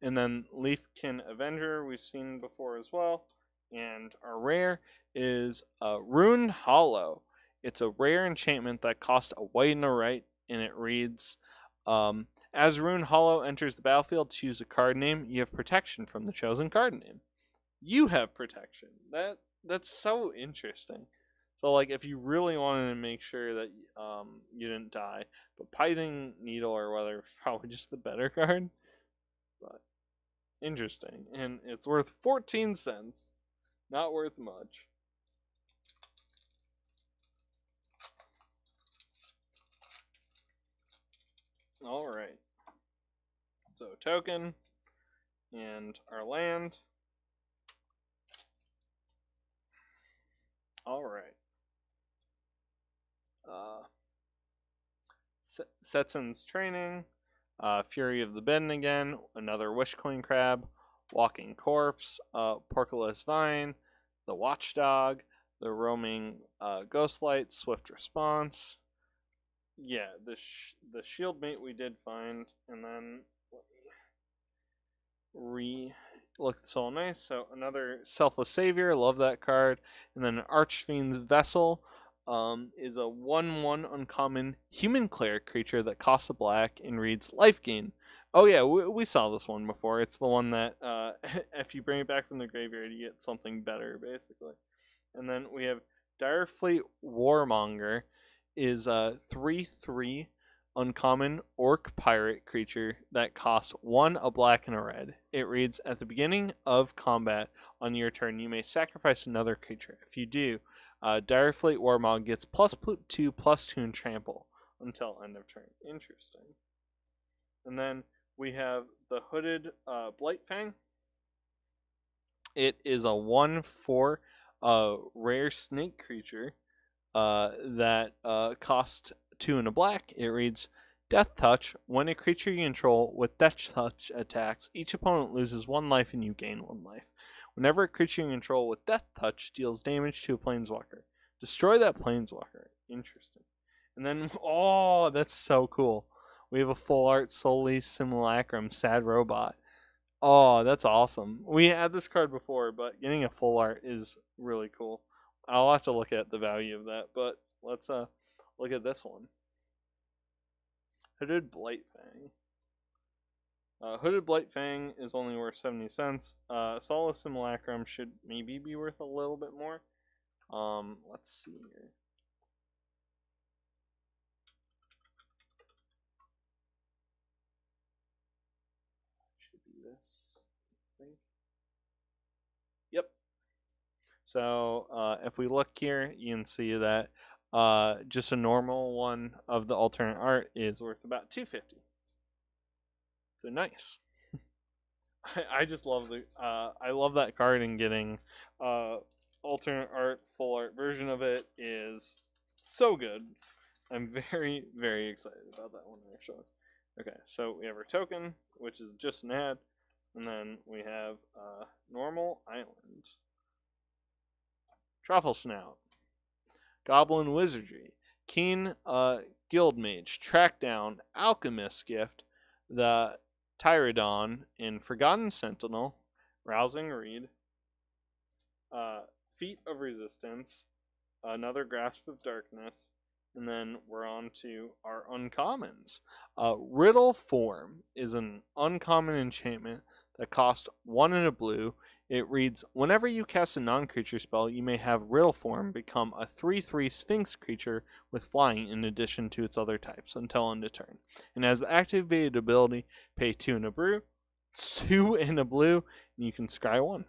And then Leafkin Avenger we've seen before as well. And our rare is Rune Hollow. It's a rare enchantment that costs a white and a red, and it reads, as Rune Hollow enters the battlefield, choose a card name. You have protection from the chosen card name. You have protection. That's so interesting. So, like, if you really wanted to make sure that you didn't die, but Pithing Needle or whether is probably just the better card. But interesting, and it's worth 14 cents. Not worth much. All right. So token and our land. All right. Setsun's Training, Fury of the Bend again, another Wishcoin Crab, Walking Corpse, Parcoleus Vine, the Watchdog, the Roaming Ghostlight, Swift Response. Yeah, the Shield Mate we did find, and then looked so nice. So another Selfless Savior, love that card, and then Archfiend Vessel. Is a 1/1 uncommon human cleric creature that costs a black and reads Life Gain. Oh yeah, we saw this one before. It's the one that if you bring it back from the graveyard, you get something better, basically. And then we have Direfleet Warmonger, is a 3/3 uncommon orc pirate creature that costs 1, a black, and a red. It reads, at the beginning of combat on your turn, you may sacrifice another creature. If you do, Direfleet Warmog gets +2/+2 and trample until end of turn. Interesting. And then we have the Hooded Blightfang. It is a 1/4 rare snake creature that costs 2 and a black. It reads, Death Touch. When a creature you control with Death Touch attacks, each opponent loses 1 life and you gain 1 life. Whenever a creature you control with Death Touch deals damage to a Planeswalker, destroy that Planeswalker. Interesting. And then, oh, that's so cool. We have a full art Solely Simulacrum Sad Robot. Oh, that's awesome. We had this card before, but getting a full art is really cool. I'll have to look at the value of that, but let's look at this one. Hooded Blightfang. Hooded Blightfang is only worth 70 cents. Solid Simulacrum should maybe be worth a little bit more. Let's see here. Should be this, I think. Yep. So if we look here, you can see that just a normal one of the alternate art is worth about $2.50. So nice. I just love the I love that card, and getting alternate art, full art version of it is so good. I'm very, very excited about that one actually. Okay, so we have our token, which is just an ad, and then we have normal island, truffle snout, goblin wizardry, keen guild mage, track down, alchemist gift, the Tyrodon in Forgotten Sentinel, Rousing Reed, Feet of Resistance, another Grasp of Darkness, and then we're on to our uncommons. Riddle Form is an uncommon enchantment that costs 1 and a blue. It reads, whenever you cast a non-creature spell, you may have Riddle Form become a 3/3 Sphinx creature with flying in addition to its other types until end of turn. And as the activated ability, pay 2 and a blue, and you can scry 1.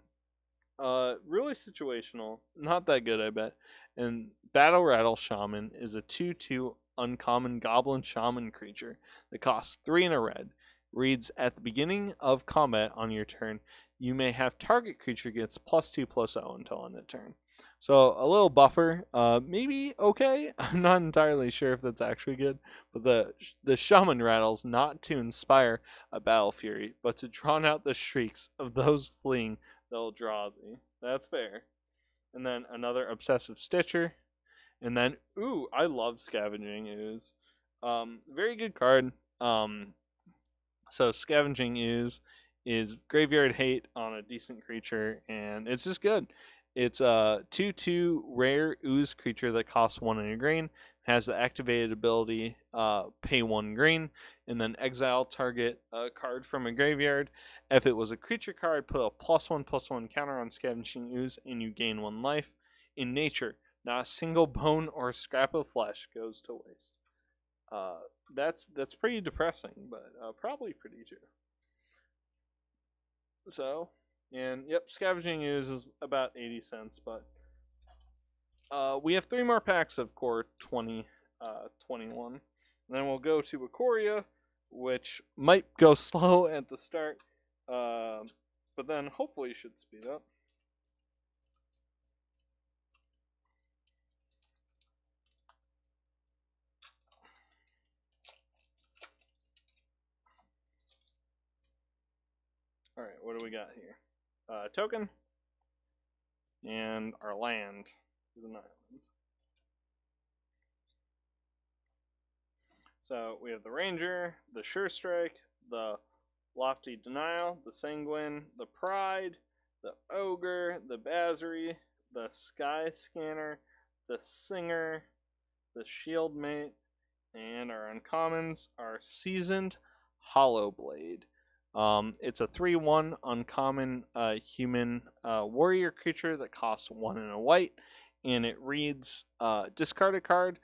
Really situational, not that good, I bet. And Battle Rattle Shaman is a 2/2 uncommon goblin shaman creature that costs 3 and a red. Reads, at the beginning of combat on your turn, you may have target creature gets +2/+0 until end of turn. So a little buffer, maybe okay. I'm not entirely sure if that's actually good, but the shaman rattles not to inspire a battle fury, but to drown out the shrieks of those fleeing the Eldrazi. That's fair. And then another obsessive stitcher, and then I love Scavenging Ooze. Very good card. So Scavenging Ooze is graveyard hate on a decent creature, and it's just good. It's a 2/2 rare ooze creature that costs 1 and a green, has the activated ability pay 1 green, and then exile target card from a graveyard. If it was a creature card, put a +1/+1 counter on Scavenging Ooze, and you gain 1 life. In nature, not a single bone or scrap of flesh goes to waste. That's pretty depressing, but probably pretty true. So, and yep, Scavenging Ooze is about 80 cents, but we have 3 more packs of Core 2021. And then we'll go to Ikoria, which might go slow at the start, but then hopefully should speed up. Alright, what do we got here? Token. And our land is an island. So we have the Ranger, the Sure Strike, the Lofty Denial, the Sanguine, the Pride, the Ogre, the Bazzery, the Sky Scanner, the Singer, the Shieldmate, and our uncommons are Seasoned Hollowblade. It's a 3/1 uncommon human warrior creature that costs 1 and a white, and it reads, discard a card,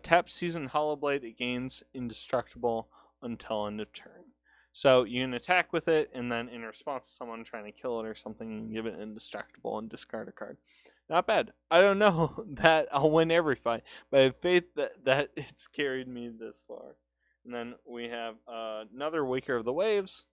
tap Seasoned Hollowblade, it gains indestructible until end of turn. So you can attack with it, and then in response to someone trying to kill it or something, you can give it indestructible and discard a card. Not bad. I don't know that I'll win every fight, but I have faith that it's carried me this far. And then we have another Waker of the Waves.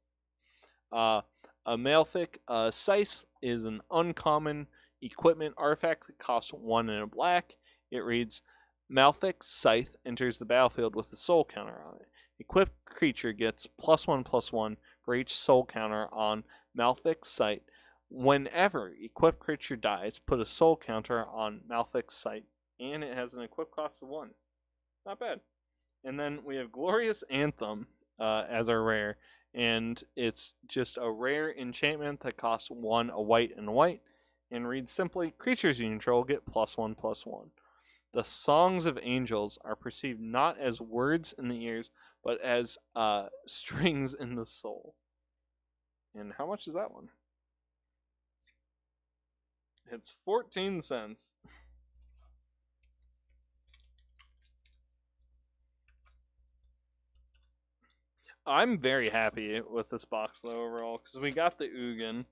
A Malefic Scythe is an uncommon equipment artifact that costs 1 and a black. It reads, Malefic Scythe enters the battlefield with a soul counter on it. Equipped creature gets +1/+1 for each soul counter on Malefic Scythe. Whenever equipped creature dies, put a soul counter on Malefic Scythe, and it has an equip cost of 1. Not bad. And then we have Glorious Anthem as our rare. and it's just a rare enchantment that costs 1 a white and a white, and reads simply, creatures you control get +1/+1. The songs of angels are perceived not as words in the ears, but as strings in the soul. And how much is that one? It's 14 cents. I'm very happy with this box though overall, because we got the Ugin,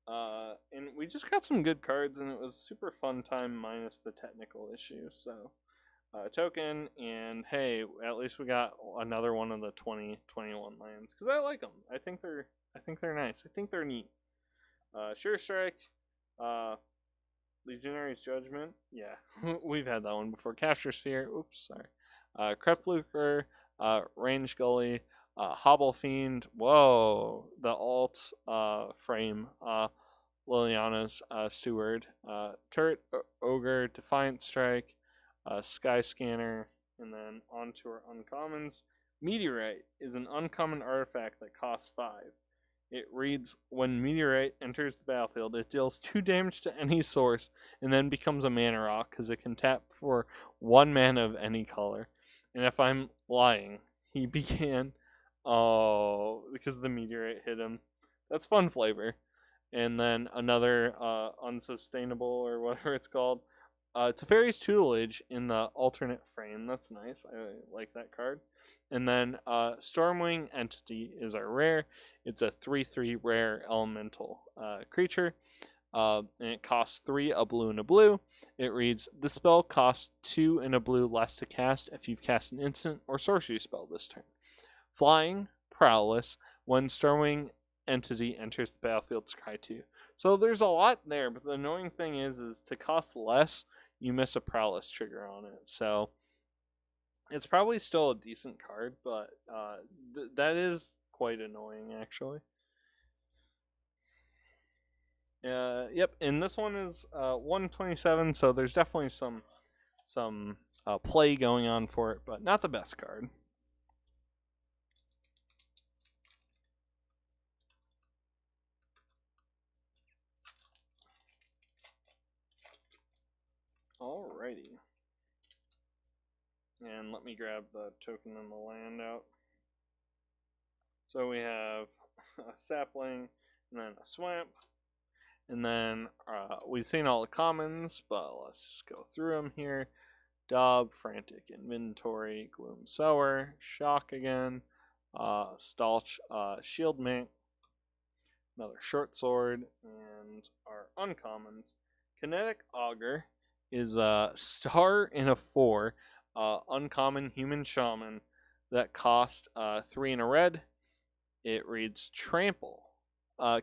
and we just got some good cards, and it was a super fun time minus the technical issue. So, token, and hey, at least we got another one of the 2021 lands, because I like them. I think they're nice. I think they're neat. Sure Strike, Legionary's Judgment. Yeah, we've had that one before. Capture Sphere. Oops, sorry. Crypt Lurker, Range Gully. Hobble Fiend, whoa, the alt frame, Liliana's Steward, Turret Ogre, Defiant Strike, Sky Scanner, and then onto our uncommons. Meteorite is an uncommon artifact that costs 5. It reads, when Meteorite enters the battlefield, it deals 2 damage to any source, and then becomes a mana rock, because it can tap for 1 mana of any color. And if I'm lying, he began... Oh, because the meteorite hit him. That's fun flavor. And then another unsustainable, or whatever it's called. Teferi's Tutelage in the alternate frame. That's nice. I like that card. And then Stormwing Entity is our rare. It's a 3/3 rare elemental creature. And it costs 3 a blue and a blue. It reads, the spell costs 2 and a blue less to cast if you've cast an instant or sorcery spell this turn. Flying, Prowess, when Stormwing Entity enters the battlefield, scry 2. So there's a lot there, but the annoying thing is to cost less, you miss a Prowess trigger on it. So it's probably still a decent card, but that is quite annoying, actually. Yep, and this one is 127, so there's definitely some play going on for it, but not the best card. Alrighty. And let me grab the token and the land out. So we have a sapling, and then a swamp, and then we've seen all the commons, but let's just go through them here. Dob, Frantic Inventory, Gloom Sower, Shock again, Stalch, Shield Mink, another Short Sword, and our uncommons. Kinetic Augur is a star in a 4 uncommon human shaman that costs 3 in a red. It reads Trample.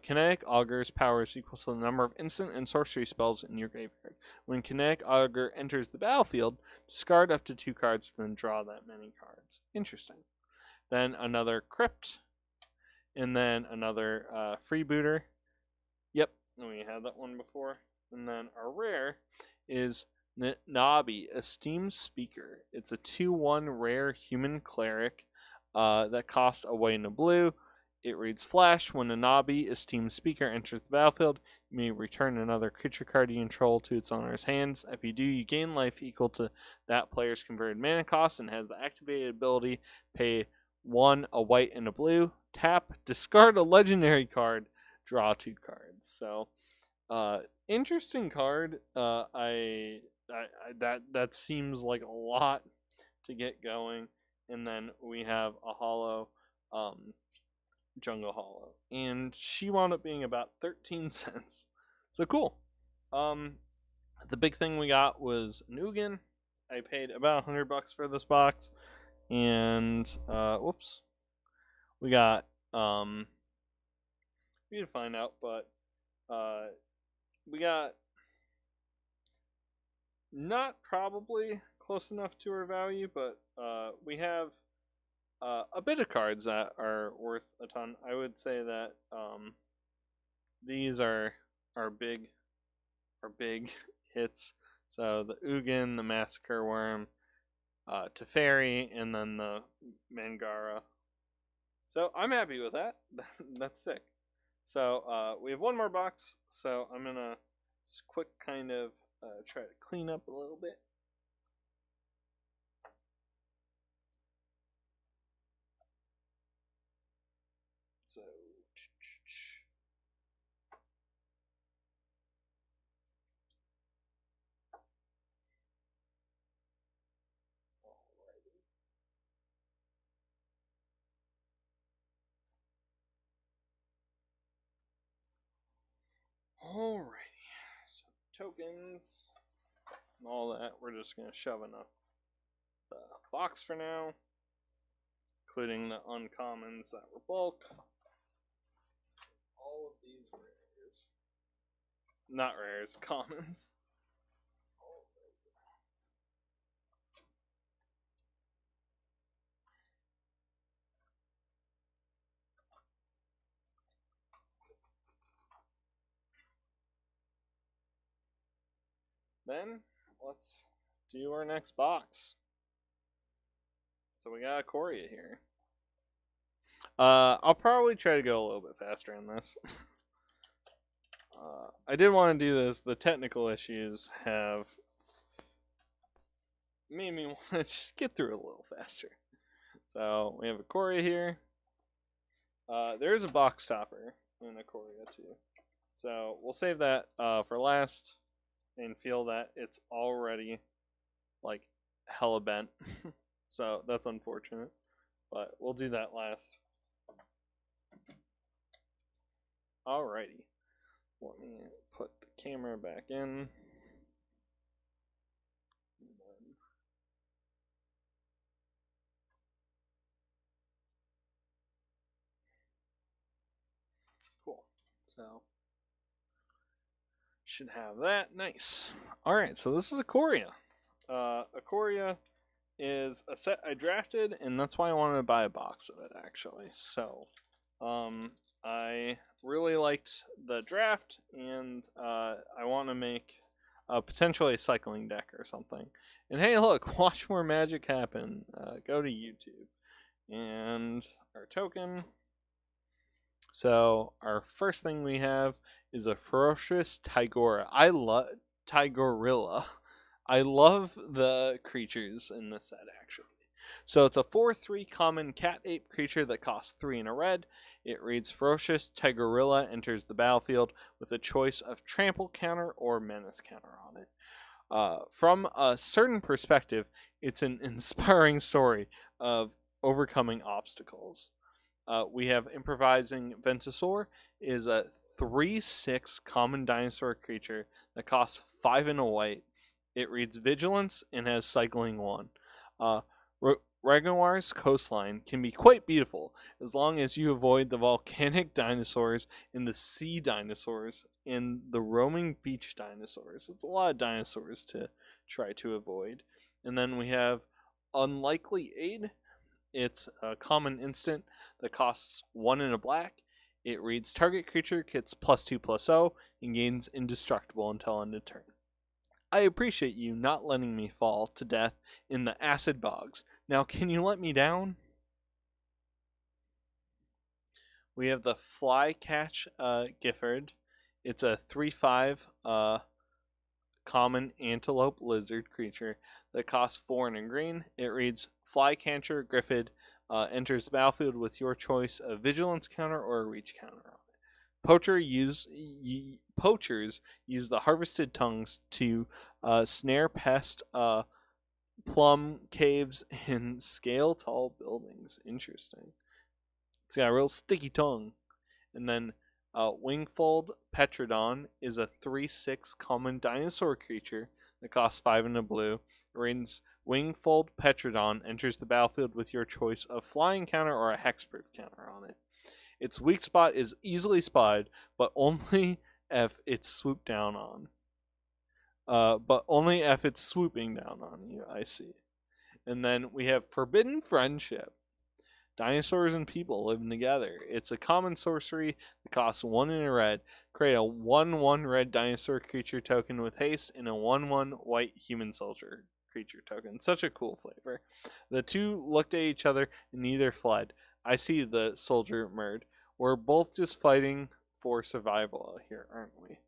Kinetic Augur's power is equal to the number of instant and sorcery spells in your graveyard. When Kinetic Augur enters the battlefield, discard up to 2 cards, then draw that many cards. Interesting. Then another Crypt, and then another Freebooter. Yep, we had that one before. And then our rare is Nabi, Esteemed Speaker. It's a 2/1 rare human cleric that costs a white and a blue. It reads Flash. When a Nabi, Esteemed Speaker, enters the battlefield, you may return another creature card you control to its owner's hands. If you do, you gain life equal to that player's converted mana cost and has the activated ability pay 1 a white and a blue. Tap, discard a legendary card, draw 2 cards. So, interesting card. That seems like a lot to get going. And then we have a hollow, Jungle Hollow, and she wound up being about 13 cents. So cool. The big thing we got was Nugan. I paid about $100 for this box, and whoops, we got we need to find out, but we got not probably close enough to our value, but we have a bit of cards that are worth a ton. I would say that these are big hits. So the Ugin, the Massacre Worm, Teferi, and then the Mangara. So I'm happy with that. That's sick. So we have one more box. So I'm gonna just quick kind of try to clean up a little bit. So alrighty. So tokens and all that, we're just gonna shove in the box for now, including the uncommons that were bulk. All of these rares. Not rares, commons. Then, let's do our next box. So we got Ikoria here. I'll probably try to go a little bit faster on this. I did want to do this. The technical issues have made me want to just get through it a little faster. So we have Ikoria here. There is a box topper in Ikoria too. So we'll save that for last and feel that it's already like hella bent. So that's unfortunate. But we'll do that last. Alrighty. Let me put the camera back in. Cool. So should have that. Nice. Alright, so this is Ikoria. Ikoria is a set I drafted, and that's why I wanted to buy a box of it, actually. So, I really liked the draft, and I want to make potentially a cycling deck or something. And hey, look, watch more magic happen. Go to YouTube. And our token. So, our first thing we have is a Ferocious Tigora. I love Tigorilla. I love the creatures in this set, actually. So it's a 4/3 common cat-ape creature that costs 3 and a red. It reads Ferocious Tigorilla enters the battlefield with a choice of trample counter or menace counter on it. From a certain perspective, it's an inspiring story of overcoming obstacles. We have Improvising Ventisaur is a 3/6 common dinosaur creature that costs 5 and a white. It reads Vigilance and has Cycling 1. Raguar's coastline can be quite beautiful as long as you avoid the volcanic dinosaurs and the sea dinosaurs and the roaming beach dinosaurs. It's a lot of dinosaurs to try to avoid. And then we have Unlikely Aid. It's a common instant that costs 1 and a black. It reads Target creature gets +2/+0 and gains indestructible until end of turn. I appreciate you not letting me fall to death in the acid bogs. Now, can you let me down? We have the Flycatch Gifford. It's a 3/5 common antelope lizard creature that costs 4 and a green. It reads Flycatcher Griffid enters the battlefield with your choice of vigilance counter or a reach counter on it. Poachers use the harvested tongues to snare pest, plum caves, and scale tall buildings. Interesting. It's got a real sticky tongue. And then Wingfold Petrodon is a 3/6 common dinosaur creature that costs 5 and a blue. It reads Wingfold Petrodon enters the battlefield with your choice of flying counter or a hexproof counter on it. Its weak spot is easily spotted, but only if it's swooped down on. But only if it's swooping down on you, I see. And then we have Forbidden Friendship. Dinosaurs and people living together. It's a common sorcery that costs 1 and a red. Create a 1/1 red dinosaur creature token with haste and a 1/1 white human soldier creature token. Such a cool flavor. The two looked at each other and neither fled. I see the soldier murd. We're both just fighting for survival out here, aren't we?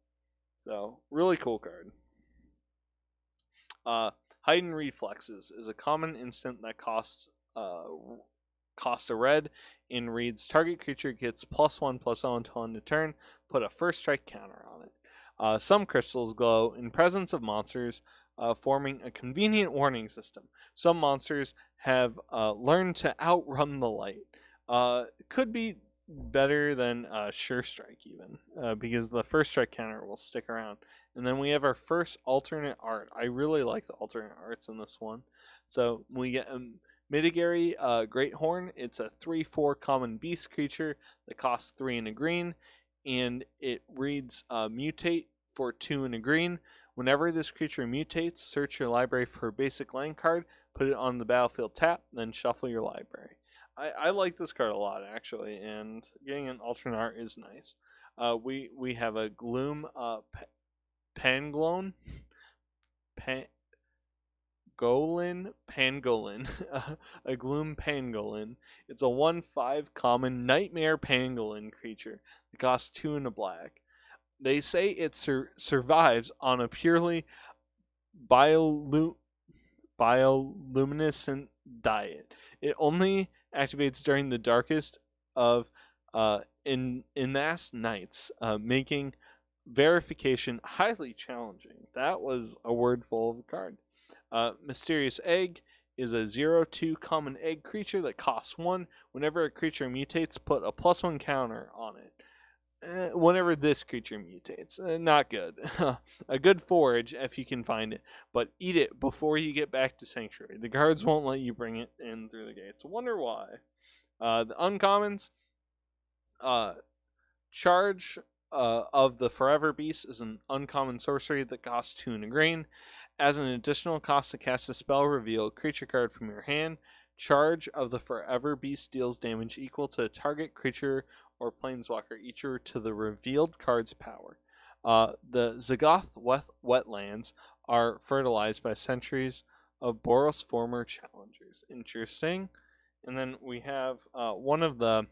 So, really cool card. Heightened Reflexes is a common instant that costs a red and reads target creature gets +1/+0 until end of turn. Put a first strike counter on it. Some crystals glow in presence of monsters, forming a convenient warning system. Some monsters have learned to outrun the light. Could be better than Sure Strike even, because the first strike counter will stick around. And then we have our first alternate art. I really like the alternate arts in this one. So we get Mitigary Great Horn. It's a 3/4 common beast creature that costs 3 and a green, and it reads Mutate for 2 and a green. Whenever this creature mutates, search your library for a basic land card, put it on the battlefield tap, then shuffle your library. I like this card a lot, actually, and getting an alternate art is nice. We have a Gloom Pangolin. Pangolin. A Gloom Pangolin. It's a 1/5 common Nightmare Pangolin creature. It costs 2 and a black. They say it survives on a purely bioluminescent diet. It only activates during the darkest of Innas nights, making verification highly challenging. That was a word full of a card. Mysterious Egg is a 0/2 common egg creature that costs 1. Whenever a creature mutates, put a +1 counter on it. Whenever this creature mutates. Not good. A good forage if you can find it, but eat it before you get back to Sanctuary. The guards won't let you bring it in through the gates. Wonder why. The uncommons. Charge of the Forever Beast is an uncommon sorcery that costs 2 and a green. As an additional cost to cast a spell, reveal a creature card from your hand. Charge of the Forever Beast deals damage equal to a target creature or planeswalker equal to the revealed card's power. The Zagoth wetlands are fertilized by centuries of Boros former challengers. Interesting. And then we have one of the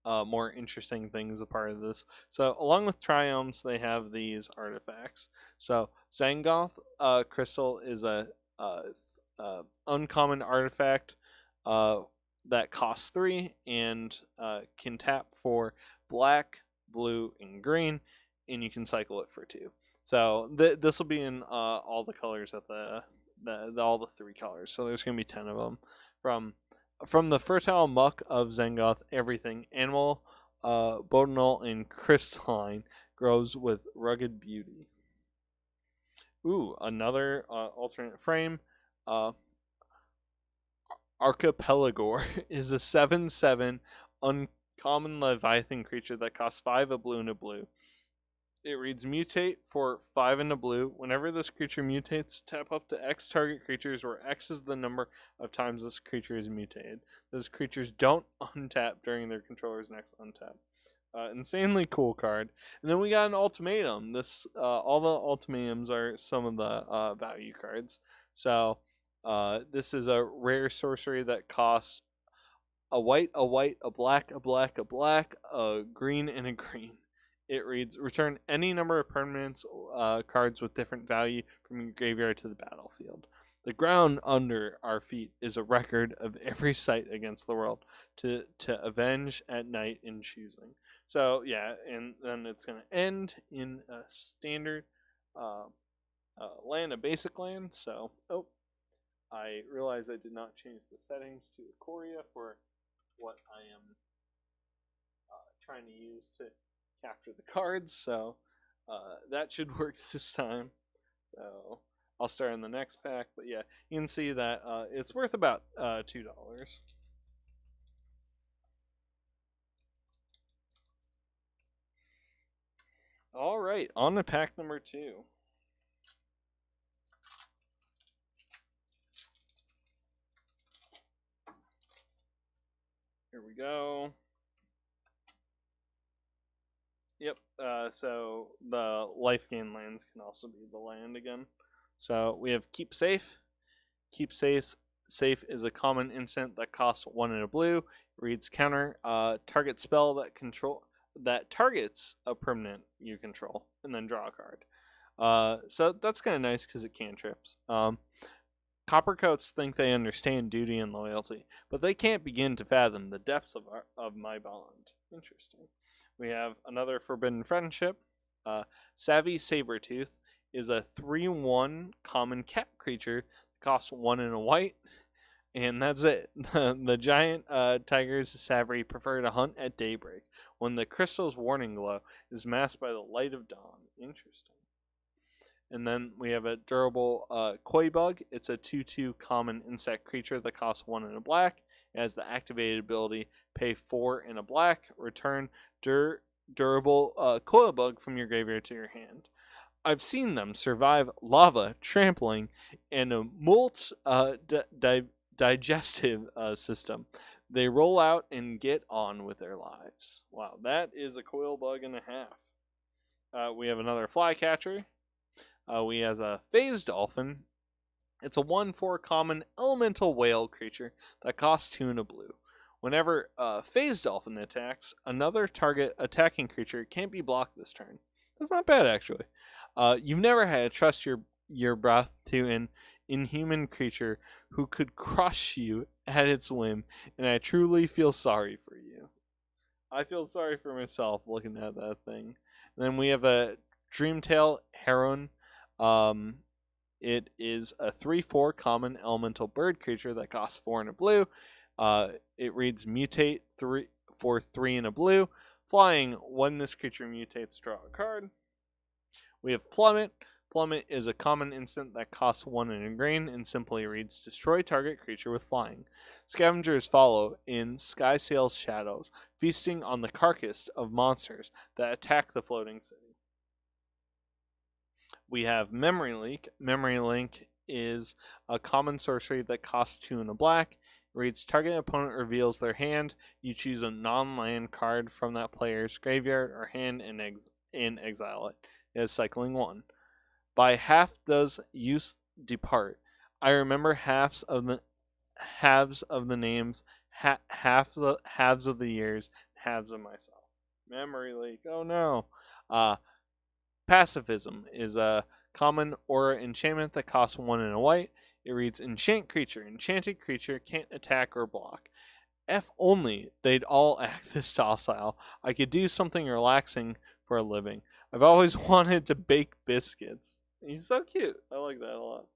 more interesting things a part of this. So along with triomes, they have these artifacts. So Zangoth crystal is a uncommon artifact that costs 3 and can tap for black, blue, and green, and you can cycle it for 2. So this will be in all the colors at all the 3 colors. So there's going to be 10 of them from the fertile muck of Zangoth. Everything animal, bodinal, and crystalline grows with rugged beauty. Ooh, another alternate frame. Archipelagor is a 7/7 uncommon Leviathan creature that costs 5 a blue and a blue. It reads Mutate for 5 and a blue. Whenever this creature mutates, tap up to X target creatures, where X is the number of times this creature is mutated. Those creatures don't untap during their controller's next untap. Insanely cool card. And then we got an ultimatum. This all the ultimatums are some of the value cards. So this is a rare sorcery that costs a white, a white, a black, a black, a black, a green, and a green. It reads, return any number of permanents cards with different value from your graveyard to the battlefield. The ground under our feet is a record of every sight against the world to avenge at night in choosing. So yeah, and then it's going to end in a standard land, a basic land. So, I realize I did not change the settings to Ikoria for what I am trying to use to capture the cards, so that should work this time. So I'll start in the next pack, but yeah, you can see that it's worth about $2. All right, on to pack number 2. Here we go. Yep, so the life gain lands can also be the land again. So we have Keep Safe, Safe is a common instant that costs 1 and a blue. It reads counter target spell that targets a permanent you control, and then draw a card. So that's kind of nice because it cantrips. Coppercoats think they understand duty and loyalty, but they can't begin to fathom the depths of my bond. Interesting. We have another Forbidden Friendship. Savvy Sabretooth is a 3/1 common cat creature. Costs 1 and a white, and that's it. The giant tigers Savvy prefer to hunt at daybreak, when the crystal's warning glow is masked by the light of dawn. Interesting. And then we have a durable Koi Bug. It's a 2/2 common insect creature that costs 1 and a black. It has the activated ability, pay 4 and a black, return durable Koi Bug from your graveyard to your hand. I've seen them survive lava, trampling, and a molt digestive system. They roll out and get on with their lives. Wow, that is a coil bug and a half. We have another Flycatcher. We have a Phase Dolphin. It's a 1/4 common elemental whale creature that costs 2 and a blue. Whenever Phase Dolphin attacks, another target attacking creature can't be blocked this turn. That's not bad, actually. You've never had to trust your breath to an inhuman creature who could crush you at its whim, and I truly feel sorry for you. I feel sorry for myself looking at that thing. And then we have a Dreamtail Heron. It is a 3/4 common elemental bird creature that costs 4 and a blue. It reads mutate for 3 and a blue. Flying, when this creature mutates, draw a card. We have Plummet. Plummet is a common instant that costs 1 and a green and simply reads destroy target creature with flying. Scavengers follow in Skysail's shadows, feasting on the carcass of monsters that attack the floating city. We have Memory Leak. Memory Leak is a common sorcery that costs 2 and a black. It reads target opponent reveals their hand. You choose a non-land card from that player's graveyard or hand and exile it. It is cycling 1. By half does use depart. I remember halves of the names, halves of the years, halves of myself. Memory leak. Oh no. Pacifism is a common aura enchantment that costs 1 and a white. It reads enchant creature. Enchanted creature can't attack or block. If only they'd all act this docile. I could do something relaxing for a living. I've always wanted to bake biscuits. He's so cute. I like that a lot.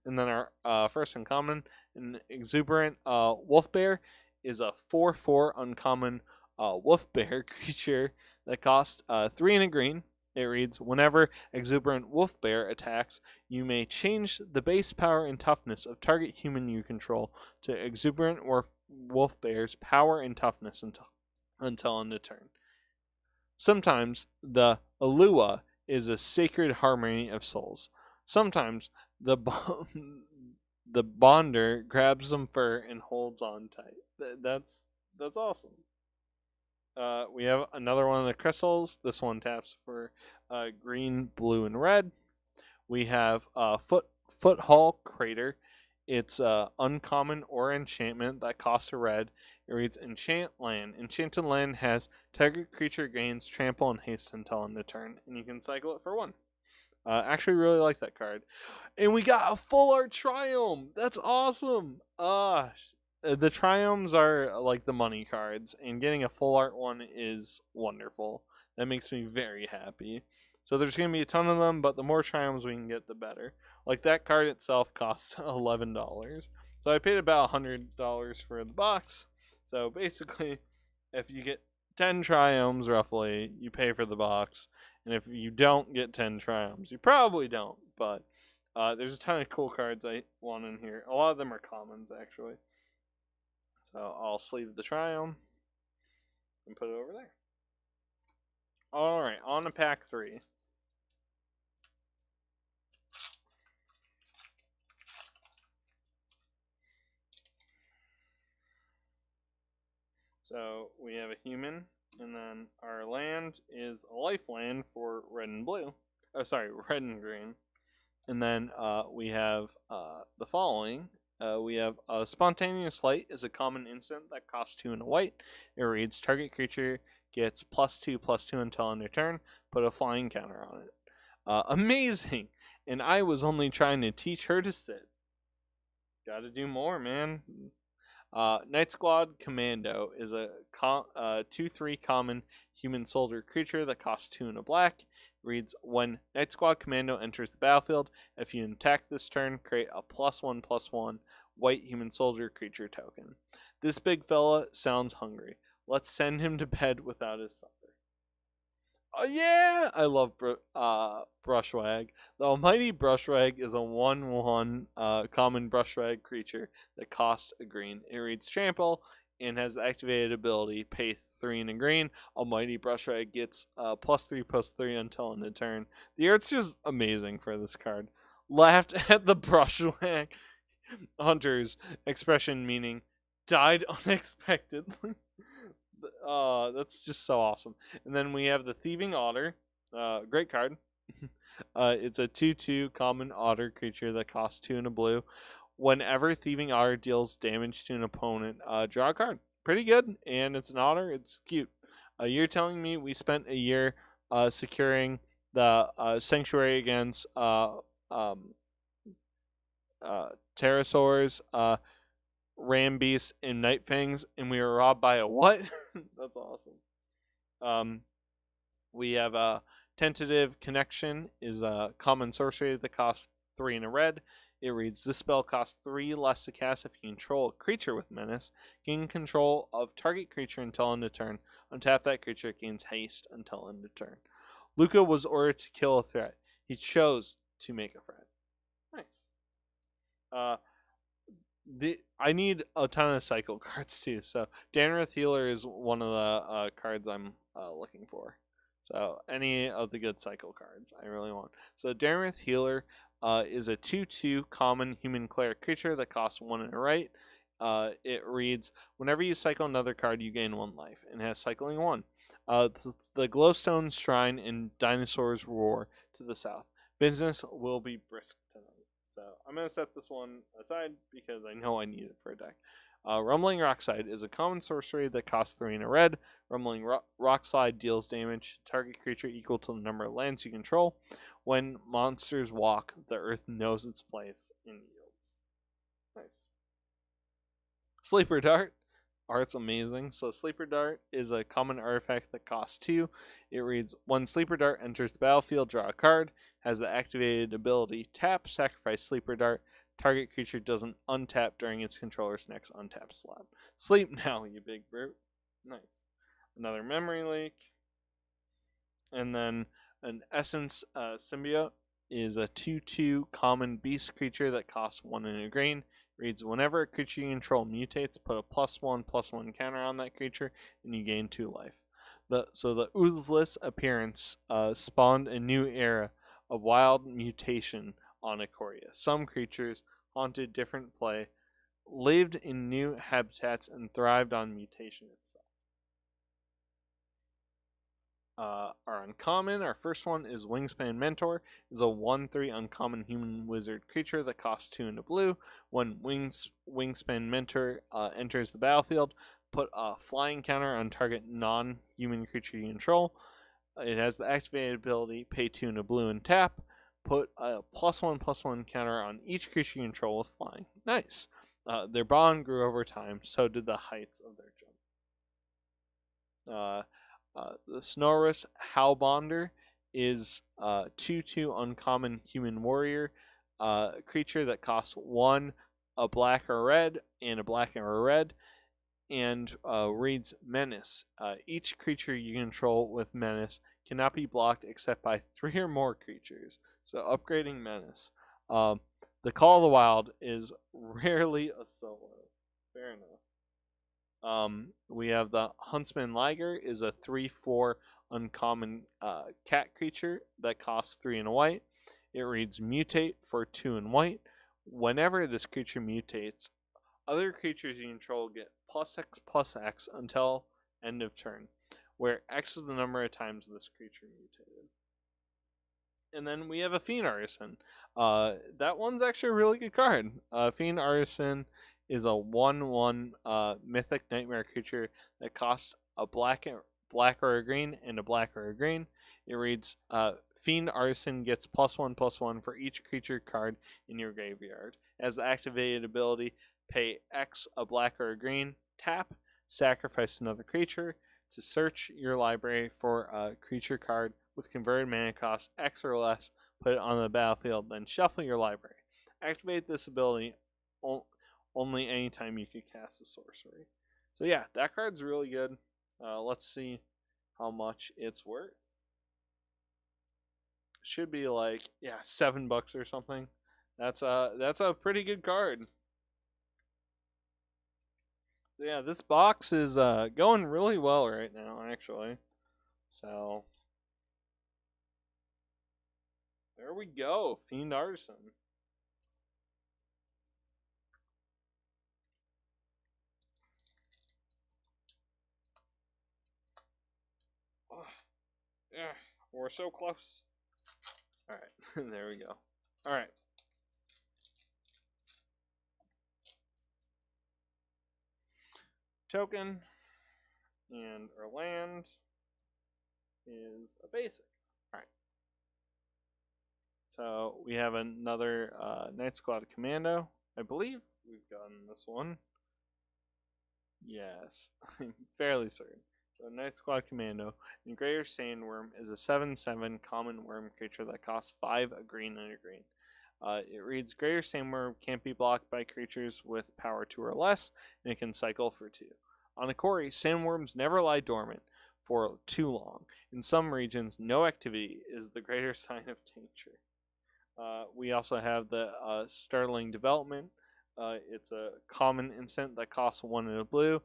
And then our first uncommon, an exuberant wolf bear, is a 4/4 uncommon wolf bear creature that costs 3 and a green. It reads, whenever exuberant wolf bear attacks, you may change the base power and toughness of target human you control to exuberant wolf bear's power and toughness until end of turn. Sometimes the Alua is a sacred harmony of souls. Sometimes the bonder grabs some fur and holds on tight. That's awesome. We have another one of the crystals. This one taps for green, blue, and red. We have Foothaul Crater. It's uncommon or enchantment that costs a red. It reads Enchant Land. Enchanted Land has target creature gains trample and haste until end of turn, and you can cycle it for 1. Actually, really like that card. And we got a full art Triome. That's awesome. The Triomes are like the money cards, and getting a full art one is wonderful. That makes me very happy. So there's going to be a ton of them, but the more Triomes we can get, the better. Like that card itself costs $11. So I paid about $100 for the box. So basically, if you get 10 Triomes roughly, you pay for the box. And if you don't get 10 Triomes, you probably don't. But there's a ton of cool cards I want in here. A lot of them are commons, actually. So I'll sleeve the Triome and put it over there. Alright, on to pack 3. So we have a human, and then our land is a life land for red and blue. Oh, sorry, red and green. And then we have the following. we have Spontaneous Light is a common instant that costs 2 and a white. It reads, target creature gets +2/+2 until end of turn. Put a flying counter on it. Amazing! And I was only trying to teach her to sit. Gotta do more, man. Night Squad Commando is a 2/3 common human soldier creature that costs 2 and a black. Reads, when Night Squad Commando enters the battlefield, if you attack this turn, create a +1/+1 white human soldier creature token. This big fella sounds hungry. Let's send him to bed without his supper. Oh yeah, I love Brushwag. The Almighty Brushwag is a 1/1 common Brushwag creature that costs a green. It reads Trample and has the activated ability pay 3 and a green. Almighty Brushwag gets +3/+3 until end of turn. The art's just amazing for this card. Laughed at the Brushwag hunter's expression, meaning died unexpectedly. That's just so awesome. And then we have the Thieving Otter. Great card. It's a 2/2 common otter creature that costs 2 and a blue. Whenever Thieving Otter deals damage to an opponent, draw a card. Pretty good, and it's an otter. It's cute. You're telling me we spent a year securing the sanctuary against pterosaurs, ram beasts, and night fangs, and we were robbed by a what? That's awesome. We have a Tentative Connection is a common sorcery that costs 3 and a red. It reads, this spell costs 3 less to cast if you control a creature with menace. Gain control of target creature until end of turn. Untap that creature, it gains haste until end of turn. Luca was ordered to kill a threat. He chose to make a threat. Nice. I need a ton of cycle cards too. So Danrith Healer is one of the cards I'm looking for. So any of the good cycle cards I really want. So Danrith Healer is a 2/2 common human cleric creature that costs 1 and a right. It reads, whenever you cycle another card, you gain 1 life, and has cycling 1. The Glowstone Shrine and Dinosaurs Roar to the south. Business will be brisk tonight. So I'm going to set this one aside because I know I need it for a deck. Rumbling Rockslide is a common sorcery that costs 3 and a red. Rumbling Rockslide deals damage to target creature equal to the number of lands you control. When monsters walk, the earth knows its place and yields. Nice. Sleeper Dart. Art's amazing. So Sleeper Dart is a common artifact that costs 2. It reads, when Sleeper Dart enters the battlefield, draw a card. Has the activated ability tap, sacrifice Sleeper Dart. Target creature doesn't untap during its controller's next untap slot. Sleep now, you big brute. Nice. Another Memory Leak. And then an Essence Symbiote is a 2/2 common beast creature that costs 1 and a green. Reads, whenever a creature you control mutates, put a +1/+1 counter on that creature, and you gain 2 life. So the Oothless appearance spawned a new era of wild mutation on Ikoria. Some creatures haunted different play, lived in new habitats, and thrived on mutation itself. Our uncommon, our first one is Wingspan Mentor. Is a 1/3 uncommon human wizard creature that costs 2 and a blue. When Wingspan Mentor enters the battlefield, put a flying counter on target non-human creature you control. It has the activated ability pay 2 and a blue and tap. Put a +1/+1 counter on each creature you control with flying. Nice. Their bond grew over time, so did the heights of their jump. The Snorus Howlbonder is a 2/2 uncommon human warrior creature that costs 1, a black or red, and a black or a red, and reads Menace. Each creature you control with Menace cannot be blocked except by 3 or more creatures. So upgrading Menace. The Call of the Wild is rarely a solo. Fair enough. We have the Huntsman Liger is a 3/4 uncommon cat creature that costs 3 and a white. It reads Mutate for 2 and white. Whenever this creature mutates, other creatures you control get +X/+X until end of turn, where X is the number of times this creature mutated. And then we have a Fiend Artisan. That one's actually a really good card. Fiend Artisan is a 1/1 mythic nightmare creature that costs a black or a green and a black or a green. It reads, Fiend Artisan gets +1/+1 for each creature card in your graveyard. As the activated ability, pay X a black or a green, tap, sacrifice another creature to search your library for a creature card with converted mana cost X or less, put it on the battlefield, then shuffle your library. Activate this ability only anytime you can cast a sorcery. So yeah, that card's really good. Let's see how much it's worth. Should be like, yeah, $7 or something. That's a pretty good card. So yeah, this box is going really well right now, actually. So there we go, Fiend Artisan. Oh, yeah, we're so close. All right, there we go. All right. Token, and our land is a basic. All right. So we have another Night Squad Commando. I believe we've gotten this one. Yes, I'm fairly certain. So Night Squad Commando. And Greater Sandworm is a 7/7 common worm creature that costs 5 a green and a green. It reads, Greater Sandworm can't be blocked by creatures with power 2 or less, and it can cycle for 2. On Ikoria, sandworms never lie dormant for too long. In some regions, no activity is the greater sign of danger. We also have the Startling Development. It's a common instant that costs 1 in a blue.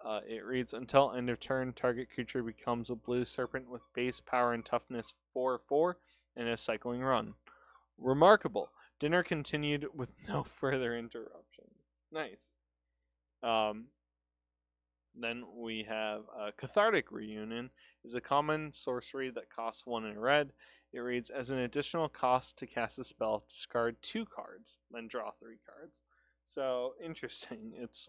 It reads, until end of turn, target creature becomes a blue serpent with base power and toughness 4/4 and a cycling run. Remarkable. Dinner continued with no further interruption. Nice. Then we have Cathartic Reunion. Is a common sorcery that costs 1 in red. It reads, as an additional cost to cast a spell, discard 2 cards, then draw 3 cards. So interesting. It's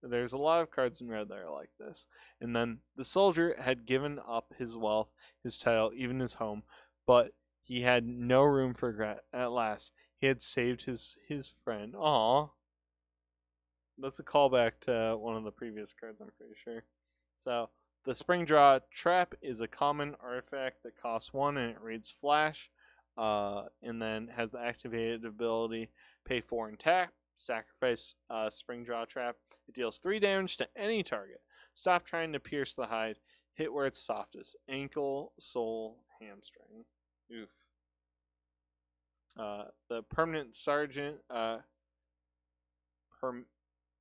there's a lot of cards in red that are like this. And then the soldier had given up his wealth, his title, even his home, but he had no room for regret. At last, he had saved his friend. Aww. That's a callback to one of the previous cards, I'm pretty sure. So, the Spring Draw Trap is a common artifact that costs 1 and it reads Flash. And then has the activated ability, pay 4 and tap, sacrifice Spring Draw Trap. It deals 3 damage to any target. Stop trying to pierce the hide. Hit where it's softest. Ankle, sole, hamstring. Oof. The Permanent Sergeant,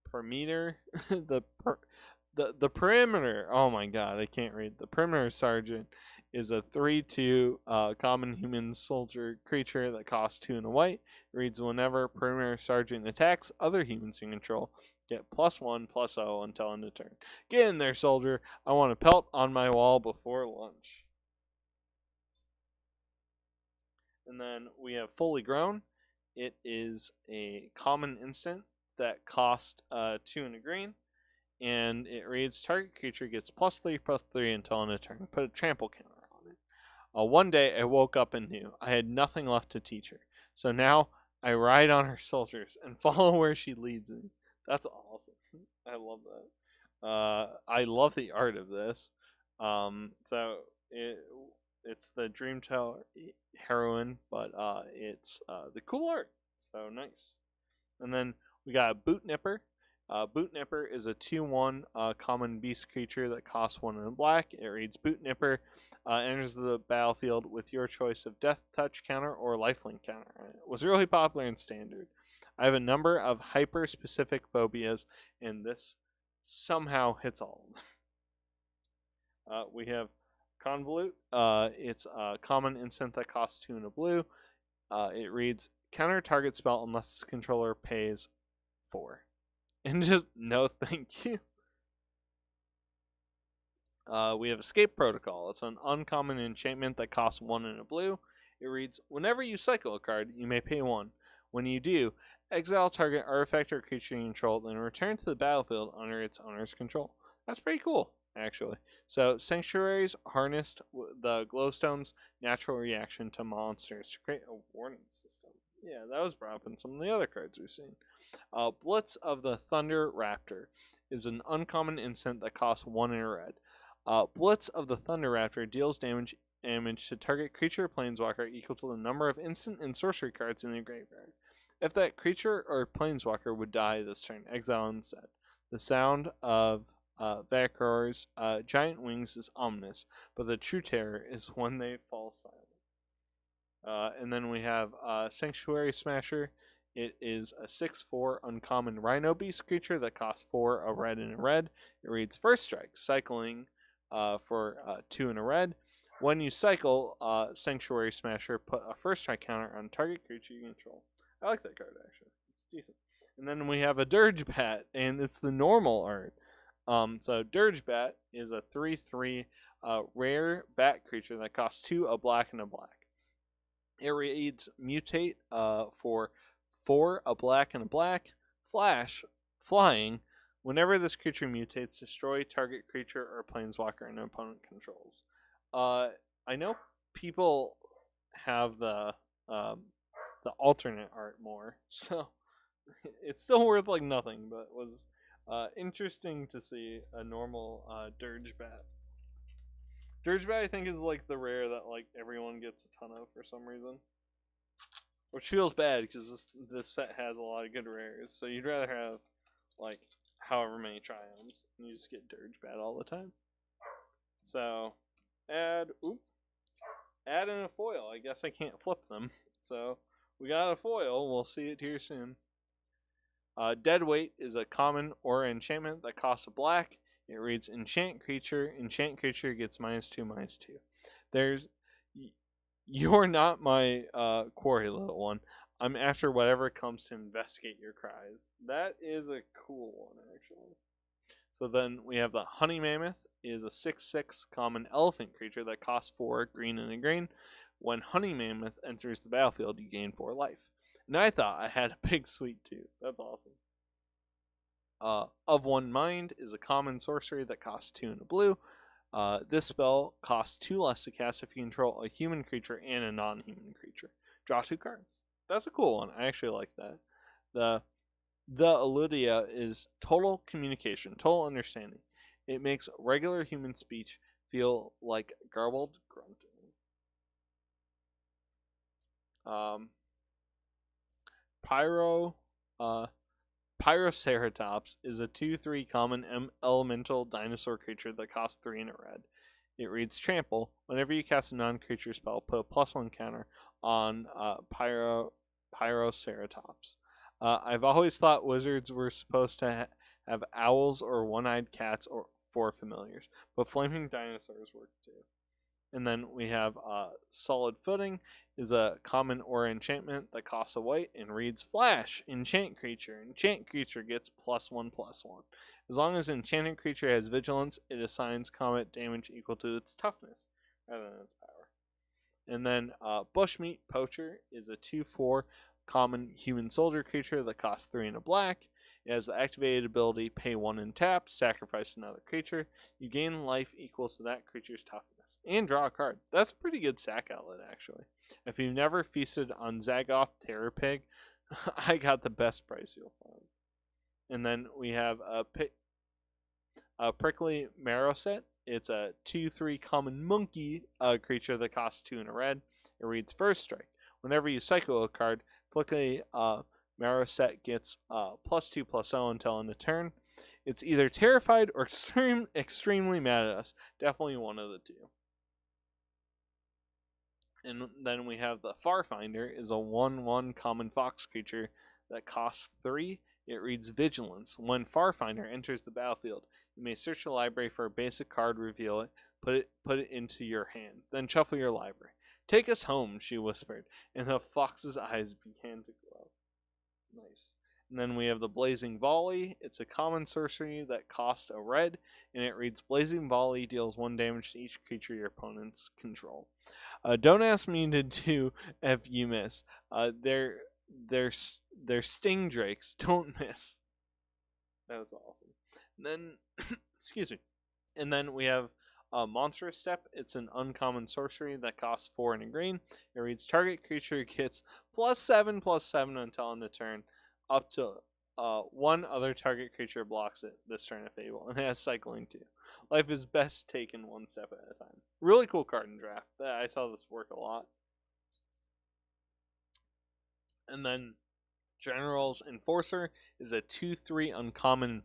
Perimeter, the Perimeter. Oh my god, I can't read. The Perimeter Sergeant is a 3/2 common human soldier creature that costs 2 and a white. It reads, whenever Perimeter Sergeant attacks other humans in control, get +1/+0 until end of turn. Get in there, soldier. I want a pelt on my wall before lunch. And then we have Fully Grown. It is a common instant that costs 2 and a green. And it reads, target creature gets +3/+3 until end of turn. Put a trample counter on it. One day I woke up and knew I had nothing left to teach her. So now I ride on her soldiers and follow where she leads me. That's awesome. I love that. I love the art of this. So it's the Dream Teller heroine, but it's the cool art. So nice. And then we got Boot Nipper. Boot Nipper is a 2/1 common beast creature that costs 1 in black. It reads, Boot Nipper enters the battlefield with your choice of Death Touch counter or Lifelink counter. It was really popular in Standard. I have a number of hyper-specific phobias, and this somehow hits all of them. We have Convolute. It's a common instant that costs 2 and a blue. It reads, counter target spell unless its controller pays 4. And just no thank you. We have Escape Protocol. It's an uncommon enchantment that costs 1 and a blue. It reads, whenever you cycle a card, you may pay 1. When you do, exile target artifact or creature you control, then return to the battlefield under its owner's control. That's pretty cool, actually. So, Sanctuaries harnessed the glowstone's natural reaction to monsters to create a warning system. Yeah, that was brought up in some of the other cards we've seen. Blitz of the Thunder Raptor is an uncommon instant that costs 1 in a red. Blitz of the Thunder Raptor deals damage to target creature or planeswalker equal to the number of instant and sorcery cards in the graveyard. If that creature or planeswalker would die this turn, exile instead. The sound of Vakror's giant wings is ominous, but the true terror is when they fall silent. And then we have Sanctuary Smasher. It is a 6/4 uncommon Rhino Beast creature that costs 4, a red and a red. It reads First Strike, cycling for 2 and a red. When you cycle Sanctuary Smasher, put a First Strike counter on target creature you control. I like that card, actually. It's decent. And then we have a Dirge Bat, and it's the normal art. So Dirge Bat is a 3/3 rare bat creature that costs 2, a black and a black. It reads Mutate for 4, a black and a black. Flash, flying. Whenever this creature mutates, destroy target creature or planeswalker an opponent controls. I know people have the alternate art more, so it's still worth like nothing, but it was interesting to see a normal Dirge Bat. Dirge Bat, I think, is like the rare that like everyone gets a ton of for some reason. Which feels bad because this set has a lot of good rares, so you'd rather have like however many triumphs and you just get Dirge Bat all the time. So add in a foil. I guess I can't flip them. So we got a foil. We'll see it here soon. Deadweight is a common or enchantment that costs a black. It reads Enchant creature. Enchant creature gets -2/-2. You're not my quarry, little one. I'm after whatever comes to investigate your cries. That is a cool one, actually. So then we have the Honey Mammoth is a 6/6 common elephant creature that costs 4, green and a green. When Honey Mammoth enters the battlefield, you gain 4 life. And I thought I had a big sweet tooth. That's awesome. Of One Mind is a common sorcery that costs 2 and a blue. This spell costs 2 less to cast if you control a human creature and a non-human creature. Draw 2 cards. That's a cool one. I actually like that. The Eludia is total communication, total understanding. It makes regular human speech feel like garbled grunting. Pyroceratops is a 2/3 common elemental dinosaur creature that costs 3 and a red. It reads Trample. Whenever you cast a non-creature spell, put a +1 counter on Pyroceratops. I've always thought wizards were supposed to have owls or one-eyed cats or for familiars, but flaming dinosaurs work too. And then we have Solid Footing is a common or enchantment that costs a white and reads Flash, Enchant creature. Enchant creature gets +1/+1. As long as enchanted creature has vigilance, it assigns combat damage equal to its toughness rather than its power. And then Bushmeat Poacher is a 2/4 common human soldier creature that costs 3 and a black. It has the activated ability pay 1 and tap, sacrifice another creature. You gain life equal to that creature's toughness. And draw a card. That's a pretty good sack outlet, actually. If you've never feasted on Zagoth Terror Pig, I got the best price you'll find. And then we have a Prickly Marrowset. It's a 2/3 common monkey creature that costs 2 and a red. It reads First Strike. Whenever you cycle a card, Prickly Marrowset gets +2/+0 until end of turn. It's either terrified or extremely mad at us. Definitely one of the two. And then we have the Farfinder is a 1/1 common fox creature that costs 3. It reads Vigilance. When Farfinder enters the battlefield, you may search the library for a basic card, reveal it, put it into your hand, then shuffle your library. Take us home, she whispered, and the fox's eyes began to glow. Nice. And then we have the Blazing Volley. It's a common sorcery that costs a red, and it reads Blazing Volley deals 1 damage to each creature your opponents control. Don't ask me to do if you miss. They're Sting Drakes. Don't miss. That was awesome. And then, excuse me. And then we have Monstrous Step. It's an uncommon sorcery that costs 4 and a green. It reads target creature gets +7/+7 until end of turn, up to 1 other target creature blocks it this turn if able, and it has cycling too. Life is best taken 1 step at a time. Really cool card in draft. I saw this work a lot. And then General's Enforcer is a 2/3 uncommon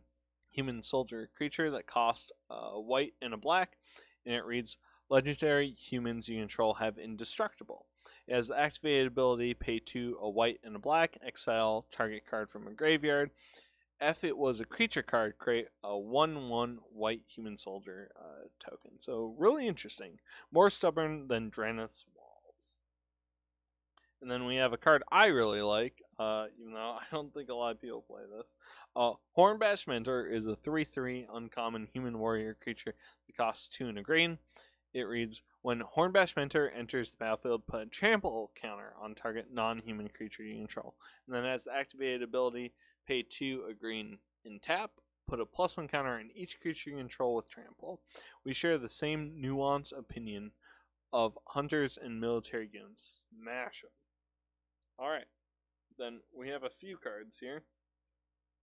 human soldier creature that costs white and a black, and it reads legendary humans you control have indestructible. It has the activated ability pay 2 a white and a black, exile target card from a graveyard. If it was a creature card, create a 1/1 white human soldier token. So really interesting. More stubborn than Drannith's Walls. And then we have a card I really like, even though I don't think a lot of people play this. Hornbash Mentor is a 3/3 uncommon human warrior creature that costs 2 and a green. It reads, when Hornbash Mentor enters the battlefield, put a trample counter on target non-human creature you control. And then as the activated ability, pay 2 a green in tap, put a +1 counter on each creature you control with trample. We share the same nuanced opinion of hunters and military units. Smash them. Alright, then we have a few cards here.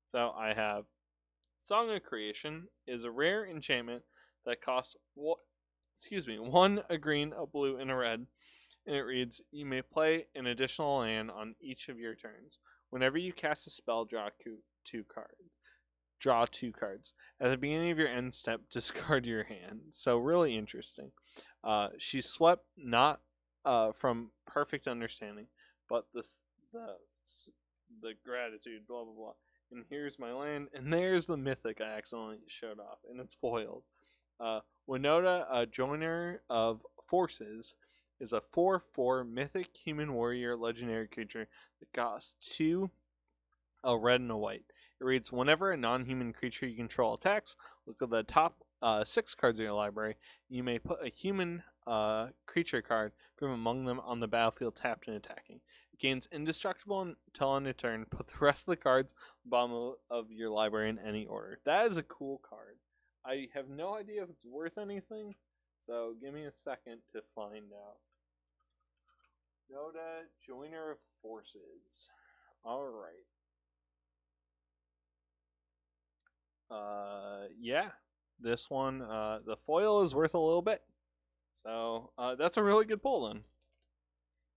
So I have Song of Creation is a rare enchantment that costs 1 a green, a blue, and a red. And it reads, you may play an additional land on each of your turns. Whenever you cast a spell, draw 2 cards. Draw 2 cards. At the beginning of your end step, discard your hand. So really interesting. She swept not from perfect understanding, but the gratitude, blah blah blah. And here's my land, and there's the mythic I accidentally showed off, and it's foiled. Winota, a Joiner of Forces, is a 4/4 mythic human warrior legendary creature that costs 2 a red and a white. It reads, whenever a non-human creature you control attacks, look at the top 6 cards in your library. You may put a human creature card from among them on the battlefield tapped and attacking. It gains indestructible until end of turn. Put the rest of the cards at the bottom of your library in any order. That is a cool card. I have no idea if it's worth anything, so give me a second to find out. Noda, Joiner of Forces. Alright. Yeah. This one, the foil is worth a little bit. So, that's a really good pull then.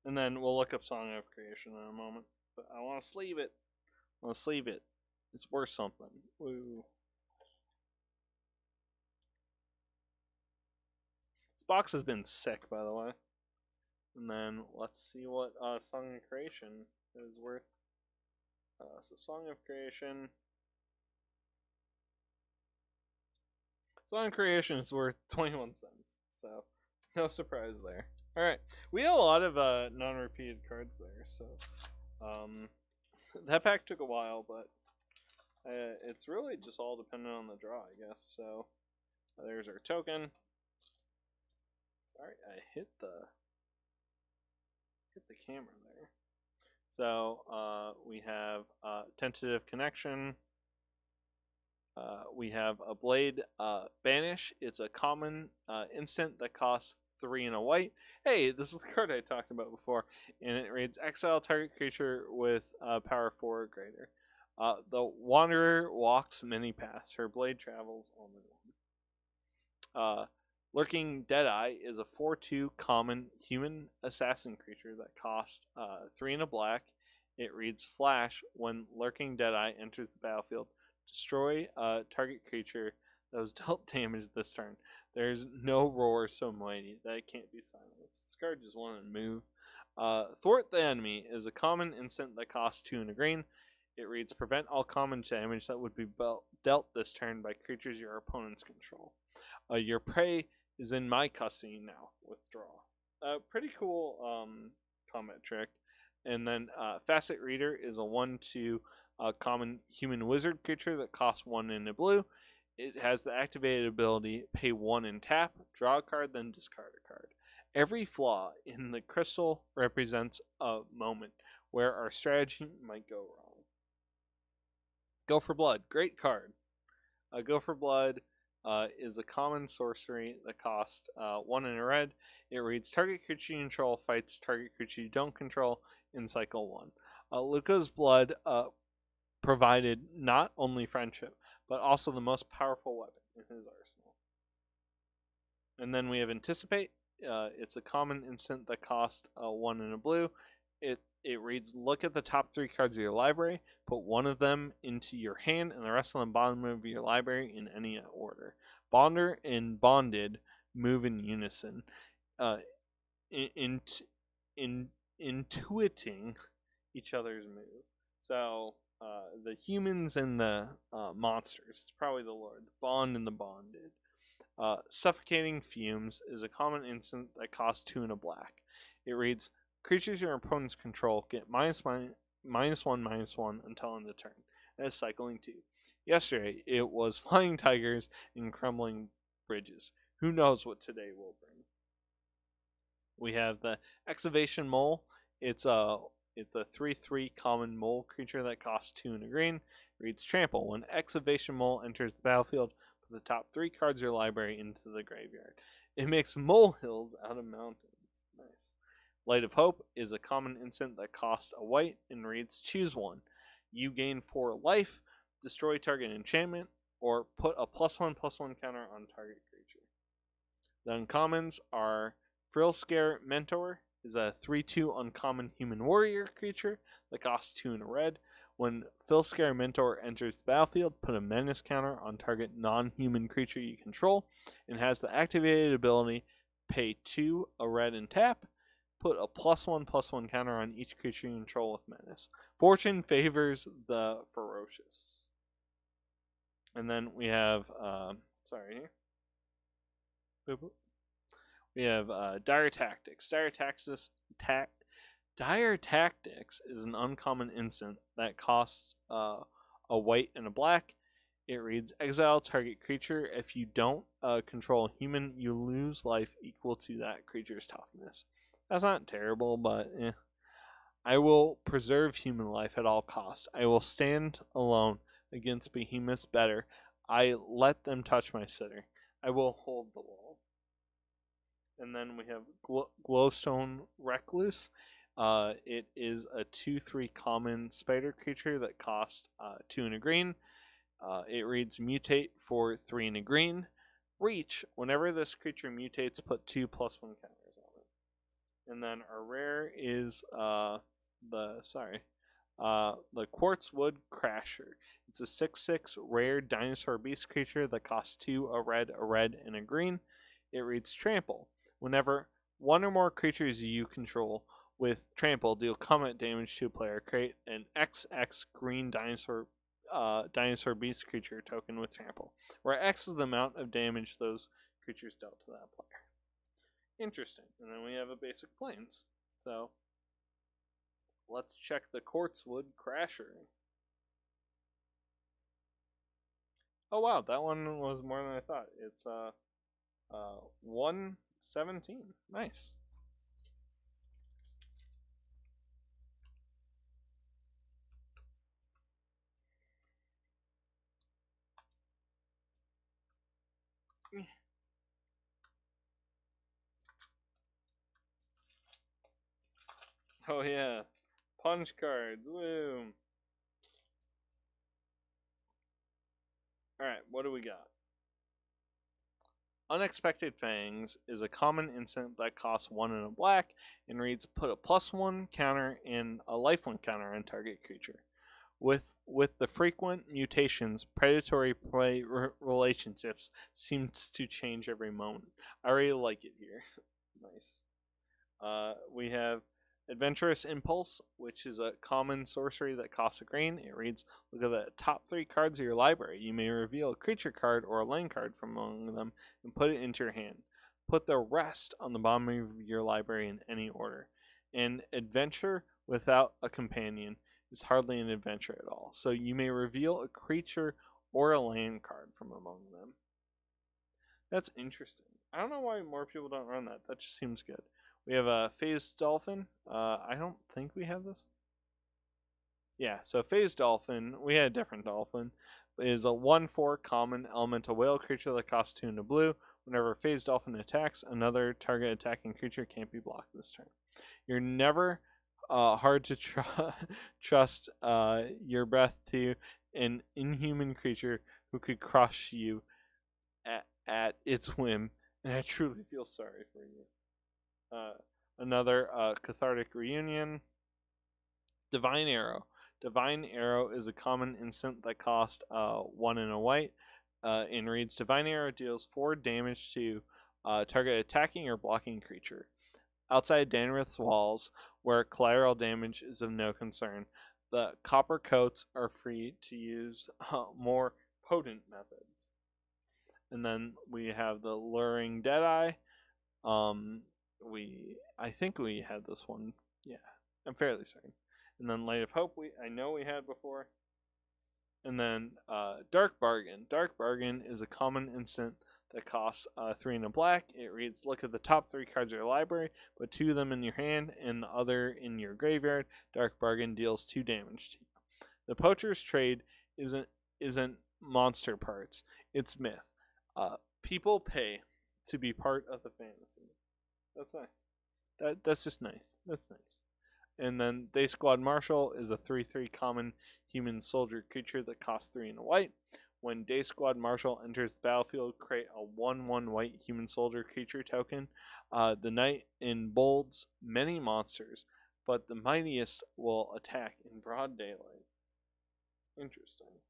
And then we'll look up Song of Creation in a moment. But I want to sleeve it. It's worth something. Woo. This box has been sick, by the way. And then let's see what Song of Creation is worth. So Song of Creation. Song of Creation is worth 21 cents. So no surprise there. Alright. We have a lot of non-repeated cards there, so that pack took a while, but it's really just all dependent on the draw, I guess. So there's our token. Sorry, I hit the camera there. So we have Tentative Connection. We have a Blade Banish. It's a common instant that costs 3 and a white. Hey, this is the card I talked about before, and it reads exile target creature with power 4 or greater. The Wanderer walks many paths. Her blade travels only one. Lurking Deadeye is a 4/2 common human assassin creature that costs 3 and a black. It reads Flash. When Lurking Deadeye enters the battlefield, destroy a target creature that was dealt damage this turn. There's no roar so mighty that it can't be silenced. This card just wanted to move. Thwart the Enemy is a common instant that costs 2 and a green. It reads prevent all common damage that would be dealt this turn by creatures your opponents control. Your prey is in my custody now. Withdraw. Pretty cool combat trick. And then Facet Reader is a 1/2 a common human wizard creature that costs 1 in a blue. It has the activated ability, pay 1 and tap, draw a card, then discard a card. Every flaw in the crystal represents a moment where our strategy might go wrong. Go for Blood, great card. Go for Blood is a common sorcery that costs 1 in a red. It reads, target creature you control fights target creature you don't control in cycle 1. Luca's Blood provided not only friendship, but also the most powerful weapon in his arsenal. And then we have Anticipate. It's a common instant that costs 1 in a blue. It reads, look at the top 3 cards of your library, put one of them into your hand and the rest on the bottom of your library in any order. Bonder and Bonded move in unison, intuiting each other's move. So the humans and the monsters, it's probably the Lord, Bond and the Bonded. Suffocating Fumes is a common instant that costs 2 in a black. It reads, creatures your opponents control get -1/-1 until end of turn. That is cycling 2. Yesterday, it was Flying Tigers and Crumbling Bridges. Who knows what today will bring? We have the Excavation Mole. It's a 3/3 common mole creature that costs 2 and a green. It reads Trample. When Excavation Mole enters the battlefield, put the top 3 cards of your library into the graveyard. It makes molehills out of mountains. Nice. Light of Hope is a common instant that costs a white and reads choose one. You gain 4 life, destroy target enchantment, or put a +1/+1 counter on target creature. The uncommons are Frill Scare Mentor is a 3/2 uncommon human warrior creature that costs 2 in a red. When Frill Scare Mentor enters the battlefield, put a menace counter on target non-human creature you control, and has the activated ability pay 2 a red and tap. Put a +1/+1 counter on each creature you control with menace. Fortune favors the ferocious. And then we have, we have Dire Tactics. Dire Tactics is an uncommon instant that costs a white and a black. It reads, exile target creature. If you don't control a human, you lose life equal to that creature's toughness. That's not terrible, but I will preserve human life at all costs. I will stand alone against behemoths better. I let them touch my sitter. I will hold the wall. And then we have Glowstone Recluse. It is a 2/3 common spider creature that costs 2 and a green. It reads Mutate for 3 and a green. Reach. Whenever this creature mutates, put 2 +1 counters on it. And then our rare is the Quartzwood Crasher. It's a 6/6 rare dinosaur beast creature that costs 2 a red, and a green. It reads Trample. Whenever one or more creatures you control with Trample deal combat damage to a player, create an XX green dinosaur beast creature token with Trample, where X is the amount of damage those creatures dealt to that player. Interesting. And then we have a basic plains. So let's check the Quartzwood Crasher. Oh wow, that one was more than I thought. It's 117. Nice. Oh yeah, punch cards, woo! Alright, what do we got? Unexpected Fangs is a common instant that costs 1 and a black and reads put a +1 counter and a lifelink counter on target creature. With the frequent mutations, predatory prey relationships seems to change every moment. I really like it here. Nice. We have Adventurous Impulse, which is a common sorcery that costs a green. It reads, look at the top 3 cards of your library. You may reveal a creature card or a land card from among them and put it into your hand. Put the rest on the bottom of your library in any order. An adventure without a companion. is hardly an adventure at all. So you may reveal a creature or a land card from among them. That's interesting. I don't know why more people don't run that. That just seems good. We have a Phased Dolphin. I don't think we have this. Yeah, so Phased Dolphin, we had a different dolphin, is a 1/4 common elemental whale creature that costs 2 and a blue. Whenever a Phased Dolphin attacks, another target attacking creature can't be blocked this turn. You're never hard to trust your breath to an inhuman creature who could crush you at its whim, and I truly feel sorry for you. Another Cathartic Reunion. Divine Arrow. Divine Arrow is a common instant that costs 1 and a white. And reads, Divine Arrow deals 4 damage to target attacking or blocking creature. Outside Danrith's walls, where collateral damage is of no concern, the copper coats are free to use more potent methods. And then we have the Luring Deadeye. I think we had this one. Yeah, I'm fairly certain. And then Light of Hope, I know we had before. And then Dark Bargain. Dark Bargain is a common instant that costs 3 and a black. It reads, look at the top 3 cards of your library, put 2 of them in your hand and the other in your graveyard. Dark Bargain deals 2 damage to you. The Poacher's Trade isn't monster parts. It's myth. People pay to be part of the fantasy. That's nice. That's just nice. That's nice. And then Day Squad Marshal is a 3/3 common human soldier creature that costs 3 and a white. When Day Squad Marshal enters the battlefield, create a 1/1 white human soldier creature token. The knight embolds many monsters, but the mightiest will attack in broad daylight. Interesting.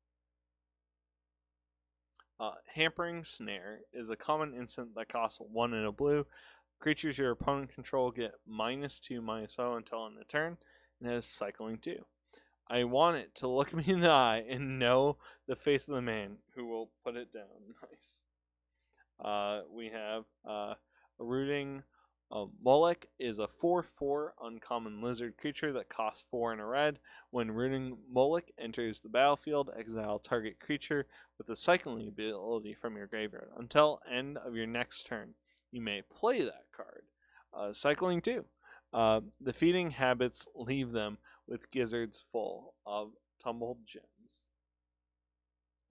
Hampering Snare is a common instant that costs 1 and a blue. Creatures your opponent control get -2/-0 until end of turn, and has cycling 2. I want it to look me in the eye and know the face of the man who will put it down. Nice. We have a Rooting Moloch is a 4/4 uncommon lizard creature that costs 4 and a red. When Rooting Moloch enters the battlefield, exile target creature with a cycling ability from your graveyard. Until end of your next turn, you may play that card. Cycling 2. The feeding habits leave them with gizzards full of tumbled gems.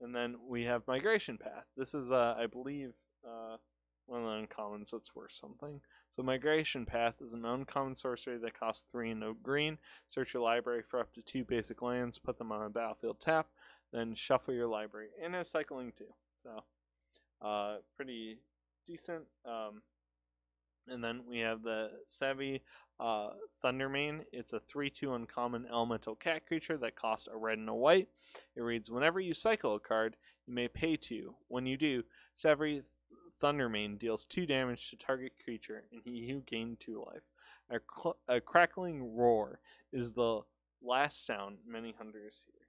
And then we have Migration Path. This is, I believe, one of the uncommons that's worth something. So Migration Path is an uncommon sorcery that costs 3 and no green. Search your library for up to 2 basic lands, put them on a battlefield tap, then shuffle your library. And has cycling 2. So, pretty decent. And then we have the Savvy Thundermane. It's a 3/2 uncommon elemental cat creature that costs a red and a white. It reads, whenever you cycle a card, you may pay 2. When you do, Savvy Thundermane deals 2 damage to target creature, and you gain 2 life. A crackling roar is the last sound many hunters hear.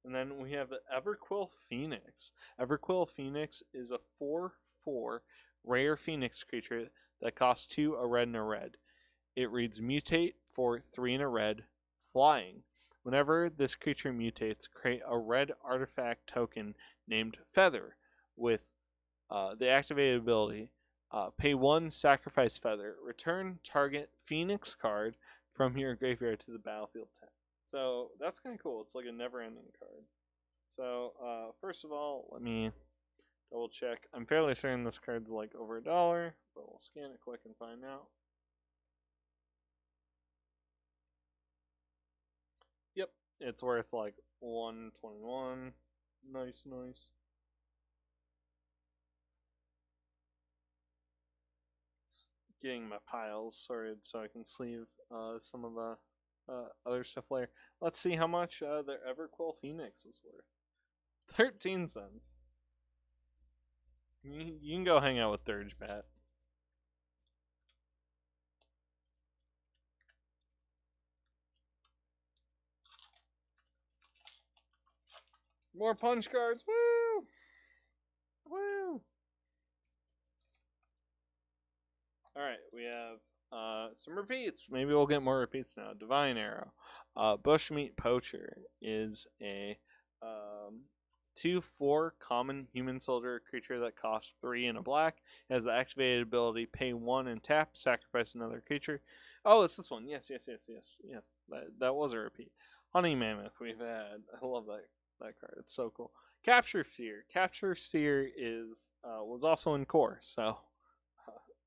And then we have the Everquill Phoenix. Everquill Phoenix is a 4/4 rare Phoenix creature that costs 2, a red and a red. It reads, mutate for 3 and a red, flying. Whenever this creature mutates, create a red artifact token named Feather with the activated ability. Pay 1, sacrifice Feather. Return target Phoenix card from your graveyard to the battlefield tab. So that's kind of cool. It's like a never-ending card. So first of all, let me double check. I'm fairly certain this card's like over $1, but we'll scan it quick and find out. Yep, it's worth like $121. Nice. Getting my piles sorted so I can sleeve some of the other stuff later. Let's see how much their Everquill Phoenix is worth. 13 cents. You can go hang out with Dirge Bat. More punch cards. Woo! Woo! Alright, we have some repeats. Maybe we'll get more repeats now. Divine Arrow. Bushmeat Poacher is a 2/4 common human soldier creature that costs 3 and a black. It has the activated ability pay 1 and tap, sacrifice another creature. Oh, it's this one. Yes. That was a repeat. Honey Mammoth we've had. I love that card. It's so cool. Capture Seer. Capture Seer is was also in core, so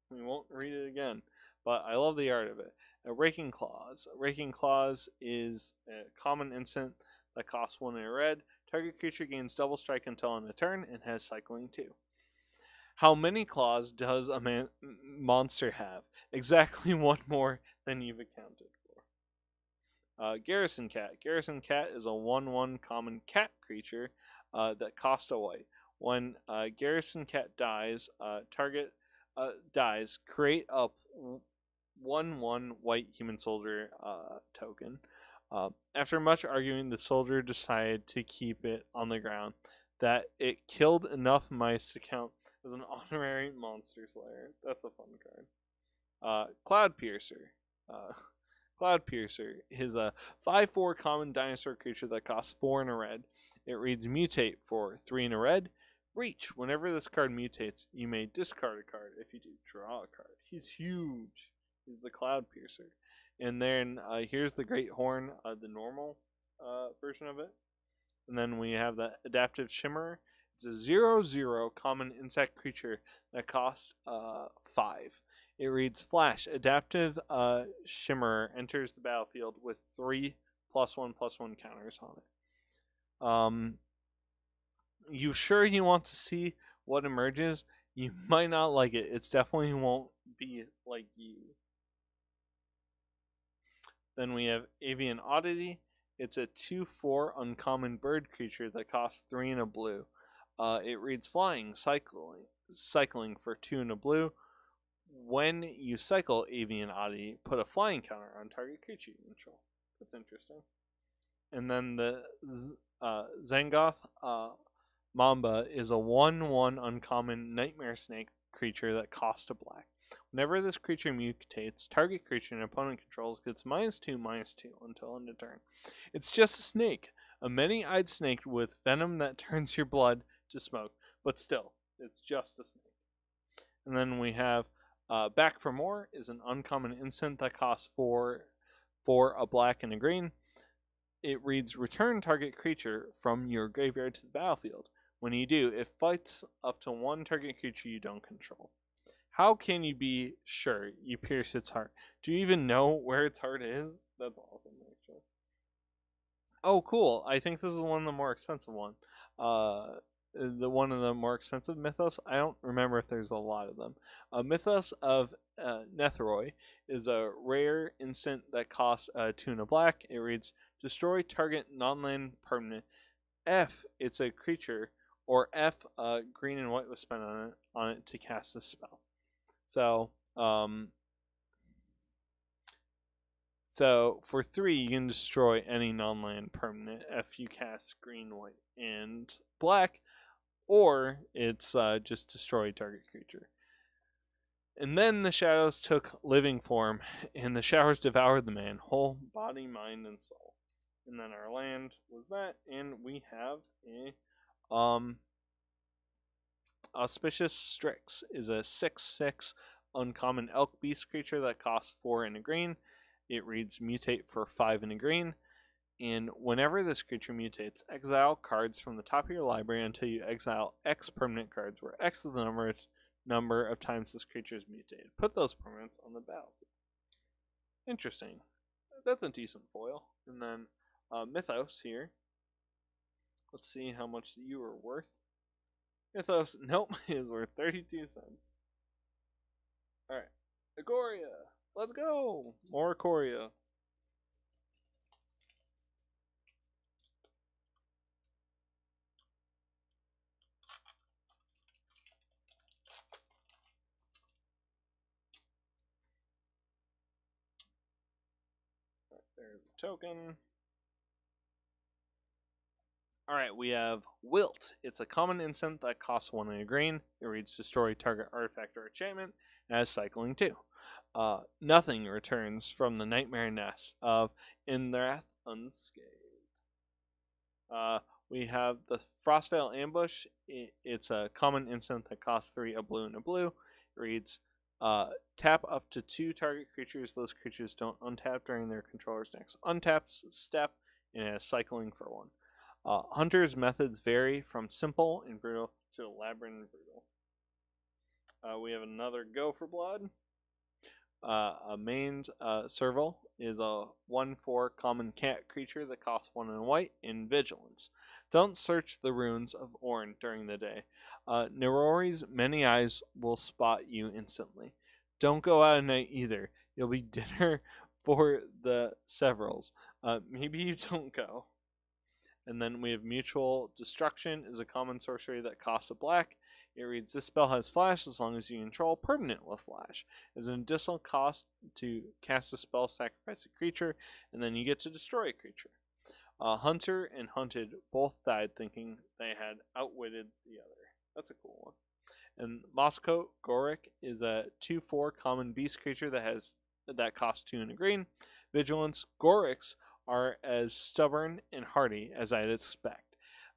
we won't read it again. But I love the art of it. Raking Claws. Raking Claws is a common instant that costs 1 in a red. Target creature gains double strike until end of turn and has cycling 2. How many claws does a monster have? Exactly one more than you've accounted for. Garrison Cat. Garrison Cat is a 1/1 common cat creature that costs a white. When Garrison Cat dies, target dies, create a 1/1 white human soldier token. After much arguing, the soldier decided to keep it on the ground, that it killed enough mice to count as an honorary monster slayer. That's a fun card. Cloud Piercer. Cloud Piercer is a 5/4 common dinosaur creature that costs 4 and a red. It reads Mutate for 3 and a red. Reach. Whenever this card mutates, you may discard a card. If you do, draw a card. He's huge. He's the Cloud Piercer. And then here's the Great Horn, the normal version of it. And then we have the Adaptive Shimmer. It's a 0/0 common insect creature that costs 5. It reads Flash. Adaptive Shimmer enters the battlefield with 3 +1/+1 counters on it. You sure you want to see what emerges? You might not like it. It definitely won't be like you. Then we have Avian Oddity. It's a 2/4 uncommon bird creature that costs 3 and a blue. It reads Flying, cycling for 2 and a blue. When you cycle Avian Oddity, put a flying counter on target creature you control. That's interesting. And then the Zangoth Mamba is a 1/1 uncommon nightmare snake creature that costs a black. Whenever this creature mutates, target creature an opponent controls gets -2/-2 until end of turn. It's just a snake, a many-eyed snake with venom that turns your blood to smoke, but still, it's just a snake. And then we have Back for More is an uncommon instant that costs 4 for a black and a green. It reads Return target creature from your graveyard to the battlefield. When you do, it fights up to 1 target creature you don't control. How can you be sure you pierce its heart? Do you even know where its heart is? That's awesome, actually. Oh, cool. I think this is one of the more expensive ones. One of the more expensive Mythos. I don't remember if there's a lot of them. Mythos of Netheroi is a rare instant that costs 2 and a black. It reads Destroy target non-land permanent. F, it's a creature, or F, green and white was spent on it to cast this spell. So for 3, you can destroy any non-land permanent if you cast green, white, and black, or it's just destroy target creature. And then the shadows took living form, and the showers devoured the man, whole body, mind, and soul. And then our land was that, and we have a Auspicious Strix is a 6/6 uncommon elk beast creature that costs 4 and a green. It reads Mutate for 5 and a green. And whenever this creature mutates, exile cards from the top of your library until you exile X permanent cards, where X is the number of times this creature is mutated. Put those permanents on the battlefield. Interesting. That's a decent foil. And then Mythos here. Let's see how much you are worth. Mythos, nope, is worth 32 cents. Alright. Ikoria. Let's go! More Ikoria. There's a token. Alright, we have Wilt. It's a common instant that costs 1 and a green. It reads Destroy target artifact or enchantment, and has cycling 2. nothing returns from the nightmare nest of Inwrath Unscathed. We have the Frostveil Ambush. It's a common instant that costs 3, a blue and a blue. It reads, tap up to 2 target creatures. Those creatures don't untap during their controller's next untap step, and it has cycling for 1. Hunter's methods vary from simple and brutal to elaborate and brutal. We have another Go for Blood. A Main's Serval is a 1/4 common cat creature that costs 1 and white in Vigilance. Don't search the runes of Ornn during the day. Nerori's many eyes will spot you instantly. Don't go out at night either. You'll be dinner for the Severals. Maybe you don't go. And then we have Mutual Destruction is a common sorcery that costs a black. It reads, this spell has flash as long as you control permanent with flash. As an additional cost to cast a spell, sacrifice a creature, and then you get to destroy a creature. Hunter and Hunted both died thinking they had outwitted the other. That's a cool one. And Moscow Goric is a 2/4 common beast creature that costs 2 and a green. Vigilance Gorics are as stubborn and hardy as I'd expect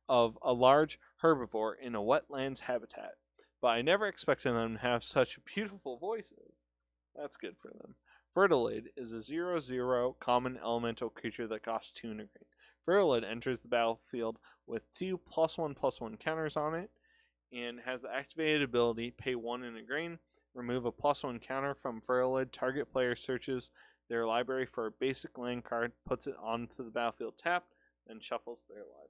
of a large herbivore in a wetlands habitat, but I never expected them to have such beautiful voices. That's good for them. Fertilid is a 0/0 common elemental creature that costs 2 and a green. Fertilid enters the battlefield with 2 +1/+1 counters on it, and has the activated ability, pay 1 and a green, remove a +1 counter from Fertilid. Target player searches their library for a basic land card, puts it onto the battlefield tapped, and shuffles their library.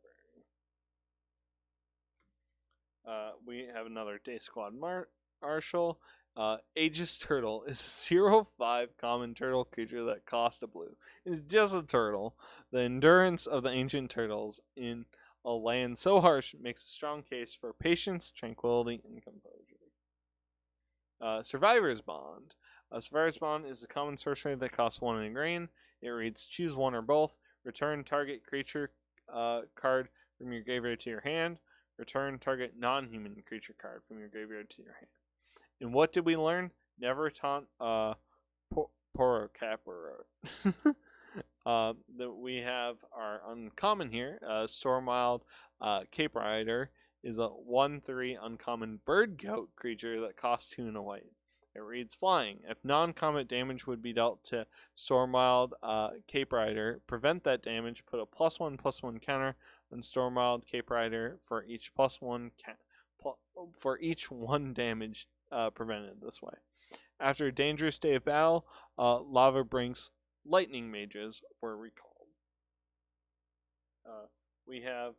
We have another Day Squad Marshal. Aegis Turtle is a 0/5 common turtle creature that costs a blue. It's just a turtle. The endurance of the ancient turtles in a land so harsh makes a strong case for patience, tranquility, and composure. Survivor's Bond. Survivor's Bond is a common sorcery that costs 1 and a green. It reads, choose one or both. Return target creature card from your graveyard to your hand. Return target non-human creature card from your graveyard to your hand. And what did we learn? Never taunt Porocapper. That we have our uncommon here. Stormwild Cape Rider is a 1/3 uncommon bird goat creature that costs 2 and a white. It reads flying. If non-combat damage would be dealt to Stormwild Cape Rider, prevent that damage. Put a +1/+1 counter on Stormwild Cape Rider for each +1 for each 1 damage prevented this way. After a dangerous day of battle, Lava Brink's lightning mages were recalled. We have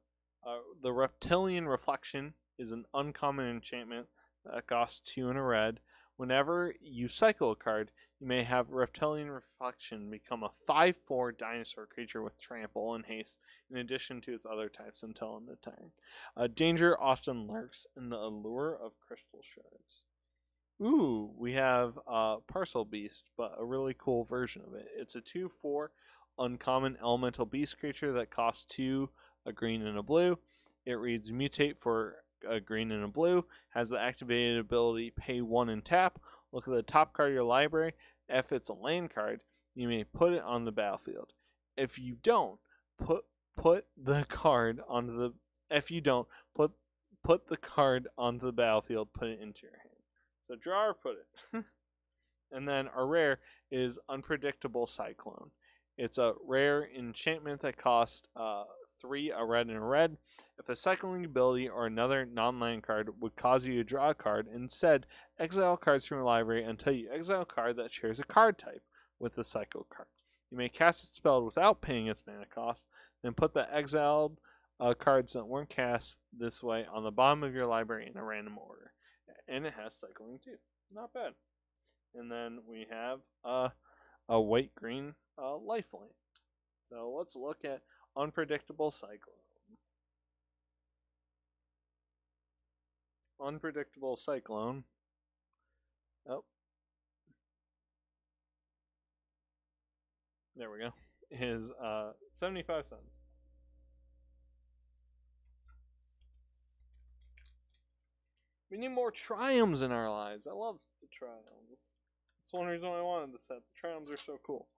the Reptilian Reflection is an uncommon enchantment that costs 2 and a red. Whenever you cycle a card, you may have Reptilian Reflection become a 5/4 dinosaur creature with trample and haste, in addition to its other types until end of turn. Danger often lurks in the allure of crystal shards. Ooh, we have Parcel Beast, but a really cool version of it. It's a 2/4 uncommon elemental beast creature that costs 2, a green and a blue. It reads mutate for a green and a blue, has the activated ability pay 1 and tap. Look at the top card of your library. If it's a land card, you may put it on the battlefield. If you don't, put the card onto the put the card onto the battlefield, put it into your hand. So draw or put it. And then our rare is Unpredictable Cyclone. It's a rare enchantment that costs 3, a red and a red. If a cycling ability or another non-land card would cause you to draw a card, instead exile cards from your library until you exile a card that shares a card type with the cycle card. You may cast its spell without paying its mana cost, then put the exiled cards that weren't cast this way on the bottom of your library in a random order. And it has cycling too. Not bad. And then we have a white-green lifelink. So let's look at Unpredictable Cyclone. Unpredictable Cyclone. Oh. There we go. Is 75 cents. We need more triumphs in our lives. I love the triumphs. That's one reason why I wanted the set. The Triumphs are so cool.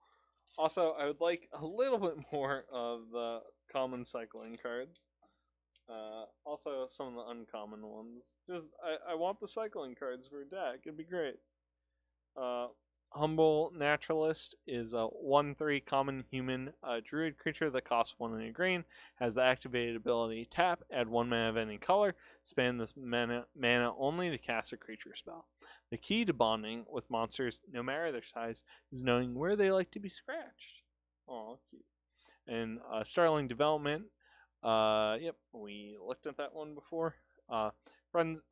Also, I would like a little bit more of the common cycling cards. Also, some of the uncommon ones. Just, I want the cycling cards for a deck. It'd be great. Humble Naturalist is a 1/3 common human druid creature that costs 1 and a green. Has the activated ability tap, add 1 mana of any color, spend this mana only to cast a creature spell. The key to bonding with monsters, no matter their size, is knowing where they like to be scratched. Oh, cute. And Starling Development. Yep, we looked at that one before.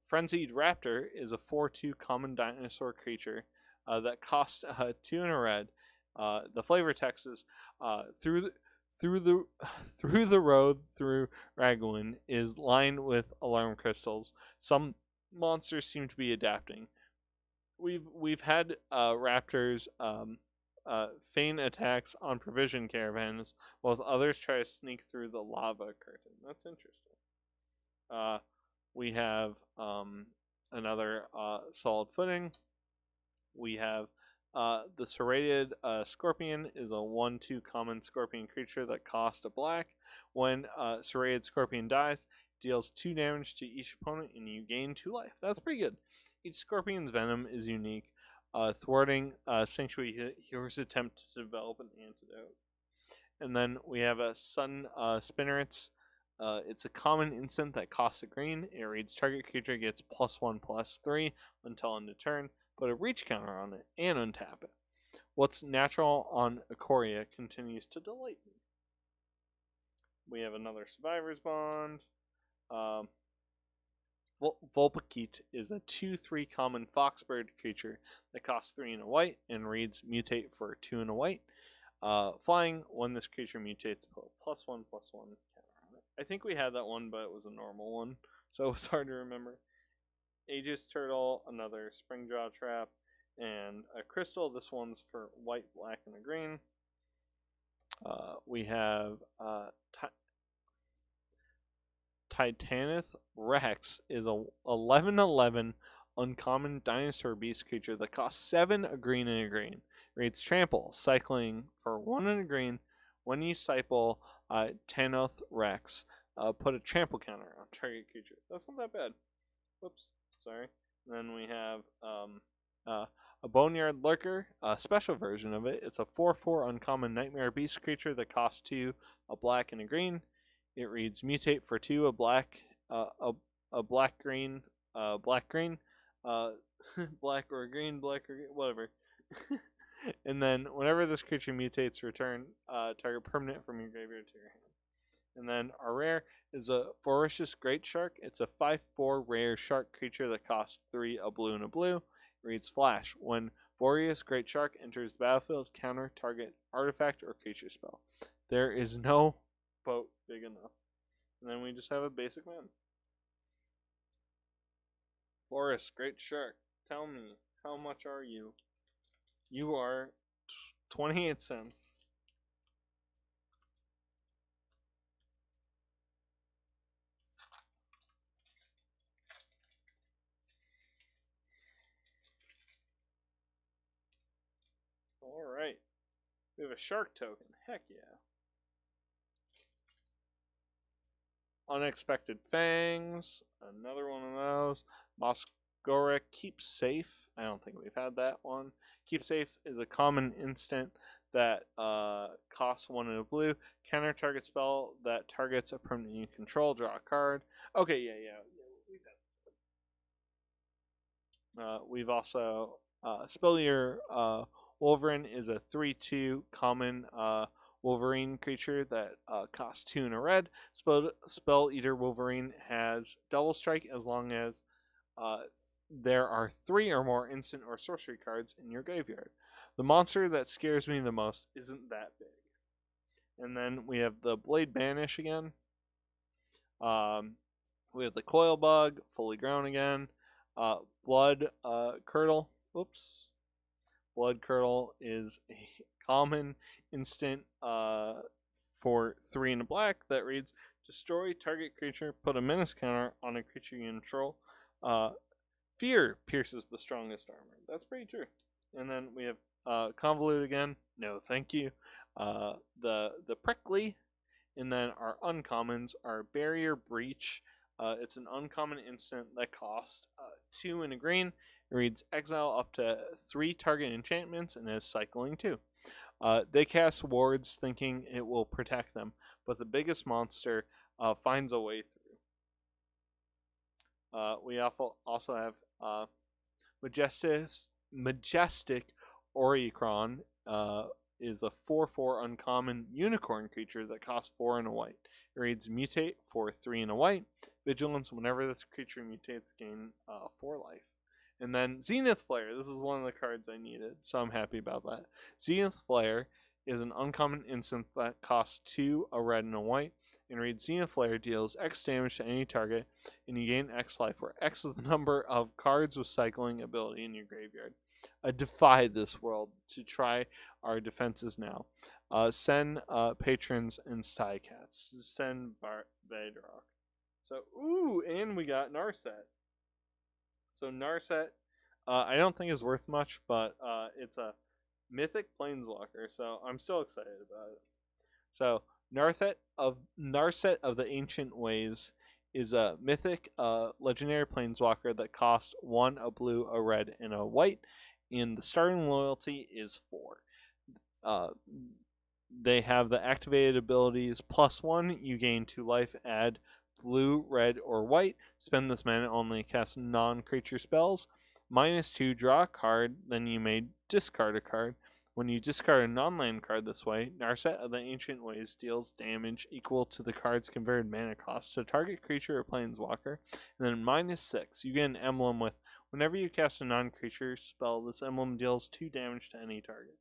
Frenzied Raptor is a 4/2 common dinosaur creature that costs 2 and a red. The flavor text is through the road through Ragwin is lined with alarm crystals. Some monsters seem to be adapting. We've had raptors feign attacks on provision caravans, while others try to sneak through the lava curtain. That's interesting. We have another solid footing. We have the Serrated Scorpion is a 1/2 common scorpion creature that costs a black. When Serrated Scorpion dies, deals 2 damage to each opponent and you gain 2 life. That's pretty good. Each scorpion's venom is unique, thwarting Sanctuary Hero's attempt to develop an antidote. And then we have a Sun Spinnerets. It's a common instant that costs a green. It reads target creature gets +1/+3 until end of turn. Put a reach counter on it and untap it. What's natural on Ikoria continues to delight me. We have another Survivor's Bond. Volpakit is a 2/3 common foxbird creature that costs 3 and a white and reads mutate for 2 and a white. Flying, when this creature mutates, put a +1/+1 counter on it. I think we had that one, but it was a normal one, so it's hard to remember. Aegis Turtle, another Springjaw Trap, and a Crystal. This one's for white, black, and a green. We have Titanith Rex is a 11/11 uncommon dinosaur beast creature that costs 7, a green, and a green. Reads Trample, cycling for 1 and a green. When you cycle Titanith Rex, put a trample counter on target creature. That's not that bad. Whoops. Sorry. And then we have a Boneyard Lurker, a special version of it. It's a 4/4 uncommon nightmare beast creature that costs 2, a black, and a green. It reads mutate for 2, a black, a black green, black green, black or green, whatever. And then whenever this creature mutates, return target permanent from your graveyard to your hand. And then our rare is a Voracious Great Shark. It's a 5/4 rare shark creature that costs 3, a blue, and a blue. It reads Flash. When Voracious Great Shark enters the battlefield, counter target artifact or creature spell. There is no boat big enough. And then we just have a basic man. Voracious Great Shark, tell me, how much are you? You are 28 cents. Alright. We have a shark token. Heck yeah. Unexpected Fangs. Another one of those. Moskora Keep Safe. I don't think we've had that one. Keep Safe is a common instant that costs 1 and a blue. Counter target spell that targets a permanent you control. Draw a card. Okay, yeah. We've had. We've also Spill Your Wolverine is a 3/2 common Wolverine creature that costs 2 and a red. Spell Eater Wolverine has double strike as long as there are 3 or more instant or sorcery cards in your graveyard. The monster that scares me the most isn't that big. And then we have the Blade Banish again. We have the Coil Bug, fully grown again. Blood Curdle. Oops. Blood Curdle is a common instant for 3 and a black that reads destroy target creature, put a menace counter on a creature you control. Fear pierces the strongest armor. That's pretty true. And then we have Convolute again. No, thank you. The Prickly. And then our uncommons are Barrier Breach. It's an uncommon instant that costs 2 and a green. It reads exile up to 3 target enchantments and is cycling 2. They cast wards thinking it will protect them, but the biggest monster finds a way through. We also have Majestic Oricron. Is a 4/4 uncommon unicorn creature that costs 4 and a white. It reads Mutate for 3 and a white. Vigilance, whenever this creature mutates, gain 4 life. And then Zenith Flare. This is one of the cards I needed, so I'm happy about that. Zenith Flare is an uncommon instant that costs 2, a red, and a white. And reads Zenith Flare deals X damage to any target, and you gain X life, where X is the number of cards with cycling ability in your graveyard. I defy this world to try our defenses now. Send patrons and sty cats. Send Bedrock. So, and we got Narset. So Narset, I don't think is worth much, but it's a mythic planeswalker, so I'm still excited about it. So Narset of the Ancient Ways is a mythic legendary planeswalker that costs 1, a blue, a red, and a white. And the starting loyalty is 4. They have the activated abilities +1, you gain 2 life, add blue, red, or white. Spend this mana only, cast non-creature spells. -2, draw a card, then you may discard a card. When you discard a non-land card this way, Narset of the Ancient Ways deals damage equal to the card's converted mana cost to target creature or planeswalker. And then -6, you get an emblem with whenever you cast a non-creature spell, this emblem deals 2 damage to any target.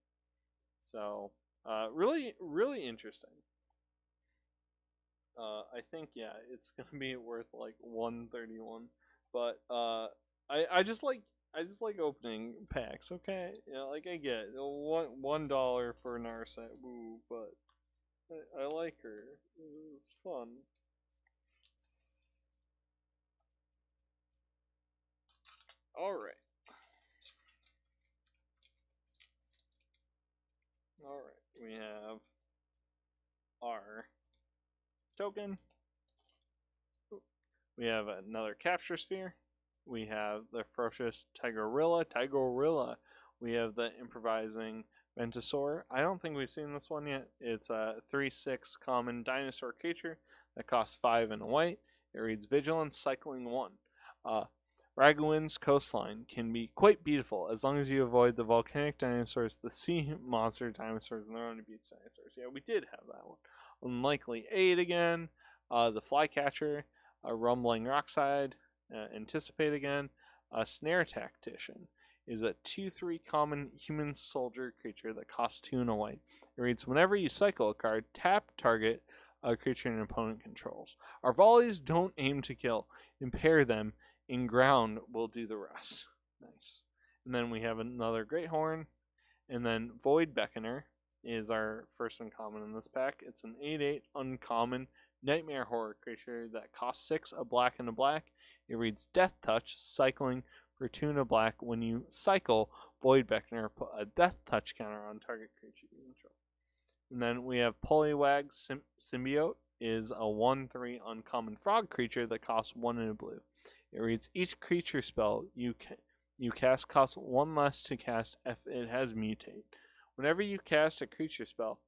So, really, really interesting. I think, yeah, it's gonna be worth like 131. But I just like opening packs. Okay, yeah, like I get $1 for Narset, woo, but I like her. It's fun. Alright. We have our token. We have another Capture Sphere. We have the Ferocious Tigerilla. We have the Improvising Ventosaur. I don't think we've seen this one yet. It's a 3/6 common dinosaur creature that costs 5 and a white. It reads Vigilance, cycling 1. Ragowin's Coastline can be quite beautiful as long as you avoid the volcanic dinosaurs, the sea monster dinosaurs, and the Rona Beach dinosaurs. Yeah, we did have that one. Unlikely Aid again. The Flycatcher, a Rumbling Rockside, Anticipate again. Snare Tactician is a 2/3 common human soldier creature that costs 2 and a white. It reads, whenever you cycle a card, tap target a creature an opponent controls. Our volleys don't aim to kill. Impair them. In ground will do the rest. Nice. And then we have another Great Horn. And then Void Beckoner is our first uncommon in this pack. It's an 8/8 uncommon nightmare horror creature that costs 6, a black and a black. It reads Death Touch, cycling for 2 and a black. When you cycle Void Beckoner, put a Death Touch counter on target creature you control. And then we have Poliwag Symbiote is a 1/3 uncommon frog creature that costs 1 and a blue. It reads each creature spell you cast costs 1 less to cast if it has mutate. Whenever you cast a creature spell,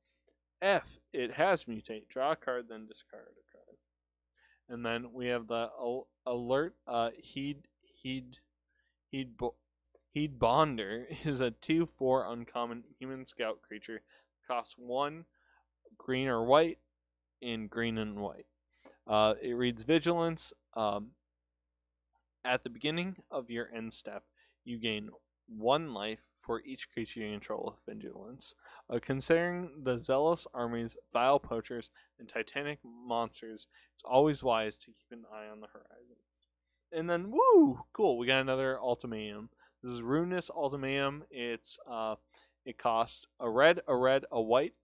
if it has mutate, draw a card, then discard a card. And then we have the alert Heed Bonder is a 2/4 uncommon human scout creature. Costs 1 green or white in green and white. It reads Vigilance. At the beginning of your end step, you gain 1 life for each creature you control with Vigilance. Considering the Zealous armies, Vile Poachers, and Titanic monsters, it's always wise to keep an eye on the horizon. And then, woo! Cool, we got another Ultimatum. This is Ruinous Ultimatum. It costs a red, a white, a white,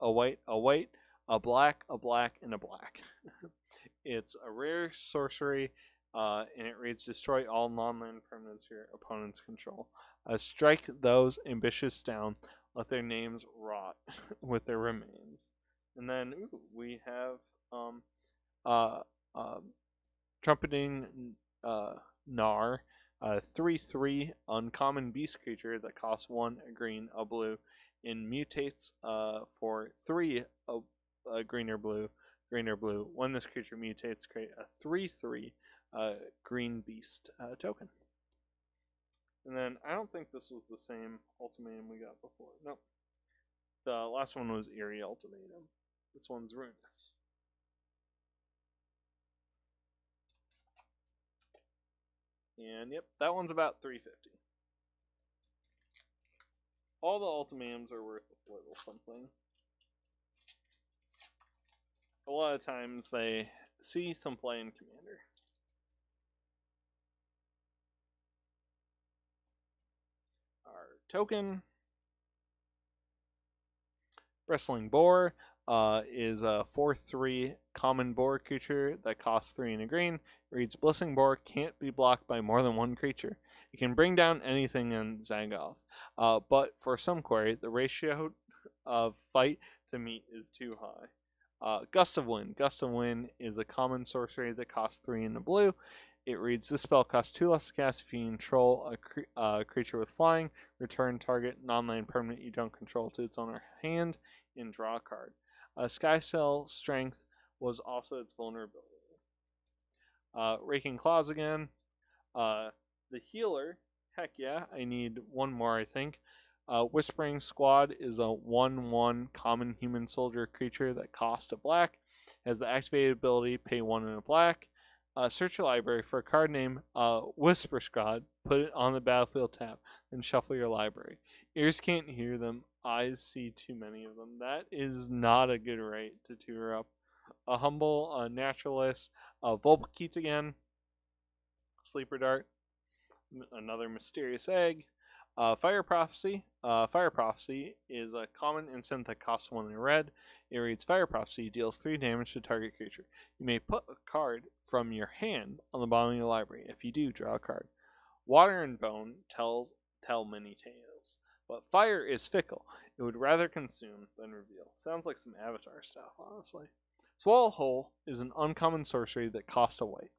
a white, a black, and a black. It's a rare sorcery. And it reads Destroy all non-land permanents your opponents control. Strike those ambitious down. Let their names rot with their remains. And then we have Trumpeting Gnar, 3/3 uncommon beast creature that costs 1 a green, a blue, and mutates for 3 green or blue. When this creature mutates, create a 3/3 green beast token. And then I don't think this was the same ultimatum we got before. Nope. The last one was Eerie Ultimatum. This one's Ruinous. And yep, that one's about $3.50. All the ultimatums are worth a little something. A lot of times they see some play in Commander. Our token, Bristling Boar, is a 4/3 common boar creature that costs 3 and a green. It reads, Blissing Boar can't be blocked by more than one creature. It can bring down anything in Zagoth. But for some query, the ratio of fight to meat is too high. Gust of Wind. Gust of Wind is a common sorcery that costs 3 and a blue. It reads, this spell costs 2 less to cast if you control a creature with flying. Return target non-land permanent you don't control to its owner hand and draw a card. Skycell Strength was also its vulnerability. Raking Claws again. The Healer, heck yeah, I need one more I think. Whispering Squad is a 1/1 common human soldier creature that costs a black. Has the activated ability, pay 1 and a black. Search your library for a card name, Whisper Squad, put it on the battlefield tab, then shuffle your library. Ears can't hear them, eyes see too many of them. That is not a good rate to tour up. A Humble Naturalist, Volpakit again, Sleeper Dart, another Mysterious Egg, Fire Prophecy. Fire Prophecy is a common instant that costs 1 in red. It reads, Fire Prophecy deals 3 damage to target creature. You may put a card from your hand on the bottom of your library. If you do, draw a card. Water and Bone tell many tales, but fire is fickle. It would rather consume than reveal. Sounds like some Avatar stuff, honestly. Swallow Whole is an uncommon sorcery that costs a white.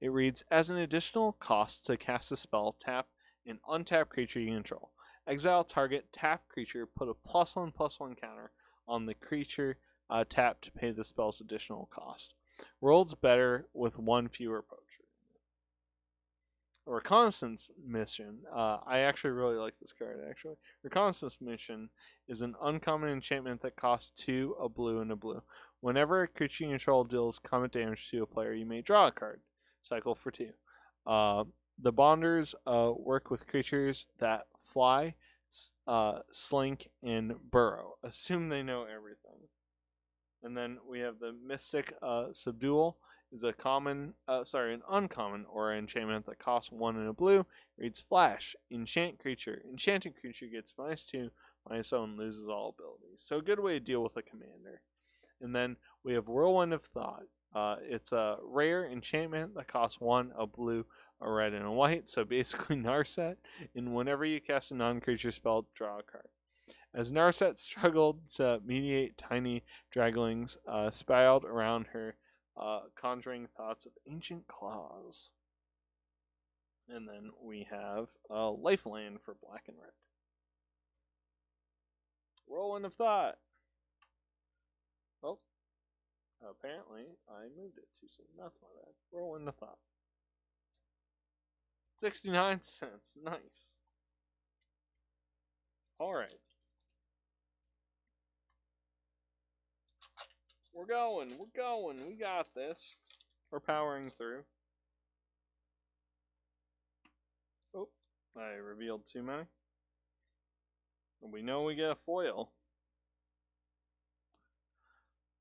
It reads, as an additional cost to cast a spell, tap an untapped creature you control. Exile target tapped creature, put a +1/+1 counter on the creature tapped to pay the spell's additional cost. Worlds better with 1 fewer poacher. A Reconnaissance Mission. I actually really like this card, actually. Reconnaissance Mission is an uncommon enchantment that costs 2, a blue, and a blue. Whenever a creature you control deals combat damage to a player, you may draw a card. Cycle for 2. The Bonders work with creatures that fly, slink, and burrow. Assume they know everything. And then we have the Mystic Subdual. Is a an uncommon aura enchantment that costs 1 and a blue. Reads Flash. Enchant creature. Enchanted creature gets -2, -0, loses all abilities. So a good way to deal with a commander. And then we have Whirlwind of Thought. It's a rare enchantment that costs 1, a blue, a red, and a white. So basically Narset. And whenever you cast a non-creature spell, draw a card. As Narset struggled to mediate tiny draglings spiraled around her, conjuring thoughts of ancient claws. And then we have Lifeland for black and red. Whirlwind of Thought. Oh, apparently I moved it too soon. That's my bad. Whirlwind of Thought. 69 cents. Nice. Alright. We're going. We got this. We're powering through. Oh, I revealed too many. And we know we get a foil.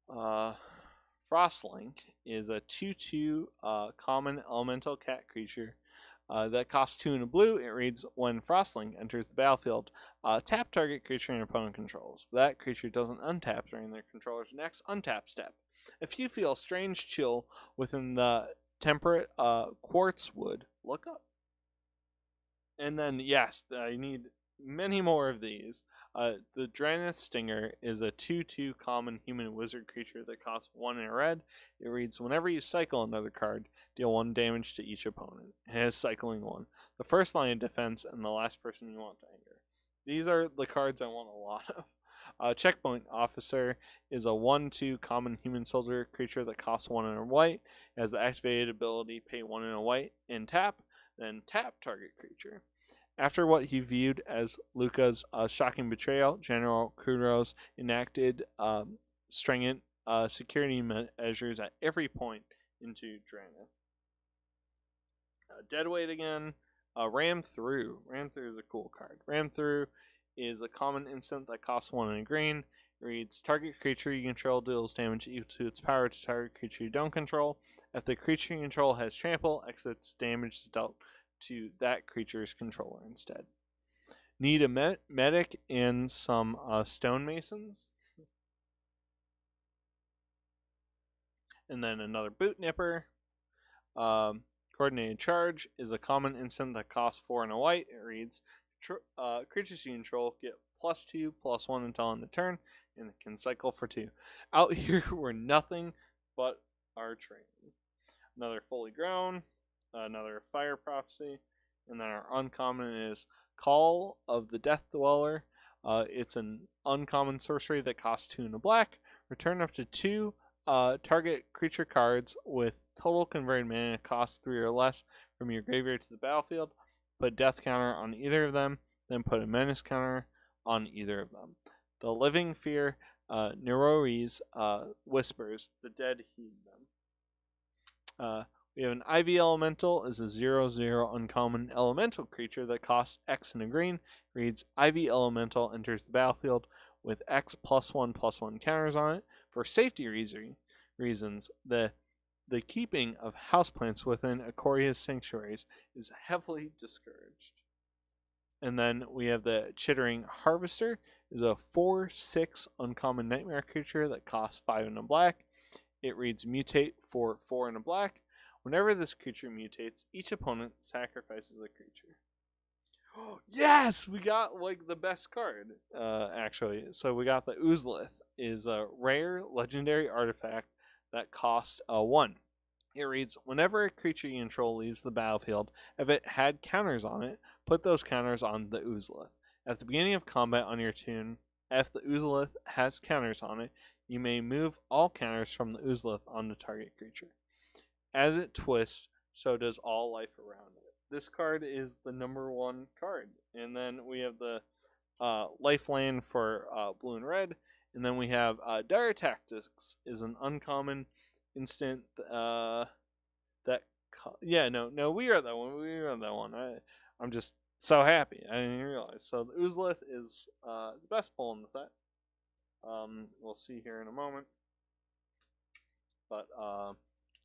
Frostlink is a 2/2 common elemental cat creature that costs 2 and a blue. It reads, when Frostlink enters the battlefield, tap target creature your opponent controls. That creature doesn't untap during their controller's next untap step. If you feel strange chill within the temperate quartz wood, look up. And then, yes, I need many more of these. The Draenus Stinger is a 2/2 common human wizard creature that costs 1 in a red. It reads, whenever you cycle another card, deal 1 damage to each opponent. It has cycling 1. The first line of defense and the last person you want to anger. These are the cards I want a lot of. Checkpoint Officer is a 1/2 common human soldier creature that costs 1 in a white. It has the activated ability, pay 1 in a white, and tap, then tap target creature. After what he viewed as Luca's shocking betrayal, General Kuros enacted stringent security measures at every point into Draenor. Deadweight again. Ram Through. Ram Through is a cool card. Ram Through is a common instant that costs 1 in a green. It reads, target creature you control deals damage equal to its power to target creature you don't control. If the creature you control has trample, excess damage is dealt to that creature's controller instead. Need a medic and some stonemasons. And then another boot nipper. Coordinated Charge is a common instant that costs 4 and a white. It reads, creatures you control get +2/+1 until end of turn, and it can cycle for 2. Out here we're nothing but our training. Another Fully Grown, another Fire Prophecy, and then our uncommon is Call of the Death Dweller. It's an uncommon sorcery that costs 2 and a black. Return up to 2 target creature cards with total converted mana cost 3 or less from your graveyard to the battlefield. Put a death counter on either of them, then put a menace counter on either of them. The Living Fear, Nerories, Whispers, the dead heed them. We have an Ivy Elemental, is a 0/0 uncommon elemental creature that costs X and a green. Reads, Ivy Elemental enters the battlefield with X +1/+1 counters on it. For safety reasons, the keeping of houseplants within Ikoria's sanctuaries is heavily discouraged. And then we have the Chittering Harvester, is a 4/6 uncommon nightmare creature that costs 5 and a black. It reads, mutate for 4 and a black. Whenever this creature mutates, each opponent sacrifices a creature. Yes, we got like the best card, actually. So we got the Oozlith, is a rare legendary artifact that costs 1. It reads, whenever a creature you control leaves the battlefield, if it had counters on it, put those counters on the Oozlith. At the beginning of combat on your turn, if the Oozlith has counters on it, you may move all counters from the Oozlith on the target creature. As it twists, so does all life around it. This card is the #1 card. And then we have the Lifeland for blue and red. And then we have Dire Tactics is an uncommon instant we are that one. We are that one. I'm just so happy. I didn't even realize. So the Oozlith is the best pull in the set. We'll see here in a moment. But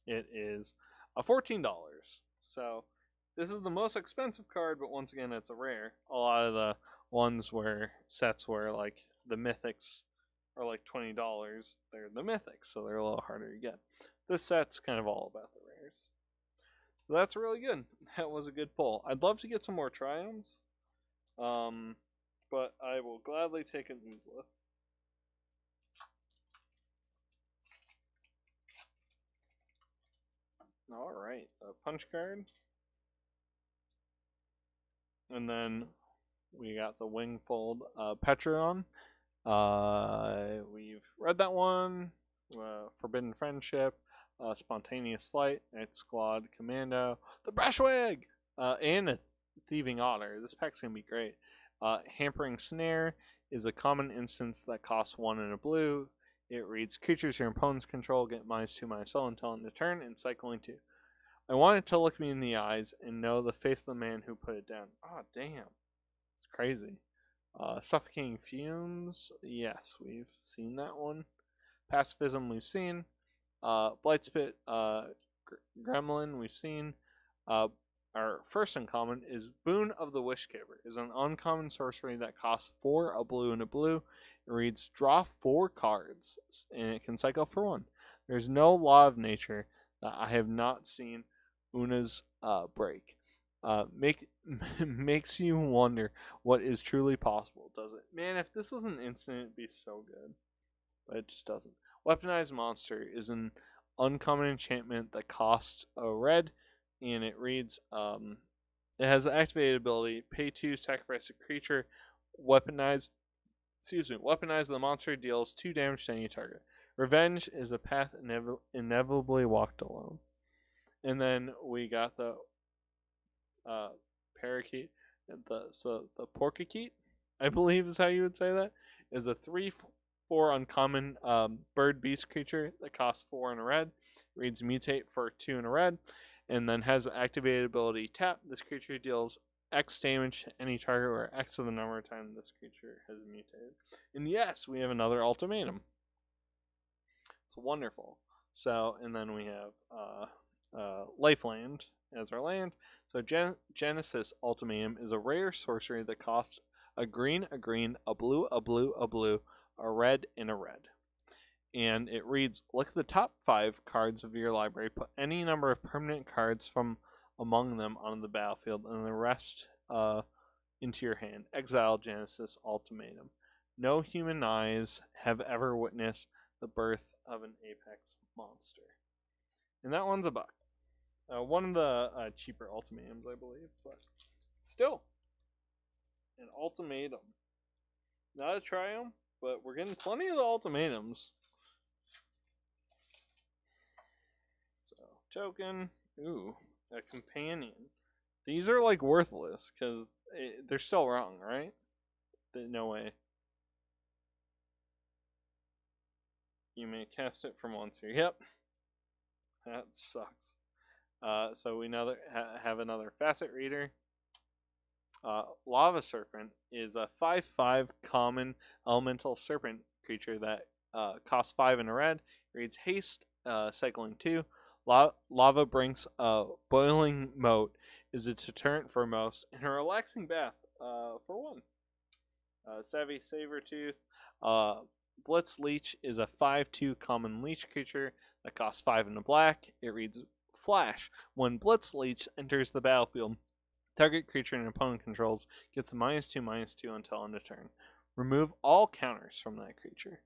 it is $14. So this is the most expensive card, but once again, it's a rare. A lot of the ones where sets where like the mythics are like $20, they're the mythics, so they're a little harder to get. This set's kind of all about the rares. So that's really good. That was a good pull. I'd love to get some more triumphs, but I will gladly take an Oozlith. Alright, a punch card. And then we got the Wingfold Petron. We've read that one. Forbidden Friendship, Spontaneous Flight, Night Squad Commando, the Brushwig, and a Thieving Otter. This pack's going to be great. Hampering Snare is a common instance that costs 1 and a blue. It reads, creatures your opponents control get -2/-0 until end of turn, and cycling 2. I want it to look me in the eyes and know the face of the man who put it down. Oh, damn. It's crazy. Suffocating Fumes. Yes, we've seen that one. Pacifism, we've seen. Blightspit Gremlin, we've seen. Our first uncommon is Boon of the Wishgiver. Is an uncommon sorcery that costs 4, a blue, and a blue. It reads, draw 4 cards, and it can cycle for 1. There's no law of nature that I have not seen Una's break. makes you wonder what is truly possible, does it? Man, if this was an instant, it'd be so good. But it just doesn't. Weaponized Monster is an uncommon enchantment that costs a red, and it reads, it has the activated ability, pay 2, sacrifice a creature, weaponize the monster, deals 2 damage to any target. Revenge is a path inevitably walked alone. And then we got the parakeet, the porkakeet, I believe is how you would say that, is a 3/4 uncommon bird beast creature that costs 4 and a red. Reads mutate for 2 and a red, and then has the activated ability tap. This creature deals X damage to any target where X of the number of times this creature has mutated. And yes, we have another ultimatum. It's wonderful. So, and then we have Lifeland as our land. So Genesis Ultimatum is a rare sorcery that costs a green, a blue, a red, and a red. And it reads, look at the top 5 cards of your library, put any number of permanent cards from among them on the battlefield, and the rest into your hand. Exile Genesis Ultimatum. No human eyes have ever witnessed the birth of an apex monster. And that one's $1. One of the cheaper ultimatums, I believe, but still an ultimatum. Not a triumph, but we're getting plenty of the ultimatums. So, token. Ooh, a companion. These are like worthless because they're still wrong, right? No way. You may cast it from one sphere. Yep. That sucks. So we have another Facet Reader. Lava Serpent is a 5/5 common elemental serpent creature that costs 5 and a red. Reads haste, cycling 2. Lava brings a boiling moat, is a deterrent for most, and a relaxing bath for 1. Savvy Sabretooth. Blitz Leech is a 5/2 common leech creature that costs 5 and a black. It reads Flash. When Blitz Leech enters the battlefield, target creature an opponent controls gets a -2/-2 until end of turn. Remove all counters from that creature.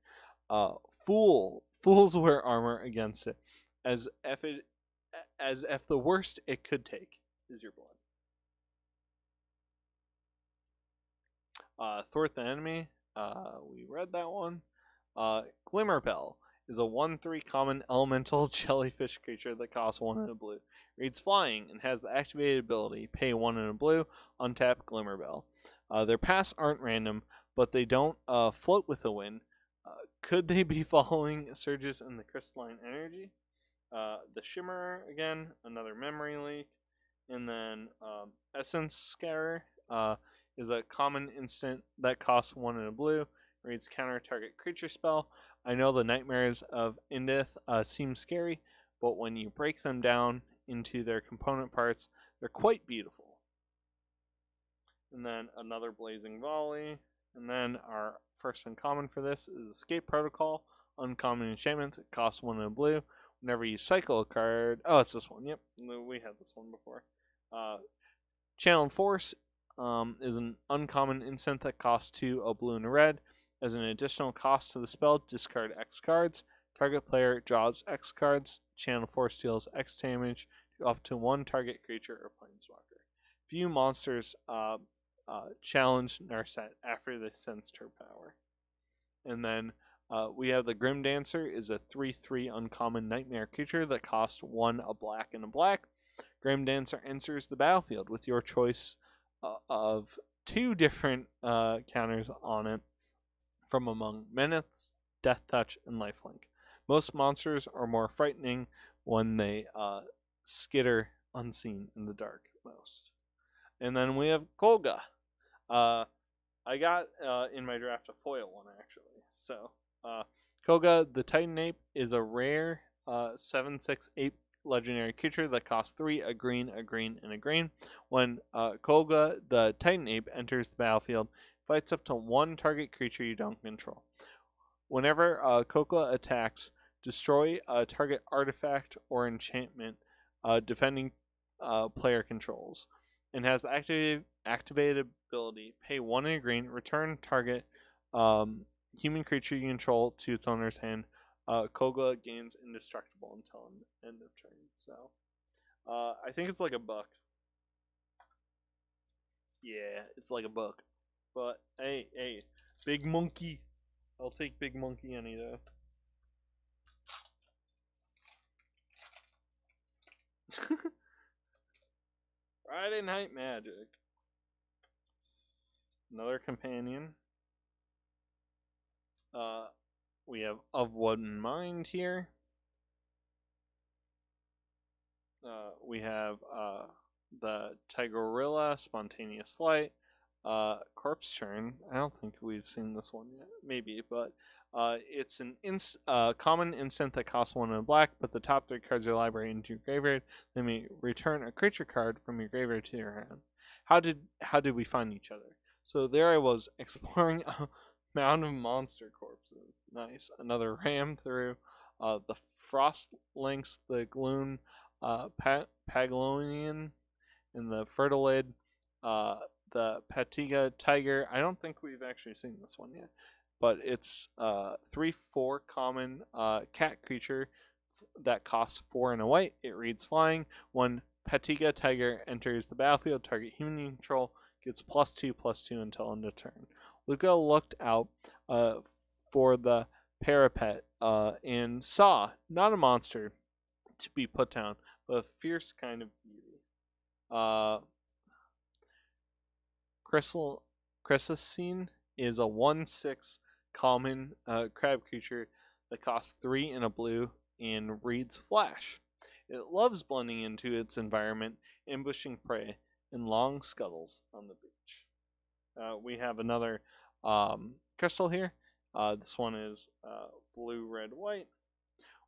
Fools wear armor against it, as if the worst it could take is your blood. Thwart the enemy. We read that one. Glimmerbell is a 1/3 common elemental jellyfish creature that costs 1 and a blue. Reads flying and has the activated ability, pay 1 and a blue, untap Glimmerbell. Their paths aren't random, but they don't float with the wind. Could they be following surges in the crystalline energy? The Shimmerer, again, another memory leak. And then Essence Scatter is a common instant that costs 1 and a blue. Reads counter target creature spell. I know the Nightmares of Indith seem scary, but when you break them down into their component parts, they're quite beautiful. And then another Blazing Volley. And then our first uncommon for this is Escape Protocol. Uncommon enchantment that costs 1 and a blue. Whenever you cycle a card... Oh, it's this one. Yep, we had this one before. Channeled Force is an uncommon instant that costs 2, a blue and a red. As an additional cost to the spell, discard X cards. Target player draws X cards. Channel Force deals X damage to up to 1 target creature or planeswalker. Few monsters challenge Narset after they sense her power. And then we have the Grim Dancer is a 3/3 uncommon nightmare creature that costs 1, a black and a black. Grim Dancer enters the battlefield with your choice of 2 different counters on it from among Menace, Death Touch, and Lifelink. Most monsters are more frightening when they skitter unseen in the dark most. And then we have Kolga. I got in my draft a foil one actually. So Kolga the Titan Ape is a rare 7/6 legendary creature that costs 3, a green, and a green. When Kolga the Titan Ape enters the battlefield, fights up to 1 target creature you don't control. Whenever Kolga attacks, destroy a target artifact or enchantment defending player controls. and has the activated ability, pay 1 in a green, return target human creature you control to its owner's hand. Koga gains indestructible until end of turn. So I think it's like a buck. Yeah, it's like a buck. But hey, big monkey. I'll take big monkey any day. Friday Night Magic. Another companion. We have Of One Mind here. We have the Tigerilla, Spontaneous Flight, Corpse Churn. I don't think we've seen this one yet. Maybe, but it's an common instant that costs 1 in a black. Put the top 3 cards of your library into your graveyard. Then you return a creature card from your graveyard to your hand. How did we find each other? So there I was exploring a mound of monster corpses. Nice. Another ram through the Frost Lynx, the Gloon, Paglonian, and the Fertilid, the Patiga Tiger. I don't think we've actually seen this one yet, but it's 3/4 common cat creature that costs 4 and a white. It reads flying. When Patiga Tiger enters the battlefield, target human you control gets +2/+2 until end of turn. Luca looked out for the parapet and saw not a monster to be put down, but a fierce kind of beauty. Chrysocene is a 1/6 common crab creature that costs 3 and a blue and reads flash. It loves blending into its environment, ambushing prey in long scuttles on the beach. We have another crystal here. This one is blue, red, white.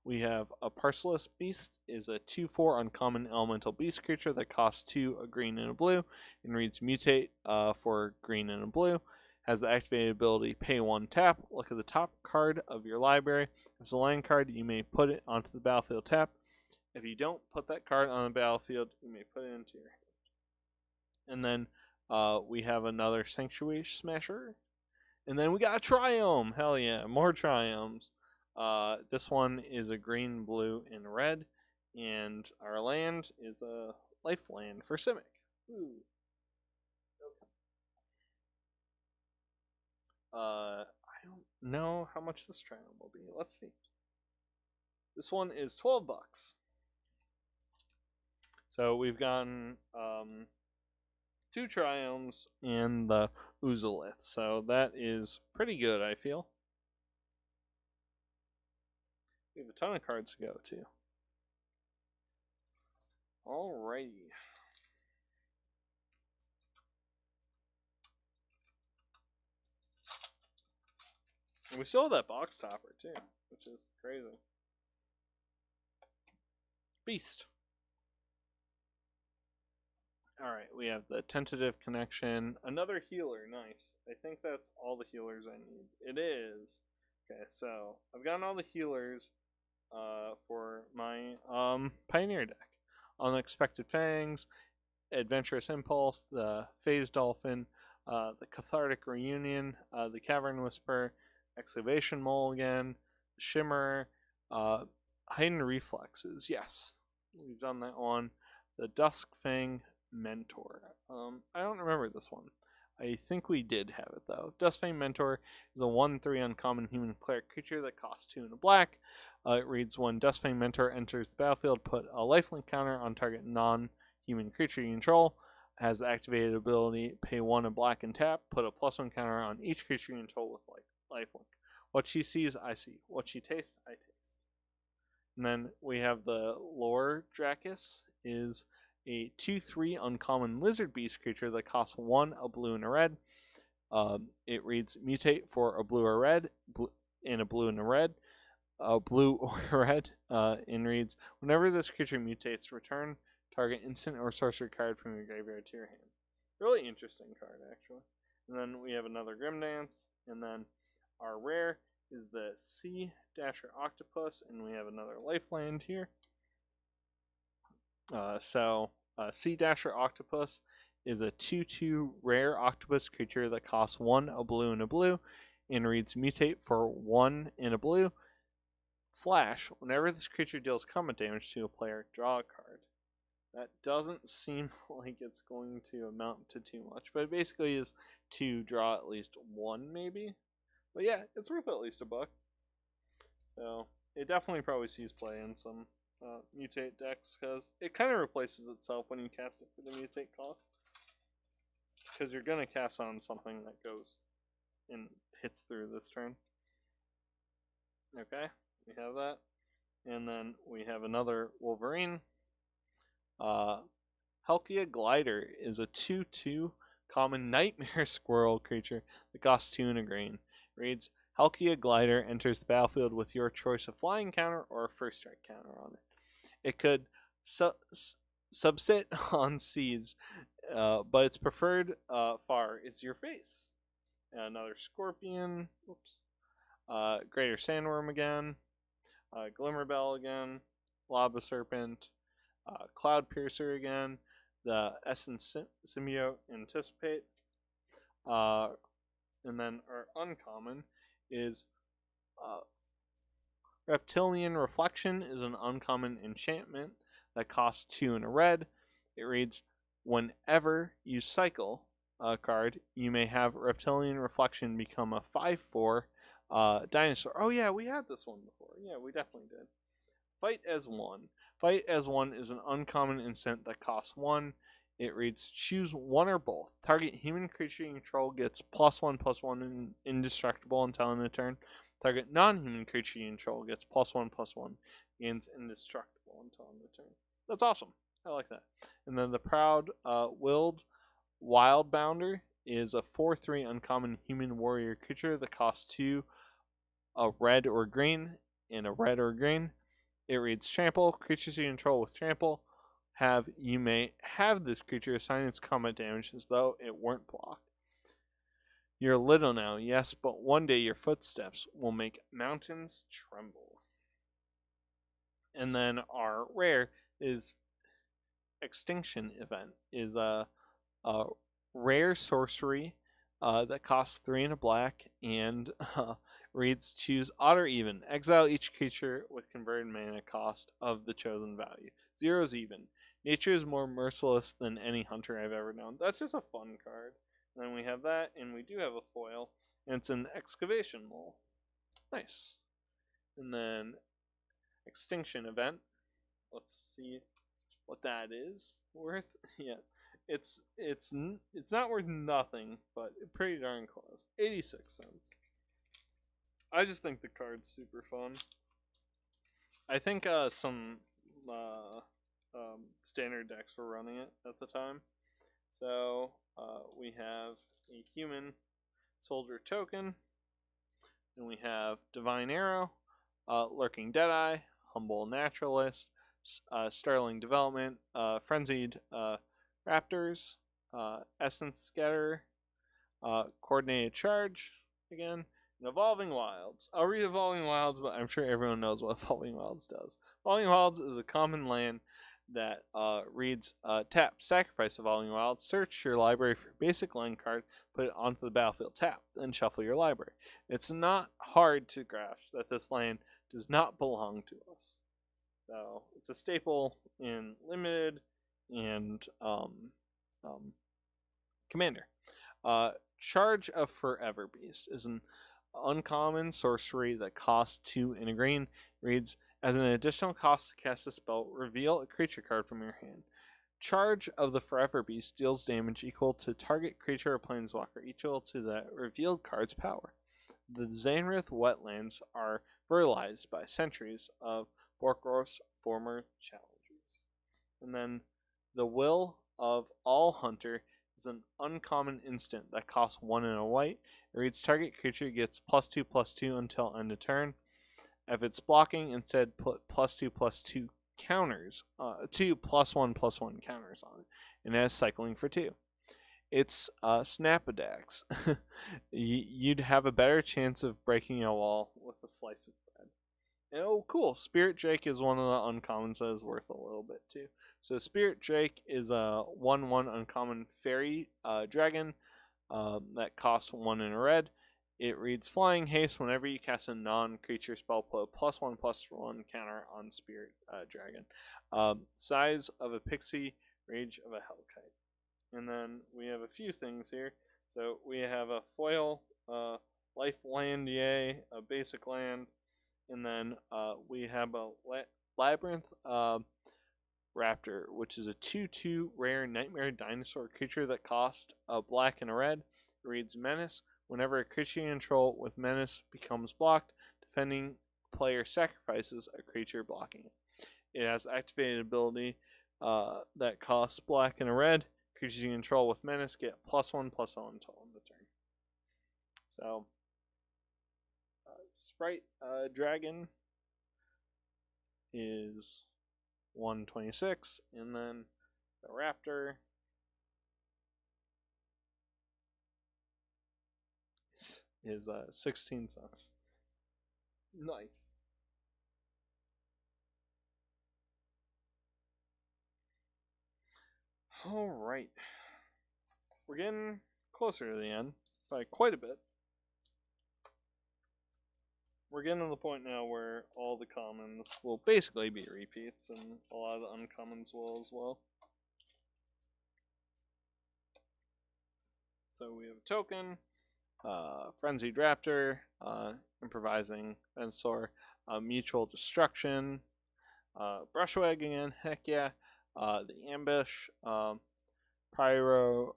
We have a Parcoleus Beast, is a 2/4 uncommon elemental beast creature that costs 2, a green and a blue, and reads mutate for green and a blue. Has the activated ability pay 1 tap. Look at the top card of your library. As a land card, you may put it onto the battlefield tap. If you don't put that card on the battlefield, you may put it into your hand. And then we have another Sanctuary Smasher. And then we got a Triome. Hell yeah, more Triomes. This one is a green, blue, and red. And our land is a life land for Simic. Ooh. I don't know how much this Triome will be. Let's see. This one is $12. So we've gotten 2 Triomes and the Oozolith. So that is pretty good, I feel. We have a ton of cards to go to. Alrighty. And we still have that box topper too, which is crazy. Beast. Alright, we have the Tentative Connection. Another healer, nice. I think that's all the healers I need. It is. Okay, so I've gotten all the healers for my Pioneer deck. Unexpected Fangs, Adventurous Impulse, the Phase Dolphin, the Cathartic Reunion, the Cavern Whisper, Excavation Mole again, Shimmer, Heightened Reflexes. Yes, we've done that one. The Dusk Fang Mentor. I don't remember this one. I think we did have it though. Duskfang Mentor is a 1/3 uncommon human cleric creature that costs 2 and a black. It reads when Duskfang Mentor enters the battlefield, put a lifelink counter on target non-human creature you control. Has the activated ability, pay 1 and black and tap. Put a +1 counter on each creature you control with lifelink. What she sees, I see. What she tastes, I taste. And then we have the Lore Dracus, is a 2/3 uncommon lizard beast creature that costs 1, a blue and a red. It reads mutate for a blue or red, and a blue and a red, a blue or red, and reads whenever this creature mutates, return target instant or sorcery card from your graveyard to your hand. Really interesting card, actually. And then we have another Grim Dance, and then our rare is the Sea Dasher Octopus, and we have another lifeland here. Sea Dasher Octopus is a 2/2 rare octopus creature that costs 1 a blue and a blue, and reads mutate for 1 and a blue. Flash, whenever this creature deals combat damage to a player, draw a card. That doesn't seem like it's going to amount to too much, but it basically is to draw at least 1 maybe. But yeah, it's worth at least $1. So it definitely probably sees play in some mutate decks, because it kind of replaces itself when you cast it for the mutate cost. Because you're going to cast on something that goes and hits through this turn. Okay, we have that. And then we have another Wolverine. Helkia Glider is a 2/2 common nightmare squirrel creature that costs 2 and a green. Reads, Helkia Glider enters the battlefield with your choice of flying counter or a first strike counter on it. It could subsit on seeds, but its preferred far is your face. Another Scorpion. Oops. Greater Sandworm again. Glimmerbell again. Lava Serpent. Cloud Piercer again. The Essence Symbiote Anticipate. And then our uncommon is Reptilian Reflection is an uncommon enchantment that costs 2 and a red. It reads, whenever you cycle a card, you may have Reptilian Reflection become a 5/4 dinosaur. Oh yeah, we had this one before. Yeah, we definitely did. Fight as 1. Fight as 1 is an uncommon instant that costs 1. It reads, choose 1 or both. Target human creature you control gets +1/+1 and indestructible until end of turn. Target non-human creature you control gets +1/+1, gains indestructible until end of turn. That's awesome. I like that. And then the Proud Willed Wildbounder is a 4/3 uncommon human warrior creature that costs 2, a red or green, and a red or green. It reads, trample. Creatures you control with trample you may have this creature assign its combat damage as though it weren't blocked. You're little now, yes, but one day your footsteps will make mountains tremble. And then our rare is Extinction Event, is a rare sorcery that costs 3 and a black and reads, choose odd or even. Exile each creature with converted mana cost of the chosen value. 0 is even. Nature is more merciless than any hunter I've ever known. That's just a fun card. And then we have that, and we do have a foil, and it's an Excavation Mole. Nice. And then Extinction Event. Let's see what that is worth. Yeah, it's not worth nothing, but pretty darn close. 86 cents. I just think the card's super fun. I think some standard decks were running it at the time. So we have a human soldier token, and we have Divine Arrow, Lurking Deadeye, Humble Naturalist, Sterling Development, Frenzied Raptors, Essence Scatter, Coordinated Charge again, and Evolving Wilds. I'll read Evolving Wilds, but I'm sure everyone knows what Evolving Wilds does. Evolving Wilds is a common land that reads, tap, sacrifice Evolving Wilds, search your library for a basic land card, put it onto the battlefield, tap, then shuffle your library. It's not hard to grasp that this land does not belong to us. So it's a staple in Limited and Commander. Charge of Forever Beast is an uncommon sorcery that costs 2 and a green. Reads, as an additional cost to cast a spell, reveal a creature card from your hand. Charge of the Forever Beast deals damage equal to target creature or planeswalker equal to the revealed card's power. The Xanrith wetlands are fertilized by centuries of Borkros former challengers. And then the Will of All Hunter is an uncommon instant that costs 1 and a white. It reads, target creature gets +2/+2 until end of turn. If it's blocking, instead put +2/+2 counters, 2 +1/+1 counters on it, and it has cycling for 2. It's Snapadax. You'd have a better chance of breaking a wall with a slice of bread. Oh, cool. Spirit Drake is one of the uncommons that is worth a little bit too. So Spirit Drake is a 1/1 uncommon fairy dragon that costs 1 in a red. It reads Flying Haste whenever you cast a non-creature spell, put a +1/+1 counter on Spirit Dragon. Size of a pixie, range of a Hellkite. And then we have a few things here. So we have a foil, life land, yay, a basic land, and then we have a Labyrinth Raptor, which is a 2/2 rare nightmare dinosaur creature that costs a black and a red. It reads Menace. Whenever a creature you control with Menace becomes blocked, defending player sacrifices a creature blocking it. It has activated ability that costs black and a red. Creatures you control with Menace get +1/+1 until end of turn. So, Sprite Dragon is 126, and then the Raptor is 16 cents. Nice. All right, we're getting closer to the end by quite a bit. We're getting to the point now where all the commons will basically be repeats, and a lot of the uncommons will as well. So we have a token, Frenzied Raptor, Improvising Venusaur, Mutual Destruction, Brushwag again, heck yeah, the Ambush, Pyrotops,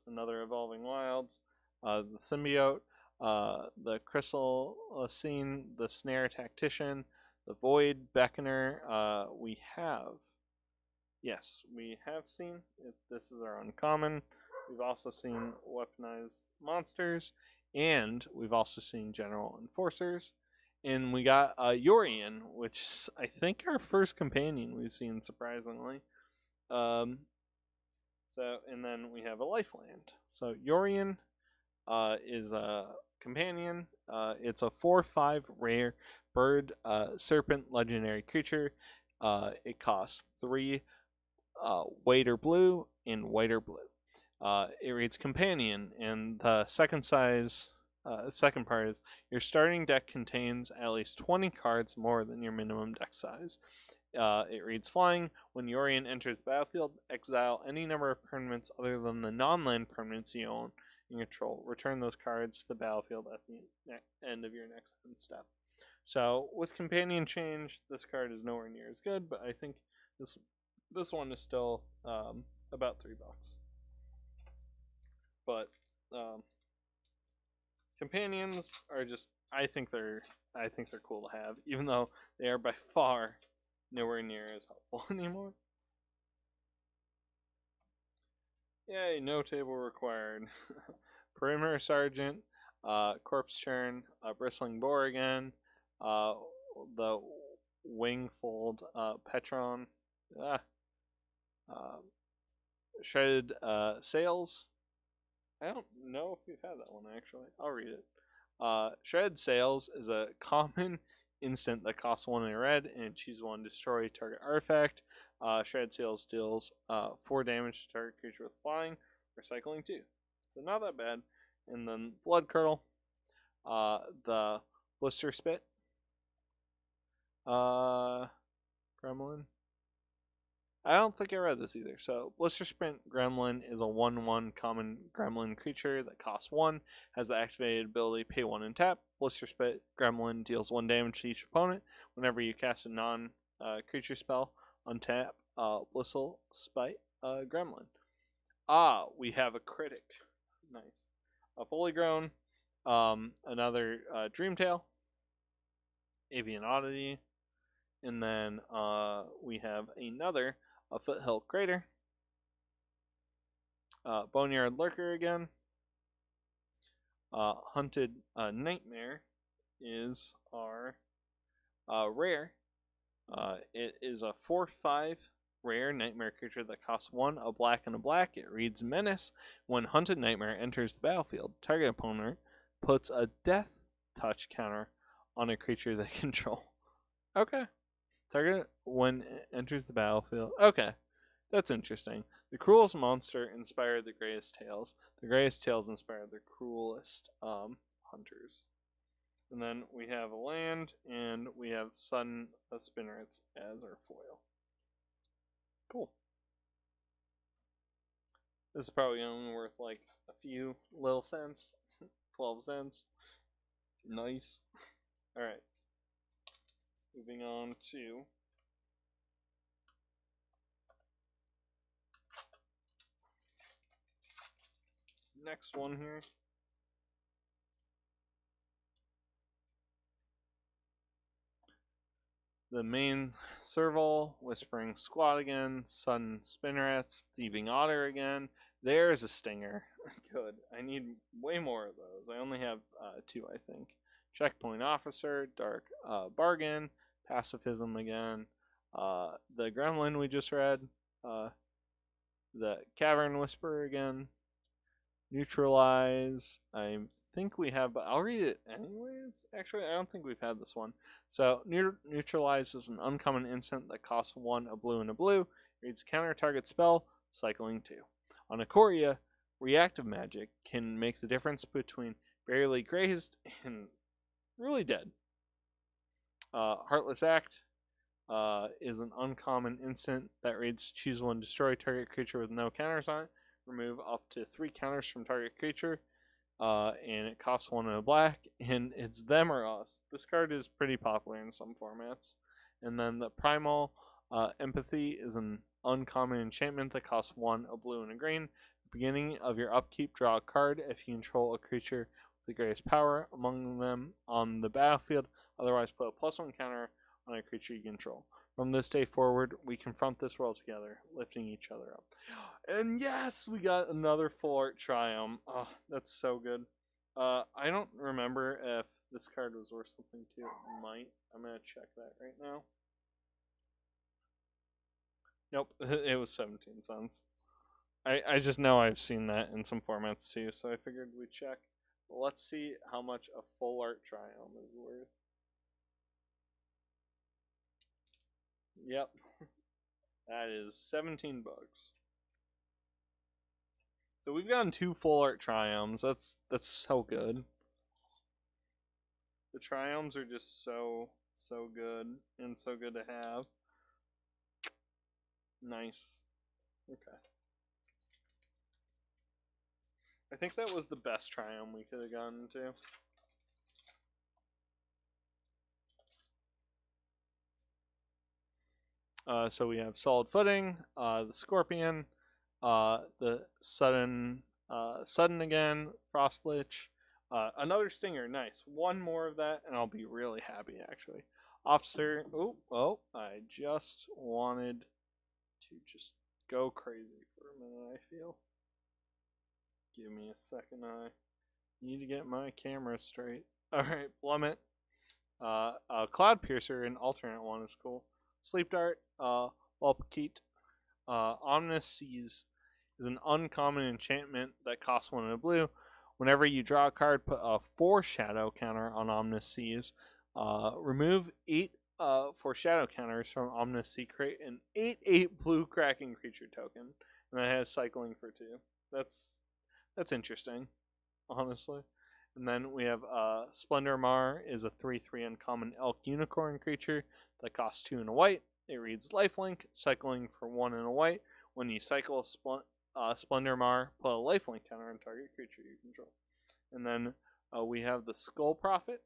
another Evolving Wilds, the Symbiote, the Crystal Scene, the Snare Tactician, the Void Beckoner. We have seen if this is our uncommon. We've also seen Weaponized Monsters, and we've also seen General Enforcers. And we got Yorion, which I think our first companion we've seen, surprisingly. And then we have a Lifeland. So Yorion is a companion. It's a 4/5 rare bird serpent legendary creature. It costs 3 white or blue and white or blue. It reads companion, and the second part is your starting deck contains at least 20 cards more than your minimum deck size. It reads flying. When Yorion enters the battlefield, exile any number of permanents other than the non-land permanents you own and control. Return those cards to the battlefield at the end of your next end step. So with companion change, this card is nowhere near as good, but I think this one is still about $3. But companions are just I think they're cool to have, even though they are by far nowhere near as helpful anymore. Yay, no table required. Perimeter Sergeant, Corpse Churn, Bristling Boar again, the Wingfold Petron, Shredded Sails. I don't know if we've had that one actually. I'll read it. Shredded Sails is a common instant that costs 1 in a red, and choose 1 destroy target artifact. Shredded Sails deals 4 damage to target creature with flying, recycling 2. So not that bad. And then Blood Curdle, the Blister Spit, Gremlin. I don't think I read this either. So Blister Sprint Gremlin is a 1/1 common Gremlin creature that costs 1, has the activated ability pay 1 and tap. Blister Spit Gremlin deals 1 damage to each opponent. Whenever you cast a non-creature spell, untap Blistle Spite Gremlin. We have a critic. Nice. A Fully Grown, another Dreamtail, Avian Oddity, and then we have another a Foothill Crater, Boneyard Lurker again. Hunted Nightmare is our rare. It is a 4/5 rare nightmare creature that costs 1, a black and a black. It reads Menace. When Hunted Nightmare enters the battlefield, target opponent puts a Death Touch counter on a creature they control. Okay. Target when it enters the battlefield. Okay. That's interesting. The cruelest monster inspired the greatest tales. The greatest tales inspired the cruelest hunters. And then we have a land, and we have Sun of Spinnerets as our foil. Cool. This is probably only worth like a few little cents. 12 cents. Nice. Alright. Moving on to next one here. The main Serval, Whispering Squad again, Sun Spinnerets, Thieving Otter again. There's a stinger. Good. I need way more of those. I only have 2, I think. Checkpoint Officer, Dark Bargain, Pacifism again. The Gremlin we just read. The Cavern Whisperer again. Neutralize. I think we have, but I'll read it anyways. Actually, I don't think we've had this one. So, Neutralize is an uncommon instant that costs 1 a blue and a blue. Reads counter target spell, cycling 2. On Ikoria, reactive magic can make the difference between barely grazed and really dead. Heartless Act is an uncommon instant that reads choose 1, destroy target creature with no counters on it. Remove up to 3 counters from target creature, and it costs 1 and a black, and it's them or us. This card is pretty popular in some formats. And then the Primal Empathy is an uncommon enchantment that costs 1 a blue and a green. At the beginning of your upkeep, draw a card if you control a creature with the greatest power among them on the battlefield. Otherwise, put a +1 counter on a creature you control. From this day forward, we confront this world together, lifting each other up. And yes, we got another full art Triumph. Oh, that's so good. I don't remember if this card was worth something too. It might. I'm going to check that right now. Nope, it was 17 cents. I just know I've seen that in some formats too, so I figured we'd check. Let's see how much a full art Triumph is worth. Yep. That is 17 bucks. So we've gotten 2 full art Triumphs. That's so good. The Triumphs are just so good and so good to have. Nice. Okay. I think that was the best Triumph we could have gotten to. So we have Solid Footing, the Scorpion, the Sudden again, Frostlich, another Stinger, nice. 1 more of that, and I'll be really happy, actually. Officer, oh, I just wanted to just go crazy for a minute, I feel. Give me a second, I need to get my camera straight. Alright, Plummet. Cloud Piercer, an alternate one, is cool. Sleep Dart, Walpakit, Omnis Seas is an uncommon enchantment that costs 1 and a blue. Whenever you draw a card, put a Foreshadow counter on Omnis Seas. Remove 8 Foreshadow counters from Omnis Sea. Create an 8/8 blue Kraken creature token, and that has cycling for 2. That's interesting, honestly. And then we have Splendor Mar is a 3/3 uncommon elk unicorn creature that costs 2 and a white. It reads lifelink, cycling for 1 and a white. When you cycle Splendor Mar, put a lifelink counter on target creature you control. And then we have the Skull Prophet.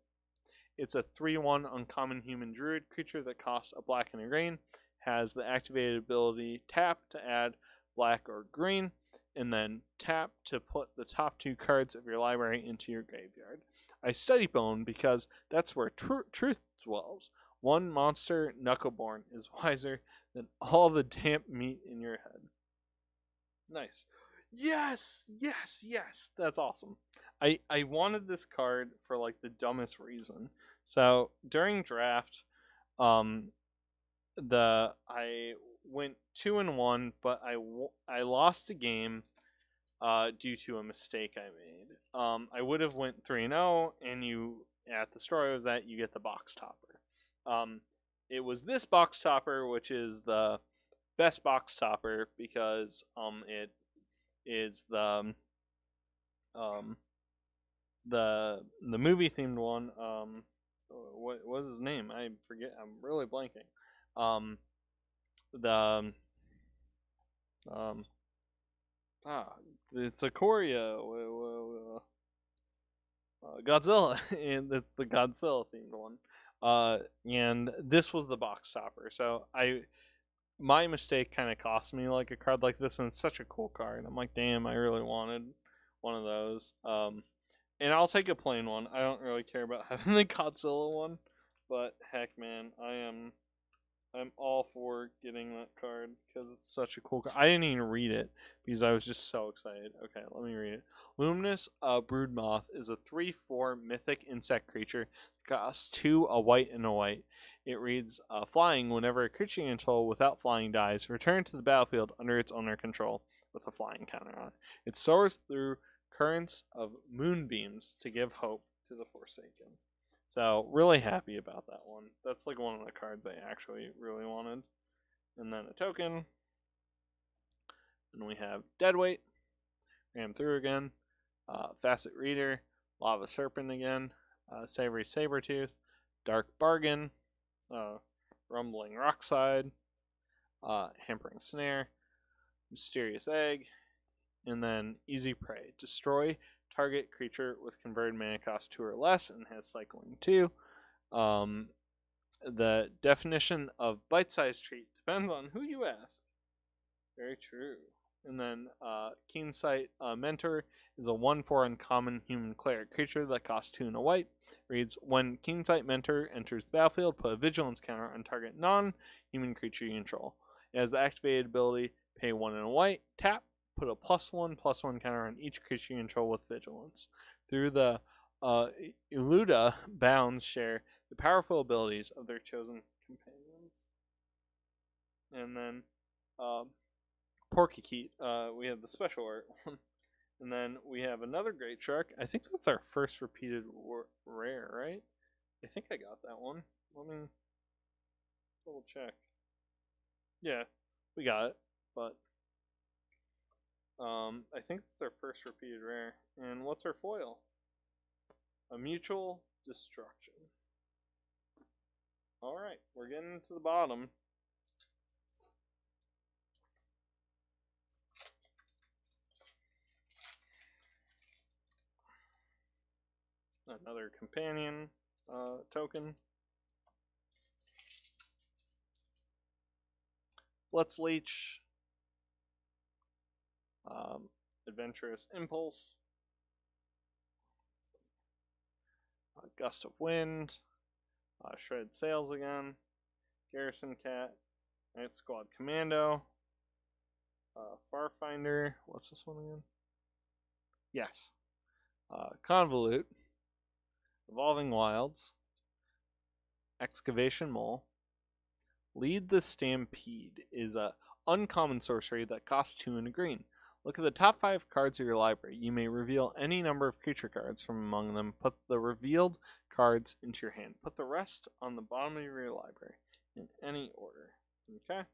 It's a 3/1 uncommon human druid creature that costs a black and a green. Has the activated ability tap to add black or green, and then tap to put the top 2 cards of your library into your graveyard. I study Bone because that's where truth dwells. 1 monster, Knuckleborn, is wiser than all the damp meat in your head. Nice. Yes! That's awesome. I wanted this card for like the dumbest reason. So during draft, I went 2-1, but I lost a game due to a mistake I made. I would have went 3-0, at the store I was at, you get the box topper. It was this box topper, which is the best box topper because it is the movie themed one. What was his name? I forget. I'm really blanking. It's Ikoria. Godzilla, and it's the Godzilla themed one. And this was the box topper. So my mistake kind of cost me like a card like this, and it's such a cool card. I'm like, damn, I really wanted one of those. And I'll take a plain one. I don't really care about having the Godzilla one, but heck, man, I'm all for getting that card because it's such a cool card. I didn't even read it because I was just so excited. Okay, let me read it. Luminous Broodmoth is a 3/4 mythic insect creature. Costs 2, a white and a white. It reads, flying whenever a creature you control without flying dies. Return to the battlefield under its owner control with a flying counter on it. It soars through currents of moonbeams to give hope to the Forsaken. So, really happy about that one. That's like one of the cards I actually really wanted. And then a token. And we have Deadweight. Ram through again. Facet Reader. Lava Serpent again. Savory Sabretooth. Dark Bargain. Rumbling Rockside. Hampering Snare. Mysterious Egg. And then Easy Prey. Destroy target creature with converted mana cost 2 or less and has cycling 2. The definition of bite-sized treat depends on who you ask. Very true. And then Keen Sight Mentor is a 1/4 uncommon human cleric creature that costs 2 and a white. Reads, when Keen Sight Mentor enters the battlefield, put a vigilance counter on target non-human creature you control. It has the activated ability, pay 1 and a white, tap, put a +1/+1 counter on each creature you control with vigilance. Through the Eluda bounds share the powerful abilities of their chosen companions. And then Porkykeet, we have the special art one. And then we have another Great Shark. I think that's our first repeated rare, right? I think I got that one. Let me double check. Yeah, we got it, but I think it's our first repeated rare. And what's our foil? A Mutual Destruction. Alright, we're getting to the bottom. Another companion token. Let's Leech. Adventurous Impulse. Gust of Wind. Shredded Sails again. Garrison Cat. Night Squad Commando. Farfinder. What's this one again? Yes. Convolute. Evolving Wilds. Excavation Mole. Lead the Stampede is a uncommon sorcery that costs 2 and a green. Look at the top 5 cards of your library. You may reveal any number of creature cards from among them. Put the revealed cards into your hand. Put the rest on the bottom of your library in any order. Okay?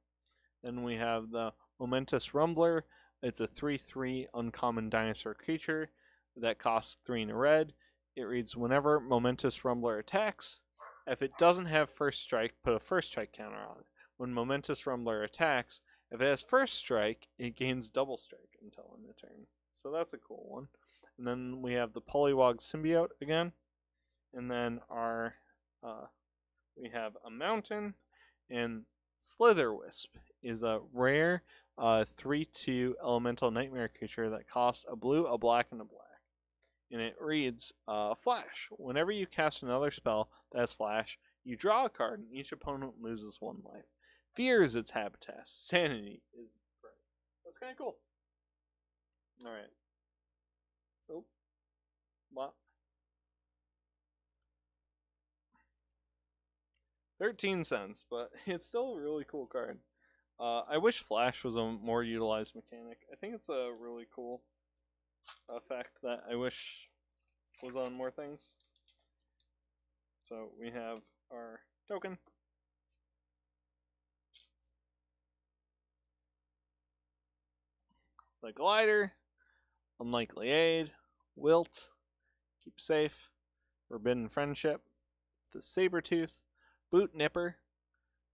Then we have the Momentous Rumbler. It's a 3/3 uncommon dinosaur creature that costs 3 and a red. It reads, whenever Momentous Rumbler attacks, if it doesn't have first strike, put a first strike counter on it. When Momentous Rumbler attacks, if it has first strike, it gains double strike until end of turn. So that's a cool one. And then we have the Polywog Symbiote again. And then we have a Mountain. And Slitherwisp is a rare 3/2 elemental nightmare creature that costs a blue, a black, and a black. And it reads, Flash. Whenever you cast another spell that has Flash, you draw a card and each opponent loses 1 life. Fear is its habitat. Sanity is prey. That's kind of cool. Alright. Oh. What? 13 cents, but it's still a really cool card. I wish Flash was a more utilized mechanic. I think it's a really cool effect that I wish was on more things. So we have our token. The Glider, Unlikely Aid, Wilt, Keep Safe, Forbidden Friendship, the Sabretooth, Boot Nipper,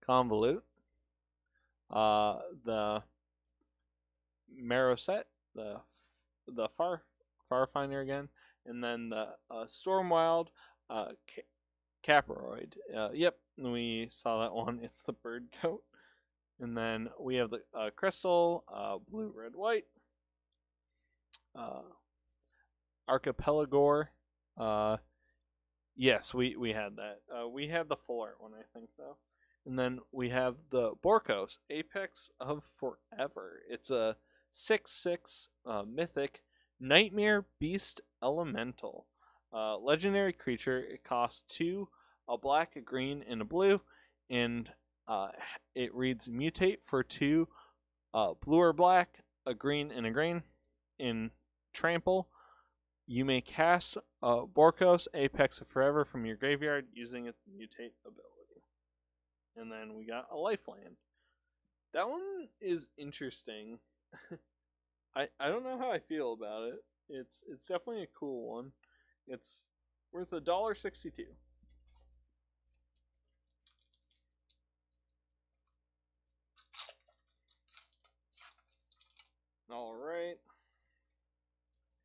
Convolute, the Marroset, the Farfinder again, and then the Stormwild, Caproid. Yep, we saw that one. It's the bird coat. And then we have the Crystal, blue, red, white, Archipelagore. Yes, we had that. We had the full art one, I think, though. And then we have the Borkos, Apex of Forever. It's a 6/6 mythic Nightmare Beast Elemental. Legendary creature. It costs 2, a black, a green, and a blue. And it reads Mutate for 2, blue or black, a green, and a green. In Trample, you may cast Borkos, Apex of Forever from your graveyard using its Mutate ability. And then we got a Lifeland. That one is interesting. I don't know how I feel about it. It's definitely a cool one. It's worth $1.62. All right.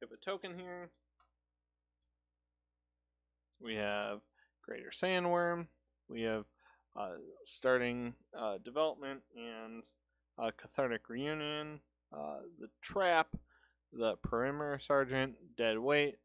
We have a token here. We have Greater Sandworm. We have starting development and Cathartic Reunion, the Trap, the Perimeter Sergeant, Dead Weight,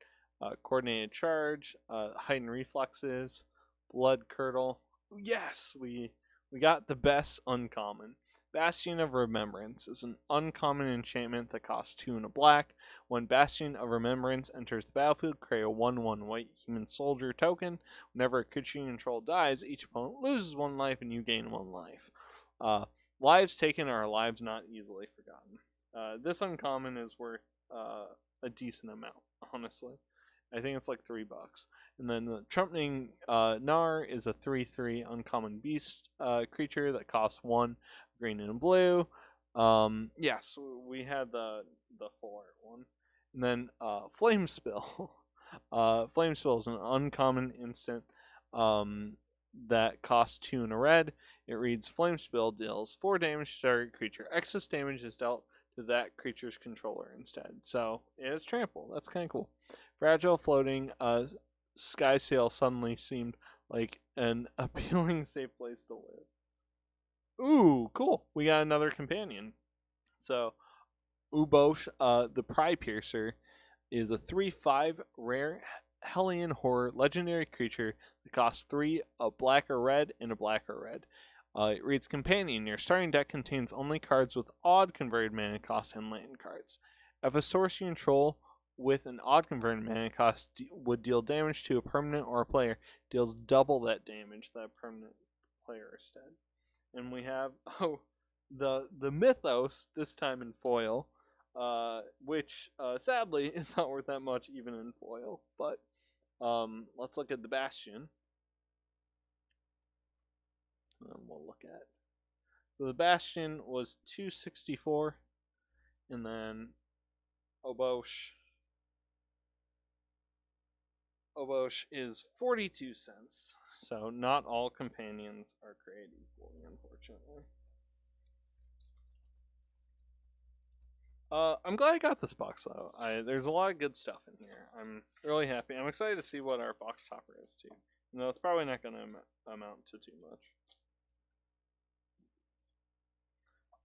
Coordinated Charge, Heightened Reflexes, Blood Curdle. Yes, we got the best uncommon. Bastion of Remembrance is an uncommon enchantment that costs 2 and a black. When Bastion of Remembrance enters the battlefield, create a 1/1 white human soldier token. Whenever a creature you control dies, each opponent loses 1 life and you gain 1 life. Lives taken are lives not easily forgotten. This uncommon is worth a decent amount, honestly. I think it's like $3. And then the Trumpeting Gnar is a 3/3 uncommon beast creature that costs 1, green and blue. Yes, we had the full art one. And then Flame Spill. Flame Spill is an uncommon instant that costs 2 and a red. It reads Flame Spill deals 4 damage to target creature. Excess damage is dealt to that creature's controller instead. So it is trample. That's kind of cool. Fragile floating. Sky Sail suddenly seemed like an appealing, safe place to live. Ooh, cool. We got another companion. So, Ubosh, the Pry Piercer, is a 3/5 rare Hellion Horror legendary creature that costs 3, a black or red, and a black or red. It reads Companion. Your starting deck contains only cards with odd converted mana cost and land cards. If a source you control with an odd converted mana cost would deal damage to a permanent or a player, deals double that damage to that permanent player instead. And we have the Mythos, this time in foil, which sadly is not worth that much even in foil. But let's look at the Bastion. And we'll look at. So the Bastion was $2.64, and then Obosh is 42 cents. So not all companions are created equally, unfortunately. I'm glad I got this box though. There's a lot of good stuff in here. I'm really happy. I'm excited to see what our box topper is too. No, it's probably not going to amount to too much.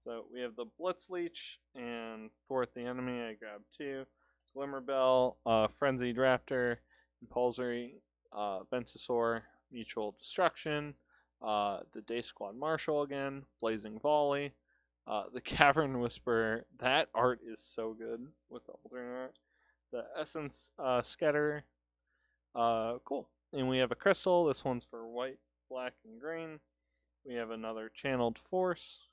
So we have the Blitzleech and Thwart the Enemy. I grabbed 2. Glimmerbell, Frenzied Raptor, Impulsory, Ventusaur, Mutual Destruction, the Day Squad Marshal again, Blazing Volley, the Cavern Whisperer. That art is so good with the alternate art. The Essence Scatter. Cool. And we have a Crystal. This one's for white, black, and green. We have another Channeled Force.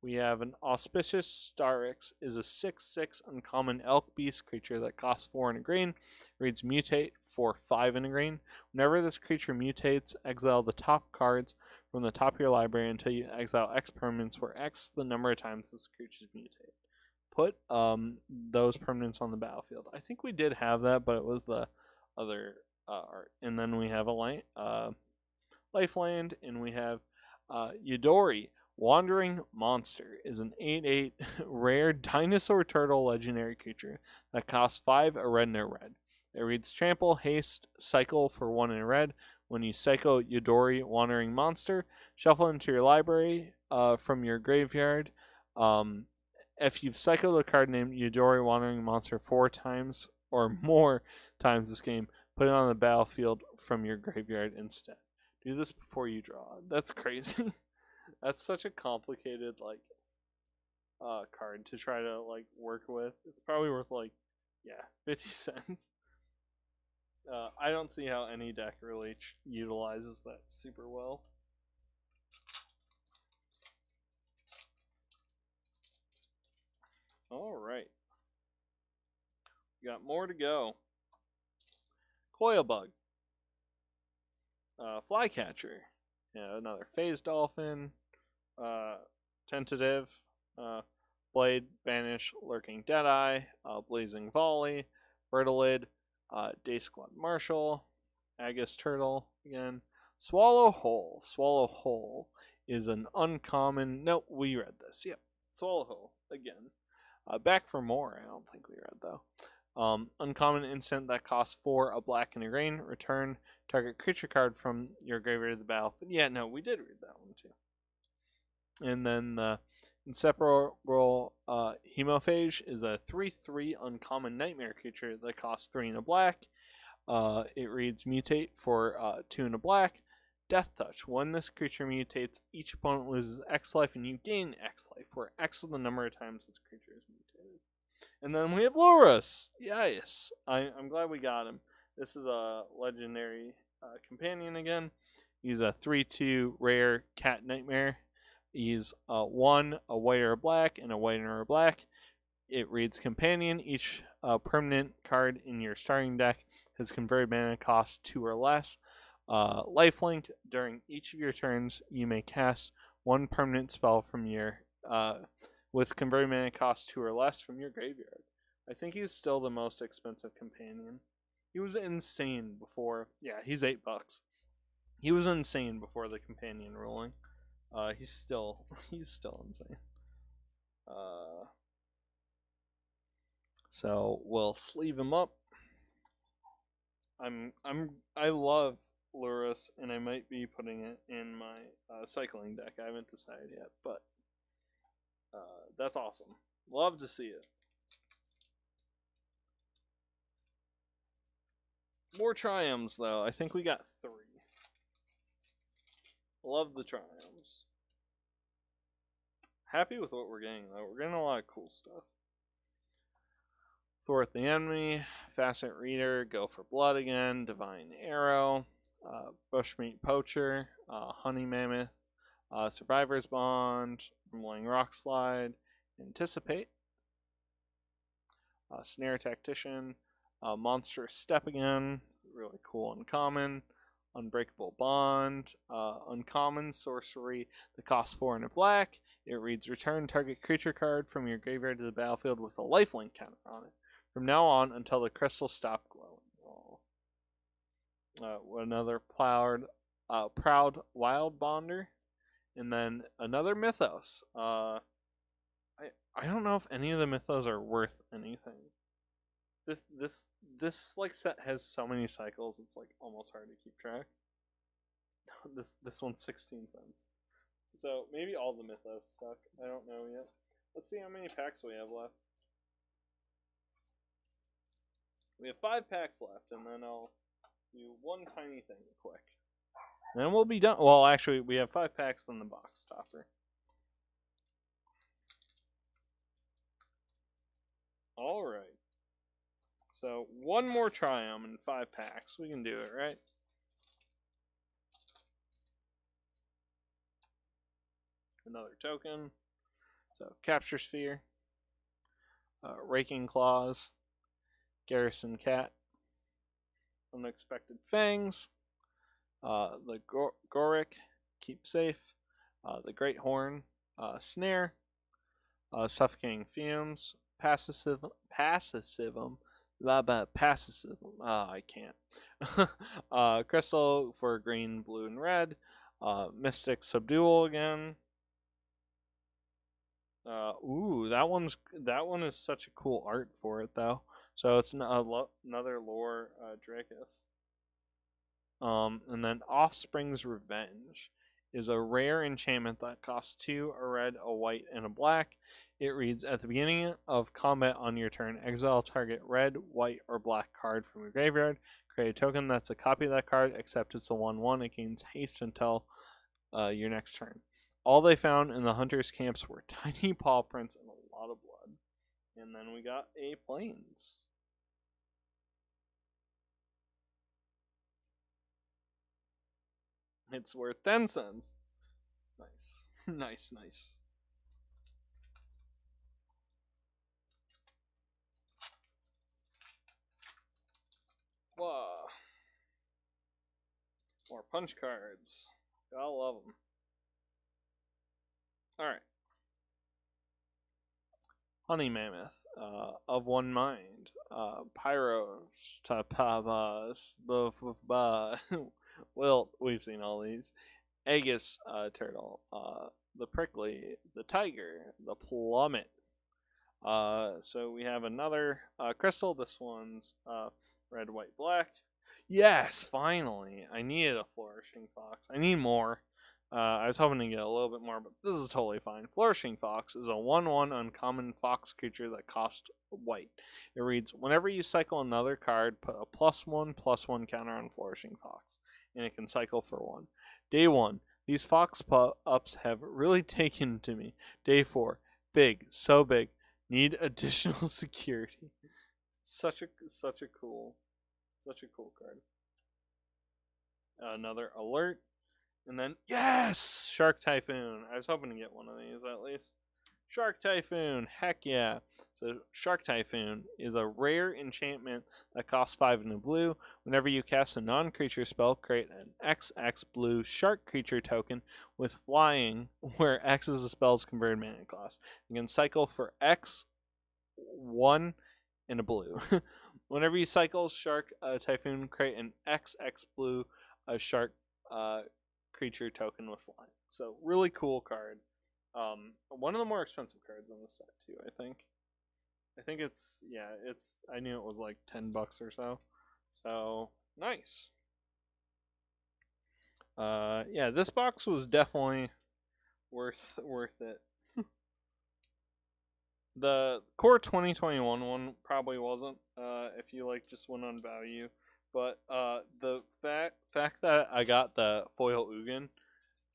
we have an Auspicious Starix, is a 6/6 uncommon elk beast creature that costs 4 and a green. Reads Mutate for 5 and a green. Whenever this creature mutates, exile the top cards from the top of your library until you exile X permanents, where X the number of times this creature's mutate. Put those permanents on the battlefield. I think we did have that, but it was the other art. And then we have a Lifeland, and we have Yidori. Wandering Monster is an 8/8 rare dinosaur turtle legendary creature that costs 5, a red and a red. It reads Trample, Haste, Cycle for 1 and a red. When you cycle Yidori Wandering Monster, shuffle into your library from your graveyard. If you've cycled a card named Yidori Wandering Monster 4 times or more times this game, put it on the battlefield from your graveyard instead. Do this before you draw. That's crazy. That's such a complicated card to try to work with. It's probably worth 50 cents. I don't see how any deck really utilizes that super well. All right, we got more to go. Coilbug, Flycatcher, another Phase Dolphin. Tentative, Blade, Banish, Lurking Deadeye, Blazing Volley, Bertolid, Day Squad Marshal, Agus Turtle again, Swallow Hole. Swallow Hole is an uncommon. Nope, we read this. Yep, Swallow Hole again. Back for more. I don't think we read though. Uncommon instant that costs 4, a black and a green. Return target creature card from your graveyard to the battlefield. Yeah, no, we did read that one too. And then the Inseparable Hemophage is a 3/3 uncommon nightmare creature that costs 3 and a black. It reads Mutate for 2 and a black. Death Touch. When this creature mutates, each opponent loses X life and you gain X life, where X is the number of times this creature is mutated. And then we have Lurus. Yes, I'm glad we got him. This is a legendary companion again. He's a 3/2 rare cat nightmare. He's 1, a white or a black, and a white or a black. It reads Companion. Each permanent card in your starting deck has converted mana cost 2 or less. Lifelink. During each of your turns, you may cast 1 permanent spell from your with converted mana cost 2 or less from your graveyard. I think he's still the most expensive companion. He was insane before. Yeah, he's $8. He was insane before the companion ruling. He's still insane. So we'll sleeve him up. I love Lurus, and I might be putting it in my cycling deck. I haven't decided yet, but that's awesome. Love to see it. More triumphs, though. I think we got 3. Love the triumphs. Happy with what we're getting, though. We're getting a lot of cool stuff. Thwart the Enemy, Facet Reader, Go for Blood again, Divine Arrow, Bushmeat Poacher, Honey Mammoth, Survivor's Bond, Rumbling Rock Slide, Anticipate, Snare Tactician, Monstrous Step again, really cool uncommon, Unbreakable Bond, uncommon sorcery that costs 4 and a black. It reads Return target creature card from your graveyard to the battlefield with a lifelink counter on it from now on until the crystals stop glowing. Another Proud Wild Bonder, and then another Mythos. I don't know if any of the Mythos are worth anything. This set has so many cycles, it's almost hard to keep track. This one's 16 cents. So maybe all the Mythos suck. I don't know yet. Let's see how many packs we have left. We have 5 packs left, and then I'll do one tiny thing quick. And then we'll be done. Well, actually, we have 5 packs than the box topper. Alright. So, one more Triumph and 5 packs. We can do it, right? Another token. So Capture Sphere, Raking Claws, Garrison Cat, Unexpected Fangs, the Goric, Keep Safe, the Great Horn, Snare, Suffocating Fumes, Passivism, Passivism, I can't. Crystal for green, blue, and red, Mystic Subdual again. That one is such a cool art for it though. So it's another lore Dracus. And then Offspring's Revenge is a rare enchantment that costs 2, a red, a white, and a black. It reads, at the beginning of combat on your turn, exile target red, white, or black card from your graveyard. Create a token that's a copy of that card, except it's a 1/1. It gains haste until your next turn. All they found in the hunters' camps were tiny paw prints and a lot of blood. And then we got a Plains. It's worth 10 cents. Nice. Nice. Wow. More punch cards. Gotta love them. Alright. Honey Mammoth, of One Mind, Pyros, Tapavas, well, we've seen all these. Aegis Turtle, the Prickly, the Tiger, the Plummet. So we have another crystal. This one's red, white, black. Yes, finally. I needed a Flourishing Fox. I need more. I was hoping to get a little bit more, but this is totally fine. Flourishing Fox is a 1/1 uncommon fox creature that costs white. It reads, whenever you cycle another card, put a +1/+1 counter on Flourishing Fox, and it can cycle for 1. Day 1, these fox ups have really taken to me. Day 4, big, so big, need additional security. Such a cool card. Another alert. And then, yes! Shark Typhoon. I was hoping to get one of these at least. Shark Typhoon. Heck yeah. So, Shark Typhoon is a rare enchantment that costs 5 in the blue. Whenever you cast a non-creature spell, create an XX blue shark creature token with flying, where X is the spell's converted mana cost. You can cycle for X, 1, and a blue. Whenever you cycle Shark Typhoon, create an XX blue shark creature token with flying. So really cool card. One of the more expensive cards on the set too, I think. I knew it was like $10 or so. So nice. This box was definitely worth it. The core 2021 one probably wasn't, if you like just went on value. But the fact that I got the foil Ugin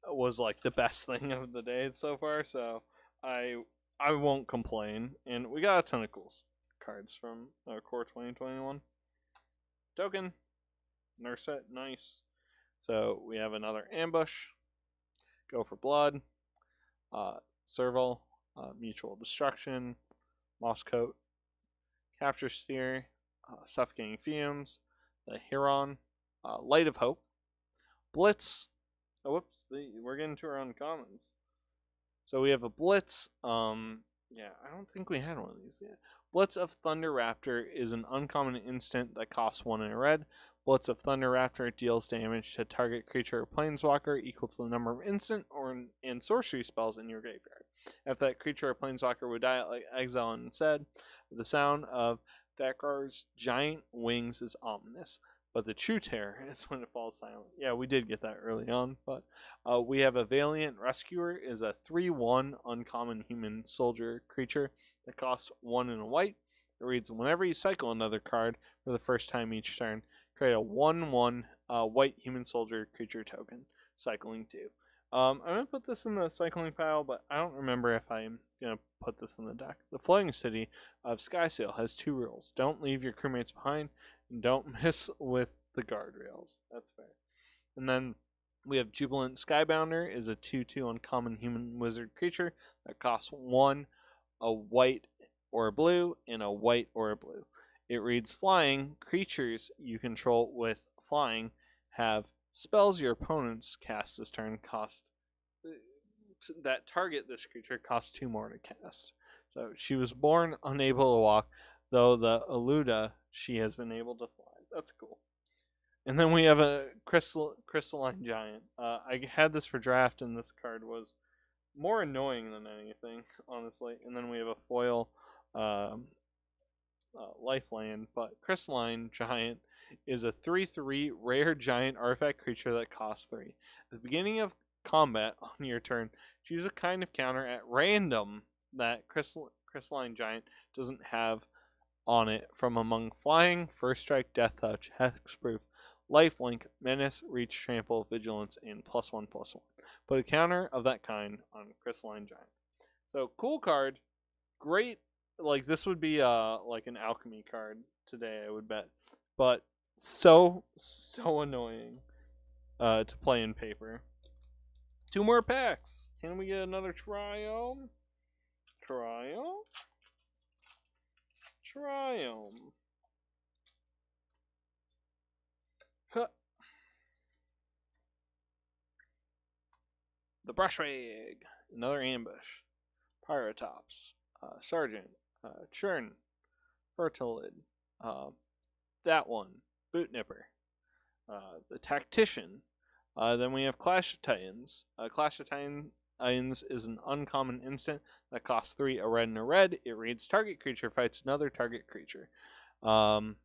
was like the best thing of the day so far, so I won't complain. And we got a ton of cool cards from core 2021. Token, Nurset, nice. So we have another Ambush, Go for Blood, Serval, Mutual Destruction, Mosscoat, Capture Sphere, Suffocating Fumes, the Huron, Light of Hope, Blitz. Oh, whoops, we're getting to our uncommons. So we have a Blitz. I don't think we had one of these yet. Blitz of Thunder Raptor is an uncommon instant that costs 1 in a red. Blitz of Thunder Raptor deals damage to target creature or planeswalker equal to the number of instant and sorcery spells in your graveyard. If that creature or planeswalker would die, exile instead. The sound of Thakar's giant wings is ominous, but the true terror is when it falls silent. Yeah, we did get that early on, but we have a Valiant Rescuer is a 3/1 uncommon human soldier creature that costs 1 in a white. It reads, whenever you cycle another card for the first time each turn, create a 1/1 white human soldier creature token, cycling 2. I'm going to put this in the cycling pile, but I don't remember if I'm going to put this in the deck. The Floating City of Skysail has 2 rules. Don't leave your crewmates behind, and don't mess with the guardrails. That's fair. And then We have Jubilant Skybounder, is a 2/2 uncommon human wizard creature that costs 1, a white or a blue, and a white or a blue. It reads flying. Creatures you control with flying have spells your opponents cast this turn cost that target this creature costs 2 more to cast. So she was born unable to walk, though the Eluda she has been able to fly. That's cool. And then we have a Crystalline Giant. I had this for draft, and this card was more annoying than anything, honestly. And then we have a foil Lifeland, but Crystalline Giant is a 3/3 rare giant artifact creature that costs 3. At the beginning of combat on your turn, choose a kind of counter at random that Crystalline Giant doesn't have on it from among flying, first strike, death touch, hexproof, lifelink, menace, reach, trample, vigilance, and +1/+1. Put a counter of that kind on Crystalline Giant. So cool card, great. Like this would be like an alchemy card today, I would bet, but so annoying to play in paper. 2 more packs. Can we get another Triome? Huh. The Brushwig, another Ambush, Pyrotops, Sergeant, Churn, Fertilid, that one, Boot Nipper, the Tactician. Then we have Clash of Titans. Clash of Titans is an uncommon instant that costs 3, a red and a red. It reads target creature fights another target creature. Oh,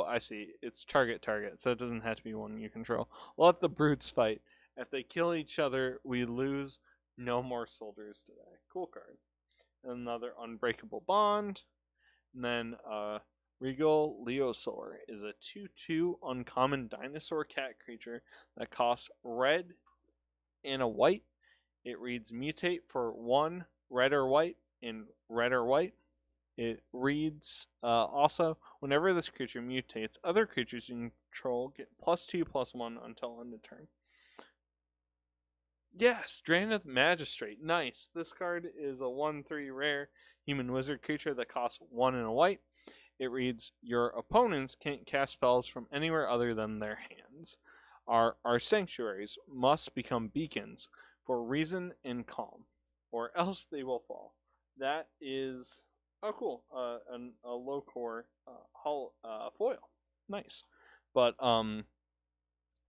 I see. It's target, so it doesn't have to be one you control. Let the brutes fight. If they kill each other, we lose. No more soldiers today. Cool card. Another Unbreakable Bond. And then Regal Leosaur is a 2/2 uncommon dinosaur cat creature that costs red and a white. It reads mutate for 1 red or white and red or white. It reads also, whenever this creature mutates, other creatures you control get +2/+1 until end of turn. Yes, Drannith Magistrate. Nice. This card is a 1/3 rare human wizard creature that costs 1 and a white. It reads, your opponents can't cast spells from anywhere other than their hands. Our sanctuaries must become beacons for reason and calm, or else they will fall. That is, oh cool, a low core foil. Nice. But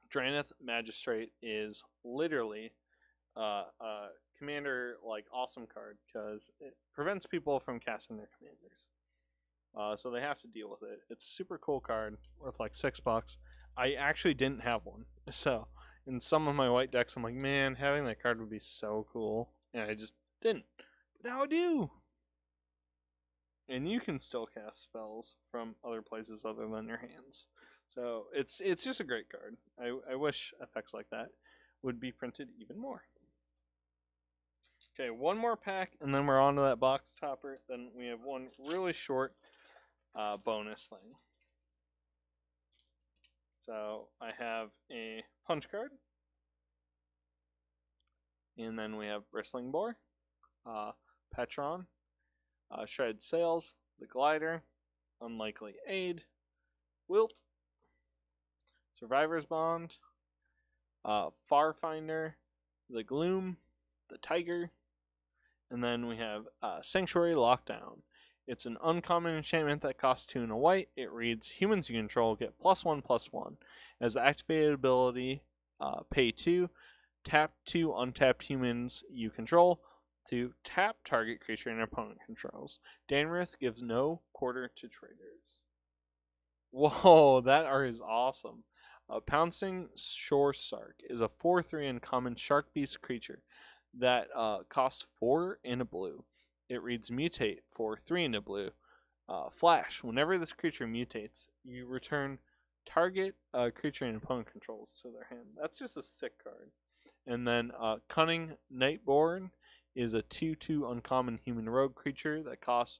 Drannith Magistrate is literally a commander like awesome card because it prevents people from casting their commanders. So they have to deal with it. It's a super cool card, worth like $6. I actually didn't have one, so in some of my white decks, I'm like, man, having that card would be so cool, and I just didn't. But now I do. And you can still cast spells from other places other than your hands. So it's just a great card. I wish effects like that would be printed even more. Okay, one more pack, and then we're on to that box topper. Then we have one really short bonus thing. So I have a punch card, and then we have Bristling Boar, Petron, Shredded Sails, the Glider, Unlikely Aid, Wilt, Survivor's Bond, Farfinder, the Gloom, the Tiger, and then we have Sanctuary Lockdown. It's an uncommon enchantment that costs 2 and a white. It reads, humans you control get +1/+1. As the activated ability, pay 2, tap 2 untapped humans you control to tap target creature an opponent controls. Danrith gives no quarter to traitors. Whoa, that art is awesome. Pouncing Shore Shark is a 4/3 uncommon shark beast creature that costs 4 and a blue. It reads mutate for 3 and a blue. Flash. Whenever this creature mutates, you return target creature and opponent controls to their hand. That's just a sick card. And then Cunning Nightborn is a 2/2 uncommon human rogue creature that costs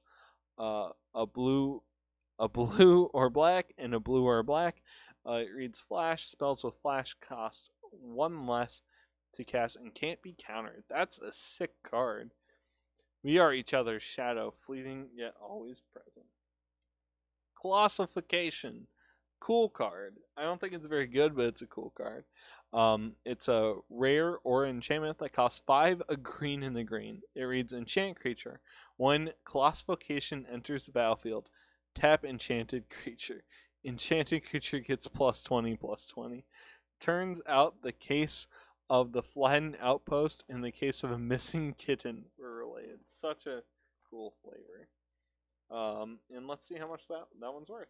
a blue or black and a blue or a black. It reads Flash. Spells with Flash cost 1 less to cast and can't be countered. That's a sick card. We are each other's shadow, fleeting yet always present. Colossalification. Cool card. I don't think it's very good, but it's a cool card. It's a rare or enchantment that costs 5, a green and a green. It reads Enchant Creature. When Colossalification enters the battlefield, tap Enchanted Creature. Enchanted Creature gets +20/+20. Turns out the case of the flattened outpost and the case of a missing kitten were related. Such a cool flavor. And let's see how much that one's worth.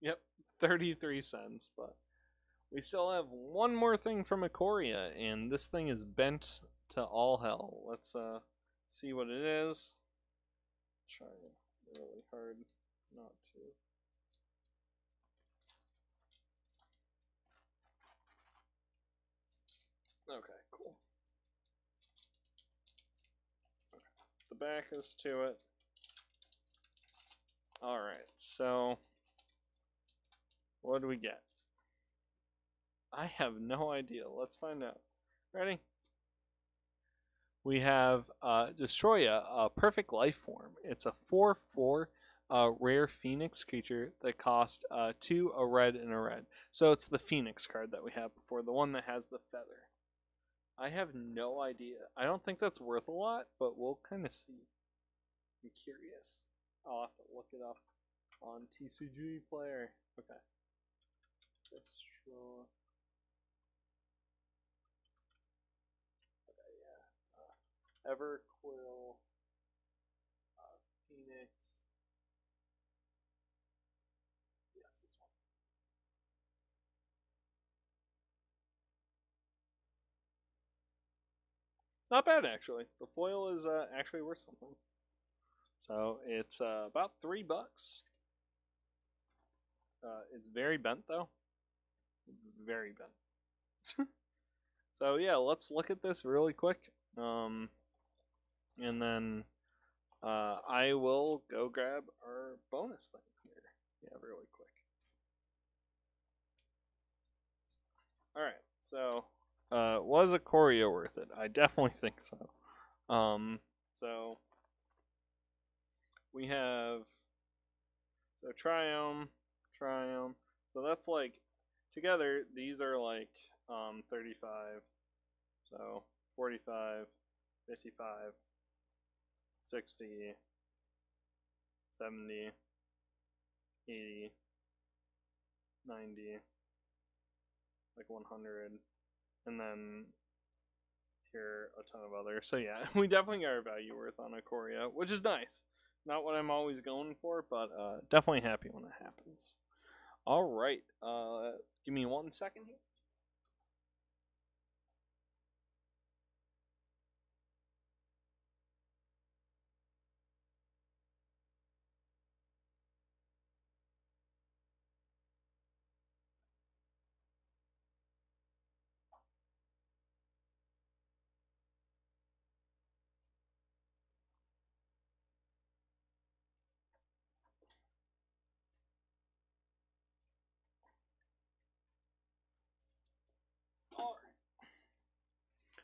Yep, 33 cents, but we still have one more thing from Ikoria, and this thing is bent to all hell. Let's see what it is. Try really hard not to. Okay, cool. Okay. The back is to it. Alright, so what do we get? I have no idea. Let's find out. Ready? We have Destroya, a perfect life form. It's a 4/4 rare Phoenix creature that costs 2, a red, and a red. So it's the Phoenix card that we had before, the one that has the feather. I have no idea. I don't think that's worth a lot, but we'll kind of see. I'm curious. I'll have to look it up on TCG Player. Okay. Destroy. Okay, yeah. Everquill. Phoenix. Yes, this one. Not bad, actually. The foil is actually worth something. So it's about $3. It's very bent, though. It's very bent. So yeah, let's look at this really quick. And then I will go grab our bonus thing here. Yeah, really quick. Alright, so was Ikoria worth it? I definitely think so. So we have Triome. So that's like together these are like 35. So 45, 55, 60, 70, 80, 90, like 100, and then here a ton of others. So yeah, we definitely got our value worth on Ikoria, which is nice. Not what I'm always going for, but definitely happy when it happens. All right, give me 1 second here.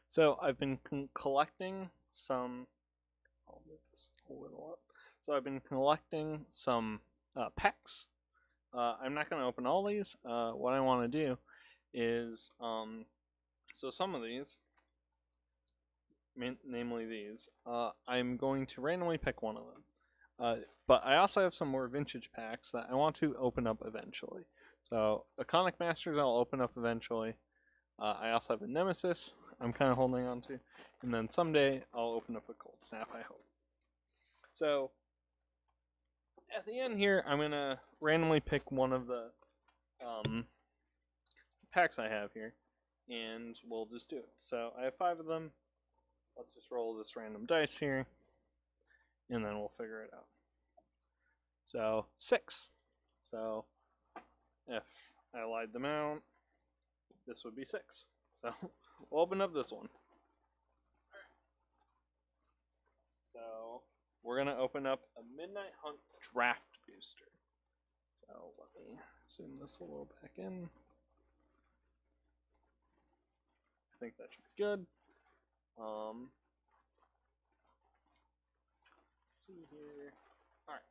So I've been collecting some. I'll move this a little up. So I've been collecting some packs. I'm not going to open all these. What I want to do is, so some of these, namely these, I'm going to randomly pick one of them. But I also have some more vintage packs that I want to open up eventually. So Iconic Masters I'll open up eventually. I also have a Nemesis I'm kind of holding on to. And then someday I'll open up a Cold Snap, I hope. So at the end here, I'm going to randomly pick one of the packs I have here. And we'll just do it. So I have 5 of them. Let's just roll this random dice here. And then we'll figure it out. So 6. So if I lied them out, this would be 6. So we'll open up this one. So we're going to open up a Midnight Hunt Draft booster. So let me zoom this a little back in. I think that should be good. Let's see here. Alright.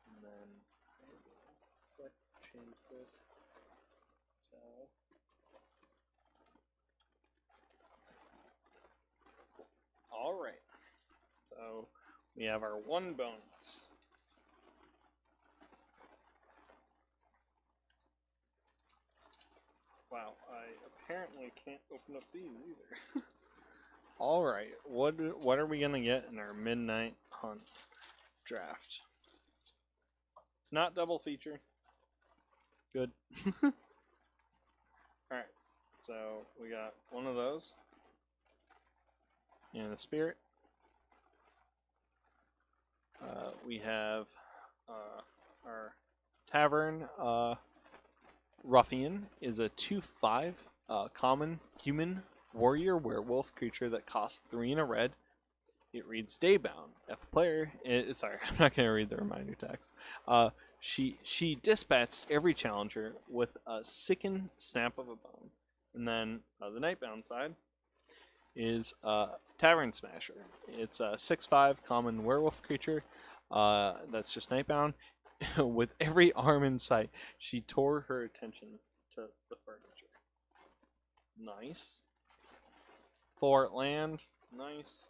And then I will change this. So alright. So we have our one bonus. Wow, I apparently can't open up these either. Alright, what are we gonna get in our Midnight Hunt draft? It's not double feature. Good. Alright, so we got one of those. And a spirit. We have our Tavern Ruffian is a 2/5 common human warrior werewolf creature that costs 3 and a red. It reads Daybound. If a player, sorry, I'm not going to read the reminder text. She dispatched every challenger with a sickened snap of a bone. And then the Nightbound side is Tavern Smasher. It's a 6/5 common werewolf creature that's just Nightbound. With every arm in sight, she tore her attention to the furniture. Nice. 4 land. Nice.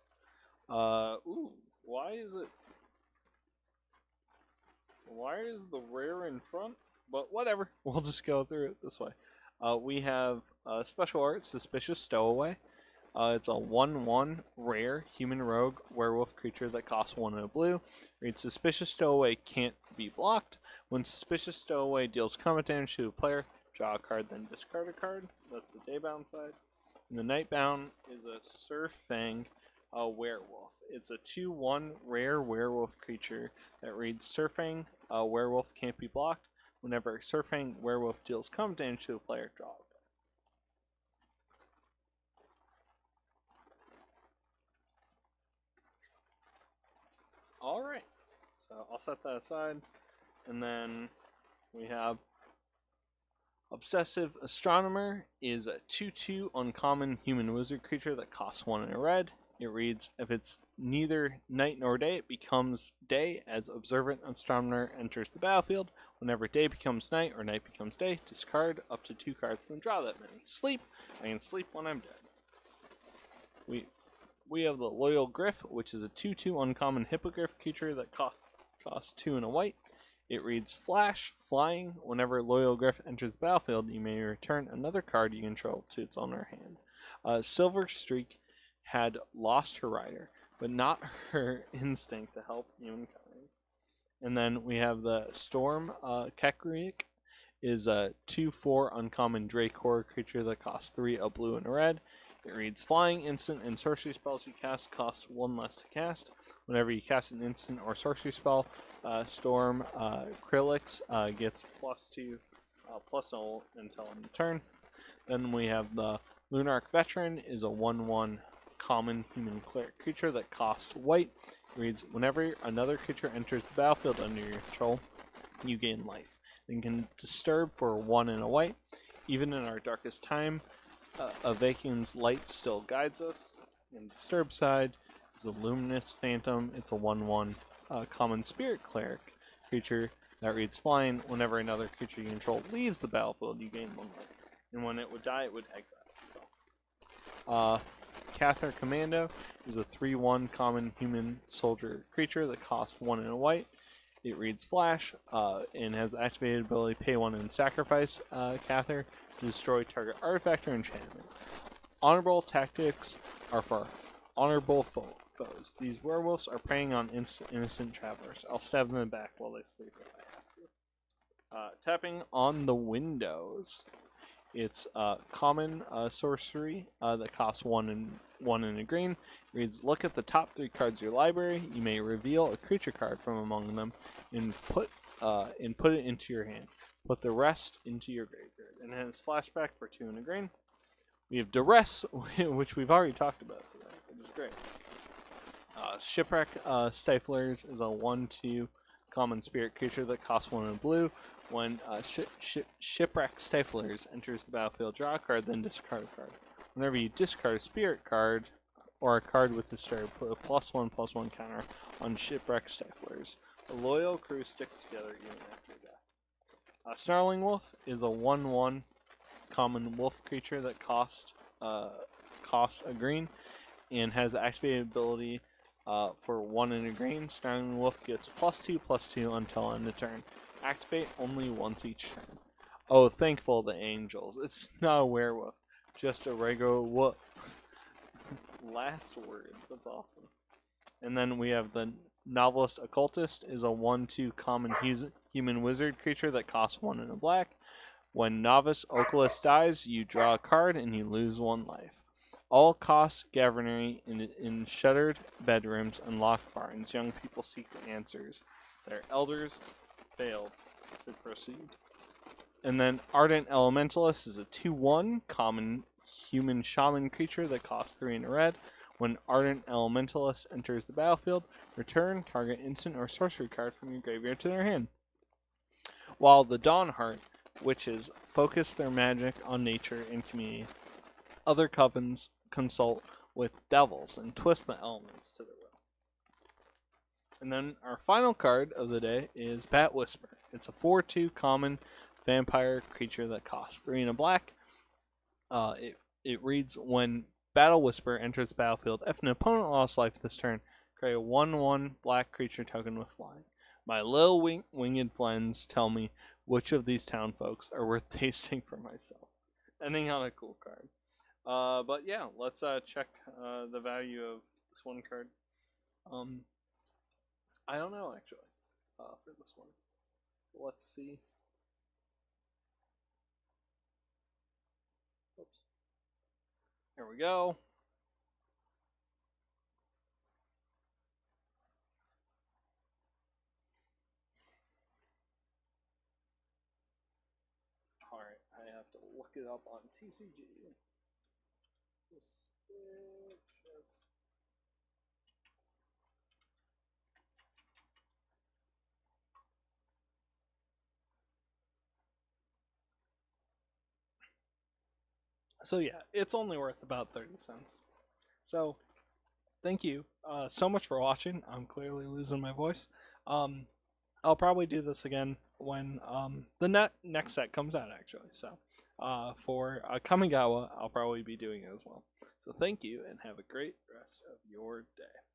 Ooh, why is the rare in front? But whatever, we'll just go through it this way. We have special art, Suspicious Stowaway. It's a 1/1 rare human rogue werewolf creature that costs 1 and a blue. Reads Suspicious Stowaway can't be blocked. When Suspicious Stowaway deals combat damage to a player, draw a card, then discard a card. That's the Daybound side. And the Nightbound is a Surfang werewolf. It's a 2/1 rare werewolf creature that reads Surfang werewolf can't be blocked. Whenever Surfang werewolf deals combat damage to a player, draw a card. Alright, so I'll set that aside. And then we have Obsessive Astronomer is a 2/2 uncommon human wizard creature that costs 1 and a red. It reads, if it's neither night nor day, it becomes day as Observant Astronomer enters the battlefield. Whenever day becomes night or night becomes day, discard up to 2 cards, then draw that many. Sleep, I can sleep when I'm dead. We have the Loyal Griff, which is a 2/2 uncommon hippogriff creature that costs 2 and a white. It reads Flash, flying. Whenever Loyal Griff enters the battlefield, you may return another card you control to its owner hand. Silver Streak had lost her rider, but not her instinct to help humankind. And then we have the Storm Kekriek, is a 2/4 uncommon Dracor creature that costs 3, a blue, and a red. It reads Flying, instant, and sorcery spells you cast cost 1 less to cast. Whenever you cast an instant or sorcery spell, Storm Krillix gets +2, +0 until end of turn. Then we have the Lunarch Veteran, is a 1/1 common human cleric creature that costs white. It reads whenever another creature enters the battlefield under your control, you gain life. And can disturb for 1 and a white. Even in our darkest time, Avakin's light still guides us. And disturb side is a Luminous Phantom. It's a 1/1 common spirit cleric creature that reads flying. Whenever another creature you control leaves the battlefield, you gain 1 life. And when it would die, it would exile itself. Cather Commando is a 3/1 common human soldier creature that costs 1 and a white. It reads Flash and has the activated ability pay 1 and sacrifice Cather to destroy target artifact or enchantment. Honorable tactics are for honorable foes. These werewolves are preying on innocent travelers. I'll stab them in the back while they sleep if I have to. Tapping on the windows. It's common sorcery that costs 1 and a green. It reads, look at the top 3 cards of your library. You may reveal a creature card from among them and put it into your hand. Put the rest into your graveyard. And then it's flashback for 2 and a green. We have Duress, which we've already talked about today, which is great. Shipwreck Stiflers is a 1/2 common spirit creature that costs 1 in blue. When Shipwreck Stiflers enters the battlefield, draw a card, then discard a card. Whenever you discard a spirit card or a card with this card, put a +1/+1 counter on Shipwreck Stiflers. A loyal crew sticks together even after death. Snarling Wolf is a 1/1 common wolf creature that costs a green and has the activated ability for 1 in a green. Snarling Wolf gets +2/+2 until end of turn. Activate only once each turn. Oh, thankful the angels. It's not a werewolf, just a regular wolf. Last words. That's awesome. And then we have the Novelist Occultist is a 1/2 common human wizard creature that costs 1 in a black. When Novice Occultist dies, you draw a card and you lose 1 life. All costs Gavernery in shuttered bedrooms and locked barns. Young people seek the answers. Their elders failed to proceed. And then Ardent Elementalist is a 2/1 common human shaman creature that costs 3 in a red. When Ardent Elementalist enters the battlefield, return target instant or sorcery card from your graveyard to their hand. While the Dawnheart witches focus their magic on nature and community, other covens consult with devils and twist the elements to their will. And then our final card of the day is Bat Whisper. It's a 4/2 common vampire creature that costs 3 in a black. It reads, when Battle Whisper enters the battlefield, if an opponent lost life this turn, create a 1/1 black creature token with flying. My little winged friends tell me which of these town folks are worth tasting for myself. Ending on a cool card. But yeah, let's check the value of this one card. I don't know actually for this one. Let's see. Oops. There we go. Alright, I have to look it up on TCG. So yeah, it's only worth about 30 cents. So, thank you so much for watching. I'm clearly losing my voice. I'll probably do this again when the next set comes out, actually. So, for Kamigawa, I'll probably be doing it as well. So thank you, and have a great rest of your day.